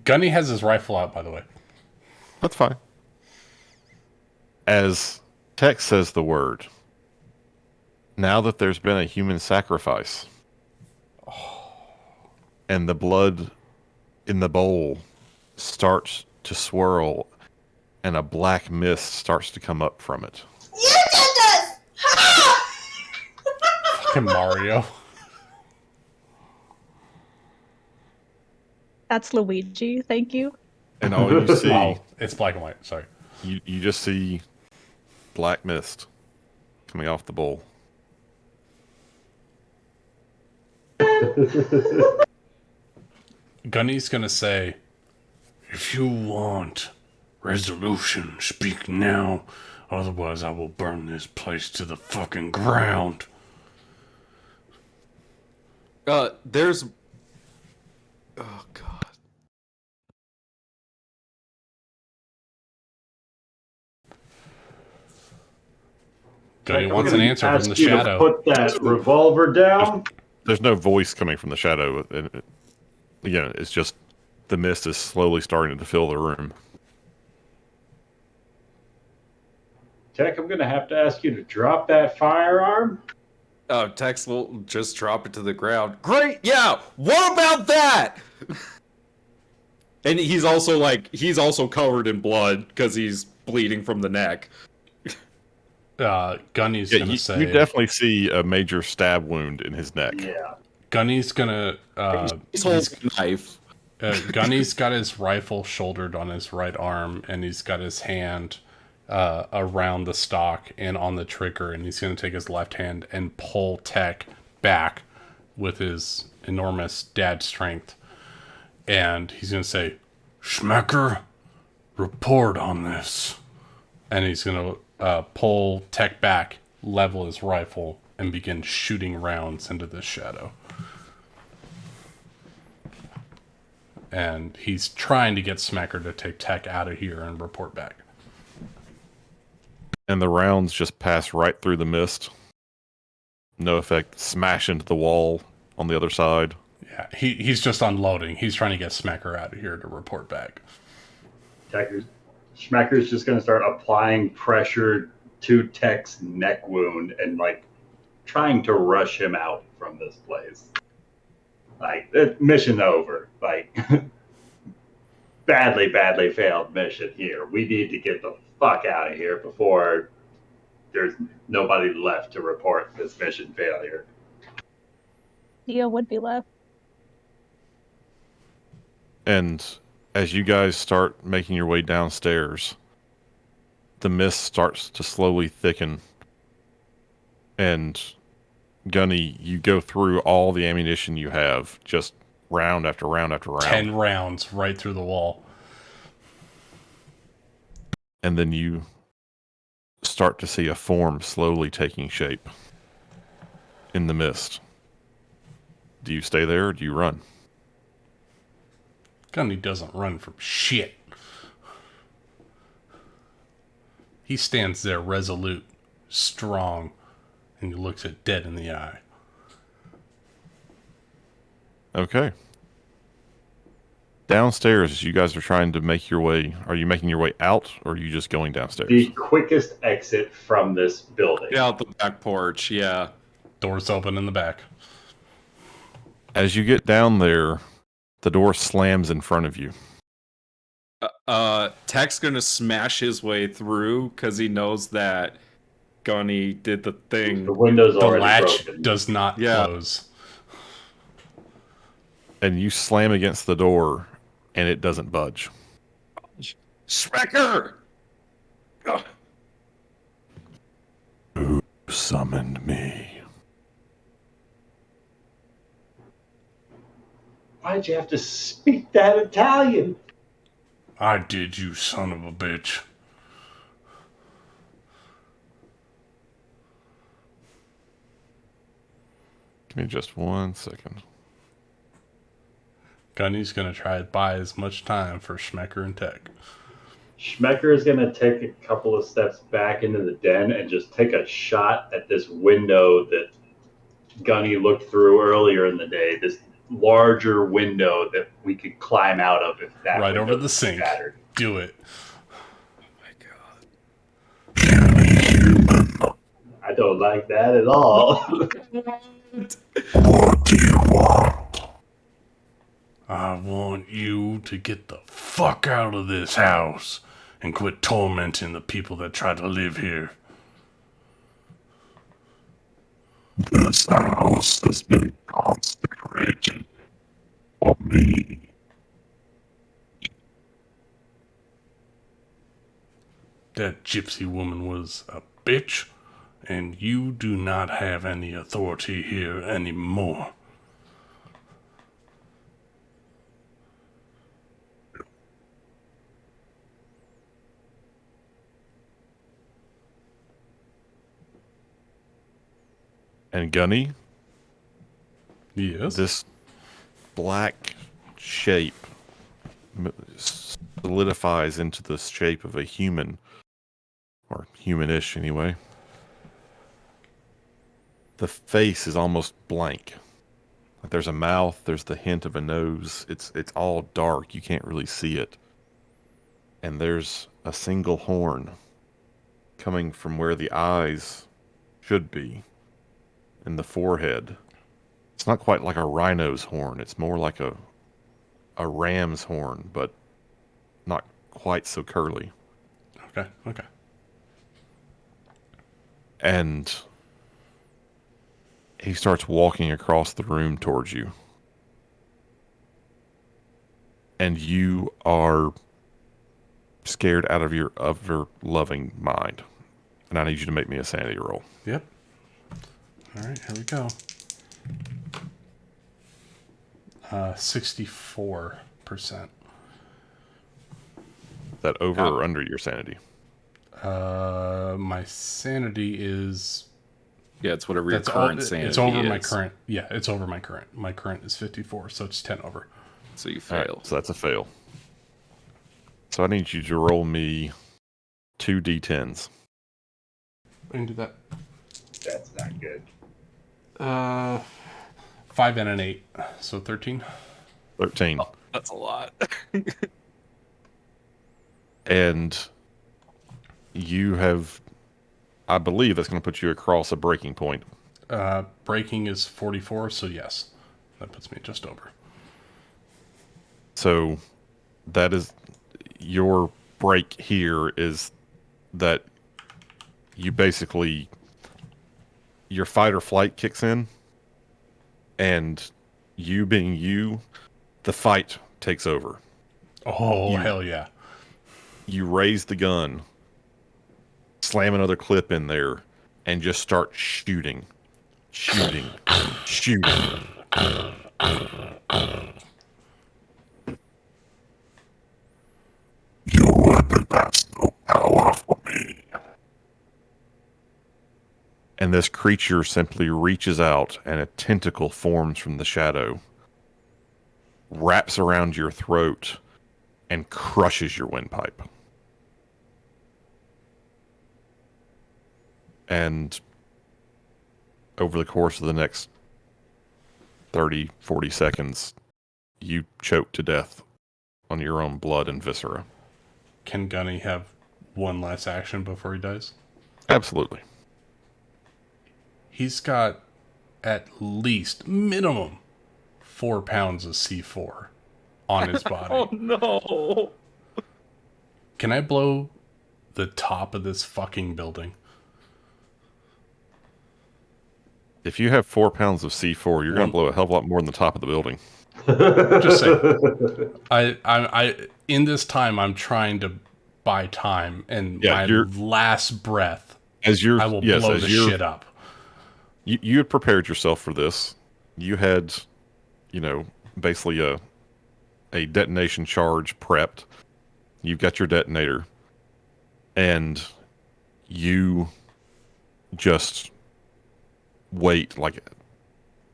Gunny has his rifle out, by the way. that's fine. As Tech says the word, now that there's been a human sacrifice, and the blood in the bowl starts to swirl, and a black mist starts to come up from it. You did this! Ha! Fucking Mario. That's Luigi. Thank you. And all you see, Wow, it's black and white. Sorry. you just see black mist coming off the bowl. Gunny's gonna say, "If you want resolution, speak now. Otherwise, I will burn this place to the fucking ground." There's. Oh god. Gunny I'm wants an gonna answer from ask the you to shadow. Put that revolver down. There's no voice coming from the shadow. Again, it's just the mist is slowly starting to fill the room. Tech, I'm gonna have to ask you to drop that firearm. Tex will just drop it to the ground. Great, yeah. What about that? And he's also covered in blood because he's bleeding from the neck. Gunny's Yeah, gonna say, you definitely see a major stab wound in his neck. Yeah. Gunny's gonna, He's holding a knife. Gunny's got his rifle shouldered on his right arm, and he's got his hand around the stock and on the trigger, and he's gonna take his left hand and pull Tech back with his enormous dad strength. And he's going to say, Schmecker, report on this. And he's going to pull Tech back, level his rifle, and begin shooting rounds into this shadow. And he's trying to get Smacker to take Tech out of here and report back. And the rounds just pass right through the mist. No effect. Smash into the wall on the other side. Yeah, he's just unloading. He's trying to get Smacker out of here to report back. Schmecker's just going to start applying pressure to Tech's neck wound and like trying to rush him out from this place. Like, mission over. Like, badly failed mission here. We need to get the fuck out of here before there's nobody left to report this mission failure. Theo would be left. And as you guys start making your way downstairs, the mist starts to slowly thicken. And Gunny, you go through all the ammunition you have, just round after round after round. 10 rounds right through the wall. And then you start to see a form slowly taking shape in the mist. Do you stay there or do you run? Gunny doesn't run from shit. He stands there resolute, strong, and he looks it dead in the eye. Okay. Downstairs, as you guys are trying to make your way, are you making your way out or are you just going downstairs? The quickest exit from this building. Get out the back porch, yeah. Doors open in the back. As you get down there, the door slams in front of you. Tech's gonna smash his way through because he knows that Gunny did the thing. The window's The already latch broken. does not Yeah. close. And you slam against the door and it doesn't budge. Schmecker! Ugh. Who summoned me? Why'd you have to speak that Italian? I did, you son of a bitch. Give me just 1 second. Gunny's gonna try to buy as much time for Schmecker and Tech. Schmecker is going to take a couple of steps back into the den and just take a shot at this window that Gunny looked through earlier in the day. This larger window that we could climb out of if that Right window over the was sink. shattered. Do it. I don't like that at all. What do you want? I want you to get the fuck out of this house and quit tormenting the people that try to live here. This house has been consecrated for me. That gypsy woman was a bitch, and you do not have any authority here anymore. And Gunny, Yes? this black shape solidifies into the shape of a human, or humanish anyway. The face is almost blank. Like there's a mouth, there's the hint of a nose. It's all dark. You can't really see it. And there's a single horn coming from where the eyes should be in the forehead. It's not quite like a rhino's horn. It's more like a ram's horn, but not quite so curly. Okay. And he starts walking across the room towards you. And you are scared out of your loving mind. And I need you to make me a sanity roll. Yep. Alright, here we go. 64%. That over or under your sanity? My sanity is Yeah, it's whatever your that's current all, sanity it's over is. my current. Yeah, it's over my current. My current is 54, so it's 10 over. So you All right, fail. so that's a fail. So I need you to roll me 2 d10s. I can do that. That's not good. 5 and an 8, so 13. 13. That's a lot. And you have, I believe that's going to put you across a breaking point. Breaking is 44, so yes, that puts me just over. So that is your break here, is that you basically, your fight or flight kicks in, and you being you, the fight takes over. Oh, hell yeah. You raise the gun, slam another clip in there, and just start shooting. Shooting. Your weapon has no power for me. And this creature simply reaches out, and a tentacle forms from the shadow, wraps around your throat, and crushes your windpipe. And over the course of the next 30, 40 seconds, you choke to death on your own blood and viscera. Can Gunny have one last action before he dies? Absolutely. He's got at least minimum 4 pounds of C4 on his body. Oh no! Can I blow the top of this fucking building? If you have 4 pounds of C4, you're going to blow a hell of a lot more than the top of the building. Just saying. I in this time I'm trying to buy time, and my last breath, as you're, I will blow the shit up. You had prepared yourself for this. You had, basically a detonation charge prepped. You've got your detonator, and you just wait, like,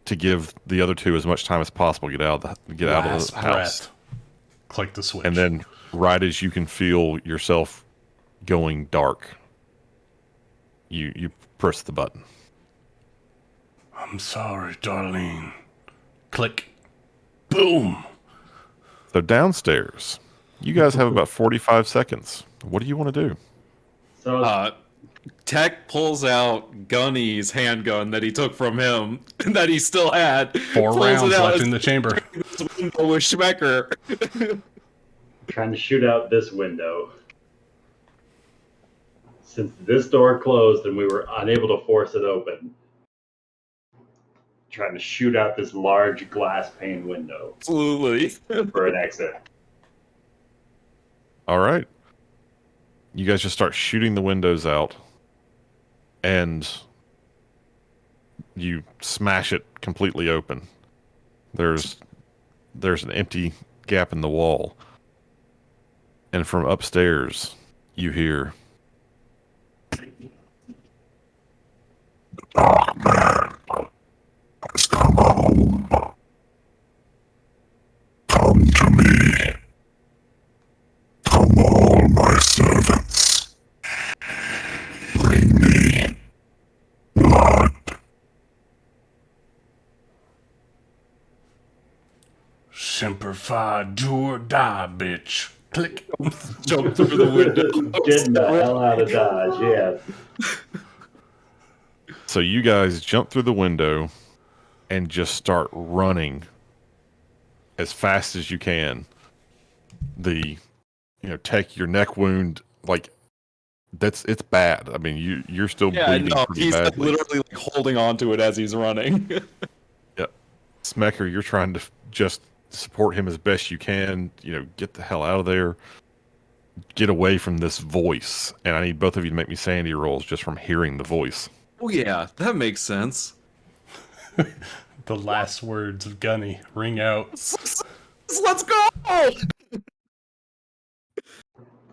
to give the other two as much time as possible to get out of the house. Breath. Click the switch. And then, right as you can feel yourself going dark, you press the button. I'm sorry, Darlene. Click. Boom. So downstairs, you guys have about 45 seconds. What do you want to do? So Tech pulls out Gunny's handgun that he took from him, that he still had. 4 rounds left in the chamber. This window with Schmecker. trying to shoot out this window. Since this door closed and we were unable to force it open, trying to shoot out this large glass pane window. Absolutely. For an exit. All right. You guys just start shooting the windows out, and you smash it completely open. There's an empty gap in the wall, and from upstairs you hear, The dark man has come home. Come to me. Come all my servants. Bring me blood. Semper Fi, do or die, bitch. Click. Jump through the window. Getting the hell out of Dodge, yeah. so you guys jump through the window and just start running as fast as you can. Tech, your neck wound, like, it's bad. I mean, you're still bleeding pretty he's badly. literally like holding on to it as he's running. Yep. Smecker, you're trying to just support him as best you can. Get the hell out of there. Get away from this voice. And I need both of you to make me sanity rolls just from hearing the voice. Oh yeah, that makes sense. The last words of Gunny ring out. Let's go!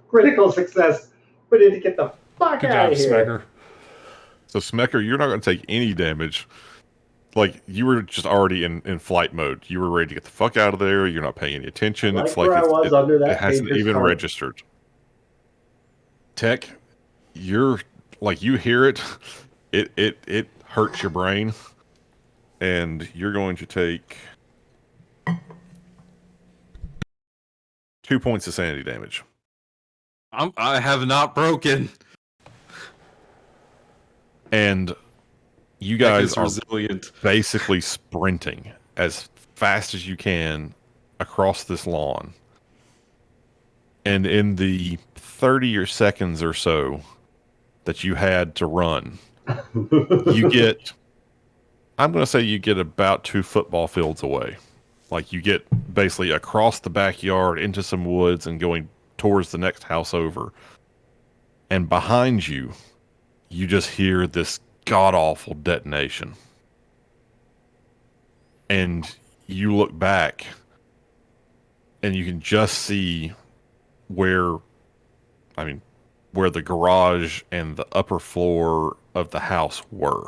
Critical success. We need to get the fuck Good out job, of here. Smecker. So Smecker, you're not going to take any damage. Like, you were just already in flight mode. You were ready to get the fuck out of there. You're not paying any attention. Like It's like where I was under that it hasn't painter's even coat. registered. Tech, you're like, you hear it. It hurts your brain. And you're going to take 2 points of sanity damage. I have not broken. And you Tech guys is are resilient. basically sprinting as fast as you can across this lawn. And in the 30 or seconds or so that you had to run, you get, I'm going to say you get about 2 football fields away. Like, you get basically across the backyard into some woods and going towards the next house over. And behind you, you just hear this god-awful detonation. And you look back, and you can just see where the garage and the upper floor of the house were.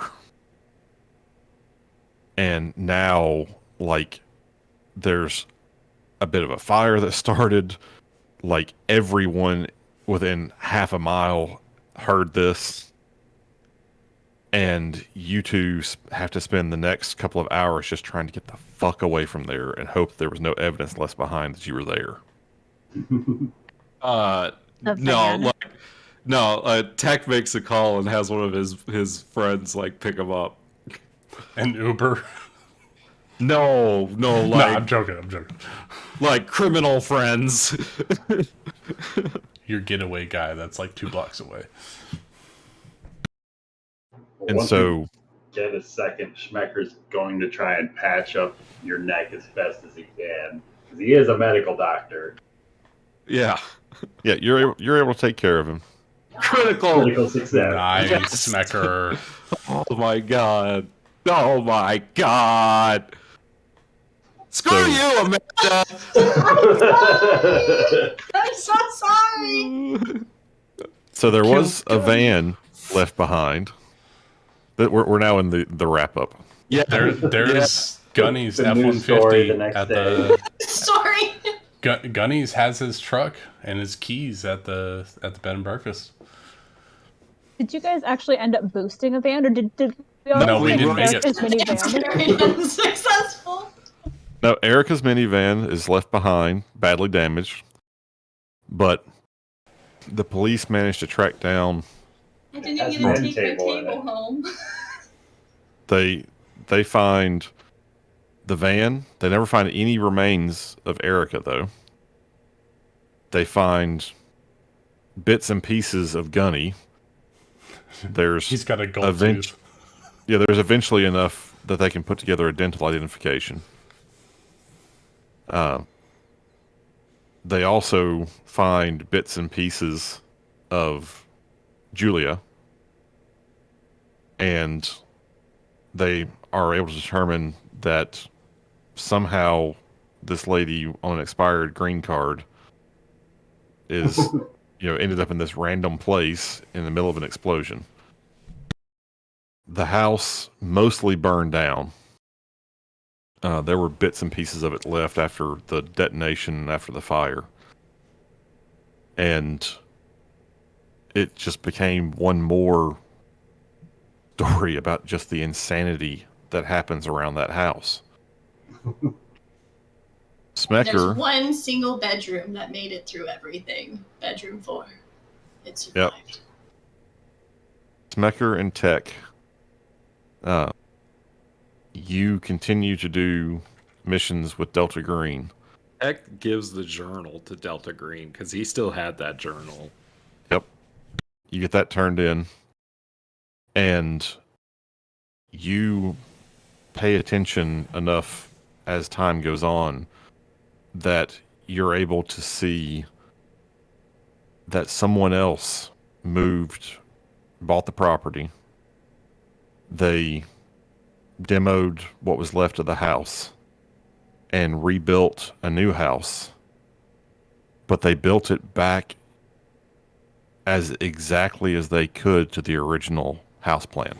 And now, like, there's a bit of a fire that started. Like, everyone within half a mile heard this. And you two have to spend the next couple of hours just trying to get the fuck away from there and hope there was no evidence left behind that you were there. A No, van. Tech makes a call and has one of his friends like pick him up. And Uber. No, No, like I'm joking. like criminal friends. Your getaway guy that's like 2 blocks away. And Once so, we get a second, Schmecker's going to try and patch up your neck as best as he can. Because he is a medical doctor. Yeah, yeah, you're able to take care of him. Critical success. Nice, Yes. Smecker. Oh my god. Oh my god. Screw So- you, Amanda. I'm so sorry. So there was a van left behind. That we're now in the wrap up. Yeah, There's Gunny's The news story the F-150 next at day. the... Sorry. Gunny's has his truck and his keys at the bed and breakfast. Did you guys actually end up boosting a van, or did we all No, we just didn't make pick it. Erica's minivan? Very unsuccessful. Now, Erica's minivan is left behind, badly damaged, but the police managed to track down. I didn't Has get to an take my end table in table it. home. They find the van. They never find any remains of Erica, though. They find bits and pieces of Gunny. There's He's got a gold Event- tooth. Yeah, there's eventually enough that they can put together a dental identification. They also find bits and pieces of Julia, and they are able to determine that somehow this lady on an expired green card is, ended up in this random place in the middle of an explosion. The house mostly burned down. There were bits and pieces of it left after the detonation and after the fire. And it just became one more story about just the insanity that happens around that house. There's Smecker, one single bedroom that made it through everything. Bedroom 4. It survived. Smecker and Tech, you continue to do missions with Delta Green. Tech gives the journal to Delta Green because he still had that journal. You get that turned in, and you pay attention enough as time goes on that you're able to see that someone else bought the property. They demoed what was left of the house and rebuilt a new house, but they built it back as exactly as they could to the original house plan.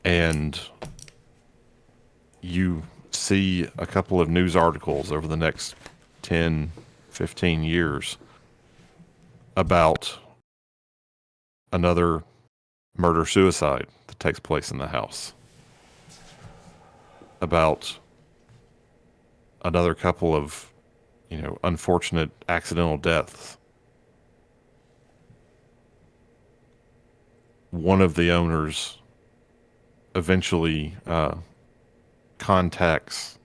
And you see a couple of news articles over the next 10, 15 years about another murder-suicide that takes place in the house. About another couple of, unfortunate accidental deaths. One of the owners eventually contacts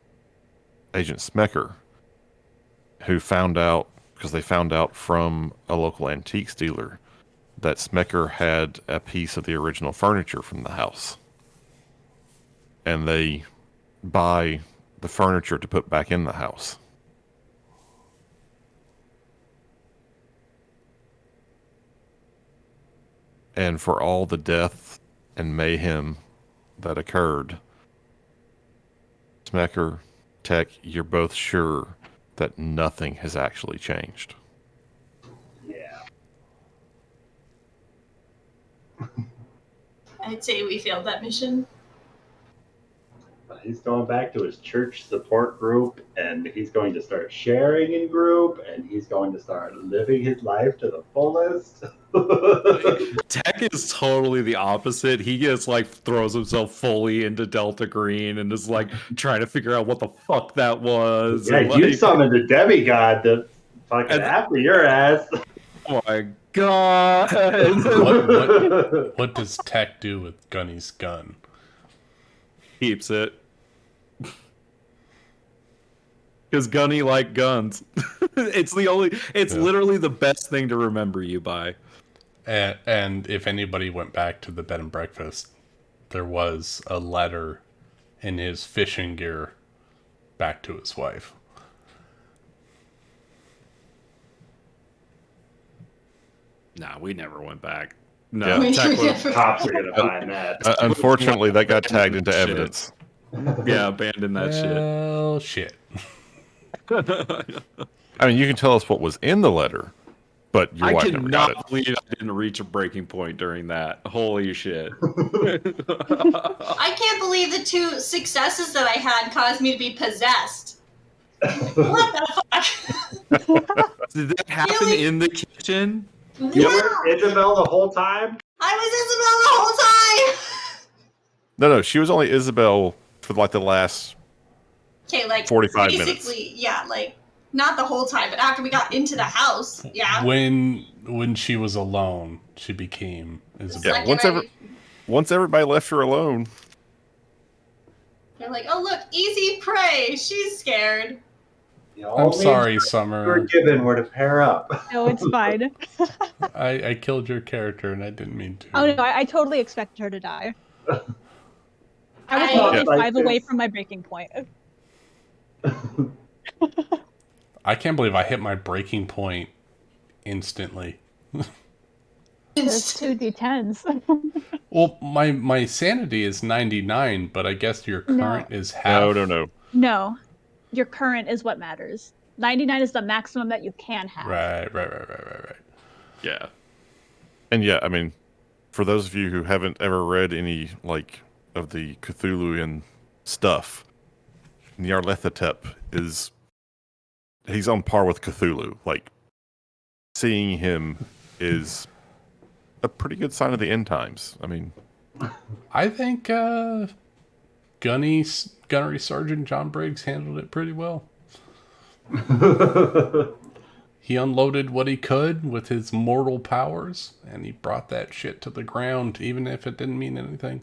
Agent Smecker, who found out, because they found out from a local antiques dealer, that Smecker had a piece of the original furniture from the house. And they buy the furniture to put back in the house. And for all the death and mayhem that occurred, Smecker, Tech, you're both sure that nothing has actually changed. Yeah. I'd say we failed that mission. He's going back to his church support group, and he's going to start sharing in group, and he's going to start living his life to the fullest. Tech is totally the opposite. He just throws himself fully into Delta Green and is trying to figure out what the fuck that was. Yeah, and, you summoned a demigod to fucking after your ass. Oh my god! What does Tech do with Gunny's gun? Keeps it. Because Gunny like guns. It's literally the best thing to remember you by. And if anybody went back to the bed and breakfast, there was a letter in his fishing gear back to his wife. Nah, we never went back. No, Yeah. Tech was, Cops are gonna find that. Unfortunately, that got tagged into Shit. evidence. yeah, abandon that Well, shit. I mean, you can tell us what was in the letter, but your I wife never got it. cannot believe I didn't reach a breaking point during that. Holy shit. I can't believe the 2 successes that I had caused me to be possessed. What the fuck? Did that happen Really? in the kitchen? You were Isabel the whole time? I was Isabel the whole time! No, she was only Isabel for the last Okay, 45 basically, minutes. yeah, not the whole time, but after we got into the house, yeah. When she was alone, she became Isabel. Yeah, once everybody left her alone. They're like, oh look, easy prey. She's scared. I'm sorry, We're Summer. given. We're to pair up. No, it's fine. I killed your character and I didn't mean to. Oh no, I totally expected her to die. I was I- literally Yeah. 5 away from my breaking point. I can't believe I hit my breaking point instantly. There's 2 D10s. Well, my sanity is 99, but I guess your current is half. No. No, your current is what matters. 99 is the maximum that you can have. Right. Yeah. And yeah, I mean, for those of you who haven't ever read any of the Cthulhuian stuff, Nyarlathotep he's on par with Cthulhu. Seeing him is a pretty good sign of the end times. I mean, I think Gunnery Sergeant John Briggs handled it pretty well. He unloaded what he could with his mortal powers, and he brought that shit to the ground, even if it didn't mean anything.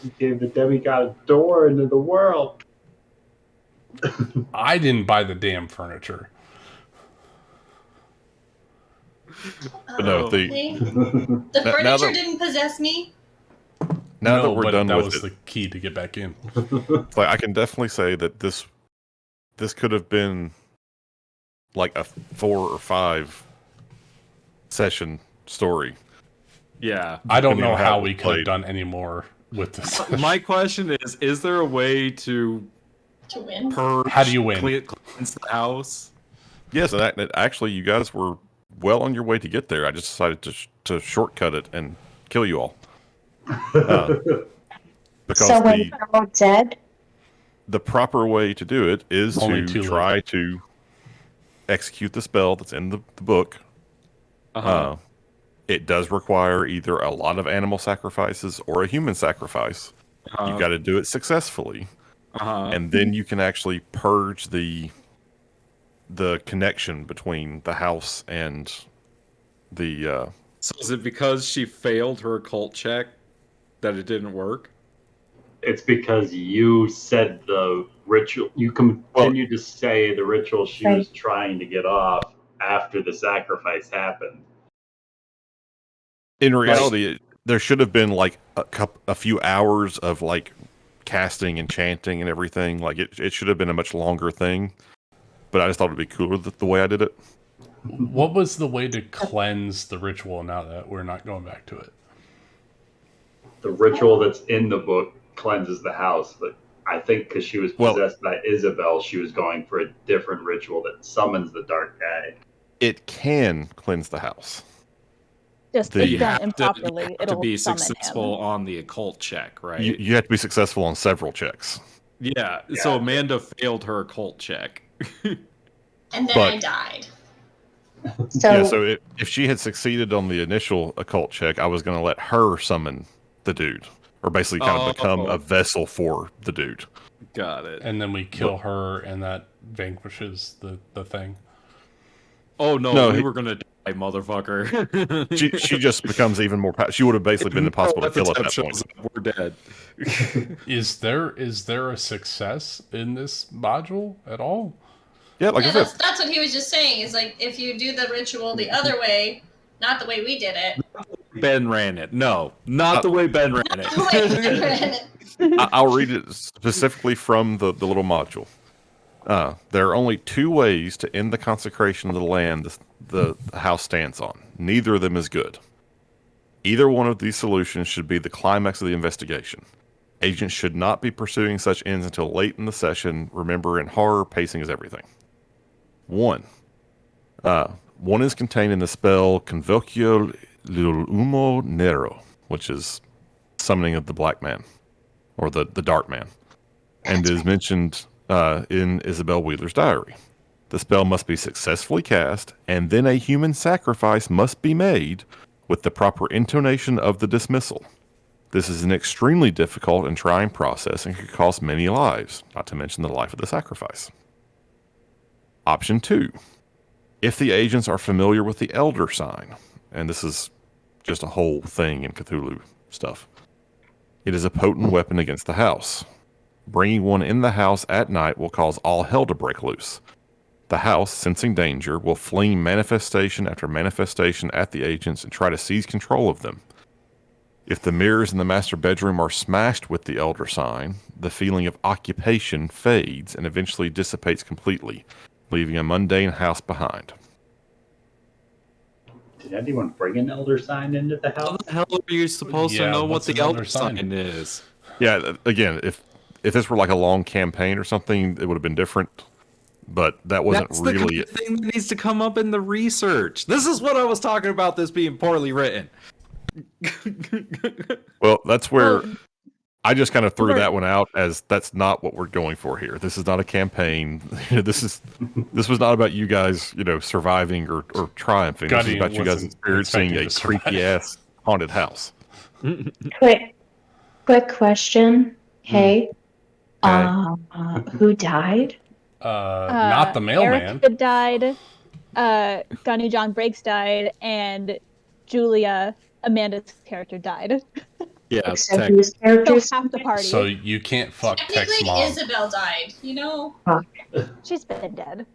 He gave the demigod a door into the world. I didn't buy the damn furniture. but no, The now furniture that- didn't possess me. now that No, we're but done that with was it, the key to get back in. I can definitely say that this could have been a 4 or 5 session story. Yeah. I don't Depending know on how it we was could have played. done any more with this. My question is there a way to To win? purge, How do you win? cleanse the house? Yes, and actually, you guys were well on your way to get there. I just decided to shortcut it and kill you all. Because So when we're all dead, the proper way to do it is Only to too late. try to execute the spell that's in the book. Uh-huh. It does require either a lot of animal sacrifices or a human sacrifice. You've got to do it successfully, and then you can actually purge the connection between the house and the. So is it because she failed her occult check that it didn't work? It's because you said the ritual. You continued to say the ritual she was trying to get off after the sacrifice happened. In reality, there should have been like a few hours of like casting and chanting and everything. Like it should have been a much longer thing. But I just thought it'd be cooler the way I did it. What was the way to cleanse the ritual now that we're not going back to it? The ritual that's in the book cleanses the house, but I think because she was possessed by Isabel, she was going for a different ritual that summons the dark guy. It can cleanse the house. Just The- if You done have improperly, to it'll be summon successful him. on the occult check, right? You have to be successful on several checks. Yeah. So Amanda failed her occult check. And then But- I died. so Yeah, so if she had succeeded on the initial occult check, I was going to let her summon the dude, or basically kind of become a vessel for the dude. Got it. And then we kill her, and that vanquishes the thing. Oh no, No, we he- were gonna die, motherfucker. She just becomes even more. She would have basically been impossible to kill at that point. We're dead. Is there a success in this module at all? Yeah, like Yeah, I said, that's what he was just saying. Is like if you do the ritual the other way, not the way we did it. Ben ran it. No, not the way Ben ran The way we ran it. it. I'll read it specifically from the little module. There are only two ways to end the consecration of the land the house stands on. Neither of them is good. Either one of these solutions should be the climax of the investigation. Agents should not be pursuing such ends until late in the session. Remember, in horror, pacing is everything. One is contained in the spell Convocatio l'Uomo Nero, which is summoning of the Black Man, or the Dark Man, and is mentioned in Isabel Wheeler's diary. The spell must be successfully cast, and then a human sacrifice must be made with the proper intonation of the dismissal. This is an extremely difficult and trying process and could cost many lives, not to mention the life of the sacrifice. Option 2. If the agents are familiar with the Elder Sign, and this is just a whole thing in Cthulhu stuff, it is a potent weapon against the house. Bringing one in the house at night will cause all hell to break loose. The house, sensing danger, will fling manifestation after manifestation at the agents and try to seize control of them. If the mirrors in the master bedroom are smashed with the Elder Sign, the feeling of occupation fades and eventually dissipates completely, leaving a mundane house behind. Did anyone bring an elder sign into the How house? the hell are you supposed to Yeah, know what what's the an elder elder sign? sign is? Yeah, again, if this were like a long campaign or something, it would have been different. But that wasn't That's the really kind of thing that needs to come up in the research. This is what I was talking about. This being poorly written. Well, that's where Well, I just kind of threw we're- that one out as that's not what we're going for here. This is not a campaign. this was not about you guys, surviving or triumphing. This is Gunny about you guys wasn't experiencing a expecting to survive. creepy ass haunted house. quick question. Hey, Okay. who died? Not the mailman. Eric died. Gunny John Breaks died, and Julia, Amanda's character, died. Yeah, So tech. whose So characters? half the party. So you can't fuck Tech's Technically, mom. Isabel died. You know. She's been dead.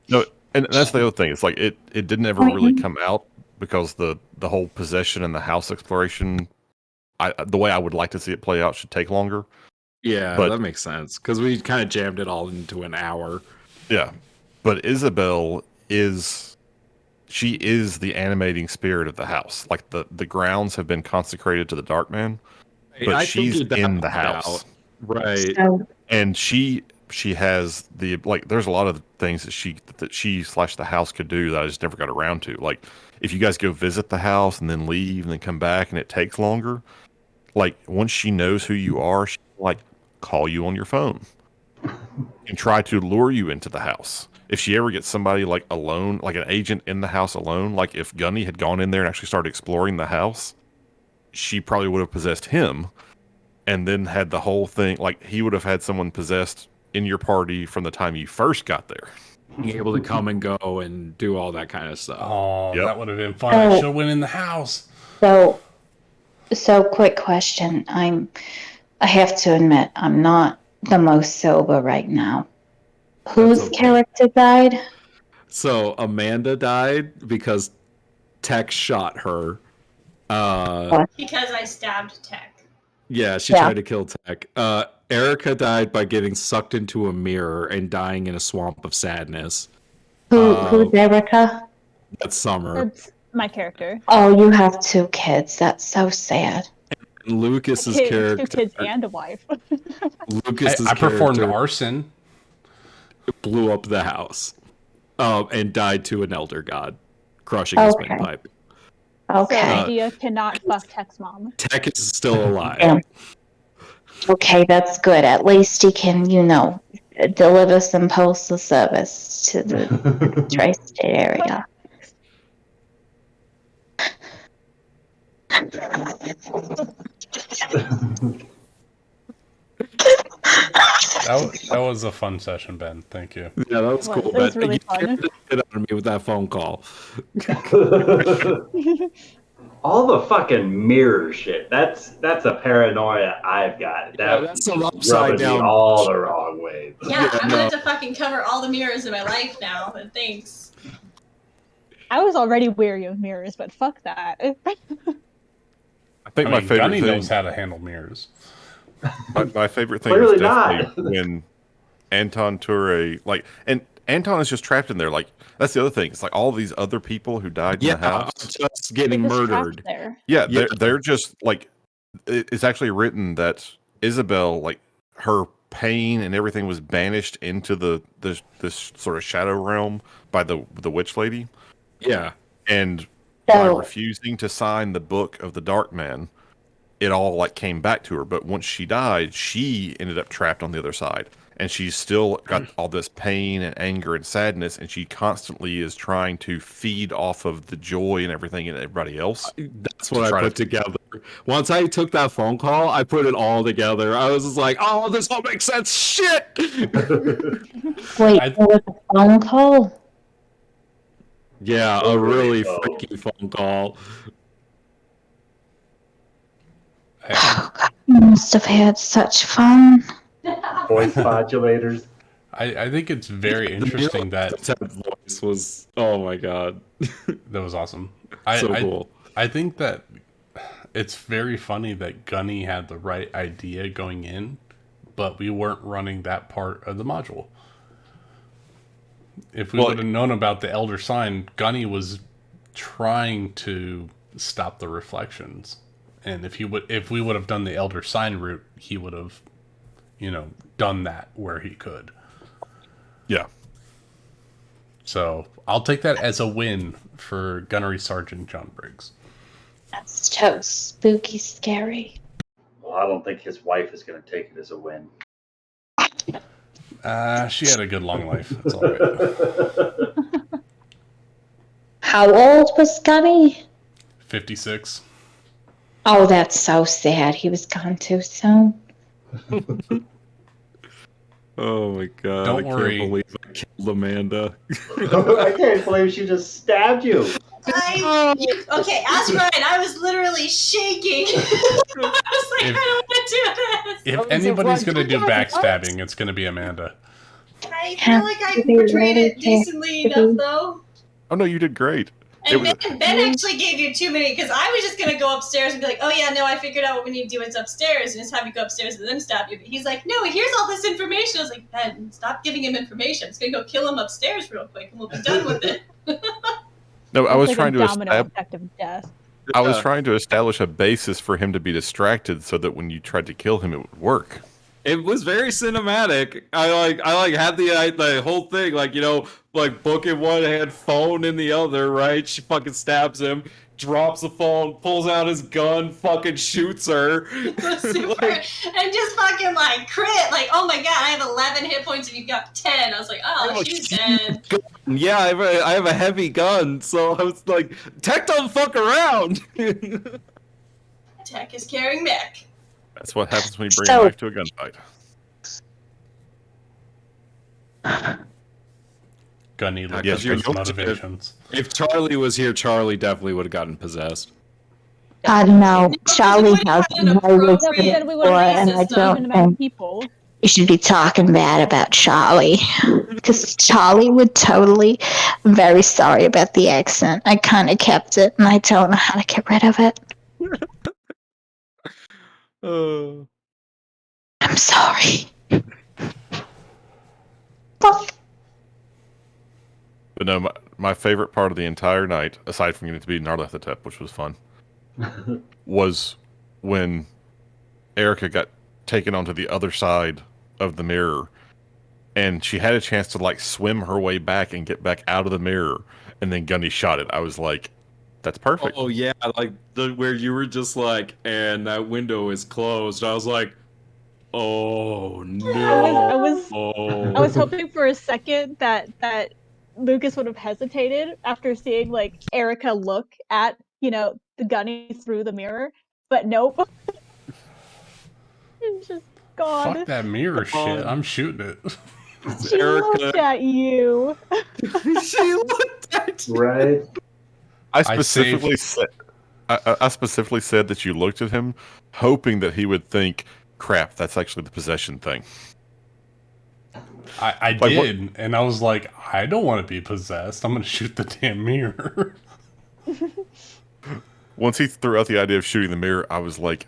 No, and that's the other thing. It's like it didn't ever really come out because the whole possession and the house exploration, the way I would like to see it play out, should take longer. Yeah, But- that makes sense because we kind of jammed it all into an hour. Yeah, but Isabel she is the animating spirit of the house. Like the grounds have been consecrated to the Darkman, but I she's figured that in the out. house. Right. So, And she has the like. There's a lot of things that she /the house could do that I just never got around to. Like if you guys go visit the house and then leave and then come back and it takes longer. Like once she knows who you are, she like call you on your phone and try to lure you into the house. If she ever gets somebody like alone, like an agent in the house alone, like if Gunny had gone in there and actually started exploring the house, she probably would have possessed him and then had the whole thing. Like he would have had someone possessed in your party from the time you first got there. Being able to come and go and do all that kind of stuff. Oh, Yep. that would have been fun. I should have went in the house. So quick question. I have to admit, I'm not the most sober right now. Whose okay. character died? So Amanda died because Tech shot her. Because I stabbed Tech. Yeah, she Yeah. tried to kill Tech. Erica died by getting sucked into a mirror and dying in a swamp of sadness. Who's Erica? That's Summer. That's my character. Oh, you have 2 kids. That's so sad. And Lucas's Two character. kids and a wife. Lucas's I performed character arson. blew up the house, and died to an elder god, crushing his Okay. windpipe. So Okay. Lydia cannot fuck Tech's mom. Tech is still alive. Damn. Okay, that's good. At least he can, deliver some postal service to the tri-state area. That was a fun session, Ben. Thank you. Yeah, that was It was- cool. it was but really you fun. scared the shit out of me with that phone call. All the fucking mirror shit. That's a paranoia I've got. That's some rubbing upside me down. all the wrong ways. Yeah, I'm no. gonna have to fucking cover all the mirrors in my life now. But thanks. I was already weary of mirrors, but fuck that. I think I my mean, favorite Gunny thing. knows how to handle mirrors. My favorite thing Clearly is not. definitely when Anton Ture, like, and Anton is just trapped in there. Like, that's the other thing. It's like all these other people who died in Yeah, the house. just getting They're just trapped murdered. there. Yeah, Yeah. they're just like, it's actually written that Isabel, like, her pain and everything was banished into this sort of shadow realm by the witch lady, Yeah. and by So, refusing to sign the book of the Darkman, it all like came back to her. But once she died, she ended up trapped on the other side, and she's still got all this pain and anger and sadness, and she constantly is trying to feed off of the joy and everything in everybody else. That's To what I try put to- together. Once I took that phone call, I put it all together. I was just like, oh, this all makes sense. Shit! wait, I- there was a phone call? Yeah, Oh, a really really? freaky phone call. Oh, God, you must have had such fun. Voice modulators. I think it's very interesting that voice was, oh my god, that was awesome. so cool. I think that it's very funny that Gunny had the right idea going in, but we weren't running that part of the module. If we Well, would have known about the Elder Sign, Gunny was trying to stop the reflections. And if we would have done the Elder Sign route, he would have, done that where he could. Yeah. So I'll take that as a win for Gunnery Sergeant John Briggs. That's so spooky scary. Well, I don't think his wife is going to take it as a win. She had a good long life. That's all right. How old was Gunny? 56. Oh, that's so sad. He was gone too soon. Oh my god, Don't I worry. can't believe I killed Amanda. I can't believe she just stabbed you. Okay, ask Ryan. I was literally shaking. I was like, If- I don't want to do this. If anybody's going to do backstabbing, it's going to be Amanda. I feel like I to be portrayed ready it decently enough, though. Oh no, you did great. It And was- Ben actually gave you too many, because I was just going to go upstairs and be like, oh yeah, no, I figured out what we need to do. It's upstairs, and just have you go upstairs and then stab you. But he's like, no, here's all this information. I was like, Ben, stop giving him information. I'm just going to go kill him upstairs real quick, and we'll be done with it. No, I It's was like trying a to domino effect of death. I was Yeah. trying to establish a basis for him to be distracted so that when you tried to kill him, it would work. It was very cinematic. I had the whole thing, like, you know, like book in one hand, phone in the other, right? She fucking stabs him, drops the phone, pulls out his gun, fucking shoots her. It was super, Like, and just fucking like crit, like, oh my god, I have 11 hit points and you've got 10. I was like, oh, Oh, she's shit. dead. yeah, I have a heavy gun, so I was like, Tech don't fuck around. Tech is carrying mech. That's what happens when you bring So- a knife to a gunfight. Gunny looked Yes, up you his know- motivations. If Charlie was here, Charlie definitely would have gotten possessed. God no, Charlie would has have an no appropriate No, but respect then we for, would have and racist I stuff. don't even amount of think people. you should be talking bad about Charlie. Because Charlie would totally. I'm very sorry about the accent. I kind of kept it, and I don't know how to get rid of it. I'm sorry. Fuck. But no, my favorite part of the entire night, aside from getting to be Narlathotep, which was fun, was when Erica got taken onto the other side of the mirror, and she had a chance to like swim her way back and get back out of the mirror, and then Gunny shot it. I was like, "That's perfect." Oh yeah, like where you were just like, and that window is closed. I was like, oh no. I was hoping for a second that Lucas would have hesitated after seeing like Erica look at, you know, the Gunny through the mirror, but nope. It's just gone. Fuck that mirror shit. I'm shooting it. She looked at you. She looked at you. Right? I specifically saved- said, I specifically said that you looked at him, hoping that he would think, "Crap, that's actually the possession thing." I Like, what- did, and I was like, I don't want to be possessed. I'm gonna shoot the damn mirror. Once he threw out the idea of shooting the mirror, I was like,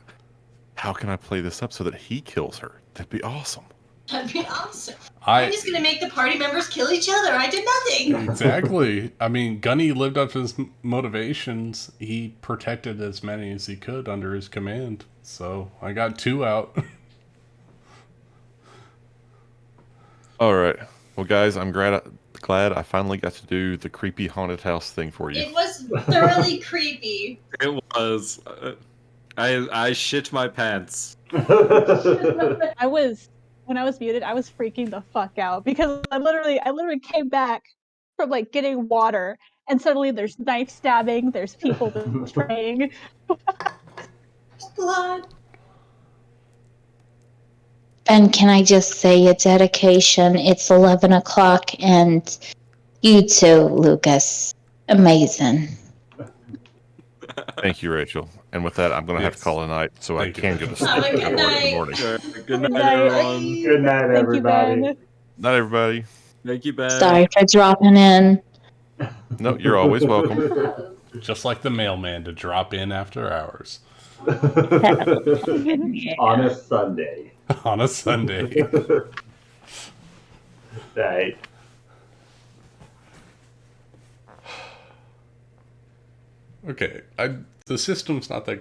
"How can I play this up so that he kills her? That'd be awesome." That'd be awesome. I'm I just gonna make the party members kill each other. I did nothing. exactly. I mean, Gunny lived up to his motivations. He protected as many as he could under his command. So I got 2 out. All right, well, guys, I'm glad I finally got to do the creepy haunted house thing for you. It was thoroughly creepy. It was. I shit my pants. When I was muted, I was freaking the fuck out because I literally came back from like getting water, and suddenly there's knife stabbing, there's people betraying. Blood. And can I just say a dedication? It's 11 o'clock, and you too, Lucas. Amazing. Thank you, Rachel. And with that, I'm going to have to Yes. call it a night so Thank I you. can go to sleep Have a and good go to work in night. the morning. Good night, night. everyone. Good night, Thank you, everybody. Ben. Not everybody. Thank you, Ben. Sorry for dropping in. No, you're always welcome. Just like the mailman to drop in after hours On a Sunday. on a Sunday. Right. Okay, the system's not that